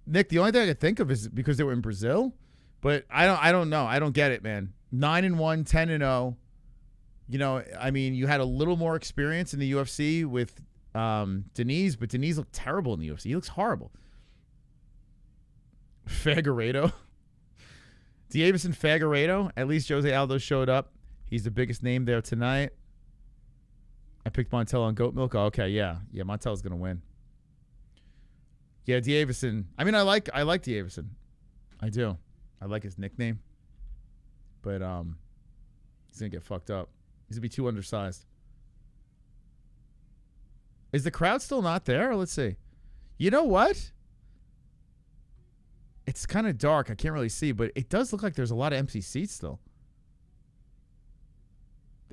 Nick, the only thing I could think of is because they were in Brazil, but I don't know. I don't get it, man. 9-1, 10-0. You know, I mean, you had a little more experience in the UFC with Denise, but Denise looked terrible in the UFC. He looks horrible. Figueiredo. Davison Figueiredo. At least Jose Aldo showed up. He's the biggest name there tonight. I picked Montel on goat milk. Oh, okay, yeah. Yeah, Montel's going to win. Yeah, Davison. I mean, I like Davison. I do. I like his nickname. But he's going to get fucked up. He's going to be too undersized. Is the crowd still not there? Let's see. You know what? It's kind of dark. I can't really see, but it does look like there's a lot of empty seats still.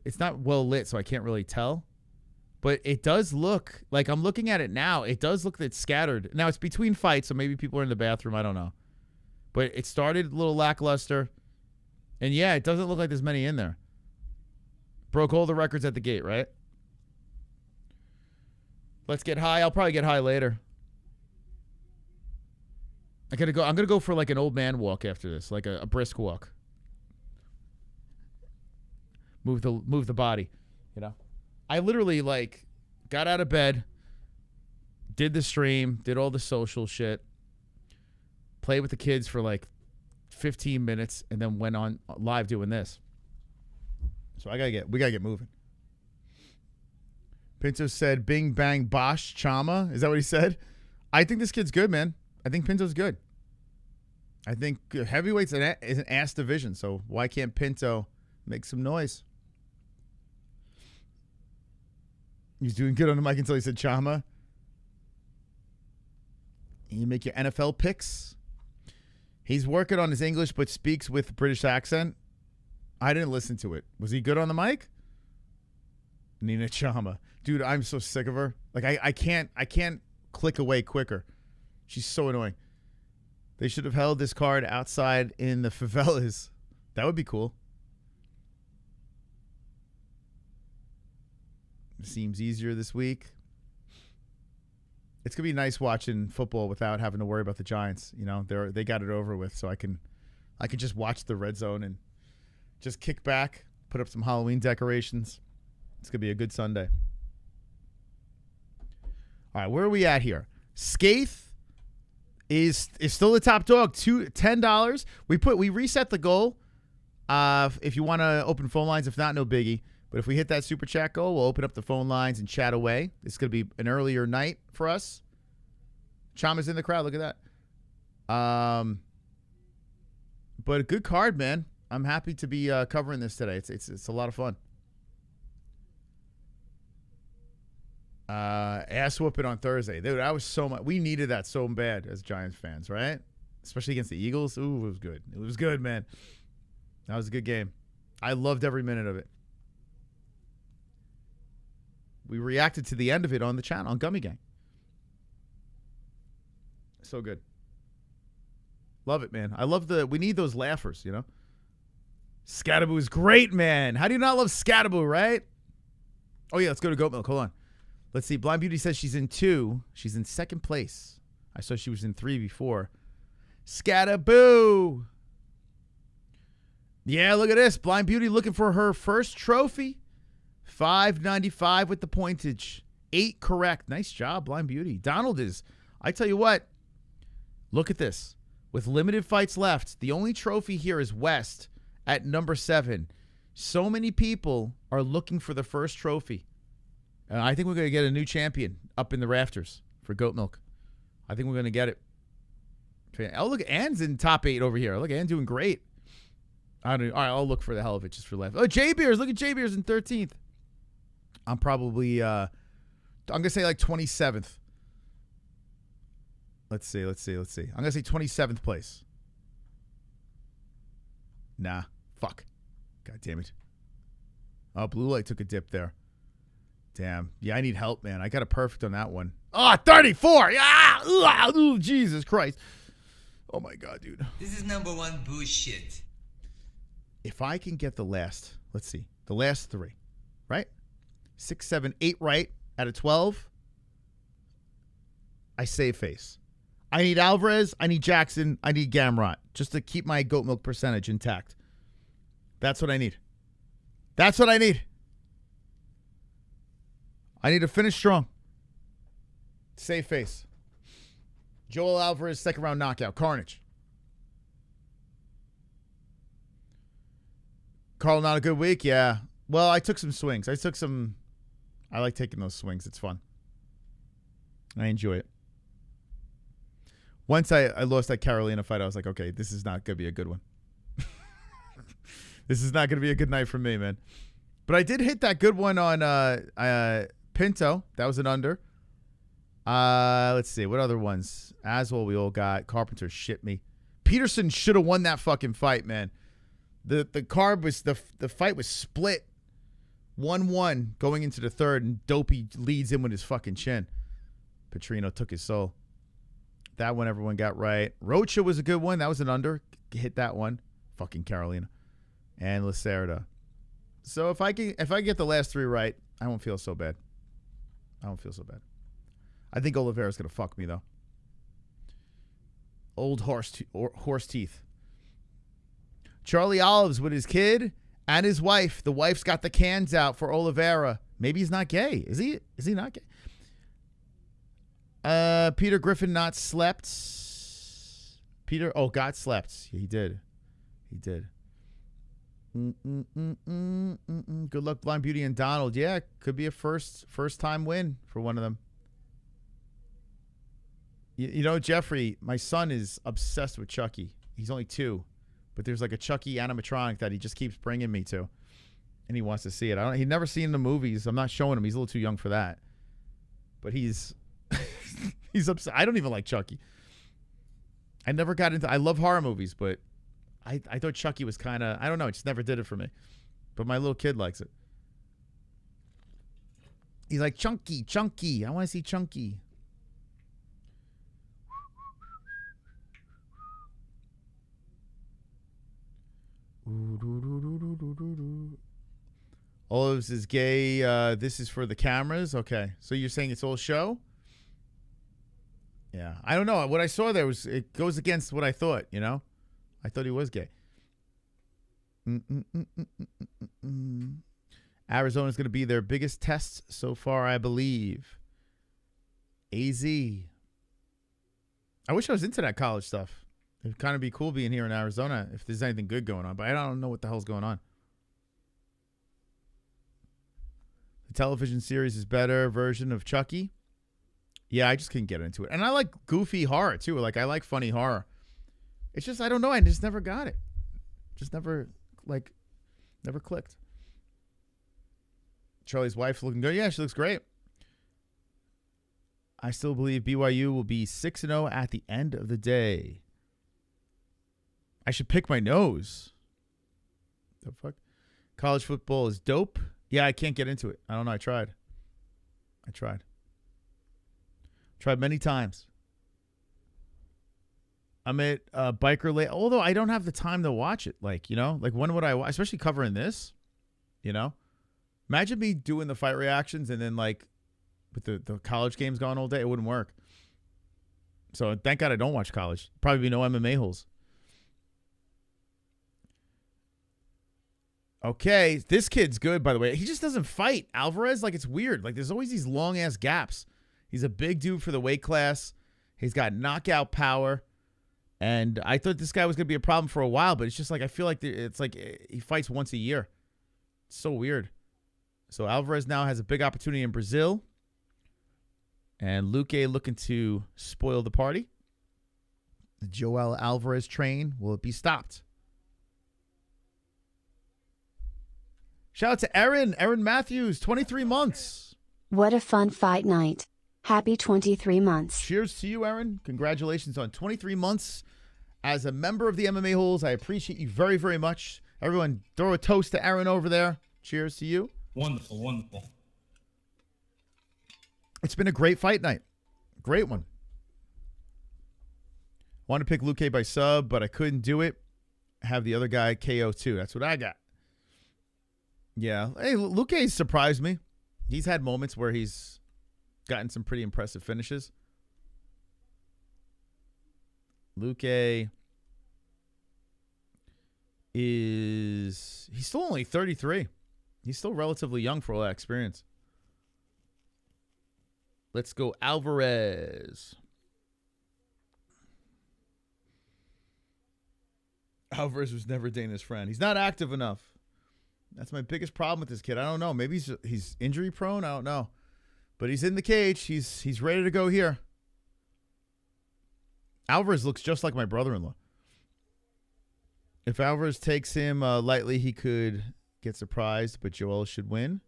It's not well lit, so I can't really tell. But it does look like, I'm looking at it now, it does look that it's scattered. Now, it's between fights, so maybe people are in the bathroom. I don't know. But it started a little lackluster. And, yeah, it doesn't look like there's many in there. Broke all the records at the gate, right? Let's get high. I'll probably get high later. I'm gonna go for like an old man walk after this, like a brisk walk. Move the body, you know. I literally like got out of bed, did the stream, did all the social shit, played with the kids for like 15 minutes, and then went on live doing this. So we gotta get moving. Pinto said, "Bing bang bosh chama." Is that what he said? I think this kid's good, man. I think Pinto's good. I think heavyweight's is an ass division, so why can't Pinto make some noise? He's doing good on the mic until he said Chama. You make your NFL picks. He's working on his English, but speaks with British accent. I didn't listen to it. Was he good on the mic? Nina Chama. Dude, I'm so sick of her. Like, I can't click away quicker. She's so annoying. They should have held this card outside in the favelas. That would be cool. Seems easier this week. It's gonna be nice watching football without having to worry about the Giants. You know, they got it over with, so I can just watch the red zone and just kick back, put up some Halloween decorations. It's gonna be a good Sunday. All right, where are we at here? Skaith is still the top dog. $10. We reset the goal. If you want to open phone lines, if not, no biggie. But if we hit that super chat goal, we'll open up the phone lines and chat away. It's going to be an earlier night for us. Chama's in the crowd. Look at that. But a good card, man. I'm happy to be covering this today. It's a lot of fun. Ass whooping on Thursday. Dude, I was so much. We needed that so bad as Giants fans, right? Especially against the Eagles. Ooh, it was good. It was good, man. That was a good game. I loved every minute of it. We reacted to the end of it on the channel, on Gummy Gang. So good. Love it, man. I love we need those laughers, you know? Scattaboo is great, man. How do you not love Scattaboo, right? Oh, yeah, let's go to Goat Milk. Hold on. Let's see. Blind Beauty says she's in 2. She's in 2nd place. I saw she was in 3 before. Scattaboo. Yeah, look at this. Blind Beauty looking for her first trophy. 595 with the pointage. 8 correct. Nice job, Blind Beauty. Donald is. I tell you what. Look at this. With limited fights left, the only trophy here is West at number 7. So many people are looking for the first trophy. I think we're going to get a new champion up in the rafters for Goat Milk. I think we're going to get it. Oh, look, Ann's in top 8 over here. Look, Ann doing great. All right, I'll look for the hell of it just for life. Oh, J Beers. Look at J Beers in 13th. I'm probably, I'm going to say like 27th. Let's see. I'm going to say 27th place. Nah. Fuck. God damn it. Oh, Blue Light took a dip there. Damn. Yeah, I need help, man. I got a perfect on that one. Oh, 34. Yeah. Ooh, Jesus Christ. Oh, my God, dude. This is number one bullshit. If I can get the last, let's see, the last 3, right? 6, 7, 8 right out of 12, I save face. I need Alvarez, I need Jackson, I need Gamrot just to keep my goat milk percentage intact. That's what I need. I need to finish strong. Save face. Joel Alvarez, second round knockout. Carnage. Carl, not a good week? Yeah. Well, I took some swings. I like taking those swings. It's fun. I enjoy it. Once I lost that Karolina fight, I was like, okay, this is not going to be a good one. This is not going to be a good night for me, man. But I did hit that good one on Pinto. That was an under. Let's see. What other ones? Aswell we all got. Carpenter shit me. Petersen should have won that fucking fight, man. The fight was split 1-1 going into the third, and Dopey leads in with his fucking chin. Petrino took his soul. That one everyone got right. Rocha was a good one. That was an under. Hit that one. Fucking Karolina. And Lacerda. So if I get the last 3 right, I won't feel so bad. I think Oliveira's gonna fuck me though. Old horse teeth. Charlie Olives with his kid and his wife. The wife's got the cans out for Oliveira. Maybe he's not gay. Is he not gay? Peter Griffin not slept. Got slept. Yeah, he did. Good luck, Blind Beauty and Donald. Yeah, could be a first time win for one of them. You know, Jeffrey, my son is obsessed with Chucky. He's only 2. But there's like a Chucky animatronic that he just keeps bringing me to. And he wants to see it. He'd never seen the movies. I'm not showing him. He's a little too young for that. But he's upset. I don't even like Chucky. I never got into, I love horror movies, but I thought Chucky was kind of, I don't know, it just never did it for me. But my little kid likes it. He's like, Chunky. I want to see Chunky. Olives is gay. This is for the cameras. Okay. So you're saying it's all show? Yeah. I don't know. What I saw there it goes against what I thought, you know? I thought he was gay. Arizona's going to be their biggest test so far, I believe. AZ. I wish I was into that college stuff. It'd kind of be cool being here in Arizona if there's anything good going on, but I don't know what the hell's going on. The television series is better version of Chucky. Yeah, I just couldn't get into it. And I like goofy horror, too. Like, I like funny horror. It's just, I don't know. I just never got it. Just never clicked. Charlie's wife looking good. Yeah, she looks great. I still believe BYU will be 6-0 at the end of the day. I should pick my nose. The fuck? College football is dope. Yeah, I can't get into it. I don't know. I tried. Tried many times. I'm at Biker Late, although I don't have the time to watch it. Like, you know, like when would I watch? Especially covering this, you know? Imagine me doing the fight reactions and then like with the college games going all day, it wouldn't work. So thank God I don't watch college. Probably be no MMA-Holes. Okay, this kid's good, by the way. He just doesn't fight. Alvarez, like, it's weird. Like, there's always these long-ass gaps. He's a big dude for the weight class. He's got knockout power. And I thought this guy was going to be a problem for a while, but it's just like, I feel like it's like he fights once a year. It's so weird. So Alvarez now has a big opportunity in Brazil. And Luque looking to spoil the party. The Joel Alvarez train, will it be stopped? Shout out to Erin Matthews, 23 months. What a fun fight night. Happy 23 months. Cheers to you, Erin. Congratulations on 23 months as a member of the MMA-Holes. I appreciate you very, very much. Everyone, throw a toast to Erin over there. Cheers to you. Wonderful, wonderful. It's been a great fight night. Great one. Wanted to pick Luque by sub, but I couldn't do it. Have the other guy KO too. That's what I got. Yeah. Hey, Luque surprised me. He's had moments where he's gotten some pretty impressive finishes. Luque he's still only 33. He's still relatively young for all that experience. Let's go Alvarez. Alvarez was never Dana's friend. He's not active enough. That's my biggest problem with this kid. I don't know. Maybe he's injury prone. I don't know. But he's in the cage. He's ready to go here. Alvarez looks just like my brother-in-law. If Alvarez takes him lightly, he could get surprised, but Joel should win.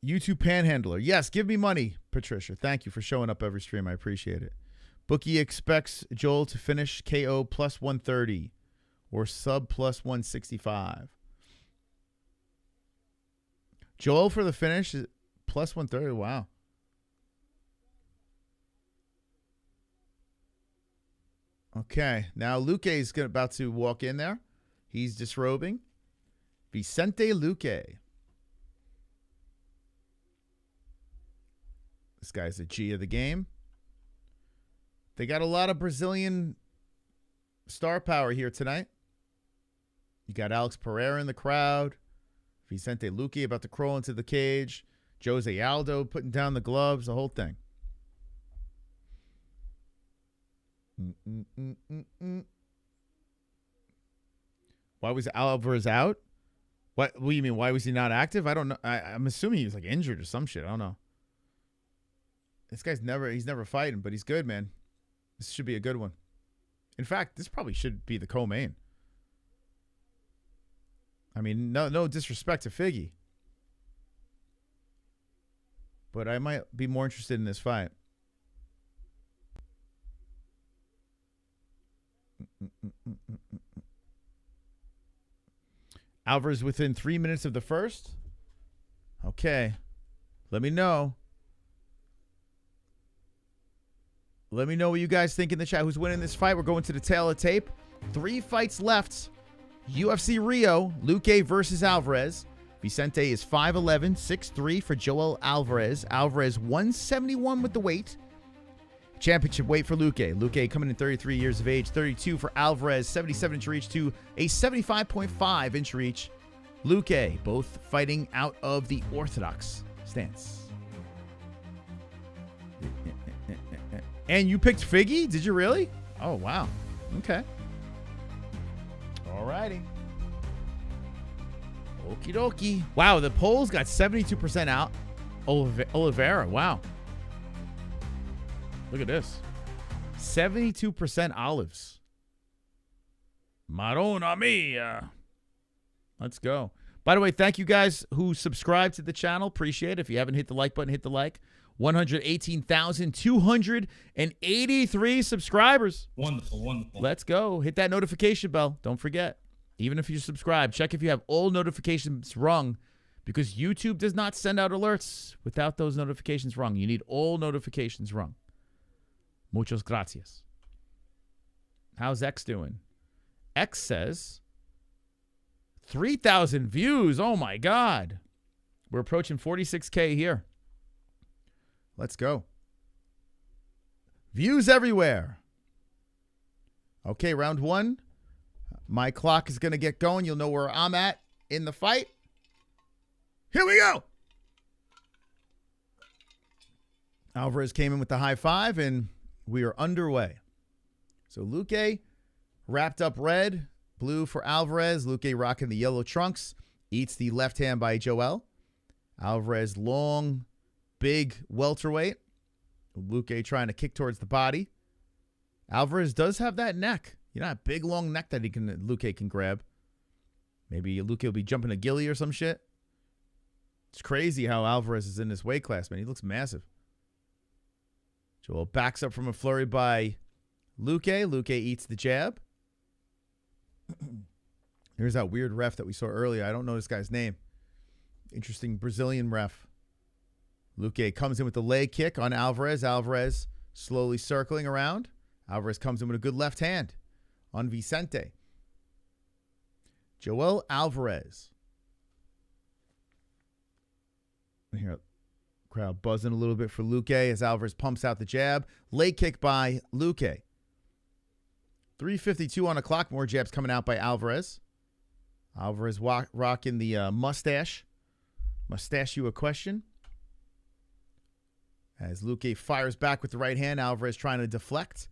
YouTube Panhandler. Yes, give me money, Patricia. Thank you for showing up every stream. I appreciate it. Bookie expects Joel to finish KO plus 130 or sub plus 165. Joel for the finish is plus 130. Wow. Okay. Now Luque is about to walk in there. He's disrobing. Vicente Luque. This guy's a G of the game. They got a lot of Brazilian star power here tonight. You got Alex Pereira in the crowd. Vicente Luque about to crawl into the cage. Jose Aldo putting down the gloves, the whole thing. Why was Alvarez out? What do you mean? Why was he not active? I don't know. I'm assuming he was like injured or some shit. I don't know. This guy's he's never fighting, but he's good, man. This should be a good one. In fact, this probably should be the co-main. I mean, no disrespect to Figgy, but I might be more interested in this fight. Alvarez within 3 minutes of the first. Okay. Let me know. Let me know what you guys think in the chat. Who's winning this fight? We're going to the tail of tape. 3 fights left. UFC Rio, Luque versus Alvarez. Vicente is 5'11", 6'3" for Joel Alvarez. Alvarez 171 with the weight. Championship weight for Luque. Luque coming in 33 years of age. 32 for Alvarez, 77-inch reach to a 75.5-inch reach. Luque, both fighting out of the orthodox stance. And you picked Figgy? Did you really? Oh, wow. Okay. All righty. Okie dokie. Wow, the polls got 72% out. Oliveira, wow. Look at this. 72% olives. Madonna mia. Let's go. By the way, thank you guys who subscribed to the channel. Appreciate it. If you haven't hit the like button, hit the like. 118,283 subscribers. Wonderful, wonderful. Let's go. Hit that notification bell. Don't forget. Even if you subscribe, check if you have all notifications rung, because YouTube does not send out alerts without those notifications rung. You need all notifications rung. Muchas gracias. How's X doing? X says 3,000 views. Oh, my God. We're approaching 46K here. Let's go. Views everywhere. Okay, round 1. My clock is going to get going. You'll know where I'm at in the fight. Here we go. Alvarez came in with the high five, and we are underway. So Luque wrapped up red, blue for Alvarez. Luque rocking the yellow trunks. Eats the left hand by Joel. Alvarez long, big welterweight. Luque trying to kick towards the body. Alvarez does have that neck. You know, that big, long neck that Luque can grab. Maybe Luque will be jumping a ghillie or some shit. It's crazy how Alvarez is in this weight class, man. He looks massive. Joel backs up from a flurry by Luque. Luque eats the jab. Here's that weird ref that we saw earlier. I don't know this guy's name. Interesting Brazilian ref. Luque comes in with the leg kick on Alvarez. Alvarez slowly circling around. Alvarez comes in with a good left hand on Vicente. Joel Alvarez. I hear crowd buzzing a little bit for Luque as Alvarez pumps out the jab. Leg kick by Luque. 3:52 on the clock. More jabs coming out by Alvarez. Alvarez rocking the mustache. Mustache you a question. As Luque fires back with the right hand, Alvarez trying to deflect.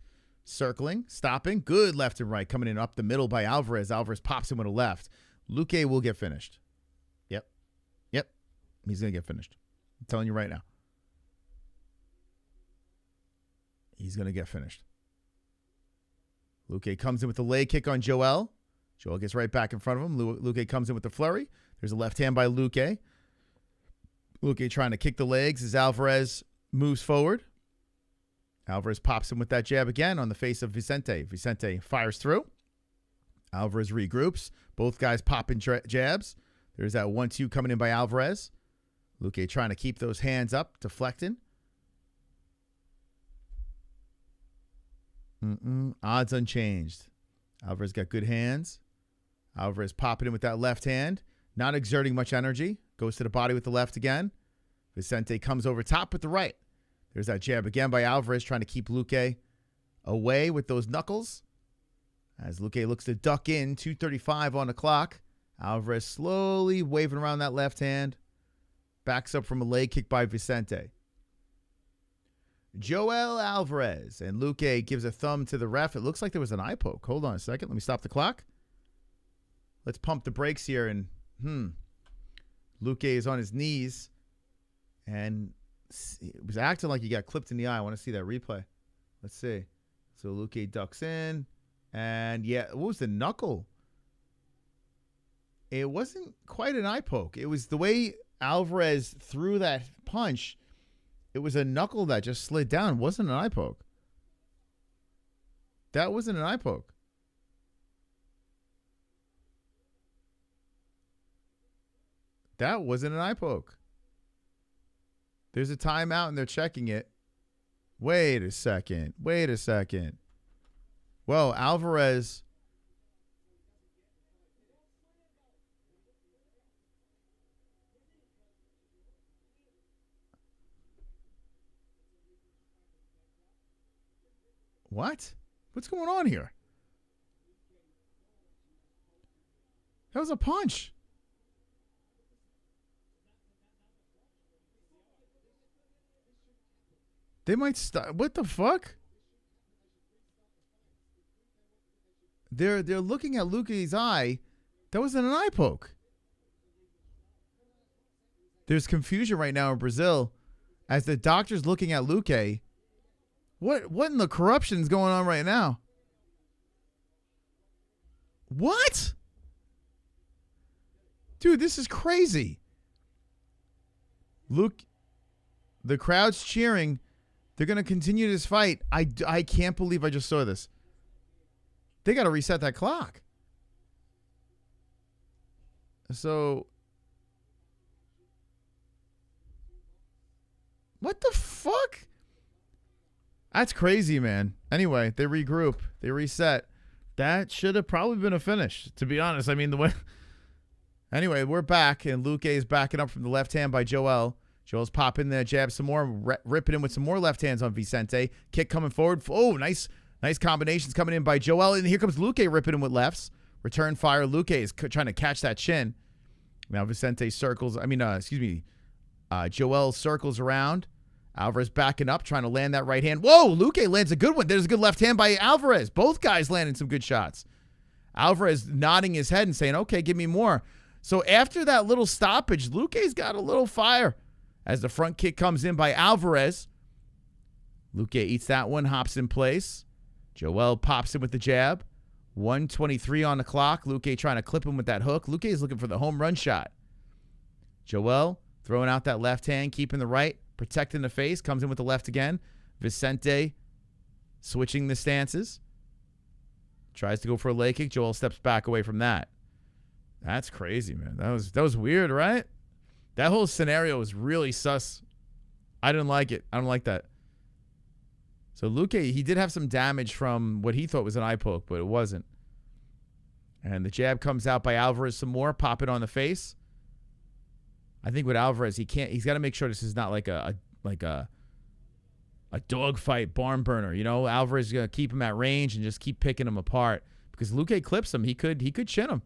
Circling, stopping. Good left and right. Coming in up the middle by Alvarez. Alvarez pops him with a left. Luque will get finished. Yep. He's going to get finished. I'm telling you right now. He's going to get finished. Luque comes in with the leg kick on Joel. Joel gets right back in front of him. Luque comes in with the flurry. There's a left hand by Luque. Luque trying to kick the legs as Alvarez moves forward. Alvarez pops him with that jab again on the face of Vicente. Vicente fires through. Alvarez regroups. Both guys popping jabs. There's that 1-2 coming in by Alvarez. Luque trying to keep those hands up, deflecting. Odds unchanged. Alvarez got good hands. Alvarez popping in with that left hand. Not exerting much energy. Goes to the body with the left again. Vicente comes over top with the right. There's that jab again by Alvarez trying to keep Luque away with those knuckles. As Luque looks to duck in, 2:35 on the clock. Alvarez slowly waving around that left hand. Backs up from a leg kick by Vicente. Joel Alvarez. And Luque gives a thumb to the ref. It looks like there was an eye poke. Hold on a second. Let me stop the clock. Let's pump the brakes here. And, Luque is on his knees. And it was acting like he got clipped in the eye. I want to see that replay. Let's see. So Luque ducks in. And, yeah, what was the knuckle? It wasn't quite an eye poke. It was the way Alvarez threw that punch. It was a knuckle that just slid down. It wasn't an eye poke. That wasn't an eye poke. That wasn't an eye poke. There's a timeout and they're checking it. Wait a second. Well, Alvarez. What? What's going on here? That was a punch. They might stop. What the fuck? They're looking at Luque's eye. That wasn't an eye poke. There's confusion right now in Brazil as the doctor's looking at Luque. What in the corruption is going on right now? What? Dude, this is crazy. Luque, the crowd's cheering. They're going to continue this fight. I can't believe I just saw this. They got to reset that clock. So, what the fuck? That's crazy, man. Anyway, they regroup. They reset. That should have probably been a finish, to be honest. I mean, the way. Anyway, we're back, and Luque is backing up from the left hand by Joel. Joel's popping the jab some more, ripping in with some more left hands on Vicente. Kick coming forward. Oh, nice combinations coming in by Joel. And here comes Luque ripping in with lefts. Return fire. Luque is trying to catch that chin. Now Vicente circles. Joel circles around. Alvarez backing up, trying to land that right hand. Whoa, Luque lands a good one. There's a good left hand by Alvarez. Both guys landing some good shots. Alvarez nodding his head and saying, okay, give me more. So after that little stoppage, Luque's got a little fire. As the front kick comes in by Alvarez. Luque eats that one, hops in place. Joel pops in with the jab. 1:23 on the clock. Luque trying to clip him with that hook. Luque is looking for the home run shot. Joel throwing out that left hand, keeping the right, protecting the face. Comes in with the left again. Vicente switching the stances. Tries to go for a leg kick. Joel steps back away from that. That's crazy, man. That was weird, right? That whole scenario was really sus. I didn't like it. I don't like that. So Luque, he did have some damage from what he thought was an eye poke, but it wasn't. And the jab comes out by Alvarez some more. Pop it on the face. I think with Alvarez, he's got to make sure this is not like a dogfight barn burner. You know, Alvarez is going to keep him at range and just keep picking him apart. Because Luque clips him, he could chin him.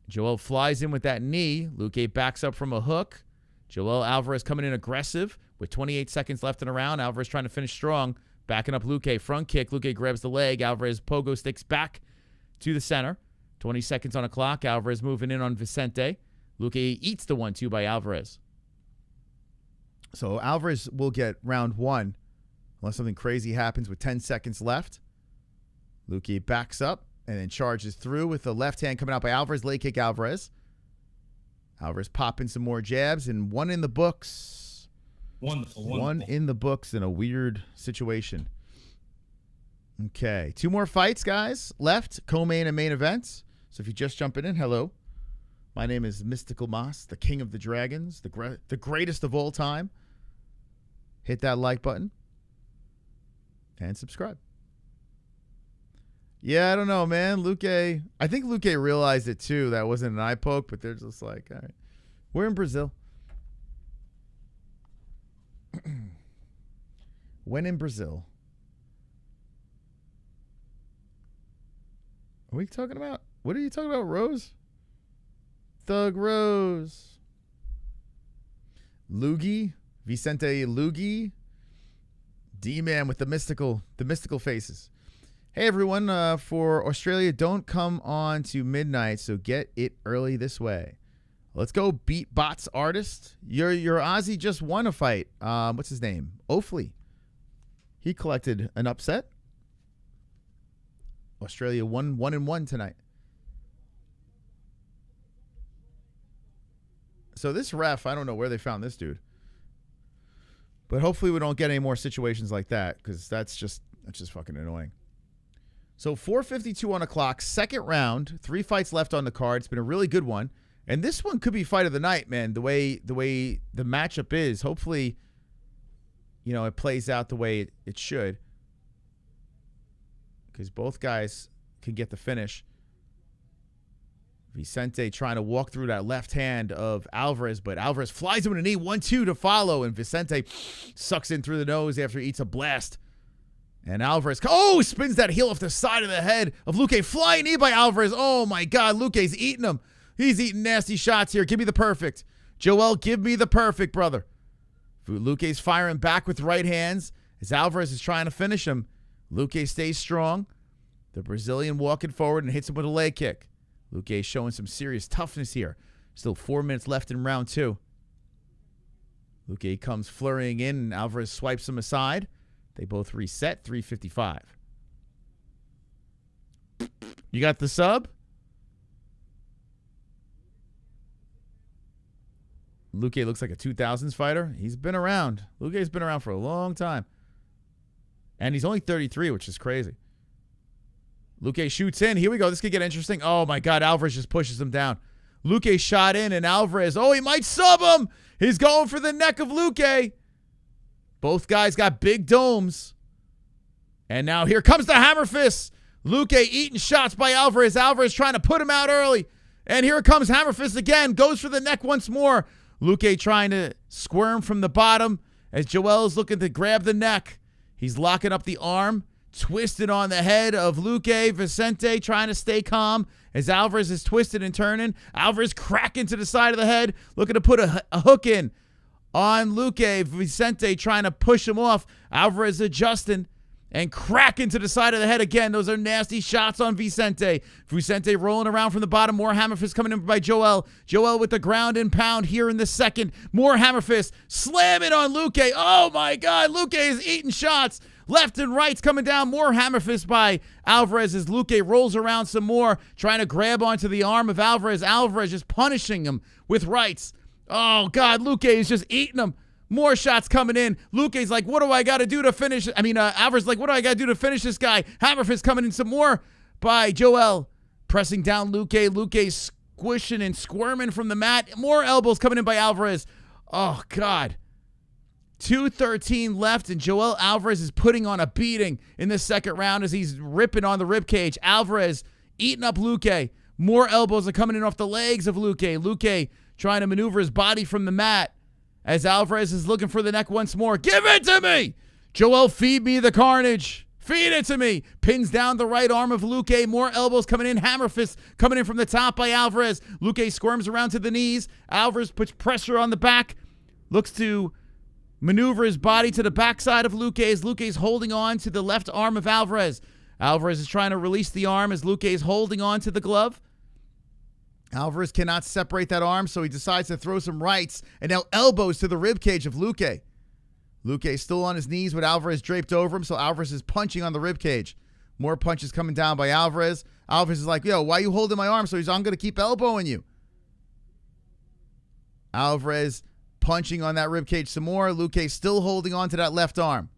Joel flies in with that knee. Luque backs up from a hook. Joel Alvarez coming in aggressive with 28 seconds left in the round. Alvarez trying to finish strong. Backing up Luque. Front kick. Luque grabs the leg. Alvarez pogo sticks back to the center. 20 seconds on the clock. Alvarez moving in on Vicente. Luque eats the 1-2 by Alvarez. So Alvarez will get round one unless something crazy happens with 10 seconds left. Luque backs up and then charges through with the left hand coming out by Alvarez. Leg kick Alvarez. Alvarez popping some more jabs and one in the books. Wonderful. One in the books in a weird situation. Okay. 2 more fights, guys, left. Co-main and main events. So if you're just jumping in, hello. My name is Mystical Moss, the king of the dragons, the greatest of all time. Hit that like button and subscribe. Yeah, I don't know, man. Luque, I think Luque realized it too. That wasn't an eye poke, but they're just like, all right. We're in Brazil. When in Brazil? Are we talking about? What are you talking about, Rose? Thug Rose. Lugi. Vicente Lugi. D-Man with the mystical faces. Hey, everyone. For Australia, don't come on to midnight, so get it early this way. Let's go beat Bots Artist. Your Aussie just won a fight. What's his name? Ofley. He collected an upset. Australia won 1-1 tonight. So this ref, I don't know where they found this dude. But hopefully we don't get any more situations like that, because that's just fucking annoying. So 4:52 on the clock, second round, 3 fights left on the card. It's been a really good one. And this one could be fight of the night, man, the way the matchup is. Hopefully, it plays out the way it should. Because both guys can get the finish. Vicente trying to walk through that left hand of Alvarez, but Alvarez flies him in a knee, 1-2 to follow, and Vicente sucks in through the nose after he eats a blast. And Alvarez, spins that heel off the side of the head of Luque. Flying knee by Alvarez. Oh, my God. Luque's eating him. He's eating nasty shots here. Give me the perfect. Joel, give me the perfect, brother. Luque's firing back with right hands as Alvarez is trying to finish him. Luque stays strong. The Brazilian walking forward and hits him with a leg kick. Luque showing some serious toughness here. Still 4 minutes left in round 2. Luque comes flurrying in, and Alvarez swipes him aside. They both reset, 3:55. You got the sub? Luque looks like a 2000s fighter. He's been around. Luque's been around for a long time. And he's only 33, which is crazy. Luque shoots in. Here we go. This could get interesting. Oh, my God. Alvarez just pushes him down. Luque shot in, and Alvarez, he might sub him. He's going for the neck of Luque. Both guys got big domes. And now here comes the hammer fist. Luque eating shots by Alvarez. Alvarez trying to put him out early. And here comes hammer fist again. Goes for the neck once more. Luque trying to squirm from the bottom as Joel's looking to grab the neck. He's locking up the arm. Twisted on the head of Luque. Vicente trying to stay calm as Alvarez is twisted and turning. Alvarez cracking to the side of the head. Looking to put a hook in on Luque. Vicente trying to push him off. Alvarez adjusting. and crack into the side of the head again. Those are nasty shots on Vicente. Vicente rolling around from the bottom. More hammer fist coming in by Joel. Joel with the ground and pound here in the second. More hammer fist. Slamming on Luque. Oh, my God. Luque is eating shots. Left and right's coming down. More hammer fist by Alvarez as Luque rolls around some more, trying to grab onto the arm of Alvarez. Alvarez just punishing him with rights. Oh, God. Luque is just eating him. More shots coming in. Luque's like, what do I got to do to finish? Alvarez like, what do I got to do to finish this guy? Hammer fist coming in some more by Joel. Pressing down Luque. Luque squishing and squirming from the mat. More elbows coming in by Alvarez. Oh, God. 2:13 left, and Joel Alvarez is putting on a beating in the second round as he's ripping on the ribcage. Alvarez eating up Luque. More elbows are coming in off the legs of Luque. Luque trying to maneuver his body from the mat as Alvarez is looking for the neck once more. Give it to me! Joel, feed me the carnage. Feed it to me. Pins down the right arm of Luque. More elbows coming in. Hammer fists coming in from the top by Alvarez. Luque squirms around to the knees. Alvarez puts pressure on the back. Looks to maneuver his body to the backside of Luque as Luque's holding on to the left arm of Alvarez. Alvarez is trying to release the arm as Luque is holding on to the glove. Alvarez cannot separate that arm, so he decides to throw some rights and now elbows to the ribcage of Luque. Luque still on his knees with Alvarez draped over him, so Alvarez is punching on the ribcage. More punches coming down by Alvarez. Alvarez is like, yo, why are you holding my arm? So I'm going to keep elbowing you. Alvarez punching on that ribcage some more. Luque still holding on to that left arm.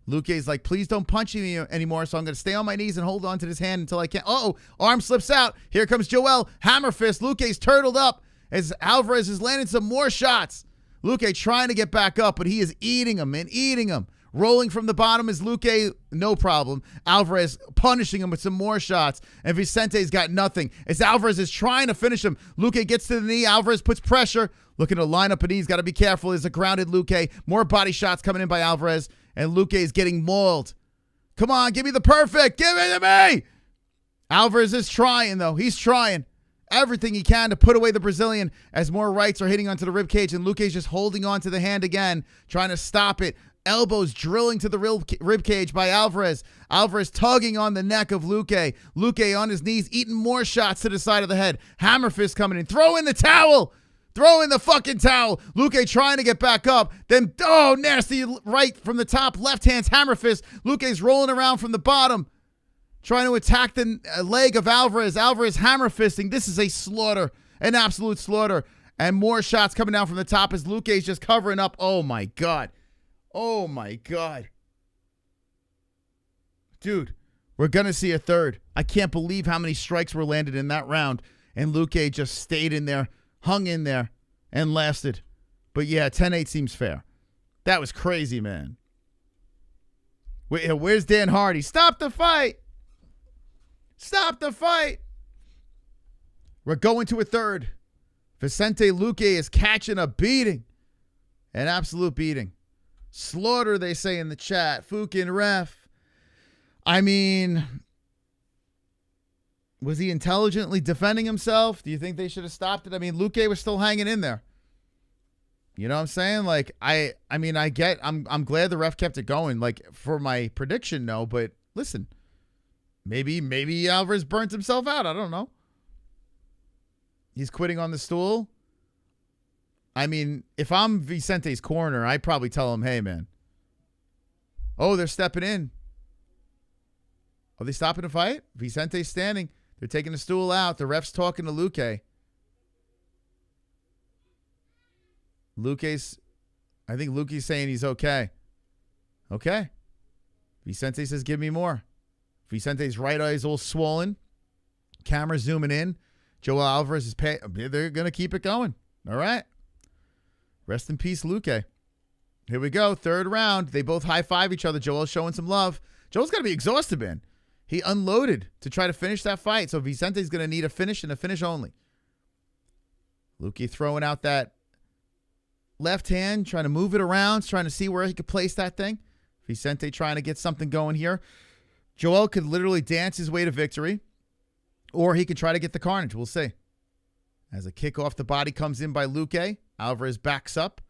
Luque's like, please don't punch me anymore, so I'm going to stay on my knees and hold on to this hand until I can. Uh-oh, arm slips out. Here comes Joel. Hammer fist. Luque's turtled up as Alvarez is landing some more shots. Luque trying to get back up, but he is eating him and eating him. Rolling from the bottom is Luque, no problem. Alvarez punishing him with some more shots, and Vicente's got nothing. As Alvarez is trying to finish him, Luque gets to the knee. Alvarez puts pressure. Looking to line up a knee. He's got to be careful. There's a grounded Luque. More body shots coming in by Alvarez. And Luque is getting mauled. Come on, give me the perfect. Give it to me. Alvarez is trying, though. He's trying everything he can to put away the Brazilian as more rights are hitting onto the ribcage. And Luque's just holding on to the hand again, trying to stop it. Elbows drilling to the ribcage by Alvarez. Alvarez tugging on the neck of Luque. Luque on his knees, eating more shots to the side of the head. Hammer fist coming in. Throw in the towel. Throw in the fucking towel. Luque trying to get back up. Then, oh, nasty right from the top. Left hand's hammer fist. Luque's rolling around from the bottom, trying to attack the leg of Alvarez. Alvarez hammer fisting. This is a slaughter, an absolute slaughter. And more shots coming down from the top as Luque's just covering up. Oh, my God. Oh, my God. Dude, we're going to see a third. I can't believe how many strikes were landed in that round. And Luque just stayed in there. Hung in there and lasted. But yeah, 10-8 seems fair. That was crazy, man. Where's Dan Hardy? Stop the fight. Stop the fight. We're going to a third. Vicente Luque is catching a beating. An absolute beating. Slaughter, they say in the chat. Fucking ref. I mean, was he intelligently defending himself? Do you think they should have stopped it? I mean, Luque was still hanging in there. You know what I'm saying? Like, I'm glad the ref kept it going. Like, for my prediction, no, but listen, maybe Alvarez burnt himself out. I don't know. He's quitting on the stool. I mean, if I'm Vicente's corner, I'd probably tell him, hey, man. Oh, they're stepping in. Are they stopping the fight? Vicente's standing. They're taking the stool out. The ref's talking to Luque. I think Luque's saying he's okay. Okay. Vicente says, give me more. Vicente's right eye is all swollen. Camera zooming in. Joel Alvarez is they're going to keep it going. All right. Rest in peace, Luque. Here we go. Third round. They both high-five each other. Joel's showing some love. Joel's got to be exhausted, man. He unloaded to try to finish that fight. So Vicente's going to need a finish and a finish only. Luque throwing out that left hand, trying to move it around, trying to see where he could place that thing. Vicente trying to get something going here. Joel could literally dance his way to victory, or he could try to get the carnage. We'll see. As a kick off the body comes in by Luque, Alvarez backs up,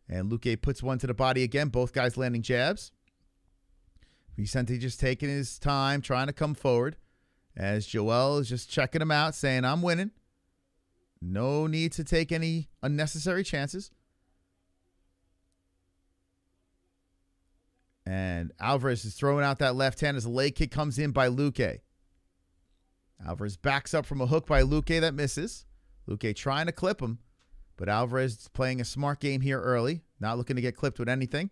and Luque puts one to the body again. Both guys landing jabs. Vicente just taking his time, trying to come forward, as Joel is just checking him out, saying, I'm winning. No need to take any unnecessary chances. And Alvarez is throwing out that left hand as a leg kick comes in by Luque. Alvarez backs up from a hook by Luque that misses. Luque trying to clip him, but Alvarez is playing a smart game here early, not looking to get clipped with anything,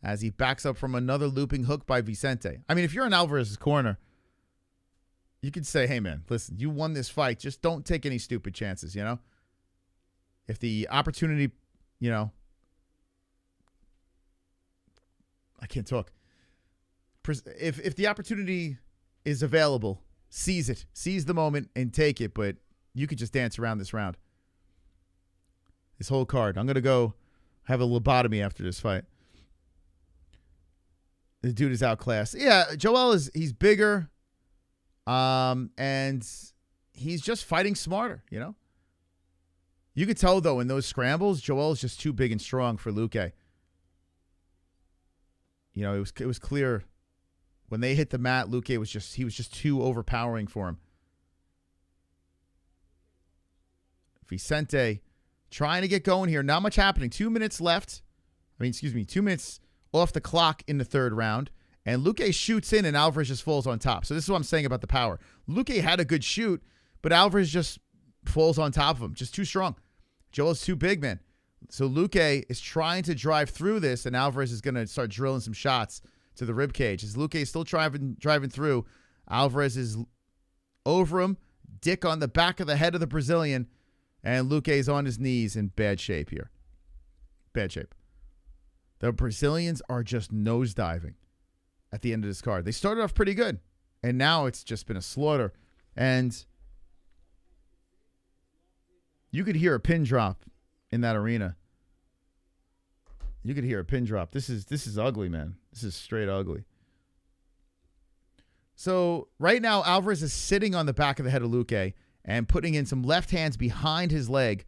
as he backs up from another looping hook by Vicente. I mean, if you're in Alvarez's corner, you could say, hey, man, listen, you won this fight. Just don't take any stupid chances, you know? If the opportunity, you know, I can't talk. If the opportunity is available, seize it. Seize the moment and take it, but you could just dance around this round. This whole card. I'm going to go have a lobotomy after this fight. The dude is outclassed. Yeah, Joel he's bigger. And he's just fighting smarter, you know? You could tell, though, in those scrambles, Joel's just too big and strong for Luque. You know, it was clear when they hit the mat, Luque was just too overpowering for him. Vicente trying to get going here. Not much happening. 2 minutes left. 2 minutes off the clock in the third round. And Luque shoots in and Alvarez just falls on top. So this is what I'm saying about the power. Luque had a good shoot, but Alvarez just falls on top of him. Just too strong. Joel's too big, man. So Luque is trying to drive through this, and Alvarez is going to start drilling some shots to the ribcage. As Luque is still driving through, Alvarez is over him, dick on the back of the head of the Brazilian, and Luque is on his knees in bad shape here. Bad shape. The Brazilians are just nosediving at the end of this card. They started off pretty good, and now it's just been a slaughter. And you could hear a pin drop in that arena. You could hear a pin drop. This is ugly, man. This is straight ugly. So right now, Alvarez is sitting on the back of the head of Luque and putting in some left hands behind his leg,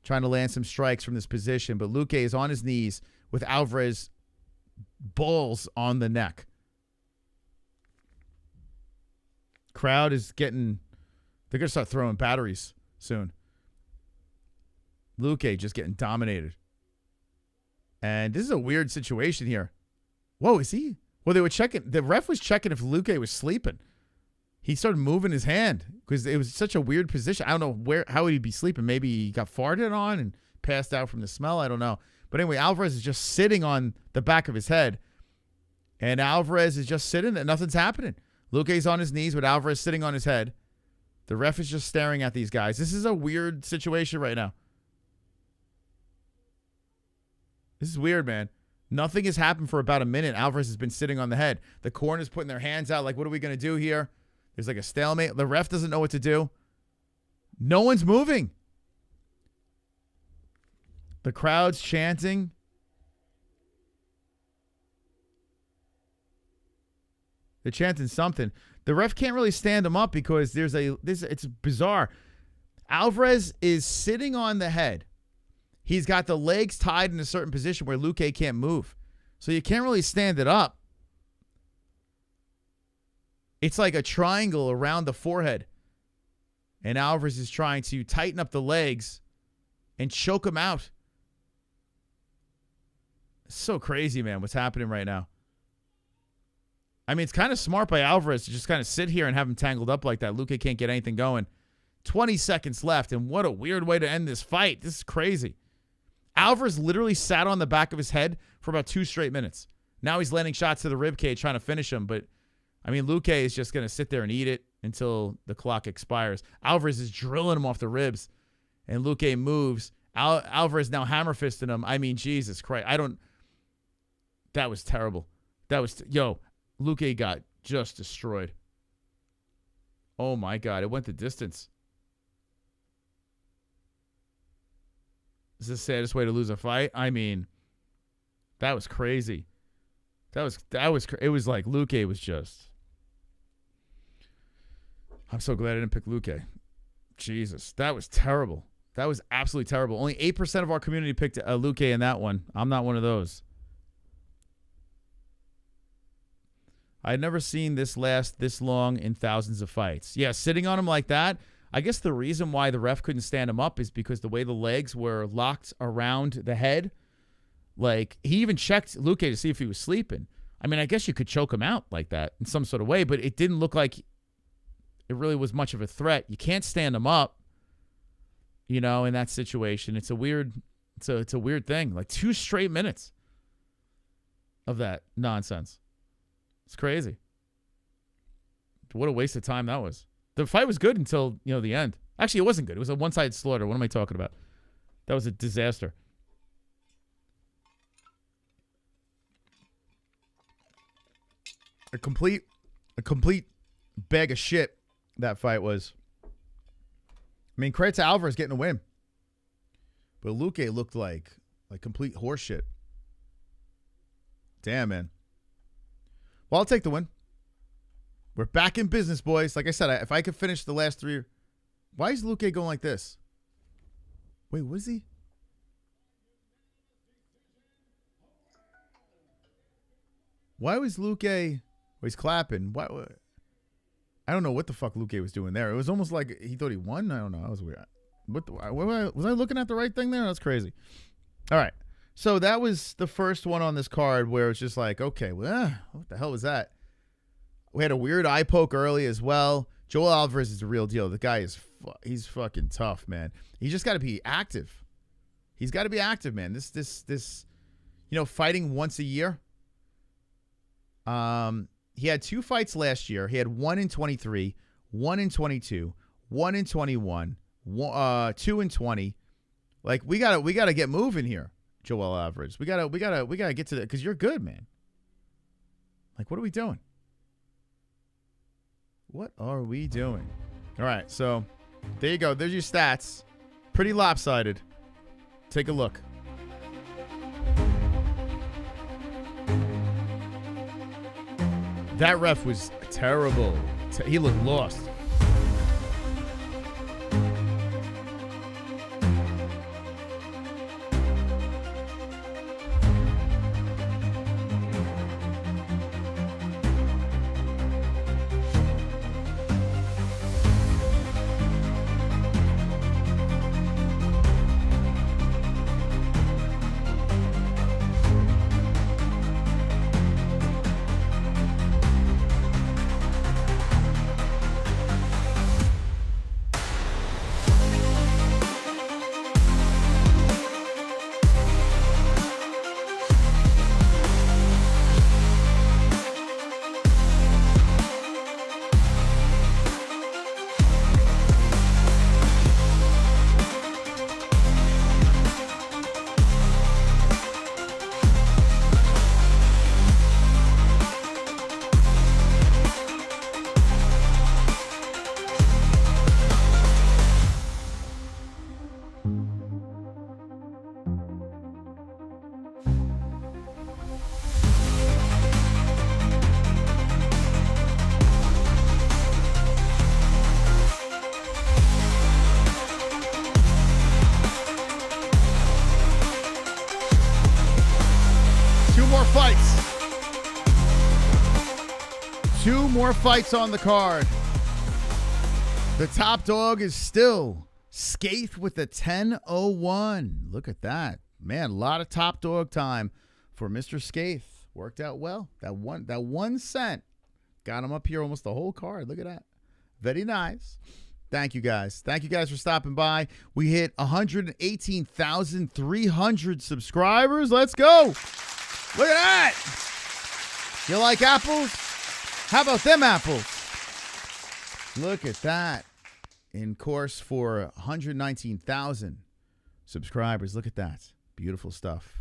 trying to land some strikes from this position. But Luque is on his knees with Alvarez balls on the neck. Crowd is getting, they're going to start throwing batteries soon. Luque just getting dominated. And this is a weird situation here. Whoa, is he? Well, they were checking. The ref was checking if Luque was sleeping. He started moving his hand because it was such a weird position. I don't know how he'd be sleeping. Maybe he got farted on and passed out from the smell. I don't know. But anyway, Alvarez is just sitting on the back of his head. And Alvarez is just sitting and nothing's happening. Luque's on his knees with Alvarez sitting on his head. The ref is just staring at these guys. This is a weird situation right now. This is weird, man. Nothing has happened for about a minute. Alvarez has been sitting on the head. The corner's putting their hands out like, what are we going to do here? There's like a stalemate. The ref doesn't know what to do. No one's moving. The crowd's chanting. They're chanting something. The ref can't really stand him up because it's bizarre. Alvarez is sitting on the head. He's got the legs tied in a certain position where Luque can't move. So you can't really stand it up. It's like a triangle around the forehead. And Alvarez is trying to tighten up the legs and choke him out. It's so crazy, man, what's happening right now. I mean, it's kind of smart by Alvarez to just kind of sit here and have him tangled up like that. Luque can't get anything going. 20 seconds left, and what a weird way to end this fight. This is crazy. Alvarez literally sat on the back of his head for about 2 straight minutes. Now he's landing shots to the ribcage trying to finish him, but, I mean, Luque is just going to sit there and eat it until the clock expires. Alvarez is drilling him off the ribs, and Luque moves. Alvarez now hammer fisting him. I mean, Jesus Christ. That was terrible. Luque got just destroyed. Oh, my God. It went the distance. Is this the saddest way to lose a fight? I mean, that was crazy. It was like Luque was just. I'm so glad I didn't pick Luque. Jesus, that was terrible. That was absolutely terrible. Only 8% of our community picked Luque in that one. I'm not one of those. I'd never seen this last this long in thousands of fights. Yeah, sitting on him like that. I guess the reason why the ref couldn't stand him up is because the way the legs were locked around the head. Like, he even checked Luque to see if he was sleeping. I mean, I guess you could choke him out like that in some sort of way, but it didn't look like it really was much of a threat. You can't stand him up, you know, in that situation. It's a weird thing. Like 2 straight minutes of that nonsense. It's crazy. What a waste of time that was. The fight was good until, you know, the end. Actually, it wasn't good. It was a one-sided slaughter. What am I talking about? That was a disaster. A complete bag of shit that fight was. I mean, credit to Alvarez getting a win. But Luque looked like complete horseshit. Damn, man. Well, I'll take the win. We're back in business, boys. Like I said, if I could finish the last 3. Why is Luque going like this? Wait, what is he? Why was Luque... Well, he's clapping. What? I don't know what the fuck Luque was doing there. It was almost like he thought he won. I don't know. That was weird. Was I looking at the right thing there? That's crazy. All right. So that was the first one on this card where it's just like, okay, well, what the hell was that? We had a weird eye poke early as well. Joel Alvarez is the real deal. The guy he's fucking tough, man. He's just got to be active. He's got to be active, man. This, you know, fighting once a year. He had 2 fights last year. He had 1 in 23, 1 in 22, 1 in 21, 2 in 20. Like, we gotta get moving here, Joel Alvarez. We gotta get to that because you're good, man. Like, what are we doing? What are we doing? All right, so there you go. There's your stats. Pretty lopsided. Take a look. That ref was terrible. He looked lost. More fights on the card. The top dog is still Skaith with a 10-01. Look at that. Man, a lot of top dog time for Mr. Skaith. Worked out well. That 1 cent got him up here almost the whole card. Look at that. Very nice. Thank you guys. Thank you guys for stopping by. We hit 118,300 subscribers. Let's go. Look at that. You like apples? How about them apples? Look at that. In course for 119,000 subscribers. Look at that. Beautiful stuff.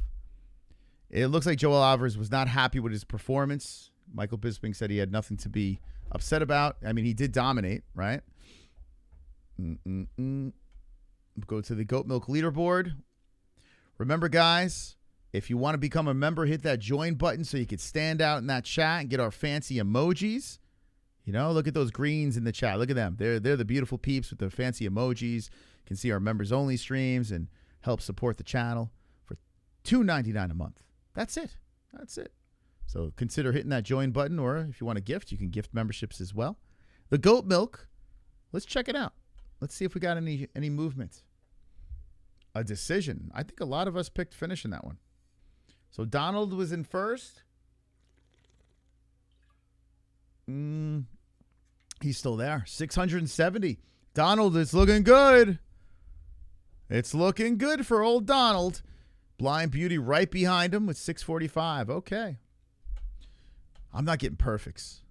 It looks like Joel Alvarez was not happy with his performance. Michael Bisping said he had nothing to be upset about. I mean, he did dominate, right? Go to the Goat Milk leaderboard. Remember, guys, if you want to become a member, hit that join button so you can stand out in that chat and get our fancy emojis. You know, look at those greens in the chat. Look at them. They're the beautiful peeps with the fancy emojis. You can see our members-only streams and help support the channel for $2.99 a month. That's it. That's it. So consider hitting that join button, or if you want to gift, you can gift memberships as well. The goat milk, let's check it out. Let's see if we got any movement. A decision. I think a lot of us picked finish in that one. So Donald was in first. He's still there. 670. Donald is looking good. It's looking good for old Donald. Blind Beauty right behind him with 645. Okay. I'm not getting perfects.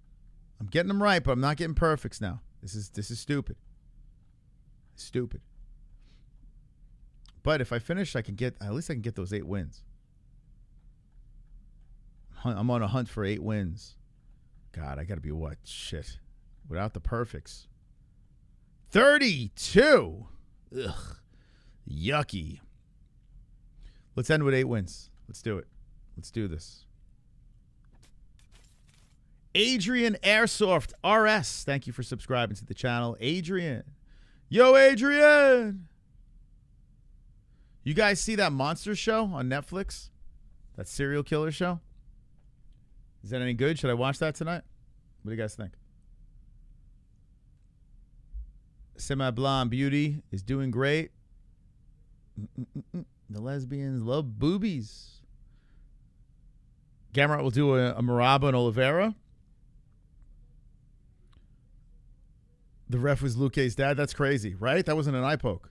I'm getting them right, but I'm not getting perfects now. This is stupid. Stupid. But if I finish, at least I can get those 8 wins. I'm on a hunt for 8 wins. God, I got to be what? Shit. Without the perfects. 32. Ugh. Yucky. Let's end with 8 wins. Let's do it. Let's do this. Adrian Airsoft RS. Thank you for subscribing to the channel. Adrian. Yo, Adrian. You guys see that monster show on Netflix? That serial killer show? Is that any good? Should I watch that tonight? What do you guys think? Semi-Blonde Beauty is doing great. The lesbians love boobies. Gamrot will do a Maraba and Oliveira. The ref was Luque's dad. That's crazy, right? That wasn't an eye poke.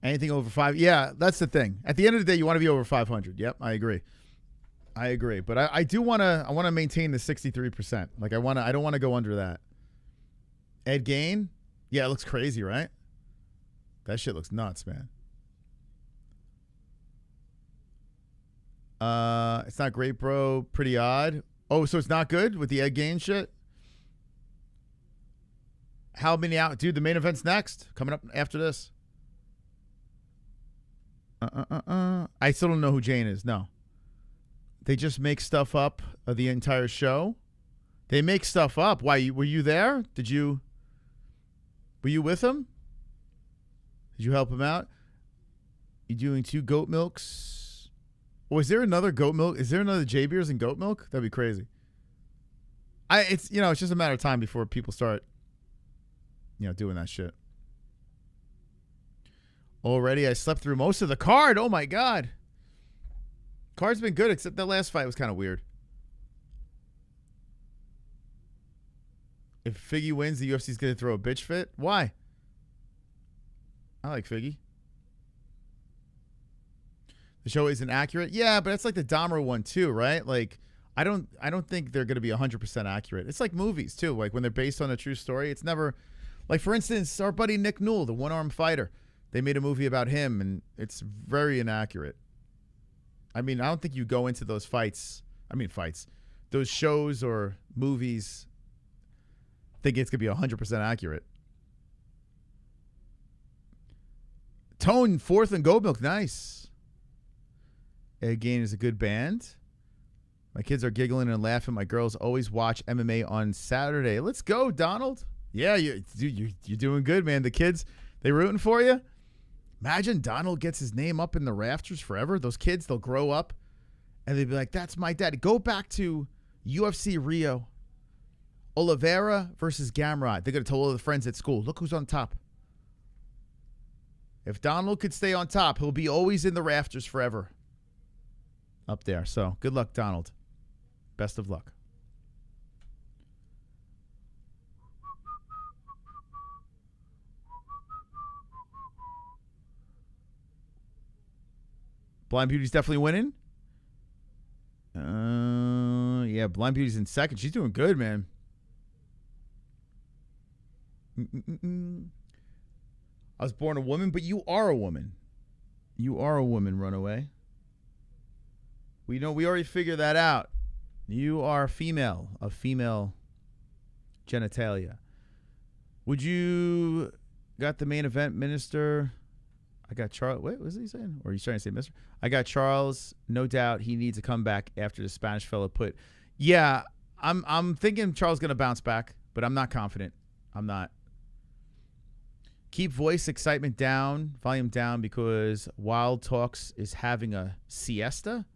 Anything over 5. Yeah, that's the thing. At the end of the day, you want to be over 500. Yep, I agree. But I do want to. I want to maintain the 63%. Like I don't want to go under that. Ed Gain. Yeah, it looks crazy, right? That shit looks nuts, man. It's not great, bro. Pretty odd. Oh, so it's not good with the Ed Gain shit? How many out? Dude, the main event's next. Coming up after this. I still don't know who Jane is. No. They just make stuff up of the entire show. They make stuff up. Why? Were you there? Were you with him? Did you help him out? You doing 2 goat milks? Oh, is there another goat milk? Is there another J Beers and goat milk? That'd be crazy. It's just a matter of time before people start, doing that shit. Already, I slept through most of the card. Oh my God. Card's been good, except that last fight was kind of weird. If Figgy wins, the UFC's going to throw a bitch fit. Why? I like Figgy. The show isn't accurate. Yeah, but it's like the Dahmer one too, right? Like, I don't think they're going to be 100% accurate. It's like movies too. Like when they're based on a true story, it's never like, for instance, our buddy Nick Newell, the one-armed fighter. They made a movie about him, and it's very inaccurate. I mean, I don't think you go into those those shows or movies think it's going to be 100% accurate. Tone 4th and Gold Milk. Nice. Again, is a good band. My kids are giggling and laughing. My girls always watch MMA on Saturday. Let's go, Donald. Yeah, you're doing good, man. The kids, they rooting for you. Imagine Donald gets his name up in the rafters forever. Those kids, they'll grow up and they'll be like, that's my daddy. Go back to UFC Rio. Oliveira versus Gamrot. They're going to tell all the friends at school, look who's on top. If Donald could stay on top, he'll be always in the rafters forever. Up there. So good luck, Donald. Best of luck. Blind Beauty's definitely winning. Yeah, Blind Beauty's in second. She's doing good, man. I was born a woman, but you are a woman. You are a woman, Runaway. We already figured that out. You are female, of female genitalia. Would you got the main event, Minister? I got Charles. Wait, what was he saying? Or are you trying to say Mr.? I got Charles. No doubt he needs a comeback after the Spanish fella put. Yeah, I'm thinking Charles going to bounce back, but I'm not confident. I'm not. Keep voice excitement down, volume down, because Wild Talks is having a siesta.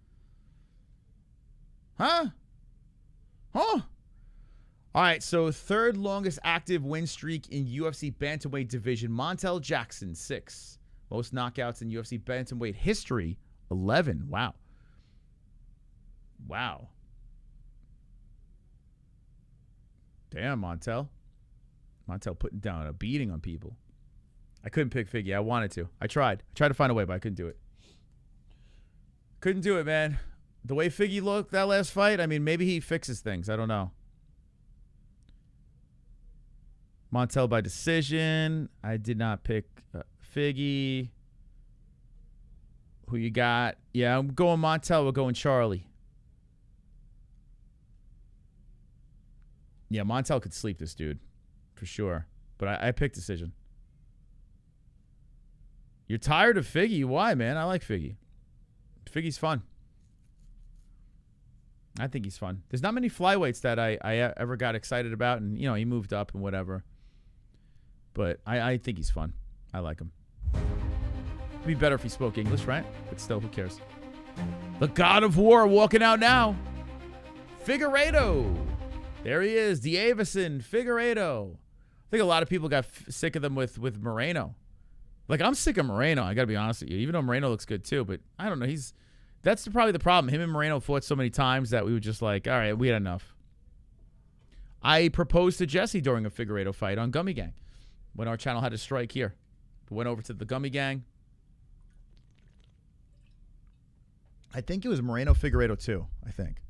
Huh? Huh? All right, so third longest active win streak in UFC bantamweight division. Montel Jackson, 6. Most knockouts in UFC bantamweight history, 11. Wow. Wow. Damn, Montel. Montel putting down a beating on people. I couldn't pick Figgy. I wanted to. I tried. I tried to find a way, but I couldn't do it. Couldn't do it, man. The way Figgy looked that last fight, I mean, maybe he fixes things. I don't know. Montel by decision. I did not pick Figgy. Who you got? Yeah, I'm going Montel. We're going Charlie. Yeah, Montel could sleep this dude. For sure. But I picked decision. You're tired of Figgy? Why, man? I like Figgy. Figgy's fun. I think he's fun. There's not many flyweights that I ever got excited about. And, you know, he moved up and whatever. But I think he's fun. I like him. It'd be better if he spoke English, right? But still, who cares? The God of War walking out now. Figueiredo. There he is. Davison, Figueiredo. I think a lot of people got sick of them with Moreno. Like, I'm sick of Moreno. I got to be honest with you. Even though Moreno looks good, too. But I don't know. That's probably the problem. Him and Moreno fought so many times that we were just like, all right, we had enough. I proposed to Jesse during a Figueiredo fight on Gummy Gang when our channel had a strike here. We went over to the Gummy Gang. I think it was Moreno Figueiredo, too, I think.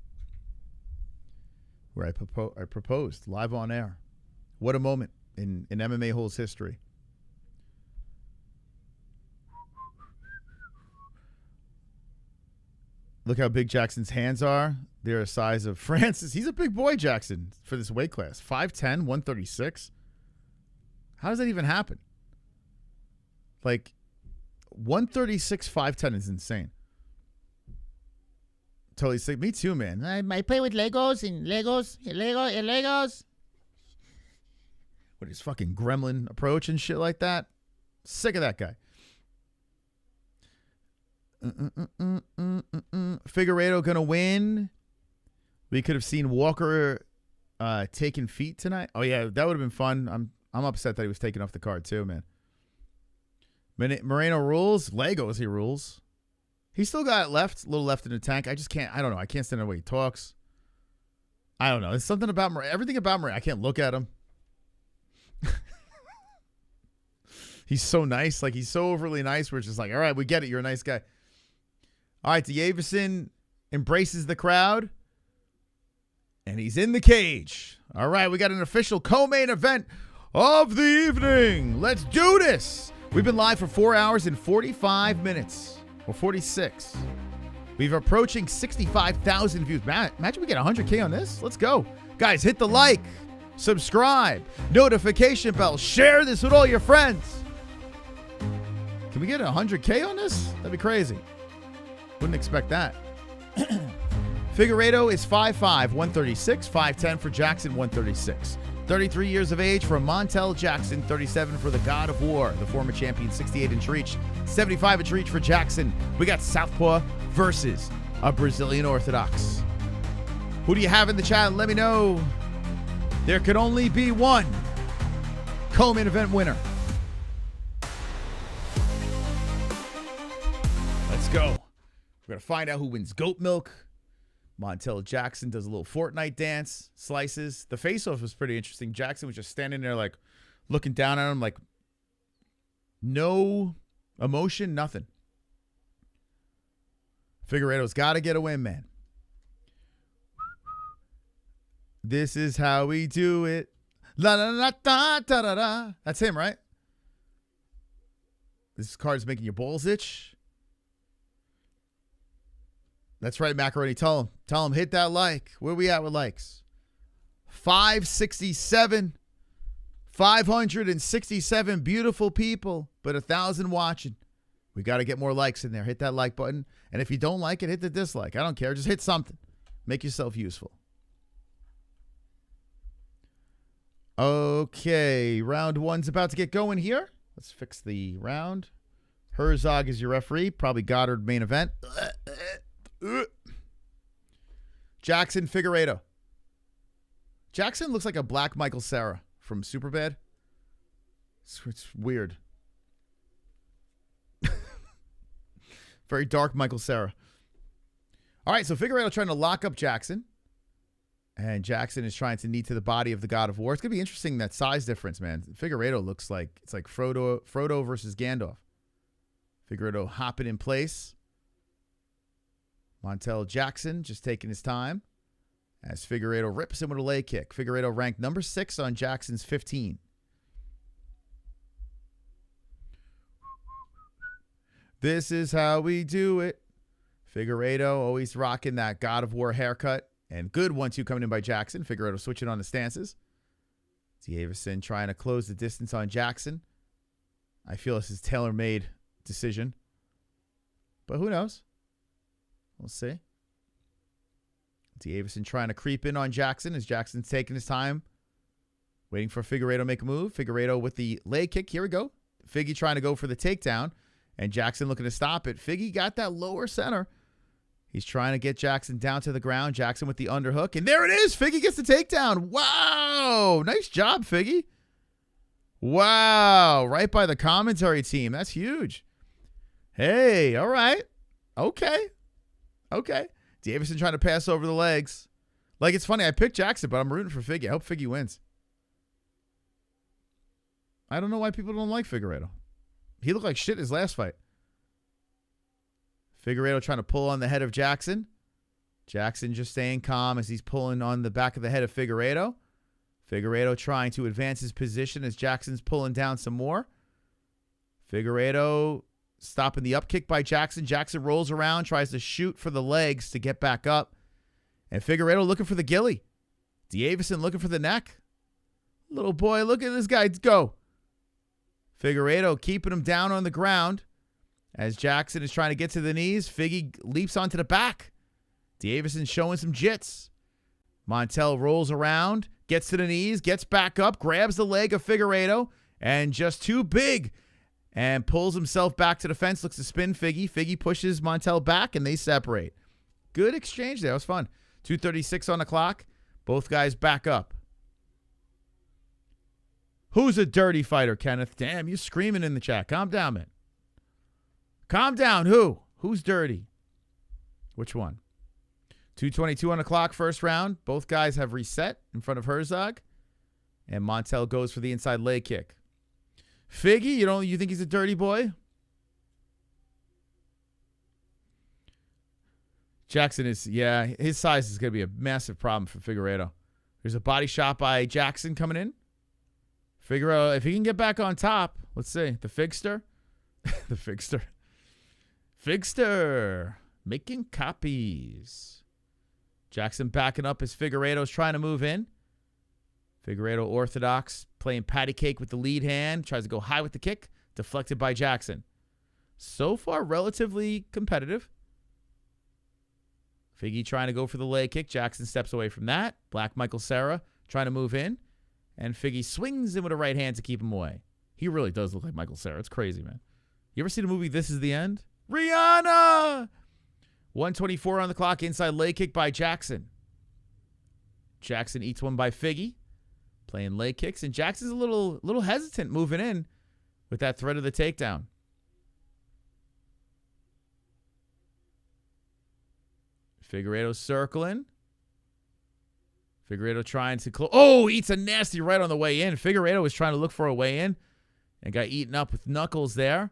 Where I proposed live on air. What a moment in MMA-Holes history. Look how big Jackson's hands are. They're the size of Francis. He's a big boy, Jackson, for this weight class. 5'10", 136. How does that even happen? Like, 136, 5'10 is insane. Totally sick. Me too, man. I play with Legos and Legos. What, his fucking gremlin approach and shit like that? Sick of that guy. Figueiredo gonna win. We could have seen Walker taking feet tonight. Oh yeah, that would have been fun. I'm upset that he was taken off the card too, man. Moreno rules. Legos, he rules. He's still got a little left in the tank. I just can't. I don't know. I can't stand the way he talks. I don't know. There's something about everything about Moreno. I can't look at him. He's so nice. Like, he's so overly nice. We're just like, all right, we get it. You're a nice guy. All right, Davison embraces the crowd. And he's in the cage. All right, we got an official co-main event of the evening. Let's do this. We've been live for 4 hours and 45 minutes. Or 46. We've approaching 65,000 views. Imagine we get 100K on this. Let's go. Guys, hit the like, subscribe, notification bell, share this with all your friends. Can we get 100K on this? That'd be crazy. Wouldn't expect that. Figueiredo is 5'5", 136, 5'10 for Jackson, 136. 33 years of age for Montel Jackson, 37 for the God of War, the former champion, 68-inch reach, 75-inch reach for Jackson. We got Southpaw versus a Brazilian Orthodox. Who do you have in the chat? Let me know. There could only be one co-main event winner. Let's go. We're going to find out who wins goat milk. Montel Jackson does a little Fortnite dance, slices. The face-off was pretty interesting. Jackson was just standing there, like, looking down at him, like, no emotion, nothing. Figueiredo's got to get a win, man. This is how we do it. La la la da da da da. That's him, right? This card's making your balls itch. That's right, Macaroni. Tell him, hit that like. Where we at with likes? 567. 567 beautiful people, but 1,000 watching. We got to get more likes in there. Hit that like button. And if you don't like it, hit the dislike. I don't care. Just hit something. Make yourself useful. Okay. Round one's about to get going here. Let's fix the round. Herzog is your referee. Probably Goddard main event. Jackson Figueiredo. Jackson looks like a black Michael Cera from Superbad. It's weird. Very dark Michael Cera. All right, so Figueiredo trying to lock up Jackson. And Jackson is trying to knee to the body of the God of War. It's going to be interesting, that size difference, man. Figueiredo looks like, it's like Frodo versus Gandalf. Figueiredo hopping in place. Montel Jackson just taking his time as Figueiredo rips him with a leg kick. Figueiredo ranked number 6 on Jackson's 15. This is how we do it. Figueiredo always rocking that God of War haircut. And good 1-2 coming in by Jackson. Figueiredo switching on the stances. Davison trying to close the distance on Jackson. I feel this is a tailor-made decision. But who knows? We'll see. Davison trying to creep in on Jackson as Jackson's taking his time. Waiting for Figueiredo to make a move. Figueiredo with the leg kick. Here we go. Figgy trying to go for the takedown. And Jackson looking to stop it. Figgy got that lower center. He's trying to get Jackson down to the ground. Jackson with the underhook. And there it is. Figgy gets the takedown. Wow. Nice job, Figgy. Wow. Right by the commentary team. That's huge. Hey, all right. Okay. Davison trying to pass over the legs. Like, it's funny. I picked Jackson, but I'm rooting for Figgy. I hope Figgy wins. I don't know why people don't like Figueiredo. He looked like shit his last fight. Figueiredo trying to pull on the head of Jackson. Jackson just staying calm as he's pulling on the back of the head of Figueiredo. Figueiredo trying to advance his position as Jackson's pulling down some more. Figueiredo stopping the up kick by Jackson. Jackson rolls around, tries to shoot for the legs to get back up. And Figueiredo looking for the ghillie. Davison looking for the neck. Little boy, look at this guy go. Figueiredo keeping him down on the ground. As Jackson is trying to get to the knees, Figgy leaps onto the back. Davison showing some jits. Montel rolls around, gets to the knees, gets back up, grabs the leg of Figueiredo, and just too big. And pulls himself back to the fence, looks to spin Figgy. Figgy pushes Montel back, and they separate. Good exchange there. It was fun. 2:36 on the clock. Both guys back up. Who's a dirty fighter, Kenneth? Damn, you screaming in the chat. Calm down, man. Calm down. Who? Who's dirty? Which one? 2:22 on the clock, first round. Both guys have reset in front of Herzog. And Montel goes for the inside leg kick. Figgy, you think he's a dirty boy? Jackson is, yeah, his size is going to be a massive problem for Figueiredo. There's a body shot by Jackson coming in. Figueiredo, if he can get back on top, let's see. The Figster. The Figster. Figster making copies. Jackson backing up as Figueiredo's trying to move in. Figueiredo orthodox, playing patty cake with the lead hand. Tries to go high with the kick. Deflected by Jackson. So far, relatively competitive. Figgy trying to go for the leg kick. Jackson steps away from that. Black Michael Cera trying to move in. And Figgy swings him with a right hand to keep him away. He really does look like Michael Cera. It's crazy, man. You ever see the movie This Is the End? Rihanna! 1:24 on the clock. Inside leg kick by Jackson. Jackson eats one by Figgy. Playing leg kicks. And Jackson's a little hesitant moving in with that threat of the takedown. Figueiredo circling. Figueiredo trying to close. Oh, eats a nasty right on the way in. Figueiredo was trying to look for a way in and got eaten up with knuckles there.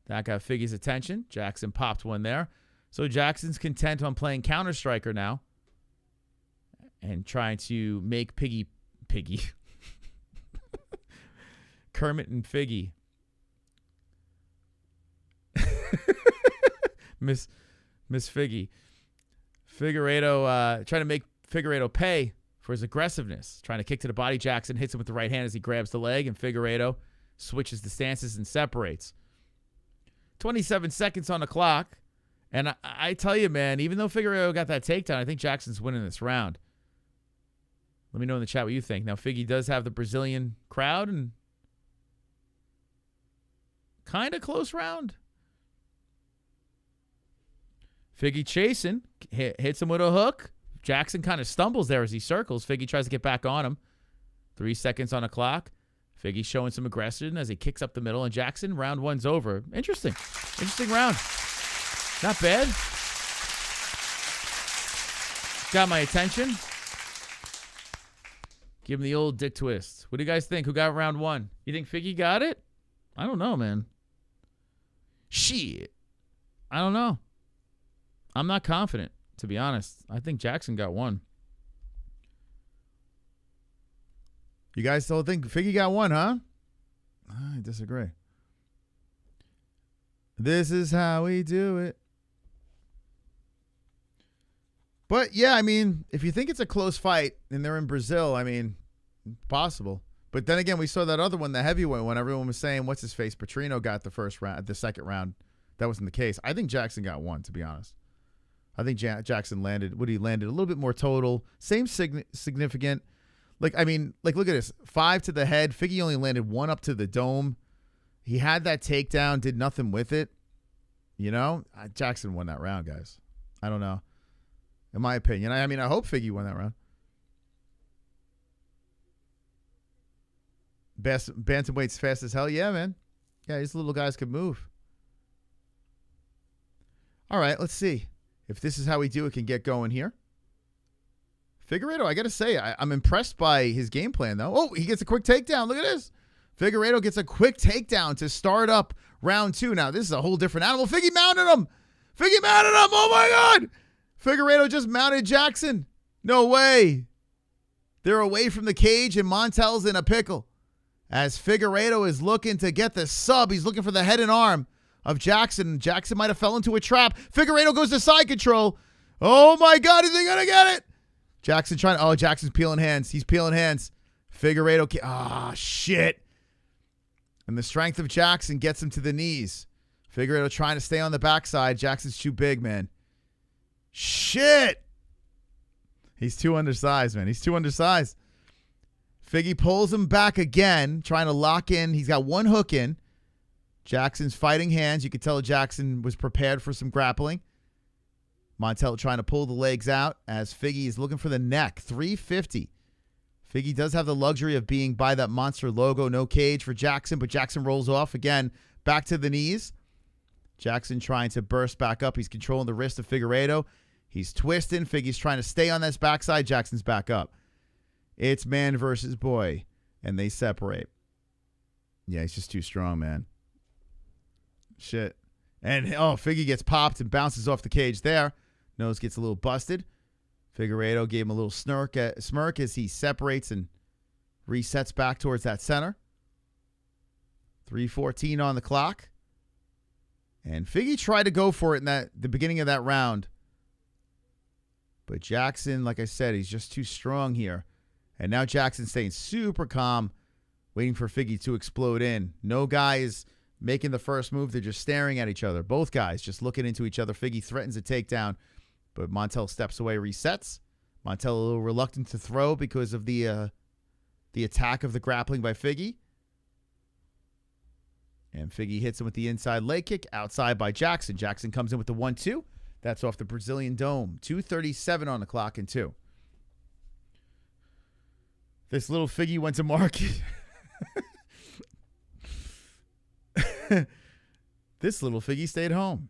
That got Figgy's attention. Jackson popped one there. So Jackson's content on playing Counter-Striker now and trying to make Piggy. Kermit and Figgy. Miss Figgy. Figueiredo trying to make Figueiredo pay for his aggressiveness. Trying to kick to the body. Jackson hits him with the right hand as he grabs the leg, and Figueiredo switches the stances and separates. 27 seconds on the clock. And I tell you, man, even though Figueiredo got that takedown, I think Jackson's winning this round. Let me know in the chat what you think. Now, Figgy does have the Brazilian crowd, and kind of close round. Figgy chasing. Hits him with a hook. Jackson kind of stumbles there as he circles. Figgy tries to get back on him. 3 seconds on the clock. Figgy showing some aggression as he kicks up the middle. And Jackson, round 1's over. Interesting. Interesting round. Not bad. Got my attention. Give him the old dick twist. What do you guys think? Who got round 1? You think Figgy got it? I don't know, man. Shit. I don't know. I'm not confident, to be honest. I think Jackson got 1. You guys still think Figgy got 1, huh? I disagree. This is how we do it. But, yeah, I mean, if you think it's a close fight and they're in Brazil, I mean, possible. But then again, we saw that other one, the heavyweight one. Everyone was saying, what's his face? Petrino got the first round, the second round. That wasn't the case. I think Jackson got 1, to be honest. I think Jackson landed a little bit more total. Same significant. Like, I mean, like, look at this. 5 to the head. Figgy only landed 1 up to the dome. He had that takedown, did nothing with it. You know? Jackson won that round, guys. I don't know. In my opinion. I mean, I hope Figgy won that round. Bantamweight's fast as hell. Yeah, man. Yeah, these little guys could move. All right, let's see if this is how we do it can get going here. Figueiredo, I got to say, I'm impressed by his game plan, though. Oh, he gets a quick takedown. Look at this. Figueiredo gets a quick takedown to start up round 2. Now, this is a whole different animal. Figgy mounted him. Figgy mounted him. Oh, my God. Figueiredo just mounted Jackson. No way. They're away from the cage, and Montel's in a pickle. As Figueiredo is looking to get the sub, he's looking for the head and arm of Jackson. Jackson might have fell into a trap. Figueiredo goes to side control. Oh, my God. Is he going to get it? Jackson trying to... Oh, Jackson's peeling hands. He's peeling hands. Figueiredo... Ah, shit. And the strength of Jackson gets him to the knees. Figueiredo trying to stay on the backside. Jackson's too big, man. Shit. He's too undersized, man. He's too undersized. Figgy pulls him back again, trying to lock in. He's got 1 hook in. Jackson's fighting hands. You could tell Jackson was prepared for some grappling. Montel trying to pull the legs out as Figgy is looking for the neck. 350. Figgy does have the luxury of being by that monster logo. No cage for Jackson, but Jackson rolls off again. Back to the knees. Jackson trying to burst back up. He's controlling the wrist of Figueiredo. He's twisting. Figgy's trying to stay on this backside. Jackson's back up. It's man versus boy, and they separate. Yeah, he's just too strong, man. Shit. And, oh, Figgy gets popped and bounces off the cage there. Nose gets a little busted. Figueiredo gave him a little smirk as he separates and resets back towards that center. 3:14 on the clock. And Figgy tried to go for it in the beginning of that round. But Jackson, like I said, he's just too strong here. And now Jackson's staying super calm, waiting for Figgy to explode in. No guy is making the first move. They're just staring at each other. Both guys just looking into each other. Figgy threatens a takedown, but Montel steps away, resets. Montel a little reluctant to throw because of the attack of the grappling by Figgy. And Figgy hits him with the inside leg kick, outside by Jackson. Jackson comes in with the 1-2. That's off the Brazilian Dome. 2:37 on the clock and 2. This little Figgy went to market. This little Figgy stayed home.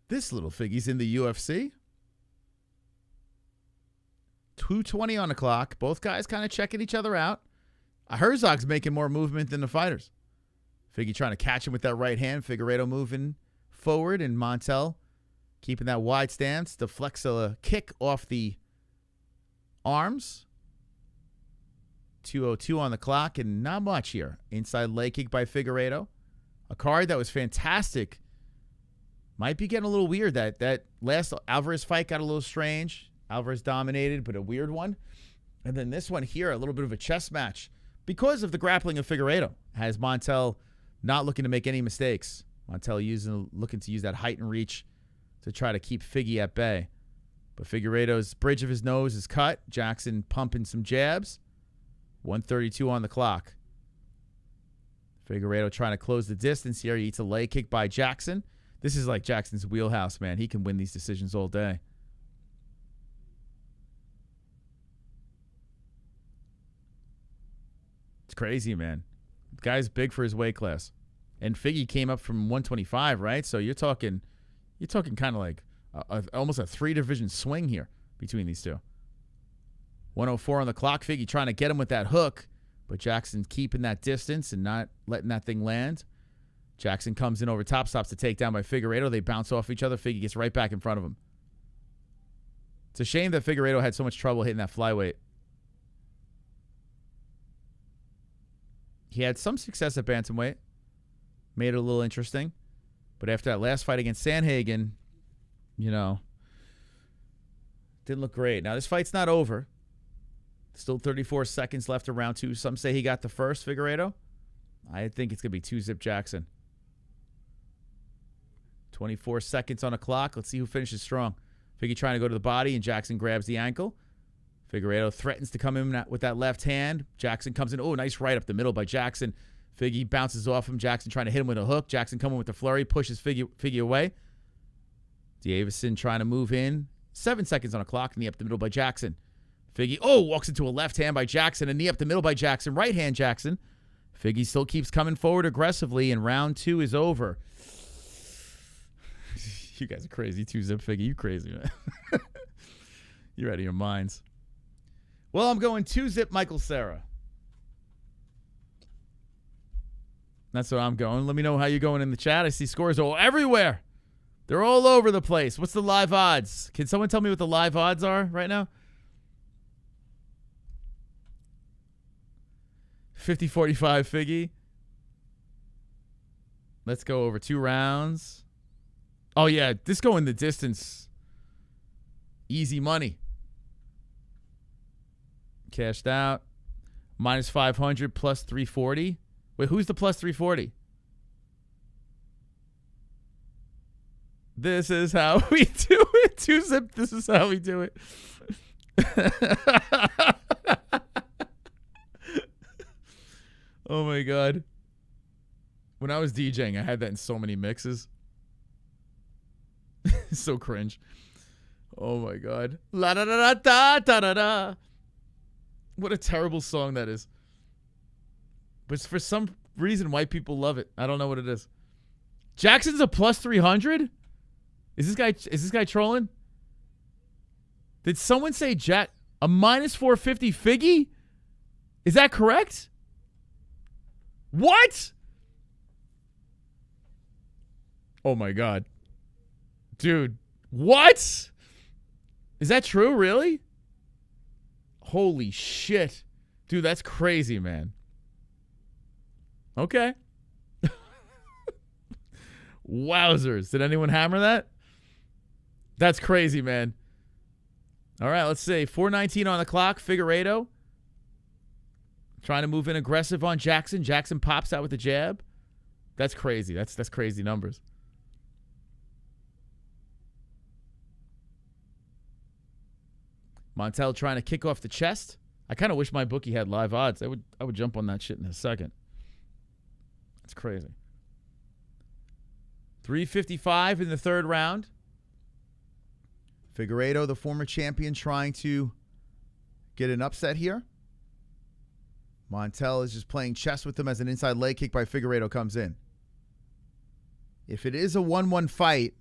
This little Figgy's in the UFC. 2:20 on the clock. Both guys kind of checking each other out. Herzog's making more movement than the fighters. Figgy trying to catch him with that right hand. Figueiredo moving forward, and Montel keeping that wide stance. Deflects a kick off the arms. 2:02 on the clock, and not much here. Inside leg kick by Figueiredo. A card that was fantastic. Might be getting a little weird. That last Alvarez fight got a little strange. Alvarez dominated, but a weird one. And then this one here, a little bit of a chess match because of the grappling of Figueiredo. Has Montel not looking to make any mistakes. Montel looking to use that height and reach to try to keep Figgy at bay. But Figueiredo's bridge of his nose is cut. Jackson pumping some jabs. 1:32 on the clock. Figueiredo trying to close the distance here. He eats a leg kick by Jackson. This is like Jackson's wheelhouse, man. He can win these decisions all day. crazy, man. The guy's big for his weight class. And Figgy came up from 125, right? So you're talking kind of like almost a 3-division swing here between these two. 104 on the clock. Figgy trying to get him with that hook, but Jackson keeping that distance and not letting that thing land. Jackson comes in over top, stops the takedown by Figueiredo. They bounce off each other. Figgy gets right back in front of him. It's a shame that Figueiredo had so much trouble hitting that flyweight. He had some success at bantamweight. Made it a little interesting. But after that last fight against Sandhagen, didn't look great. Now, this fight's not over. Still 34 seconds left of round 2. Some say he got the first, Figueiredo. I think it's going to be 2-zip Jackson. 24 seconds on the clock. Let's see who finishes strong. Figgy trying to go to the body, and Jackson grabs the ankle. Figueiredo threatens to come in with that left hand. Jackson comes in. Oh, nice right up the middle by Jackson. Figgy bounces off him. Jackson trying to hit him with a hook. Jackson coming with the flurry. Pushes Figgy away. Davison trying to move in. 7 seconds on the clock. Knee up the middle by Jackson. Figgy, walks into a left hand by Jackson. A knee up the middle by Jackson. Right hand Jackson. Figgy still keeps coming forward aggressively, and round 2 is over. You guys are crazy. 2-zip Figgy. You crazy, man. You're out of your minds. Well, I'm going 2-zip Michael Cera. That's what I'm going. Let me know how you're going in the chat. I see scores all everywhere. They're all over the place. What's the live odds? Can someone tell me what the live odds are right now? 50-45 Figgy. Let's go over 2 rounds. Oh, yeah. This going the distance. Easy money. Cashed out. Minus 500 plus 340. Wait, who's the plus 340? This is how we do it. 2-zip. This is how we do it. Oh, my God. When I was DJing, I had that in so many mixes. So cringe. Oh, my God. La da da da da da da. What a terrible song that is. But for some reason, white people love it. I don't know what it is. Jackson's a plus 300? Is this guy trolling? Did someone say a minus 450 Figgy? Is that correct? What? Oh my God. Dude, what? Is that true, really? Holy shit. Dude, that's crazy, man. Okay. Wowzers. Did anyone hammer that? That's crazy, man. All right, let's see. 4:19 on the clock. Figueiredo trying to move in aggressive on Jackson. Jackson pops out with the jab. That's crazy. That's crazy numbers. Montel trying to kick off the chest. I kind of wish my bookie had live odds. I would jump on that shit in a second. That's crazy. 3:55 in the third round. Figueiredo, the former champion, trying to get an upset here. Montel is just playing chess with him as an inside leg kick by Figueiredo comes in. If it is a 1-1 fight,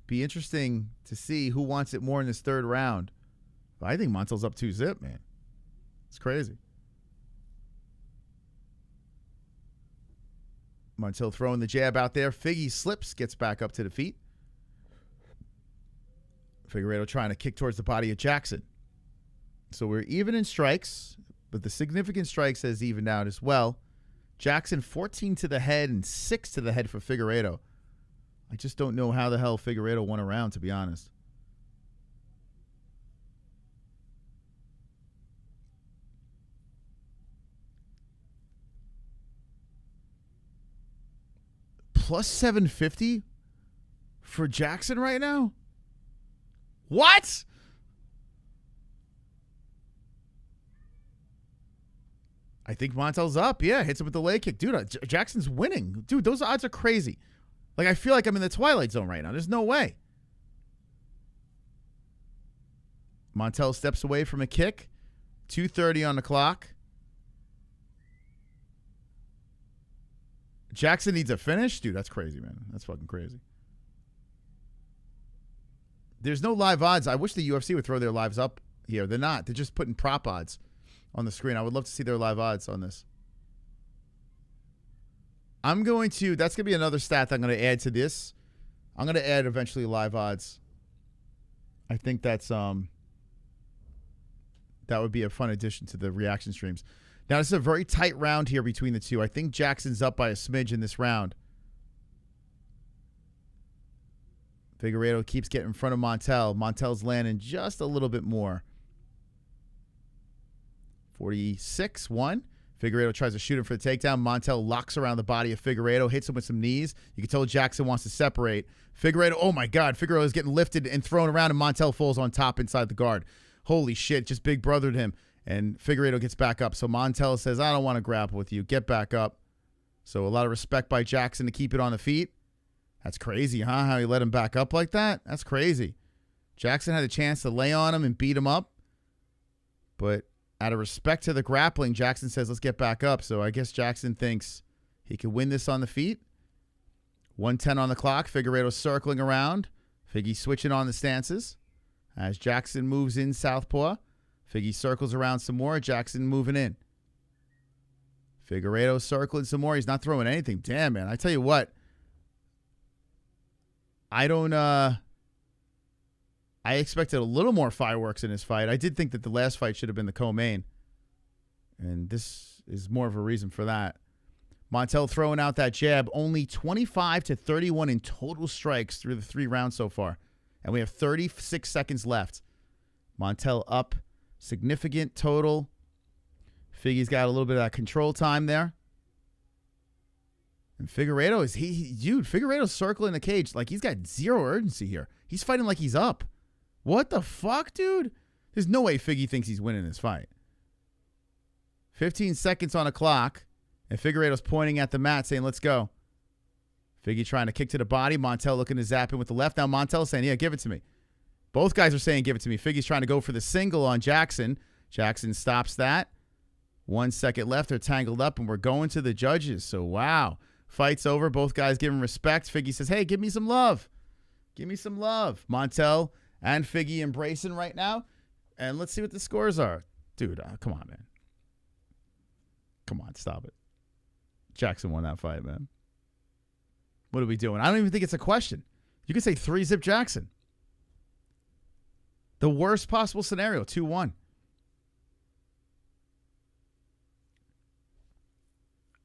be interesting to see who wants it more in this third round. But I think Montel's up 2-zip, man. It's crazy. Montel throwing the jab out there. Figgy slips, gets back up to the feet. Figueiredo trying to kick towards the body of Jackson. So we're even in strikes, but the significant strikes has evened out as well. Jackson 14 to the head and 6 to the head for Figueiredo. I just don't know how the hell Figueiredo won a round, to be honest. Plus 750 for Jackson right now? What? I think Montel's up. Yeah, hits him with the leg kick. Dude, Jackson's winning. Dude, those odds are crazy. Like, I feel like I'm in the Twilight Zone right now. There's no way. Montel steps away from a kick. 2:30 on the clock. Jackson needs a finish? Dude, that's crazy, man. That's fucking crazy. There's no live odds. I wish the UFC would throw their lives up here. They're not. They're just putting prop odds on the screen. I would love to see their live odds on this. That's going to be another stat that I'm going to add to this. I'm going to add eventually live odds. I think that would be a fun addition to the reaction streams. Now, this is a very tight round here between the two. I think Jackson's up by a smidge in this round. Figueiredo keeps getting in front of Montel. Montel's landing just a little bit more. 46-1. Figueiredo tries to shoot him for the takedown. Montel locks around the body of Figueiredo, hits him with some knees. You can tell Jackson wants to separate. Figueiredo, oh my God, Figueiredo is getting lifted and thrown around, and Montel falls on top inside the guard. Holy shit, just big brothered him. And Figueiredo gets back up. So Montel says, I don't want to grapple with you. Get back up. So a lot of respect by Jackson to keep it on the feet. That's crazy, huh? How he let him back up like that? That's crazy. Jackson had a chance to lay on him and beat him up. But out of respect to the grappling, Jackson says, let's get back up. So I guess Jackson thinks he could win this on the feet. 1:10 on the clock. Figueiredo circling around. Figgy switching on the stances. As Jackson moves in southpaw. Figgy circles around some more. Jackson moving in. Figueiredo circling some more. He's not throwing anything. Damn, man. I tell you what. I expected a little more fireworks in this fight. I did think that the last fight should have been the co-main. And this is more of a reason for that. Montel throwing out that jab. Only 25-31 in total strikes through the 3 rounds so far. And we have 36 seconds left. Montel up. Significant total. Figgy's got a little bit of that control time there. And Figueiredo dude, Figueiredo's circling the cage. Like, he's got zero urgency here. He's fighting like he's up. What the fuck, dude? There's no way Figgy thinks he's winning this fight. 15 seconds on a clock. And Figueiredo's pointing at the mat saying, let's go. Figgy trying to kick to the body. Montel looking to zap him with the left. Now Montel's saying, yeah, give it to me. Both guys are saying, give it to me. Figgy's trying to go for the single on Jackson. Jackson stops that. 1 second left. They're tangled up, and we're going to the judges. So, wow. Fight's over. Both guys giving respect. Figgy says, hey, give me some love. Give me some love. Montel and Figgy embracing right now. And let's see what the scores are. Dude, come on, man. Come on, stop it. Jackson won that fight, man. What are we doing? I don't even think it's a question. You could say 3-zip Jackson. The worst possible scenario, 2-1.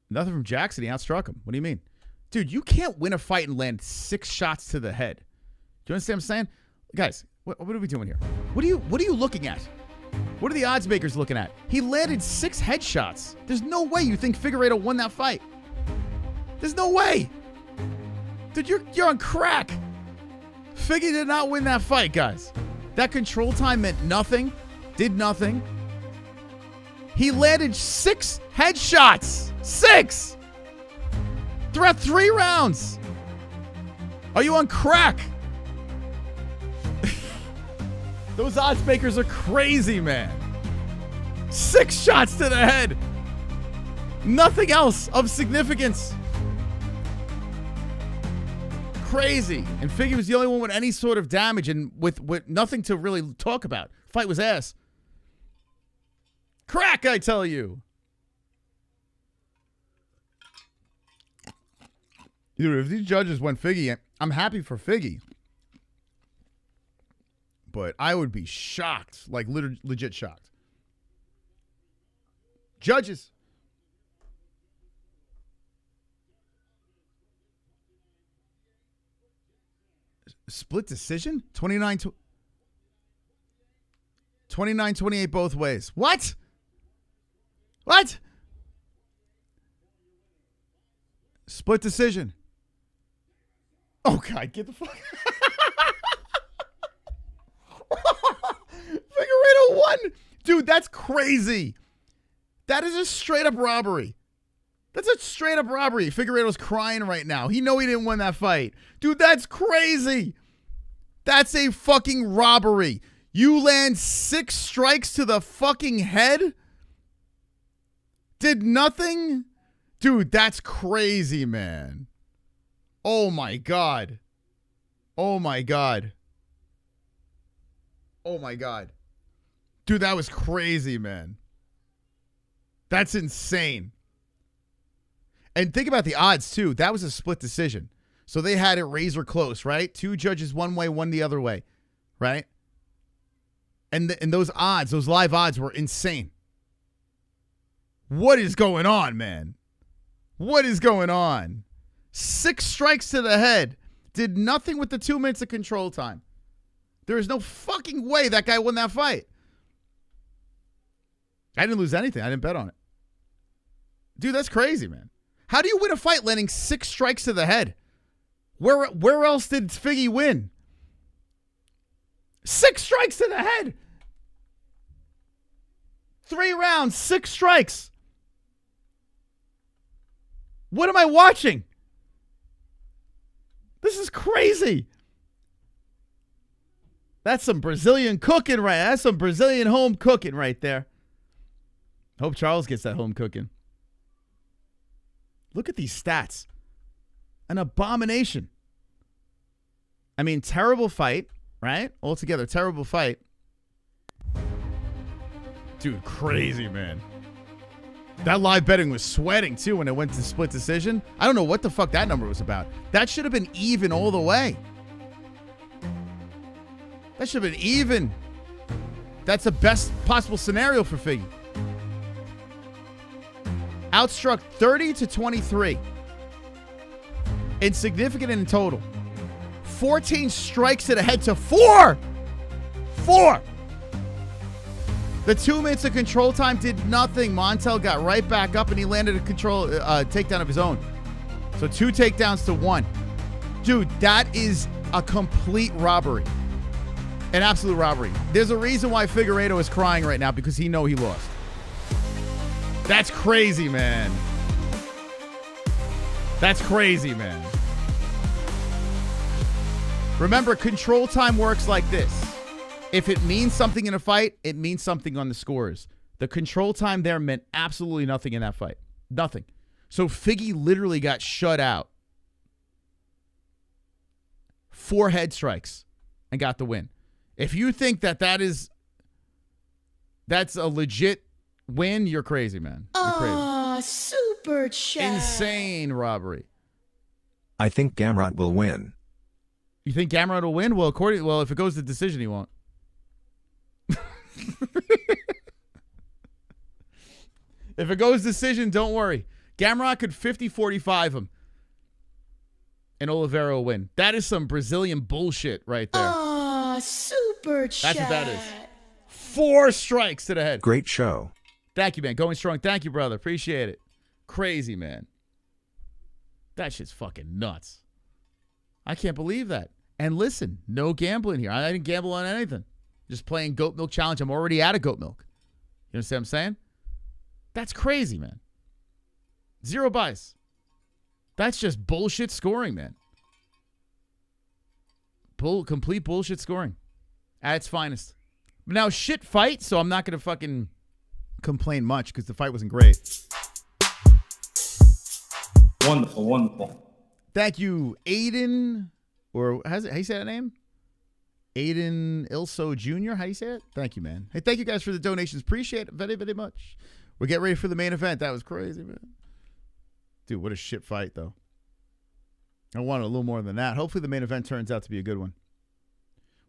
Nothing from Jackson. He outstruck him. What do you mean? Dude, you can't win a fight and land 6 shots to the head. Do you understand what I'm saying? Guys, what are we doing here? What are you looking at? What are the odds makers looking at? He landed 6 headshots. There's no way you think Figueiredo won that fight. There's no way. Dude, you're on crack. Figgy did not win that fight, guys. That control time meant nothing. Did nothing. He landed 6 headshots. 6! Throughout 3 rounds. Are you on crack? Those odds makers are crazy, man. 6 shots to the head. Nothing else of significance. Crazy. And Figgy was the only one with any sort of damage and with nothing to really talk about. Fight was ass. Crack, I tell you. Dude, if these judges went Figgy, I'm happy for Figgy. But I would be shocked. Like, legit shocked. Judges. Split decision? 29-28 both ways. What? What? Split decision. Oh, God, get the fuck. Figueiredo won. Dude, that's crazy. That is a straight up robbery. That's a straight up robbery. Figueiredo's crying right now. He know he didn't win that fight. Dude, that's crazy. That's a fucking robbery. You land 6 strikes to the fucking head? Did nothing? Dude, that's crazy, man. Oh, my God. Oh, my God. Oh, my God. Dude, that was crazy, man. That's insane. And think about the odds, too. That was a split decision. So they had it razor close, right? 2 judges one way, one the other way, right? And those odds, those live odds were insane. What is going on, man? What is going on? 6 strikes to the head. Did nothing with the 2 minutes of control time. There is no fucking way that guy won that fight. I didn't lose anything. I didn't bet on it. Dude, that's crazy, man. How do you win a fight landing 6 strikes to the head? Where else did Figgy win? 6 strikes to the head. 3 rounds, 6 strikes. What am I watching? This is crazy. That's some Brazilian cooking right. That's some Brazilian home cooking right there. Hope Charles gets that home cooking. Look at these stats. An abomination. I mean, terrible fight, right? Altogether, terrible fight. Dude, crazy, man. That live betting was sweating, too, when it went to split decision. I don't know what the fuck that number was about. That should have been even all the way. That should have been even. That's the best possible scenario for Figgy. Outstruck 30-23. Insignificant in total. 14 strikes to the head to 4. 4. The 2 minutes of control time did nothing. Montel got right back up and he landed a control takedown of his own. So 2 takedowns to 1. Dude, that is a complete robbery. An absolute robbery. There's a reason why Figueiredo is crying right now because he knows he lost. That's crazy, man. That's crazy, man. Remember, control time works like this. If it means something in a fight, it means something on the scores. The control time there meant absolutely nothing in that fight. Nothing. So Figgy literally got shut out. 4 head strikes and got the win. If you think that's a legit win, you're crazy, man. You're crazy. Super chat. Insane robbery. I think Gamrot will win. You think Gamrot will win? Well, if it goes to decision, he won't. If it goes decision, don't worry. Gamrot could 50-45 him. And Oliveira will win. That is some Brazilian bullshit right there. Super chat. That's what that is. 4 strikes to the head. Great show. Thank you, man. Going strong. Thank you, brother. Appreciate it. Crazy, man. That shit's fucking nuts. I can't believe that. And listen, no gambling here. I didn't gamble on anything. Just playing goat milk challenge. I'm already out of goat milk. You understand what I'm saying? That's crazy, man. 0 buys. That's just bullshit scoring, man. Complete bullshit scoring. At its finest. Now, shit fight, so I'm not going to fucking complain much because the fight wasn't great. Wonderful, wonderful. Thank you, Aiden, or how do you say that name? Aiden Ilso Jr. How do you say it? Thank you, man. Hey, thank you guys for the donations. Appreciate it very, very much. We're getting ready for the main event. That was crazy, man. Dude, what a shit fight, though. I wanted a little more than that. Hopefully the main event turns out to be a good one.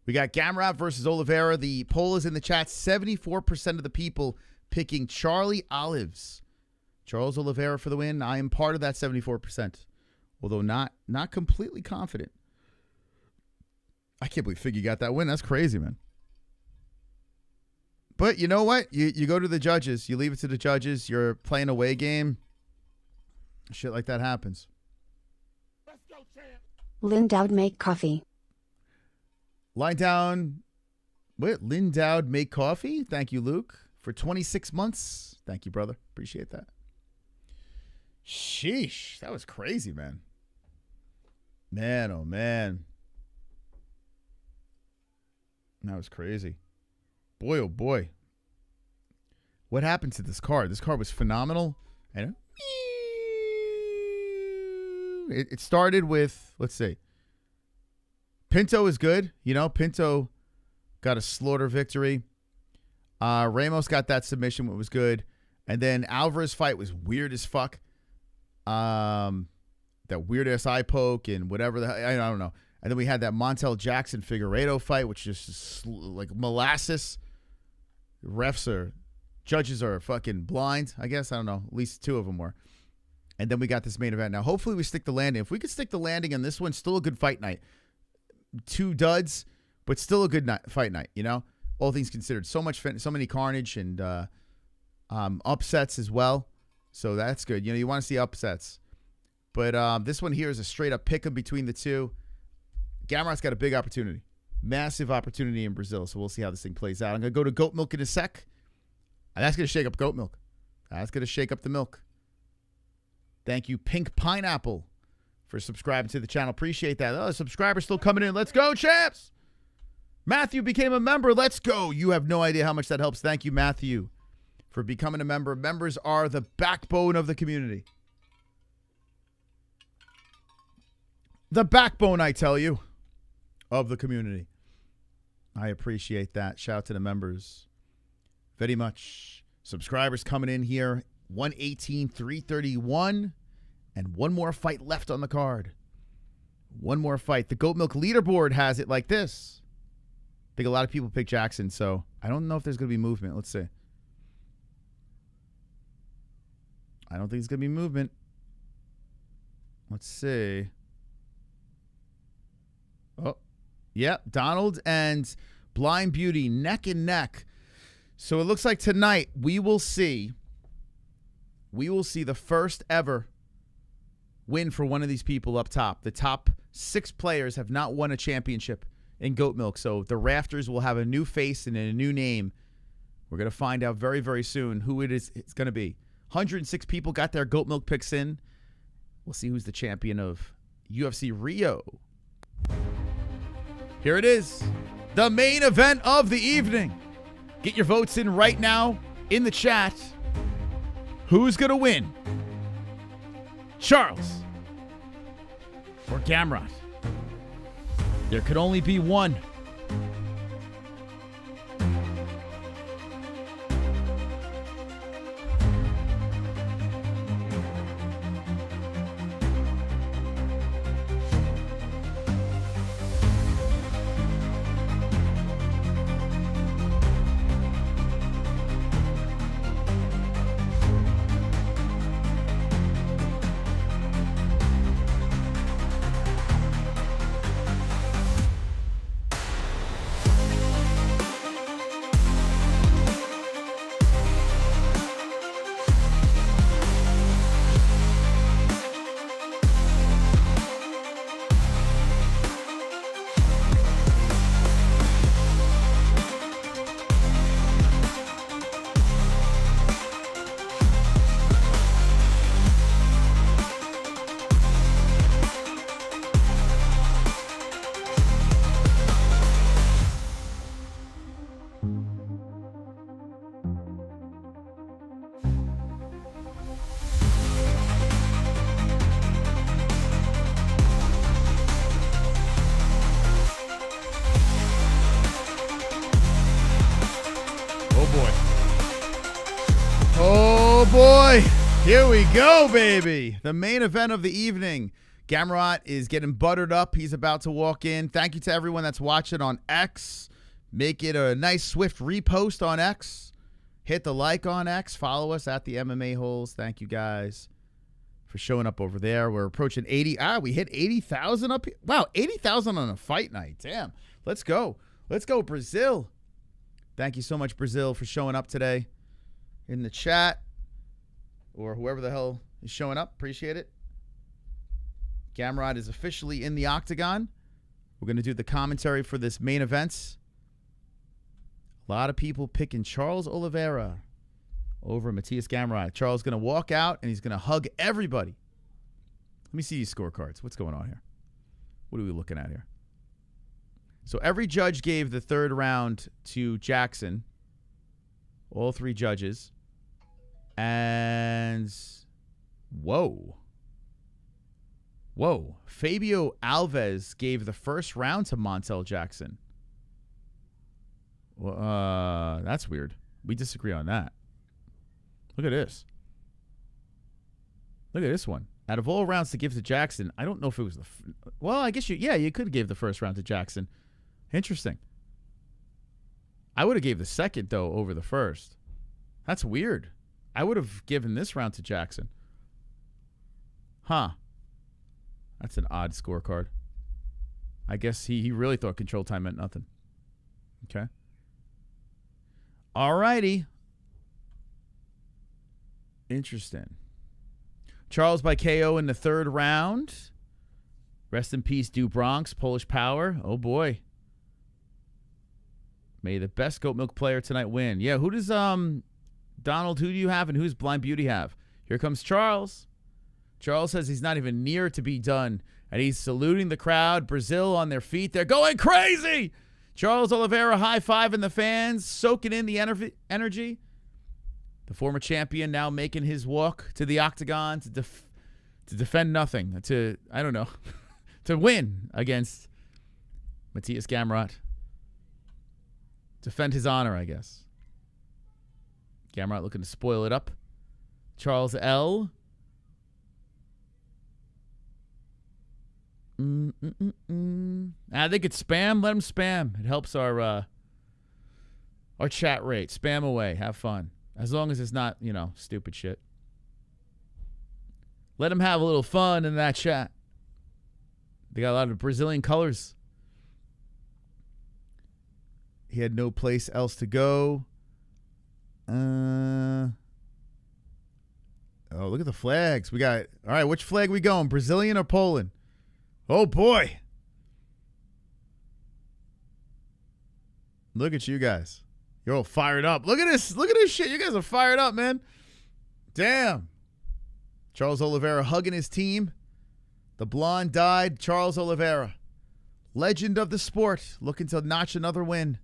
We got Gamrot versus Oliveira. The poll is in the chat. 74% of the people picking Charlie Olives. Charles Oliveira for the win. I am part of that 74%. Although not completely confident. I can't believe Figgy got that win. That's crazy, man. But you know what? You go to the judges. You leave it to the judges. You're playing a away game. Shit like that happens. Lindowd make coffee. Lie down. What? Lindowd make coffee? Thank you, Luke, for 26 months. Thank you, brother. Appreciate that. Sheesh. That was crazy, man. Man, oh, man. That was crazy. Boy, oh, boy. What happened to this card? This card was phenomenal. And It started with, let's see. Pinto is good. You know, Pinto got a slaughter victory. Ramos got that submission, which was good. And then Alvarez fight was weird as fuck. That weird ass eye poke and whatever the hell, I don't know. And then we had that Montel Jackson Figueiredo fight, which is just like molasses. Judges are fucking blind, I guess. I don't know. At least 2 of them were. And then we got this main event. Now, hopefully we stick the landing. If we could stick the landing on this one, still a good fight night. 2 duds, but still a good fight night, you know? All things considered. So many carnage and upsets as well. So that's good. You know, you want to see upsets. But this one here is a straight-up pick-em between the 2. Gamrot's got a big opportunity. Massive opportunity in Brazil. So we'll see how this thing plays out. I'm going to go to goat milk in a sec. And that's going to shake up goat milk. That's going to shake up the milk. Thank you, Pink Pineapple, for subscribing to the channel. Appreciate that. Oh, subscribers still coming in. Let's go, champs. Matthew became a member. Let's go. You have no idea how much that helps. Thank you, Matthew, for becoming a member. Members are the backbone of the community. The backbone, I tell you, of the community. I appreciate that. Shout out to the members very much. Subscribers coming in here. 118, 331, and one more fight left on the card. One more fight. The Goat Milk leaderboard has it like this. I think a lot of people pick Jackson, so I don't know if there's going to be movement. Let's see. I don't think there's going to be movement. Let's see. Oh, yeah. Donald and Blind Beauty neck and neck. So it looks like tonight we will see the first ever win for one of these people up top. The top 6 players have not won a championship in Goat Milk. So the Rafters will have a new face and a new name. We're going to find out very, very soon who it's going to be. 106 people got their Goat Milk picks in. We'll see who's the champion of UFC Rio. Here it is. The main event of the evening. Get your votes in right now in the chat. Who's going to win? Charles or Gamrot? There could only be one. Here we go, baby. The main event of the evening. Gamrot is getting buttered up. He's about to walk in. Thank you to everyone that's watching on X. Make it a nice, swift repost on X. Hit the like on X. Follow us at the MMA-Holes. Thank you, guys, for showing up over there. We're approaching 80. We hit 80,000 up here. Wow, 80,000 on a fight night. Damn. Let's go. Let's go, Brazil. Thank you so much, Brazil, for showing up today in the chat. Or whoever the hell is showing up. Appreciate it. Gamrot is officially in the octagon. We're going to do the commentary for this main event. A lot of people picking Charles Oliveira over Mateusz Gamrot. Charles is going to walk out, and he's going to hug everybody. Let me see these scorecards. What's going on here? What are we looking at here? So every judge gave the third round to Jackson. All 3 judges. And whoa. Whoa. Fabio Alves gave the first round to Montel Jackson. Well, that's weird. We disagree on that. Look at this. Look at this one. Out of all rounds to give to Jackson, I don't know if it was the... well, I guess you could give the first round to Jackson. Interesting. I would have gave the second, though, over the first. That's weird. I would have given this round to Jackson. Huh. That's an odd scorecard. I guess he really thought control time meant nothing. Okay. All righty. Interesting. Charles by KO in the third round. Rest in peace, Du Bronx, Polish Power. Oh, boy. May the best goat milk player tonight win. Yeah, who does Donald, who do you have, and who's Blind Beauty have? Here comes Charles. Charles says he's not even near to be done, and he's saluting the crowd. Brazil on their feet. They're going crazy. Charles Oliveira high-fiving the fans, soaking in the energy. The former champion now making his walk to the octagon to defend nothing, to win against Mateusz Gamrot. Defend his honor, I guess. Gamrot looking to spoil it up. Charles L. They could spam. Let them spam. It helps our chat rate. Spam away. Have fun. As long as it's not, stupid shit. Let them have a little fun in that chat. They got a lot of Brazilian colors. He had no place else to go. Oh, look at the flags. We got, all right, which flag we going? Brazilian or Poland? Oh, boy. Look at you guys. You're all fired up. Look at this. Look at this shit. You guys are fired up, man. Damn. Charles Oliveira hugging his team. The blonde died. Charles Oliveira. Legend of the sport. Looking to notch another win.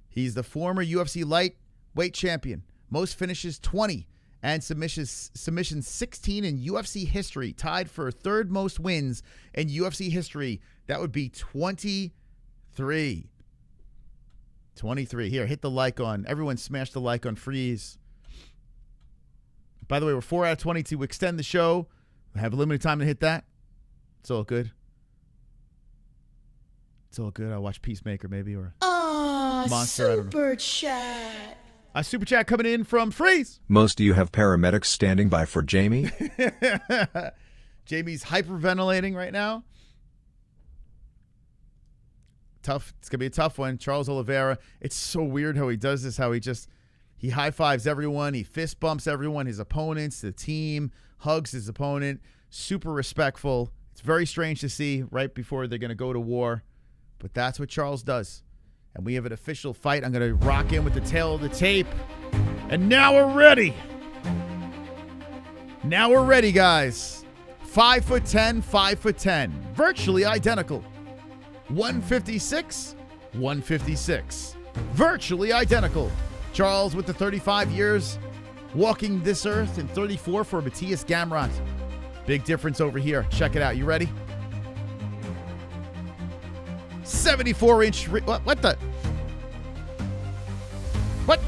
He's the former UFC lightweight champion. Most finishes 20 and submissions 16 in UFC history. Tied for third most wins in UFC history. That would be 23. 23. Here, hit the like on. Everyone smash the like on Freeze. By the way, we're 4 out of 20 to extend the show. We have a limited time to hit that. It's all good. It's all good. I'll watch Peacemaker maybe or Monster. Super chat. A super chat coming in from Freeze. Most do you have paramedics standing by for Jamie? Jamie's hyperventilating right now. Tough. It's going to be a tough one. Charles Oliveira. It's so weird how he does this, how he high-fives everyone. He fist bumps everyone, his opponents, the team, hugs his opponent. Super respectful. It's very strange to see right before they're going to go to war. But that's what Charles does. And we have an official fight. I'm going to rock in with the tail of the tape. And now we're ready. Now we're ready, guys. 5'10", 5'10". Virtually identical. 156, 156. Virtually identical. Charles with the 35 years walking this earth, and 34 for Mateusz Gamrot. Big difference over here. Check it out. You ready? 74-inch. What the? What?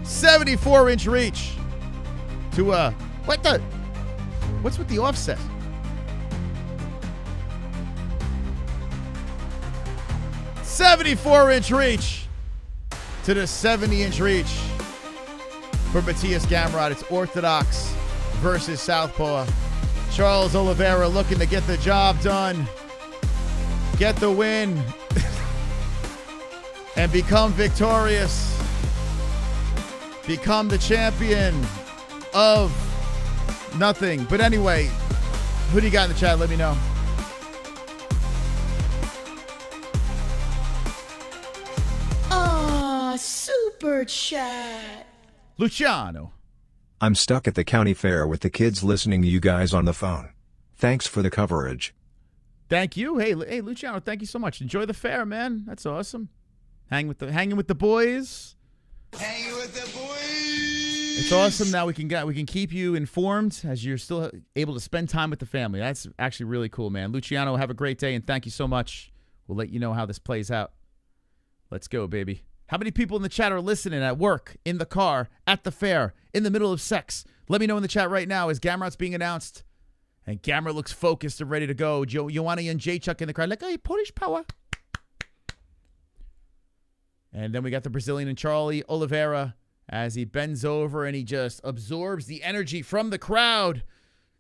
74-inch reach to what the? What's with the offset? 74-inch reach to the 70-inch reach for Mateusz Gamrot. It's orthodox versus southpaw. Charles Oliveira looking to get the job done, get the win, and become victorious. Become the champion of nothing. But anyway, who do you got in the chat? Let me know. Super chat. Luciano. I'm stuck at the county fair with the kids listening to you guys on the phone. Thanks for the coverage. Thank you. Hey, Luciano, thank you so much. Enjoy the fair, man. That's awesome. Hanging with the boys. Hanging with the boys. It's awesome that we can keep you informed as you're still able to spend time with the family. That's actually really cool, man. Luciano, have a great day, and thank you so much. We'll let you know how this plays out. Let's go, baby. How many people in the chat are listening at work, in the car, at the fair, in the middle of sex? Let me know in the chat right now as Gamrot's being announced. And Gamrot looks focused and ready to go. Joanna and Jaychuk in the crowd like, hey, Polish power. And then we got the Brazilian and Charlie Oliveira as he bends over and he just absorbs the energy from the crowd,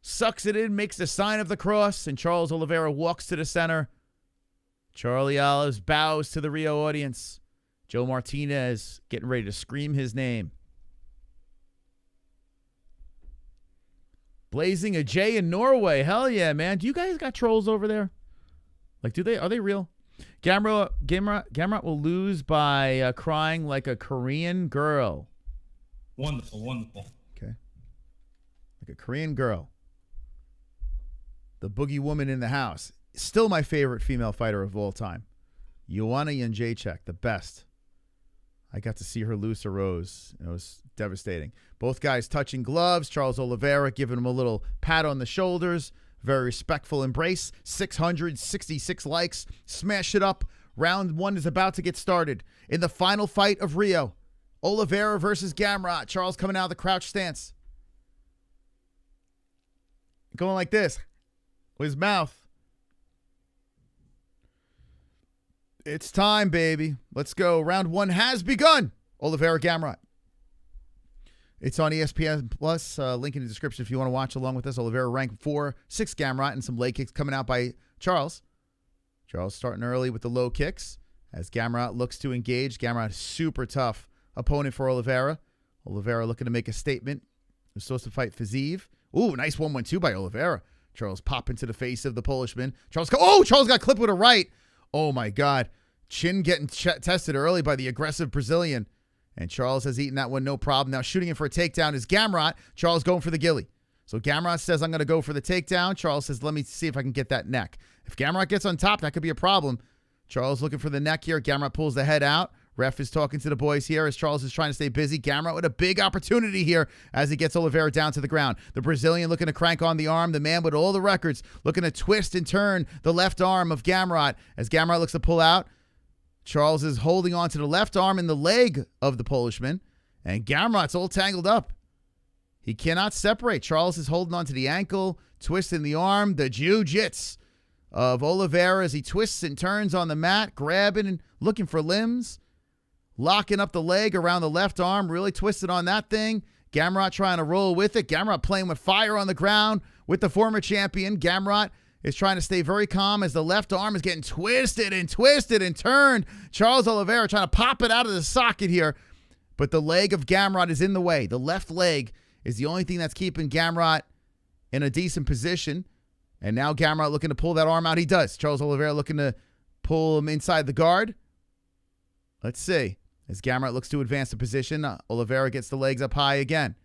sucks it in, makes the sign of the cross, and Charles Oliveira walks to the center. Charlie Olives bows to the Rio audience. Joe Martinez getting ready to scream his name. Blazing a J in Norway. Hell yeah, man. Do you guys got trolls over there? Like, are they real? Gamrot will lose by crying like a Korean girl. Wonderful, wonderful. Okay. Like a Korean girl. The boogie woman in the house. Still my favorite female fighter of all time. Joanna Jędrzejczyk, the best. I got to see her lose a rose. It was devastating. Both guys touching gloves. Charles Oliveira giving him a little pat on the shoulders. Very respectful embrace. 666 likes. Smash it up. Round 1 is about to get started. In the final fight of Rio, Oliveira versus Gamrot. Charles coming out of the crouch stance. Going like this. With his mouth. It's time, baby. Let's go. Round 1 has begun. Oliveira Gamrot. It's on ESPN Plus. Link in the description if you want to watch along with us. Oliveira ranked 4-6 Gamrot and some leg kicks coming out by Charles. Charles starting early with the low kicks as Gamrot looks to engage. Gamrot is super tough opponent for Oliveira. Oliveira looking to make a statement. He's supposed to fight Fiziev. Ooh, nice 1-1-2 by Oliveira. Charles popping to the face of the Polishman. Charles got clipped with a right. Oh, my God. Chin getting tested early by the aggressive Brazilian. And Charles has eaten that one, no problem. Now shooting him for a takedown is Gamrot. Charles going for the ghillie. So Gamrot says, I'm going to go for the takedown. Charles says, let me see if I can get that neck. If Gamrot gets on top, that could be a problem. Charles looking for the neck here. Gamrot pulls the head out. Ref is talking to the boys here as Charles is trying to stay busy. Gamrot with a big opportunity here as he gets Oliveira down to the ground. The Brazilian looking to crank on the arm. The man with all the records looking to twist and turn the left arm of Gamrot as Gamrot looks to pull out. Charles is holding on to the left arm and the leg of the Polishman, and Gamrot's all tangled up. He cannot separate. Charles is holding on to the ankle, twisting the arm. The jiu-jitsu of Oliveira as he twists and turns on the mat, grabbing and looking for limbs. Locking up the leg around the left arm, really twisted on that thing. Gamrot trying to roll with it. Gamrot playing with fire on the ground with the former champion. Gamrot is trying to stay very calm as the left arm is getting twisted and turned. Charles Oliveira trying to pop it out of the socket here. But the leg of Gamrot is in the way. The left leg is the only thing that's keeping Gamrot in a decent position. And now Gamrot looking to pull that arm out. He does. Charles Oliveira looking to pull him inside the guard. Let's see. As Gamrot looks to advance the position, Oliveira gets the legs up high again.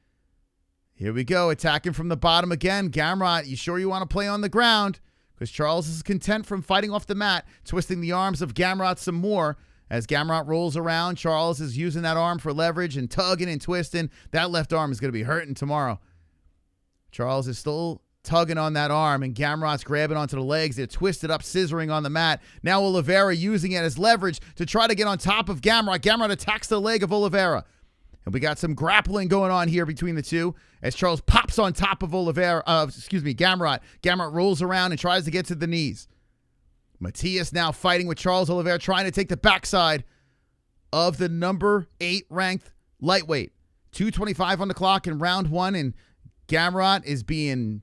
Here we go, attacking from the bottom again. Gamrot, you sure you want to play on the ground? Because Charles is content from fighting off the mat, twisting the arms of Gamrot some more. As Gamrot rolls around, Charles is using that arm for leverage and tugging and twisting. That left arm is going to be hurting tomorrow. Charles is still tugging on that arm, and Gamrot's grabbing onto the legs. They're twisted up, scissoring on the mat. Now Oliveira using it as leverage to try to get on top of Gamrot. Gamrot attacks the leg of Oliveira. And we got some grappling going on here between the two as Charles pops on top of Gamrot. Gamrot rolls around and tries to get to the knees. Matias now fighting with Charles Oliveira, trying to take the backside of the number 8 ranked lightweight. 2:25 on the clock in round 1, and Gamrot is being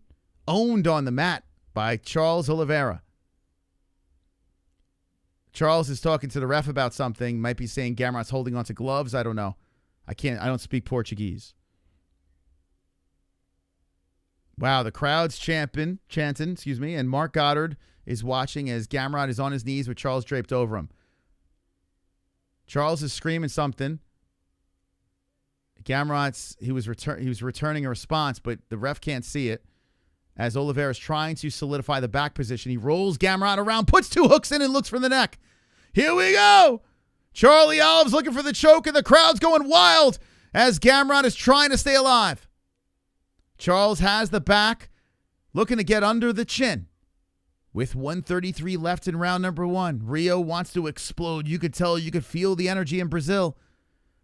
owned on the mat by Charles Oliveira. Charles is talking to the ref about something. Might be saying Gamrot's holding onto gloves. I don't know. I don't speak Portuguese. Wow, the crowd's chanting, and Mark Goddard is watching as Gamrot is on his knees with Charles draped over him. Charles is screaming something. Gamrot's he was returning a response, but the ref can't see it. As Oliveira is trying to solidify the back position, he rolls Gamrot around, puts 2 hooks in, and looks for the neck. Here we go. Charlie Olives looking for the choke, and the crowd's going wild as Gamrot is trying to stay alive. Charles has the back, looking to get under the chin. With 1:33 left in round number 1, Rio wants to explode. You could tell, you could feel the energy in Brazil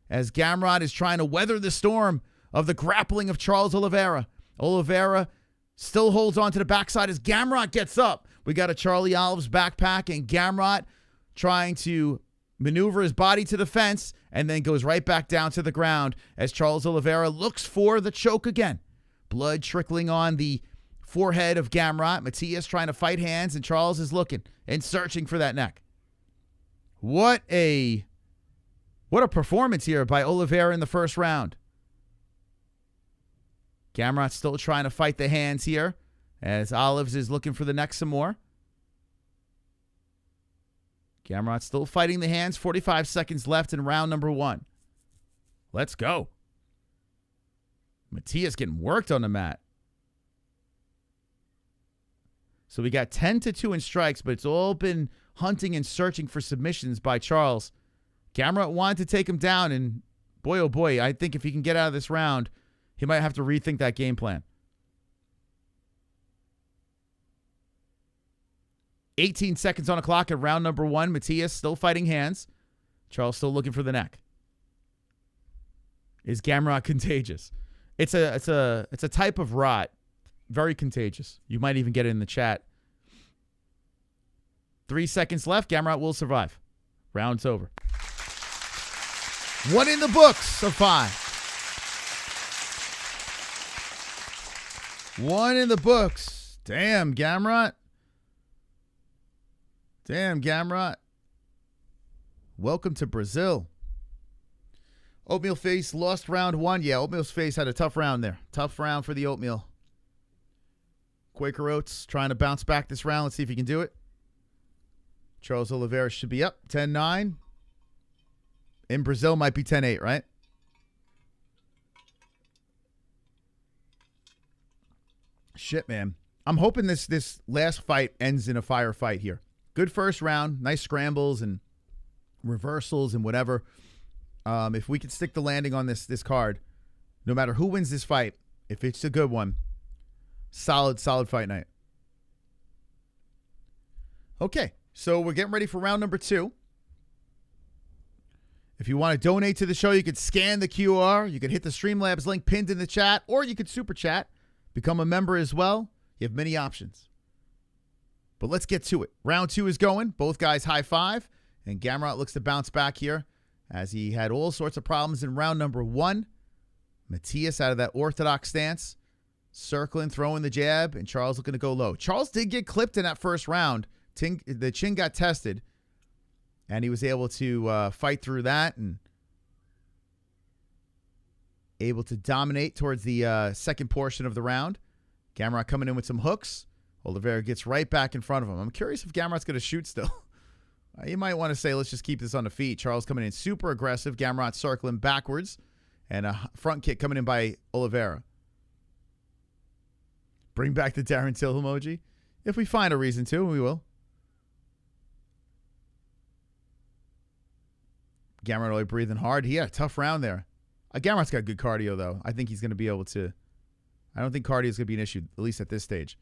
as Gamrot is trying to weather the storm of the grappling of Charles Oliveira. Oliveira still holds on to the backside as Gamrot gets up. We got a Charlie Olives backpack and Gamrot trying to maneuver his body to the fence and then goes right back down to the ground as Charles Oliveira looks for the choke again. Blood trickling on the forehead of Gamrot. Matias trying to fight hands, and Charles is looking and searching for that neck. What a performance here by Oliveira in the first round. Gamrot still trying to fight the hands here as Olives is looking for the neck some more. Gamrot still fighting the hands. 45 seconds left in round number 1. Let's go. Matias getting worked on the mat. So we got 10-2 in strikes, but it's all been hunting and searching for submissions by Charles. Gamrot wanted to take him down, and boy, oh boy, I think if he can get out of this round, he might have to rethink that game plan. 18 seconds on the clock at round number 1. Matias still fighting hands. Charles still looking for the neck. Is Gamrot contagious? It's a type of rot. Very contagious. You might even get it in the chat. 3 seconds left. Gamrot will survive. Round's over. 1 in the books of 5. 1 in the books. Damn, Gamrot. Damn, Gamrot. Welcome to Brazil. Oatmeal Face lost round 1. Yeah, Oatmeal Face had a tough round there. Tough round for the Oatmeal. Quaker Oats trying to bounce back this round. Let's see if he can do it. Charles Oliveira should be up 10-9. In Brazil might be 10-8, right? Shit, man. I'm hoping this last fight ends in a fire fight here. Good first round. Nice scrambles and reversals and whatever. If we could stick the landing on this card, no matter who wins this fight, if it's a good one, solid fight night. Okay, so we're getting ready for round number 2. If you want to donate to the show, you could scan the QR. You could hit the Streamlabs link pinned in the chat, or you could super chat, become a member as well. You have many options. But let's get to it. Round 2 is going. Both guys high five, and Gamrot looks to bounce back here as he had all sorts of problems in round number 1. Matias out of that orthodox stance, circling, throwing the jab, and Charles looking to go low. Charles did get clipped in that first round. The chin got tested, and he was able to fight through that and able to dominate towards the second portion of the round. Gamrot coming in with some hooks. Oliveira gets right back in front of him. I'm curious if Gamrot's going to shoot still. You might want to say, let's just keep this on the feet. Charles coming in super aggressive. Gamrot circling backwards. And a front kick coming in by Oliveira. Bring back the Darren Till emoji. If we find a reason to, we will. Gamrot really breathing hard. He had a tough round there. Gamrot's got good cardio, though. I think he's going to be able to. I don't think cardio is going to be an issue, at least at this stage.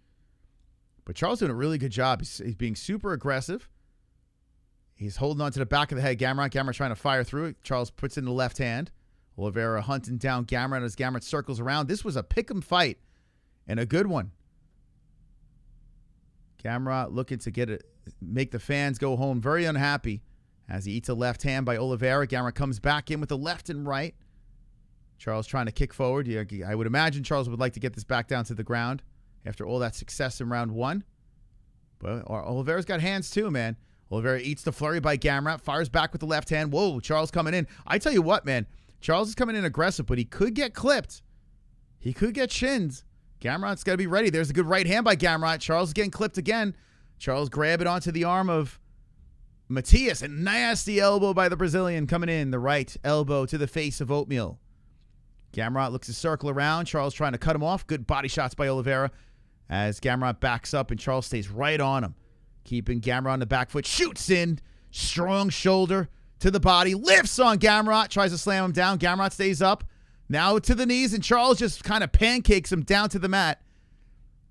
But Charles doing a really good job. He's being super aggressive. He's holding on to the back of the head. Gamrot trying to fire through it. Charles puts in the left hand. Oliveira hunting down Gamrot as Gamrot circles around. This was a pick'em fight and a good one. Gamrot looking to make the fans go home very unhappy as he eats a left hand by Oliveira. Gamrot comes back in with the left and right. Charles trying to kick forward. Yeah, I would imagine Charles would like to get this back down to the ground after all that success in round 1. But Oliveira's got hands too, man. Oliveira eats the flurry by Gamrot, fires back with the left hand. Whoa, Charles coming in. I tell you what, man. Charles is coming in aggressive, but he could get clipped. He could get shins. Gamrot's got to be ready. There's a good right hand by Gamrot. Charles is getting clipped again. Charles grabbing onto the arm of Matias. A nasty elbow by the Brazilian coming in. The right elbow to the face of Oatmeal. Gamrot looks to circle around. Charles trying to cut him off. Good body shots by Oliveira as Gamrot backs up and Charles stays right on him. Keeping Gamrot on the back foot. Shoots in. Strong shoulder to the body. Lifts on Gamrot. Tries to slam him down. Gamrot stays up. Now to the knees, and Charles just kind of pancakes him down to the mat.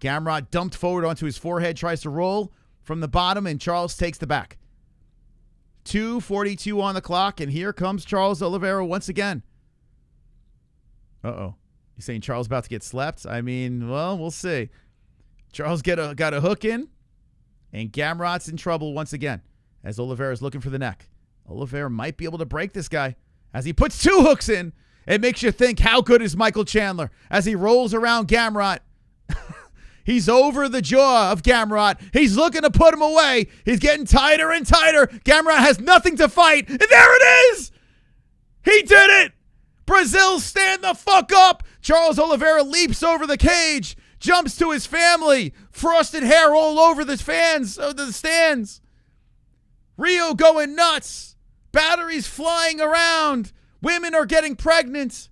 Gamrot dumped forward onto his forehead, tries to roll from the bottom, and Charles takes the back. 2:42 on the clock, and here comes Charles Oliveira once again. Uh-oh. You saying Charles about to get slept? I mean, well, we'll see. Charles got a hook in, and Gamrot's in trouble once again as Oliveira's looking for the neck. Oliveira might be able to break this guy as he puts 2 hooks in. It makes you think, how good is Michael Chandler as he rolls around Gamrot. He's over the jaw of Gamrot. He's looking to put him away. He's getting tighter and tighter. Gamrot has nothing to fight. And there it is. He did it. Brazil, stand the fuck up. Charles Oliveira leaps over the cage, jumps to his family. Frosted hair all over the stands. Rio going nuts. Batteries flying around. Women are getting pregnant.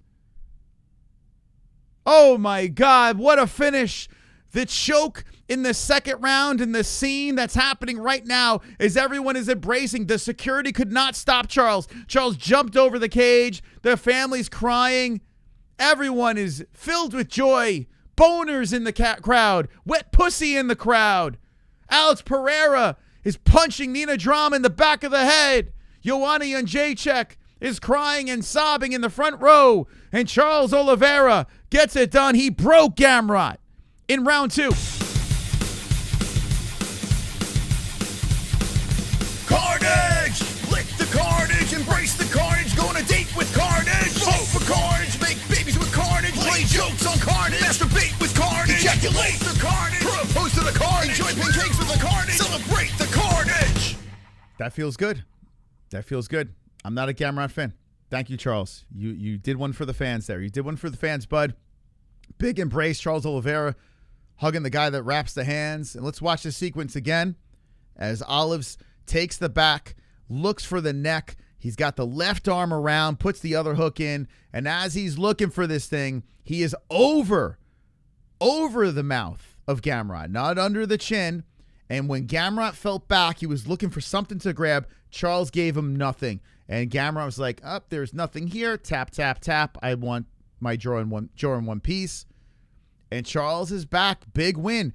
Oh my God, what a finish. The choke in the second round and the scene that's happening right now is everyone is embracing. The security could not stop Charles. Charles jumped over the cage. The family's crying. Everyone is filled with joy. Boners in the crowd. Wet pussy in the crowd. Alex Pereira is punching Nina Drum in the back of the head. Joanna Jędrzejczyk is crying and sobbing in the front row. And Charles Oliveira gets it done. He broke Gamrot in round 2. Carnage! Lick the carnage, embrace the carnage, go on a date with carnage. Vote for carnage, make babies with carnage, play jokes on carnage, masturbate with carnage, ejaculate the carnage, propose to the carnage, enjoy pancakes with the carnage, celebrate the carnage. That feels good. That feels good. I'm not a Gamrot fan. Thank you, Charles. You did one for the fans there. You did one for the fans, bud. Big embrace, Charles Oliveira hugging the guy that wraps the hands. And let's watch the sequence again as Olives takes the back, looks for the neck. He's got the left arm around, puts the other hook in, and as he's looking for this thing, he is over the mouth of Gamrot, not under the chin. And when Gamrot felt back, he was looking for something to grab. Charles gave him nothing. And Gamrot was like, there's nothing here. Tap, tap, tap. I want my jaw in one piece. And Charles is back. Big win.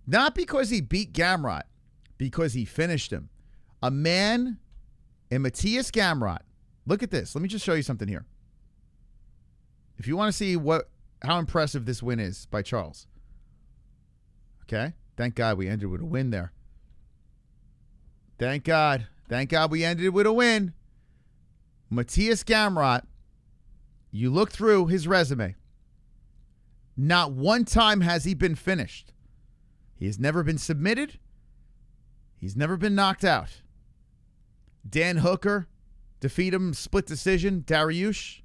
Not because he beat Gamrot, because he finished him. A man in Mateusz Gamrot. Look at this. Let me just show you something here. If you want to see how impressive this win is by Charles. Okay? Thank God we ended with a win there. Thank God. Thank God we ended with a win. Mateusz Gamrot, you look through his resume. Not one time has he been finished. He has never been submitted. He's never been knocked out. Dan Hooker defeat him, split decision. Dariush.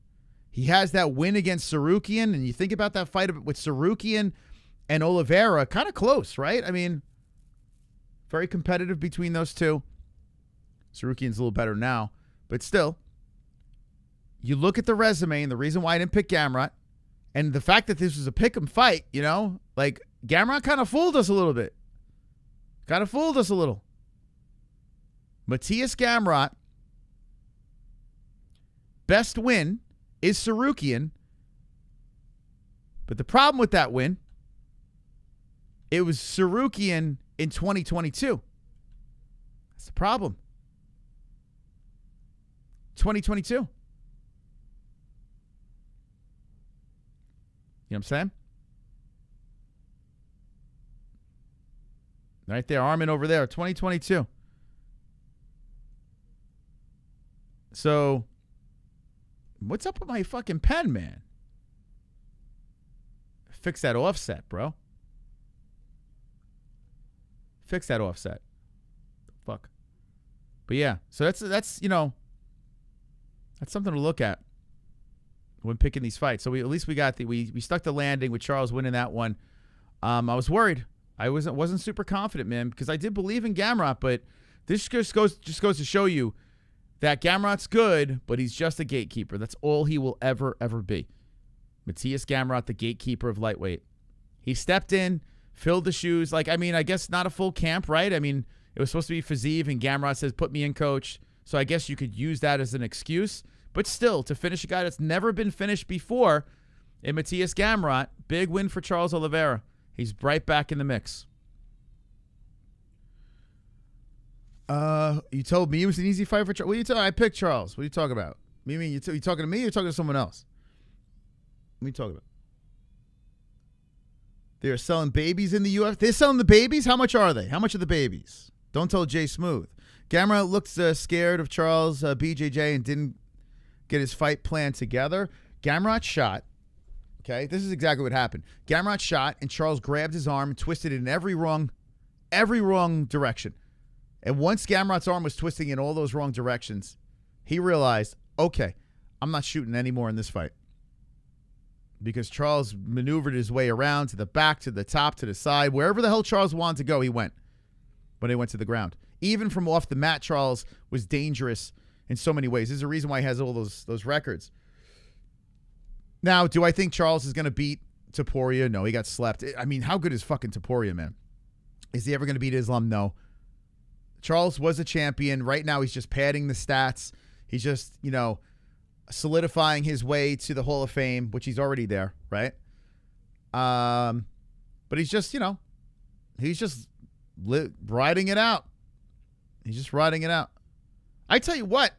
He has that win against Sarukian, and you think about that fight with Sarukian and Oliveira, kind of close, right? I mean, very competitive between those two. Sarukian's a little better now, but still, you look at the resume, and the reason why I didn't pick Gamrot, and the fact that this was a pick'em fight, like Gamrot kind of fooled us a little bit. Kind of fooled us a little. Mateusz Gamrot, best win is Sarukian, but the problem with that win, it was Sarukian in 2022. That's the problem. 2022. You know what I'm saying? Right there, Armin over there, 2022. So, what's up with my fucking pen, man? Fix that offset, bro. Fix that offset. Fuck. But yeah, so that's that's something to look at when picking these fights. So at least we got we stuck the landing with Charles winning that one. I was worried. I wasn't super confident, man, because I did believe in Gamrot, but this just goes to show you that Gamrot's good, but he's just a gatekeeper. That's all he will ever be. Mateusz Gamrot, the gatekeeper of lightweight. He stepped in, filled the shoes. I guess not a full camp, right? It was supposed to be Fazeev, and Gamrot says, put me in, coach. So I guess you could use that as an excuse. But still, to finish a guy that's never been finished before in Mateusz Gamrot, big win for Charles Oliveira. He's right back in the mix. You told me it was an easy fight for Charles. What are you talking? I picked Charles. What are you talking about? You mean you talking to me or you talking to someone else? What are you talking about? They're selling babies in the UFC. They're selling the babies? How much are they? How much are the babies? Don't tell Jay Smooth. Gamrot looks scared of Charles BJJ and didn't get his fight plan together. Gamrot shot. Okay, this is exactly what happened. Gamrot shot, and Charles grabbed his arm and twisted it in every wrong direction. And once Gamrot's arm was twisting in all those wrong directions, he realized, okay, I'm not shooting anymore in this fight. Because Charles maneuvered his way around to the back, to the top, to the side. Wherever the hell Charles wanted to go, he went when he went to the ground. Even from off the mat, Charles was dangerous in so many ways. There's a reason why he has all those records. Now, do I think Charles is going to beat Topuria? No, he got slept. I mean, how good is fucking Topuria, man? Is he ever going to beat Islam? No. Charles was a champion. Right now, he's just padding the stats. He's just, solidifying his way to the Hall of Fame, which he's already there, right? But he's just, he's just riding it out. He's just riding it out. I tell you what,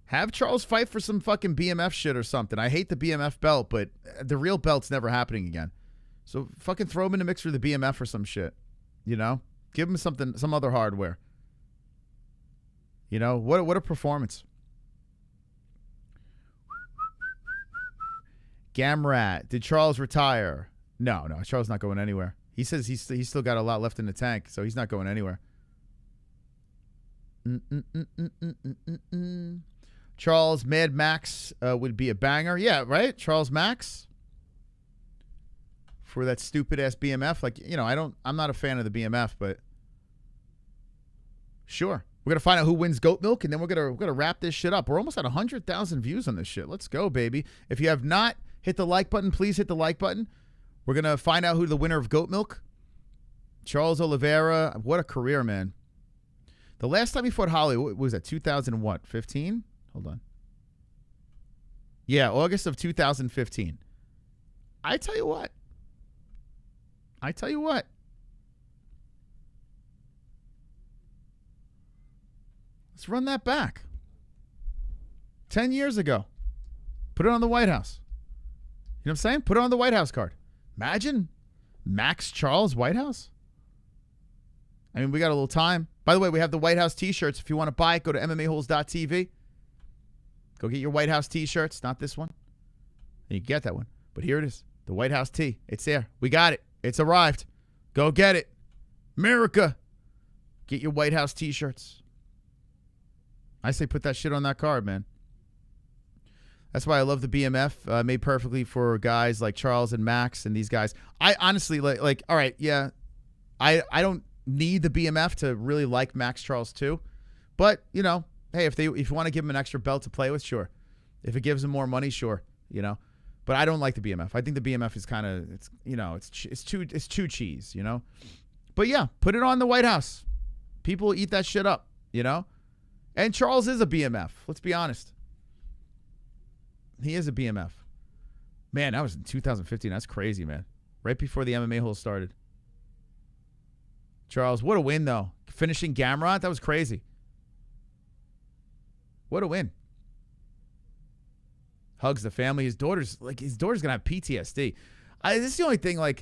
have Charles fight for some fucking BMF shit or something. I hate the BMF belt, but the real belt's never happening again. So fucking throw him in the mix for the BMF or some shit, Give him some other hardware. What a performance. Gamrot, did Charles retire? No, Charles not going anywhere. He says he's still got a lot left in the tank, so he's not going anywhere. Charles Mad Max would be a banger. Yeah, right? Charles Max for that stupid ass BMF. I'm not a fan of the BMF, but sure. We're gonna find out who wins goat milk, and then we're gonna wrap this shit up. We're almost at 100,000 views on this shit. Let's go, baby. If you have not hit the like button, please hit the like button. We're gonna find out who the winner of goat milk. Charles Oliveira. What a career, man. The last time he fought Holly, what was that? 2015? Hold on. Yeah, August of 2015. I tell you what. Let's run that back. 10 years ago. Put it on the White House. You know what I'm saying? Put it on the White House card. Imagine Max Charles White House. I mean, we got a little time. By the way, we have the White House t-shirts. If you want to buy it, go to MMAHoles.tv. Go get your White House t-shirts. Not this one. You can get that one. But here it is. The White House tee. It's there. We got it. It's arrived. Go get it. America. Get your White House t-shirts. I say put that shit on that card, man. That's why I love the BMF. Made perfectly for guys like Charles and Max and these guys. I honestly, like all right, yeah. I don't need the BMF to really like Max Charles too. But, hey, if you want to give him an extra belt to play with, sure. If it gives him more money, sure, But I don't like the BMF. I think the BMF is kind of it's too cheese, But yeah, put it on the White House. People eat that shit up, And Charles is a BMF. Let's be honest. He is a BMF. Man, that was in 2015. That's crazy, man. Right before the MMA-Holes started. Charles, what a win, though. Finishing Gamrot, that was crazy. What a win. Hugs the family. His daughter's going to have PTSD. This is the only thing, I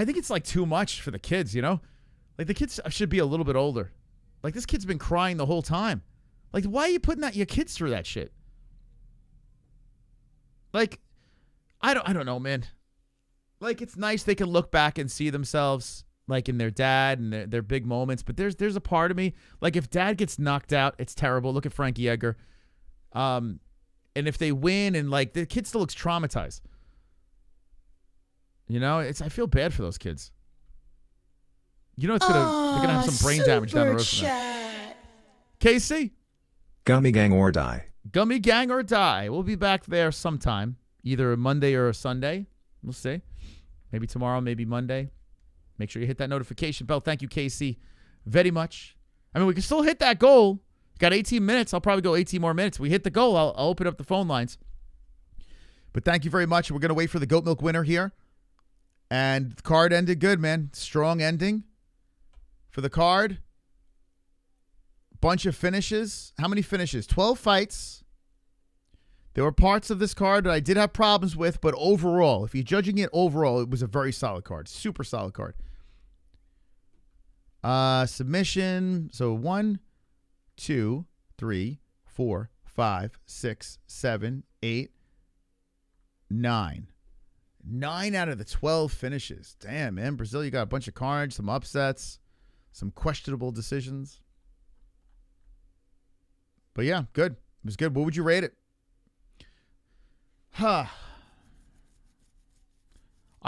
think it's, too much for the kids, the kids should be a little bit older. This kid's been crying the whole time. Why are you putting your kids through that shit? I don't know, man. It's nice they can look back and see themselves in their dad and their big moments, but there's a part of me, if dad gets knocked out, it's terrible. Look at Frankie Edgar. And if they win and the kid still looks traumatized. I feel bad for those kids. They're gonna have some brain damage down the road from that. KC. Gummy gang or die. Gummy gang or die. We'll be back there sometime, either a Monday or a Sunday. We'll see. Maybe tomorrow, maybe Monday. Make sure you hit that notification bell. Thank you, KC, very much. I mean, we can still hit that goal. Got 18 minutes. I'll probably go 18 more minutes. We hit the goal. I'll open up the phone lines. But thank you very much. We're going to wait for the goat milk winner here. And the card ended good, man. Strong ending for the card. Bunch of finishes. How many finishes? 12 fights. There were parts of this card that I did have problems with, but overall, if you're judging it overall, it was a very solid card. Super solid card. Submission. So 1, 2, 3, 4, 5, 6, 7, 8, 9. 9 out of the 12 finishes. Damn, man. Brazil, you got a bunch of cards, some upsets, some questionable decisions. But yeah, good. It was good. What would you rate it? I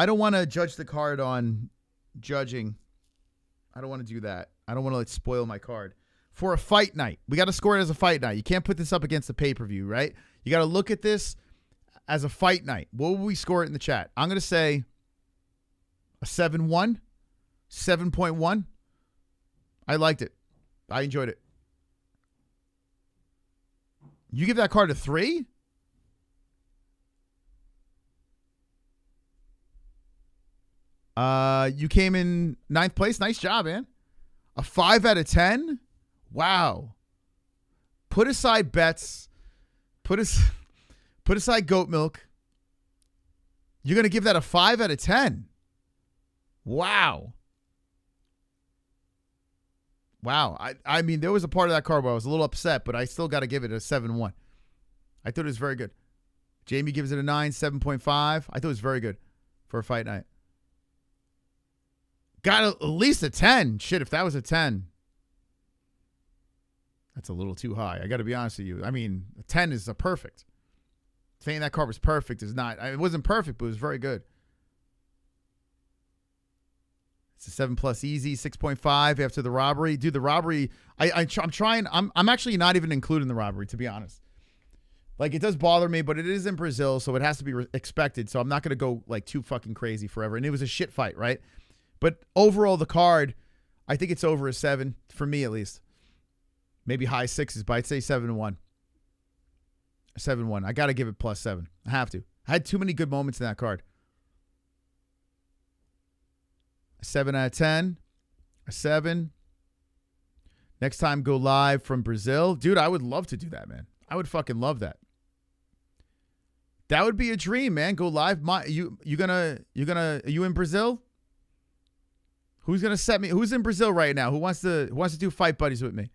don't want to judge the card on judging. I don't want to do that. I don't want to like spoil my card. For a fight night, we got to score it as a fight night. You can't put this up against the pay-per-view, right? You got to look at this as a fight night. What will we score it in the chat? I'm going to say a 7-1, 7.1. I liked it. I enjoyed it. You give that card a 3? You came in 9th place. Nice job, man. A 5 out of 10? Wow. Put aside bets. Put aside goat milk. You're going to give that a 5 out of 10. Wow. Wow. I mean, there was a part of that card where I was a little upset, but I still got to give it a 7-1. I thought it was very good. Jamie gives it a 9, 7.5. I thought it was very good for a fight night. Got at least a 10. Shit, if that was a 10, that's a little too high. I got to be honest with you. I mean, a 10 is a perfect. Saying that card was perfect is not. It wasn't perfect, but it was very good. It's a 7+ easy, 6.5 after the robbery. Dude, the robbery, I'm trying. I'm actually not even including the robbery, to be honest. Like, it does bother me, but it is in Brazil, so it has to be expected. So I'm not going to go like too fucking crazy forever. And it was a shit fight, right? But overall, the card, I think it's over a 7, for me at least. Maybe high 6s, but I'd say 7-1. 7-1. I got to give it +7. I have to. I had too many good moments in that card. A 7 out of 10. A 7. Next time, go live from Brazil. Dude, I would love to do that, man. I would fucking love that. That would be a dream, man. Go live. Are you in Brazil? Who's gonna set me? Who's in Brazil right now? Who wants to do fight buddies with me?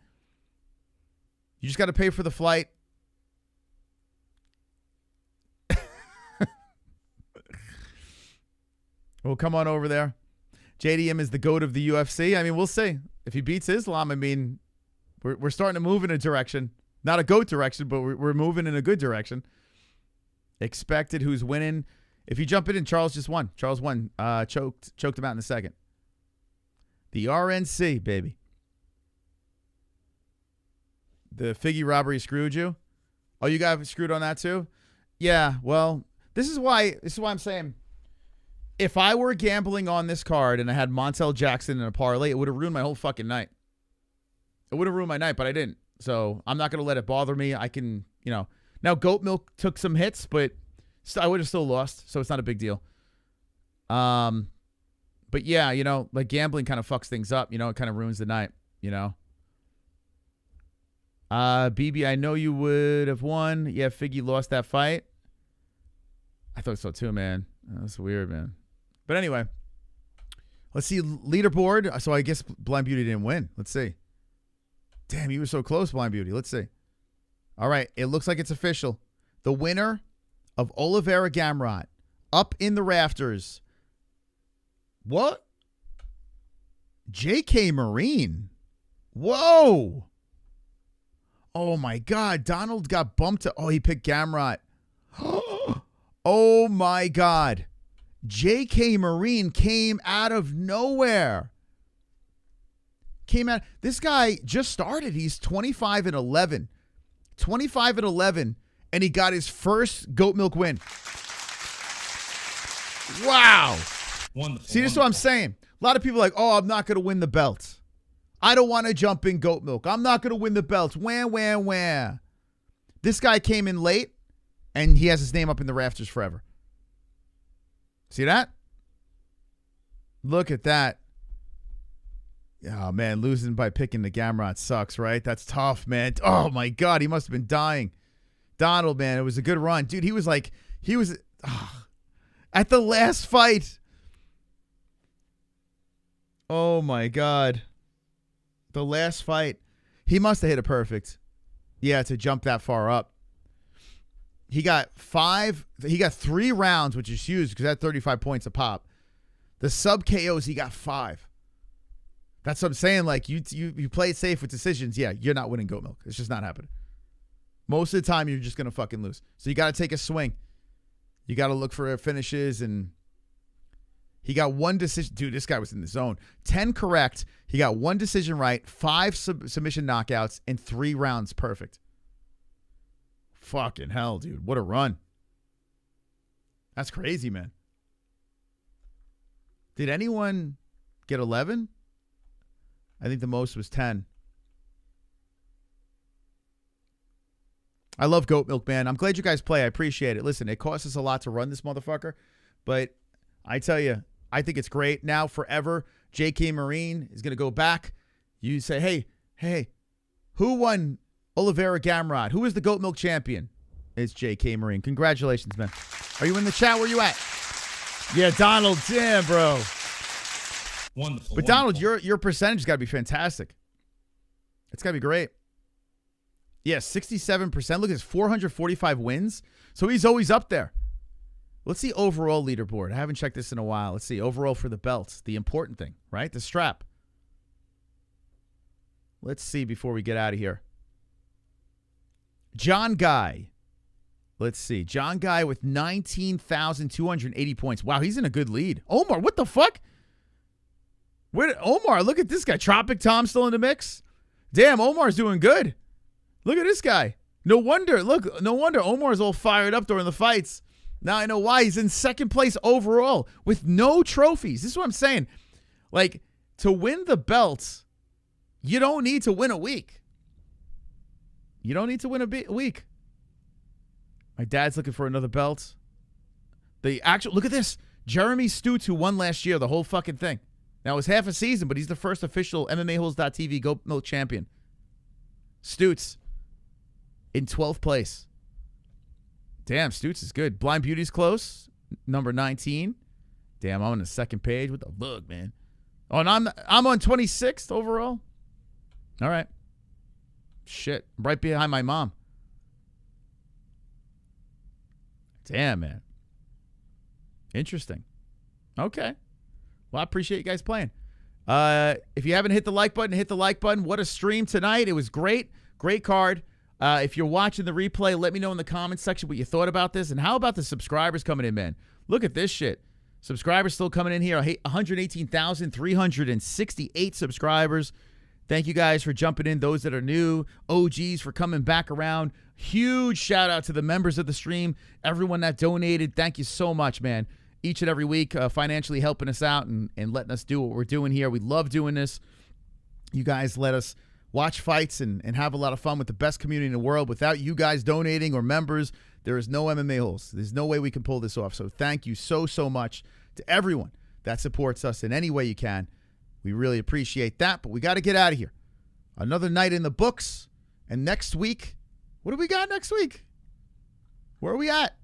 You just got to pay for the flight. Well, come on over there. JDM is the GOAT of the UFC. I mean, we'll see if he beats Islam. I mean, we're starting to move in a direction, not a GOAT direction, but we're moving in a good direction. Expected. Who's winning? If you jump in, Charles just won. Charles won. Choked him out in the second. The RNC, baby. The Figgy robbery screwed you? Oh, you got screwed on that too? Yeah, well, this is why I'm saying if I were gambling on this card and I had Montel Jackson in a parlay, it would have ruined my whole fucking night. It would have ruined my night, but I didn't. So I'm not going to let it bother me. I can, now goat milk took some hits, but I would have still lost. So it's not a big deal. But yeah, like gambling kind of fucks things up. It kind of ruins the night, BB, I know you would have won. Yeah, Figgy lost that fight. I thought so too, man. That's weird, man. But anyway, let's see leaderboard. So I guess Blind Beauty didn't win. Let's see. Damn, you were so close, Blind Beauty. Let's see. All right, it looks like it's official. The winner of Oliveira Gamrot up in the rafters. What? J.K. Marine. Whoa. Oh, my God. Donald got bumped to... Oh, he picked Gamrot. Oh, my God. J.K. Marine came out of nowhere. This guy just started. He's 25-11. 25-11, and he got his first goat milk win. Wow. Wonderful. See, this is what I'm saying. A lot of people are like, oh, I'm not going to win the belt. I don't want to jump in goat milk. I'm not going to win the belts. Wah, wah, wah. This guy came in late, and he has his name up in the rafters forever. See that? Look at that. Oh, man, losing by picking the Gamrot sucks, right? That's tough, man. Oh, my God, he must have been dying. Donald, man, it was a good run. Dude, he was at the last fight. Oh, my God. The last fight. He must have hit it perfect. Yeah, to jump that far up. He got 3 rounds, which is huge because that 35 points a pop. The sub KOs, he got 5. That's what I'm saying. Like, you play it safe with decisions. Yeah, you're not winning goat milk. It's just not happening. Most of the time, you're just going to fucking lose. So you got to take a swing. You got to look for finishes. And he got 1 decision. Dude, this guy was in the zone. 10 correct. He got 1 decision right, 5 submission knockouts, and 3 rounds perfect. Fucking hell, dude. What a run. That's crazy, man. Did anyone get 11? I think the most was 10. I love goat milk, man. I'm glad you guys play. I appreciate it. Listen, it costs us a lot to run this motherfucker, but I tell you, I think it's great. Now, forever, J.K. Marine is going to go back. You say, hey, who won Oliveira Gamrot? Who is the goat milk champion? It's J.K. Marine. Congratulations, man. Are you in the chat? Where you at? Yeah, Donald. Damn, bro. Wonderful. But Donald, your percentage has got to be fantastic. It's got to be great. Yeah, 67%. Look at this, 445 wins. So he's always up there. Let's see overall leaderboard. I haven't checked this in a while. Let's see overall for the belts. The important thing, right? The strap. Let's see before we get out of here. John Guy. Let's see. John Guy with 19,280 points. Wow, he's in a good lead. Omar, what the fuck? Omar, look at this guy. Tropic Tom still in the mix. Damn, Omar's doing good. Look at this guy. No wonder Omar's all fired up during the fights. Now I know why. He's in second place overall with no trophies. This is what I'm saying. Like, to win the belts, you don't need to win a week. You don't need to win a week. My dad's looking for another belt. Look at this. Jeremy Stutz, who won last year, the whole fucking thing. Now, it was half a season, but he's the first official MMA-Holes.tv Goat Milk champion. Stutz in 12th place. Damn, Stutz is good. Blind Beauty's close. Number 19. Damn, I'm on the second page. What the fuck, man? Oh, and I'm on 26th overall. All right. Shit. I'm right behind my mom. Damn, man. Interesting. Okay. Well, I appreciate you guys playing. If you haven't hit the like button, hit the like button. What a stream tonight. It was great. Great card. If you're watching the replay, let me know in the comments section what you thought about this. And how about the subscribers coming in, man? Look at this shit. Subscribers still coming in here. 118,368 subscribers. Thank you guys for jumping in. Those that are new, OGs for coming back around. Huge shout out to the members of the stream. Everyone that donated. Thank you so much, man. Each and every week, financially helping us out and letting us do what we're doing here. We love doing this. You guys let us watch fights and have a lot of fun with the best community in the world. Without you guys donating or members, there is no MMA Holes. There's no way we can pull this off. So thank you so, so much to everyone that supports us in any way you can. We really appreciate that, but we got to get out of here. Another night in the books. And next week, what do we got next week? Where are we at?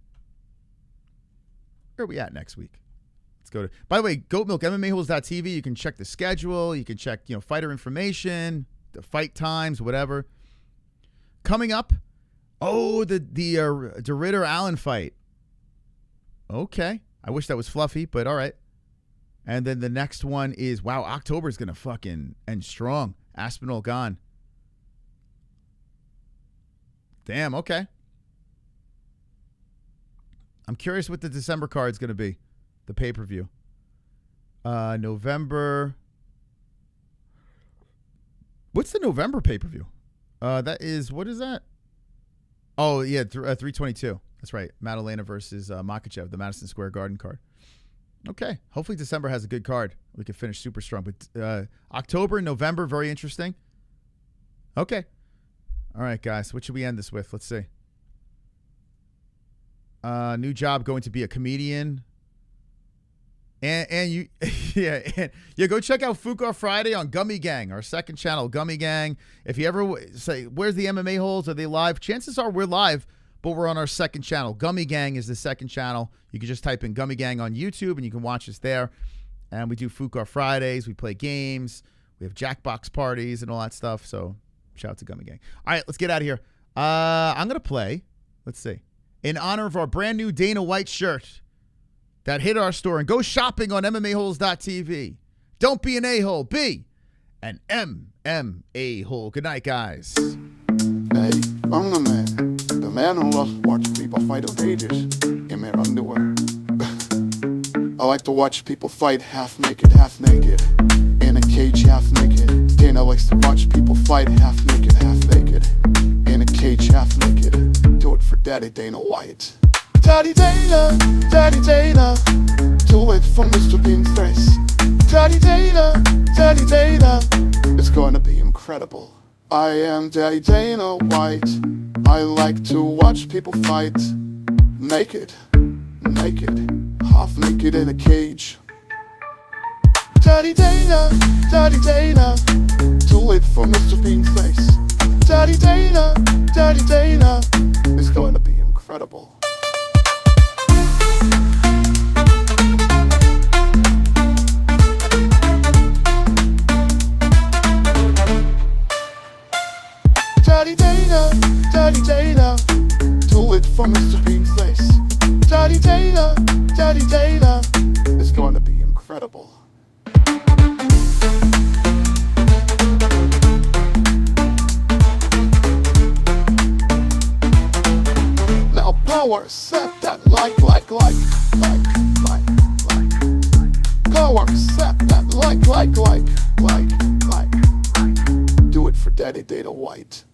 Where are we at next week? Let's go to, by the way, Goat Milk, MMAHoles.tv. You can check the schedule. You can check, fighter information, the fight times, whatever. Coming up, the Ritter Allen fight. Okay. I wish that was fluffy, but all right. And then the next one is, wow, October is going to fucking end strong. Aspinall gone. Damn, okay. I'm curious what the December card is going to be. The pay-per-view. November. What's the November pay-per-view? That is, what is that? Oh, yeah, 322. That's right. Madalena versus Makachev, the Madison Square Garden card. Okay. Hopefully December has a good card. We can finish super strong. But October and November, very interesting. Okay. All right, guys. What should we end this with? Let's see. New job, going to be a comedian. And you, go check out Fuka Friday on Gummy Gang, our second channel, Gummy Gang. If you ever say, where's the MMA-Holes? Are they live? Chances are we're live, but we're on our second channel. Gummy Gang is the second channel. You can just type in Gummy Gang on YouTube, and you can watch us there. And we do Fuka Fridays. We play games. We have Jackbox parties and all that stuff. So shout out to Gummy Gang. All right, let's get out of here. I'm going to play, let's see, in honor of our brand new Dana White shirt that hit our store. And go shopping on MMAHoles.tv. Don't be an a-hole. Be an MMA-hole. Good night, guys. Hey, I'm the man who loves watching people fight on cages in their underwear. I like to watch people fight half naked, in a cage, half naked. Dana likes to watch people fight half naked, in a cage, half naked. Do it for Daddy Dana White. Daddy Dana, too late for Mr. Bean's face. Daddy Dana, it's going to be incredible. I am Daddy Dana White. I like to watch people fight naked, half naked in a cage. Daddy Dana, too late for Mr. Bean's face. Daddy Dana, it's going to be incredible. Daddy Dana, too late for Mr. Bean's face. Daddy Dana, it's going to be incredible. Now power set that like. Power set that like. Do it for Daddy Dana White.